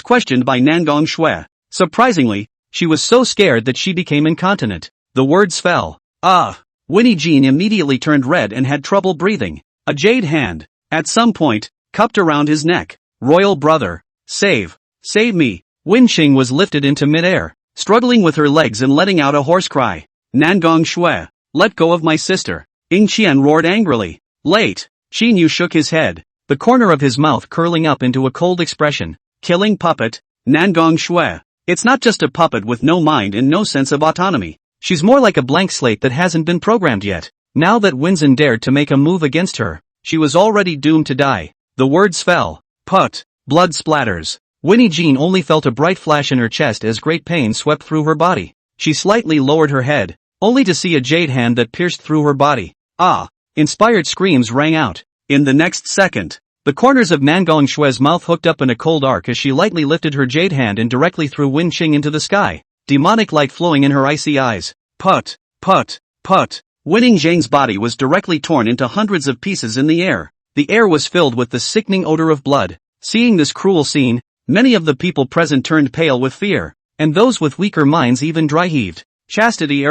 questioned by Nangong Xue. Surprisingly, she was so scared that she became incontinent. The words fell. Winnie Jean immediately turned red and had trouble breathing. A jade hand, at some point, cupped around his neck. Royal brother, save me. Wenqing was lifted into midair, struggling with her legs and letting out a hoarse cry. Nangong Xue, let go of my sister. Ying Qian roared angrily. Late. Qin Yu shook his head, the corner of his mouth curling up into a cold expression. Killing puppet. Nangong Xue. It's not just a puppet with no mind and no sense of autonomy. She's more like a blank slate that hasn't been programmed yet. Now that Winzhen dared to make a move against her, she was already doomed to die. The words fell. Put. Blood splatters. Winnie Jean only felt a bright flash in her chest as great pain swept through her body. She slightly lowered her head, only to see a jade hand that pierced through her body. Inspired screams rang out. In the next second, the corners of Nangong Xue's mouth hooked up in a cold arc as she lightly lifted her jade hand and directly threw Wenqing into the sky, demonic light flowing in her icy eyes. Put. Winning Zhang's body was directly torn into hundreds of pieces in the air. The air was filled with the sickening odor of blood. Seeing this cruel scene, many of the people present turned pale with fear, and those with weaker minds even dry-heaved. Chastity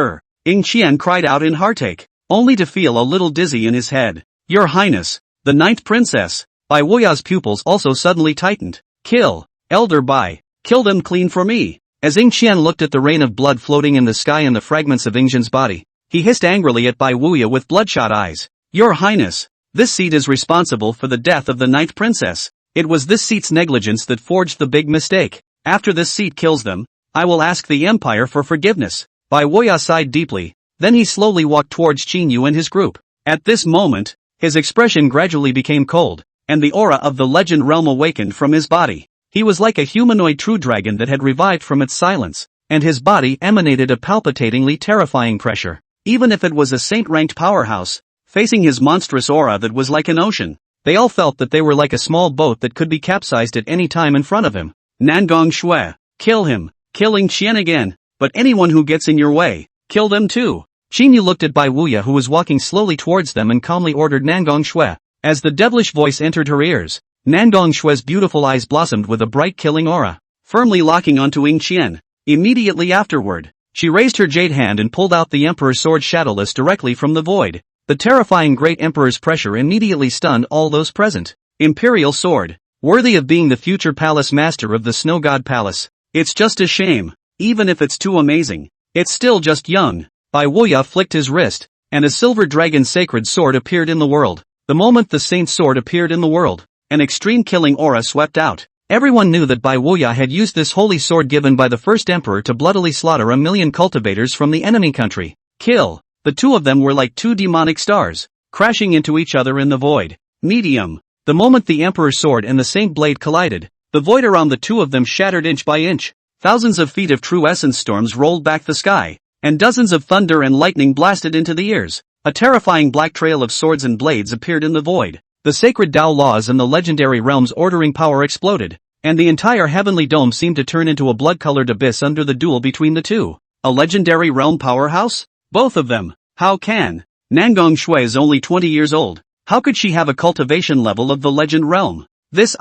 Ying Qian cried out in heartache, only to feel a little dizzy in his head. Your Highness, the ninth princess. Bai Wuya's pupils also suddenly tightened. Kill, Elder Bai, kill them clean for me. As Ying Qian looked at the rain of blood floating in the sky and the fragments of Yingzhen's body, he hissed angrily at Bai Wuya with bloodshot eyes. Your Highness, this seat is responsible for the death of the ninth princess. It was this seat's negligence that forged the big mistake. After this seat kills them, I will ask the Empire for forgiveness. Bai Wuya sighed deeply, then he slowly walked towards Qin Yu and his group. At this moment, his expression gradually became cold, and the aura of the legend realm awakened from his body. He was like a humanoid true dragon that had revived from its silence, and his body emanated a palpitatingly terrifying pressure. Even if it was a saint-ranked powerhouse, facing his monstrous aura that was like an ocean, they all felt that they were like a small boat that could be capsized at any time in front of him. Nangong Xue, kill him. Killing Qian again, but anyone who gets in your way, kill them too. Qin Yu looked at Bai Wuya who was walking slowly towards them and calmly ordered Nangong Xue. As the devilish voice entered her ears, Nangong Xue's beautiful eyes blossomed with a bright killing aura, firmly locking onto Ying Qian. Immediately afterward, she raised her jade hand and pulled out the Emperor's sword shadowless directly from the void. The terrifying great Emperor's pressure immediately stunned all those present. Imperial sword, worthy of being the future palace master of the Snow God Palace. It's just a shame, even if it's too amazing, it's still just young. Bai Wuya flicked his wrist, and a silver dragon sacred sword appeared in the world. The moment the saint's sword appeared in the world, an extreme killing aura swept out. Everyone knew that Bai Wuya had used this holy sword given by the first emperor to bloodily slaughter 1,000,000 cultivators from the enemy country. Kill. The two of them were like two demonic stars, crashing into each other in the void. Medium. The moment the emperor's sword and the saint blade collided, the void around the two of them shattered inch by inch. Thousands of feet of true essence storms rolled back the sky, and dozens of thunder and lightning blasted into the ears. A terrifying black trail of swords and blades appeared in the void. The sacred Tao laws and the legendary realm's ordering power exploded, and the entire heavenly dome seemed to turn into a blood-colored abyss under the duel between the two. A legendary realm powerhouse? Both of them. How can? Nangong Xue is only 20 years old. How could she have a cultivation level of the legend realm? This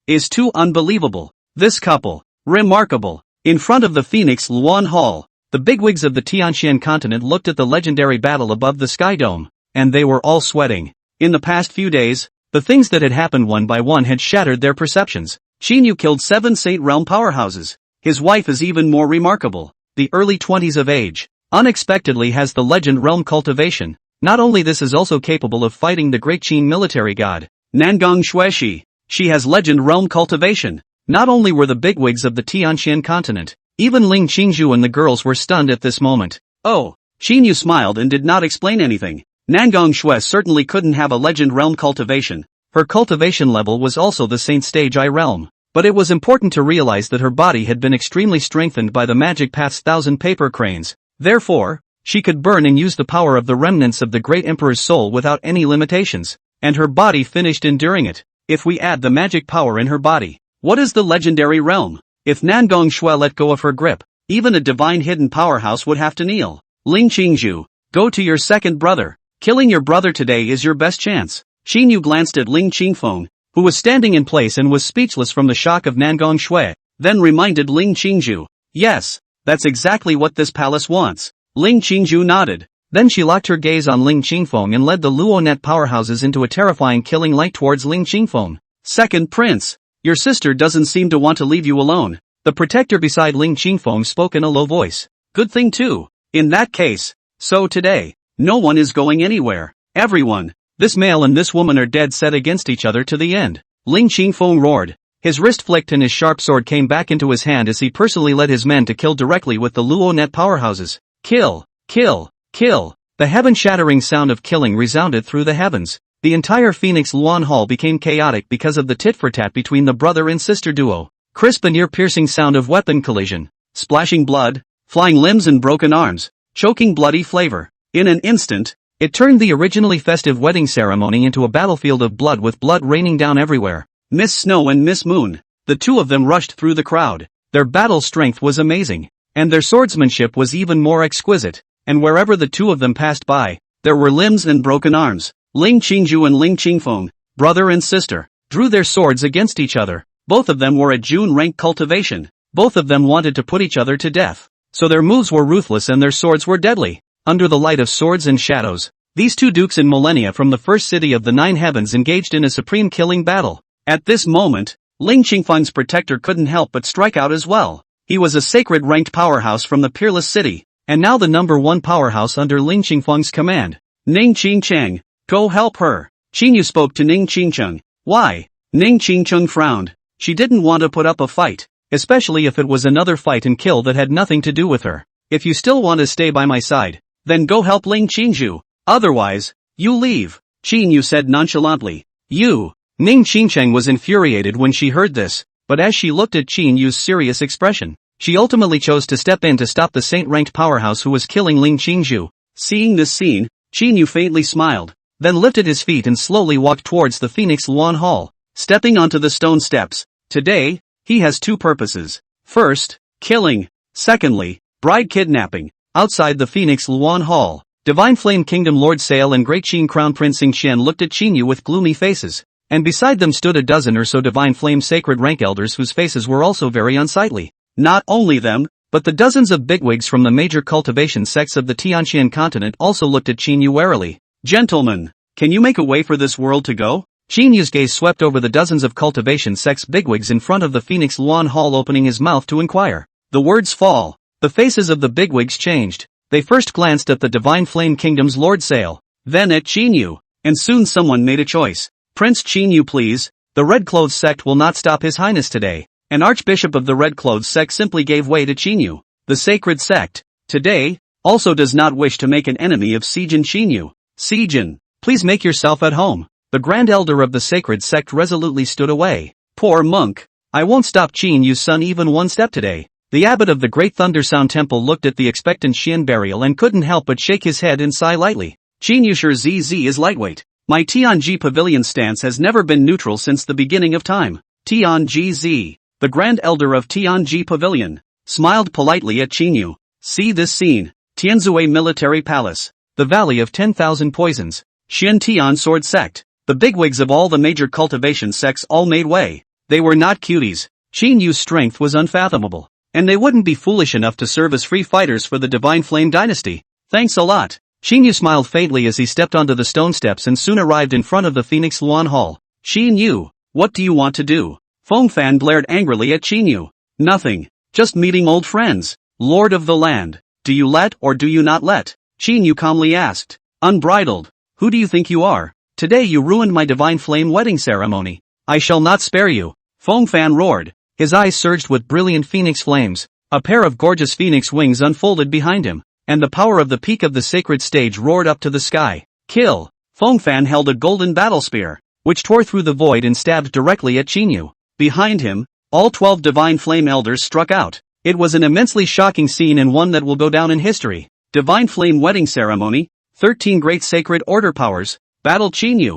is too unbelievable. This couple. Remarkable. In front of the Phoenix Luan Hall, The bigwigs of the Tianxian continent looked at the legendary battle above the Sky Dome, and they were all sweating. In the past few days, the things that had happened one by one had shattered their perceptions. Qin Yu killed 7 Saint Realm powerhouses. His wife is even more remarkable. The early 20s of age, unexpectedly has the legend realm cultivation. Not only this is also capable of fighting the great Qin military god, Nangong Shueshi. She has legend realm cultivation. Not only were the bigwigs of the Tianxian continent, even Ling Qingzhu and the girls were stunned at this moment. Oh, Qin Yu smiled and did not explain anything. Nangong Shui certainly couldn't have a legend realm cultivation. Her cultivation level was also the Saint Stage I realm. But it was important to realize that her body had been extremely strengthened by the magic path's 1,000 paper cranes. Therefore, she could burn and use the power of the remnants of the great emperor's soul without any limitations. And her body finished enduring it. If we add the magic power in her body, what is the legendary realm? If Nangong Shui let go of her grip, even a divine hidden powerhouse would have to kneel. Ling Qingzhu, go to your second brother. Killing your brother today is your best chance. Qin Yu glanced at Ling Qingfeng, who was standing in place and was speechless from the shock of Nangong Shui, then reminded Ling Qingzhu. Yes, that's exactly what this palace wants. Ling Qingzhu nodded. Then she locked her gaze on Ling Qingfeng and led the Luonet powerhouses into a terrifying killing light towards Ling Qingfeng. Second prince, your sister doesn't seem to want to leave you alone. The protector beside Ling Qingfeng spoke in a low voice. Good thing too. In that case, so today, no one is going anywhere. Everyone, this male and this woman are dead set against each other to the end. Ling Qingfeng roared. His wrist flicked and his sharp sword came back into his hand as he personally led his men to kill directly with the Luonet powerhouses. Kill, kill, kill. The heaven-shattering sound of killing resounded through the heavens. The entire Phoenix Luan Hall became chaotic because of the tit-for-tat between the brother and sister duo. Crisp and ear-piercing sound of weapon collision. Splashing blood, flying limbs and broken arms, choking bloody flavor. In an instant, it turned the originally festive wedding ceremony into a battlefield of blood with blood raining down everywhere. Miss Snow and Miss Moon, the two of them rushed through the crowd. Their battle strength was amazing, and their swordsmanship was even more exquisite, and wherever the two of them passed by, there were limbs and broken arms. Ling Qingzhu and Ling Qingfeng, brother and sister, drew their swords against each other. Both of them were at June rank cultivation. Both of them wanted to put each other to death. So their moves were ruthless and their swords were deadly. Under the light of swords and shadows, these two dukes in millennia from the first city of the nine heavens engaged in a supreme killing battle. At this moment, Ling Qingfeng's protector couldn't help but strike out as well. He was a sacred ranked powerhouse from the peerless city, and now the number one powerhouse under Ling Qingfeng's command. Ning Qingcheng, go help her. Qin Yu spoke to Ning Qingcheng. Why? Ning Qingcheng frowned. She didn't want to put up a fight, especially if it was another fight and kill that had nothing to do with her. If you still want to stay by my side, then go help Ling Qingzhu. Otherwise, you leave. Qin Yu said nonchalantly. You. Ning Qingcheng was infuriated when she heard this, but as she looked at Qin Yu's serious expression, she ultimately chose to step in to stop the saint-ranked powerhouse who was killing Ling Qingzhu. Seeing this scene, Qin Yu faintly smiled, then lifted his feet and slowly walked towards the Phoenix Luan Hall, stepping onto the stone steps. Today, he has two purposes. First, killing. Secondly, bride kidnapping. Outside the Phoenix Luan Hall, Divine Flame Kingdom Lord Sale and Great Qin Crown Prince Shen looked at Qin Yu with gloomy faces, and beside them stood a dozen or so Divine Flame Sacred Rank Elders whose faces were also very unsightly. Not only them, but the dozens of bigwigs from the major cultivation sects of the Tianxian continent also looked at Qin Yu warily. Gentlemen, can you make a way for this world to go? Qin Yu's gaze swept over the dozens of cultivation sects bigwigs in front of the Phoenix Luan Hall, opening his mouth to inquire. The words fall. The faces of the bigwigs changed. They first glanced at the Divine Flame Kingdom's Lord Sale, then at Qin Yu, and soon someone made a choice. Prince Qin Yu, please. The Red Clothes sect will not stop His Highness today. An archbishop of the Red Clothes sect simply gave way to Qin Yu. The sacred sect, today, also does not wish to make an enemy of Sijin Qin Yu. Sijin, please make yourself at home. The Grand Elder of the sacred sect resolutely stood away. Poor monk. I won't stop Qin Yu's son even one step today. The abbot of the Great Thundersound Temple looked at the expectant Xian burial and couldn't help but shake his head and sigh lightly. Qin Yu sure ZZ is lightweight. My Tianji Pavilion stance has never been neutral since the beginning of time. Tianji Z, the Grand Elder of Tianji Pavilion, smiled politely at Qin Yu. See this scene. Tianzue Military Palace. The Valley of 10,000 Poisons. Xian Tian Sword Sect. The bigwigs of all the major cultivation sects all made way. They were not cuties. Qin Yu's strength was unfathomable. And they wouldn't be foolish enough to serve as free fighters for the Divine Flame Dynasty. Thanks a lot. Qin Yu smiled faintly as he stepped onto the stone steps and soon arrived in front of the Phoenix Luan Hall. Qin Yu, what do you want to do? Fong Fan glared angrily at Qin Yu. Nothing. Just meeting old friends. Lord of the land. Do you let or do you not let? Qin Yu calmly asked. Unbridled. Who do you think you are? Today you ruined my Divine Flame wedding ceremony. I shall not spare you. Fong Fan roared. His eyes surged with brilliant phoenix flames. A pair of gorgeous phoenix wings unfolded behind him, and the power of the peak of the sacred stage roared up to the sky. Kill! Fong Fan held a golden battle spear, which tore through the void and stabbed directly at Qin Yu. Behind him, all 12 Divine Flame Elders struck out. It was an immensely shocking scene and one that will go down in history. Divine Flame Wedding Ceremony, 13 Great Sacred Order Powers, battled Qin Yu.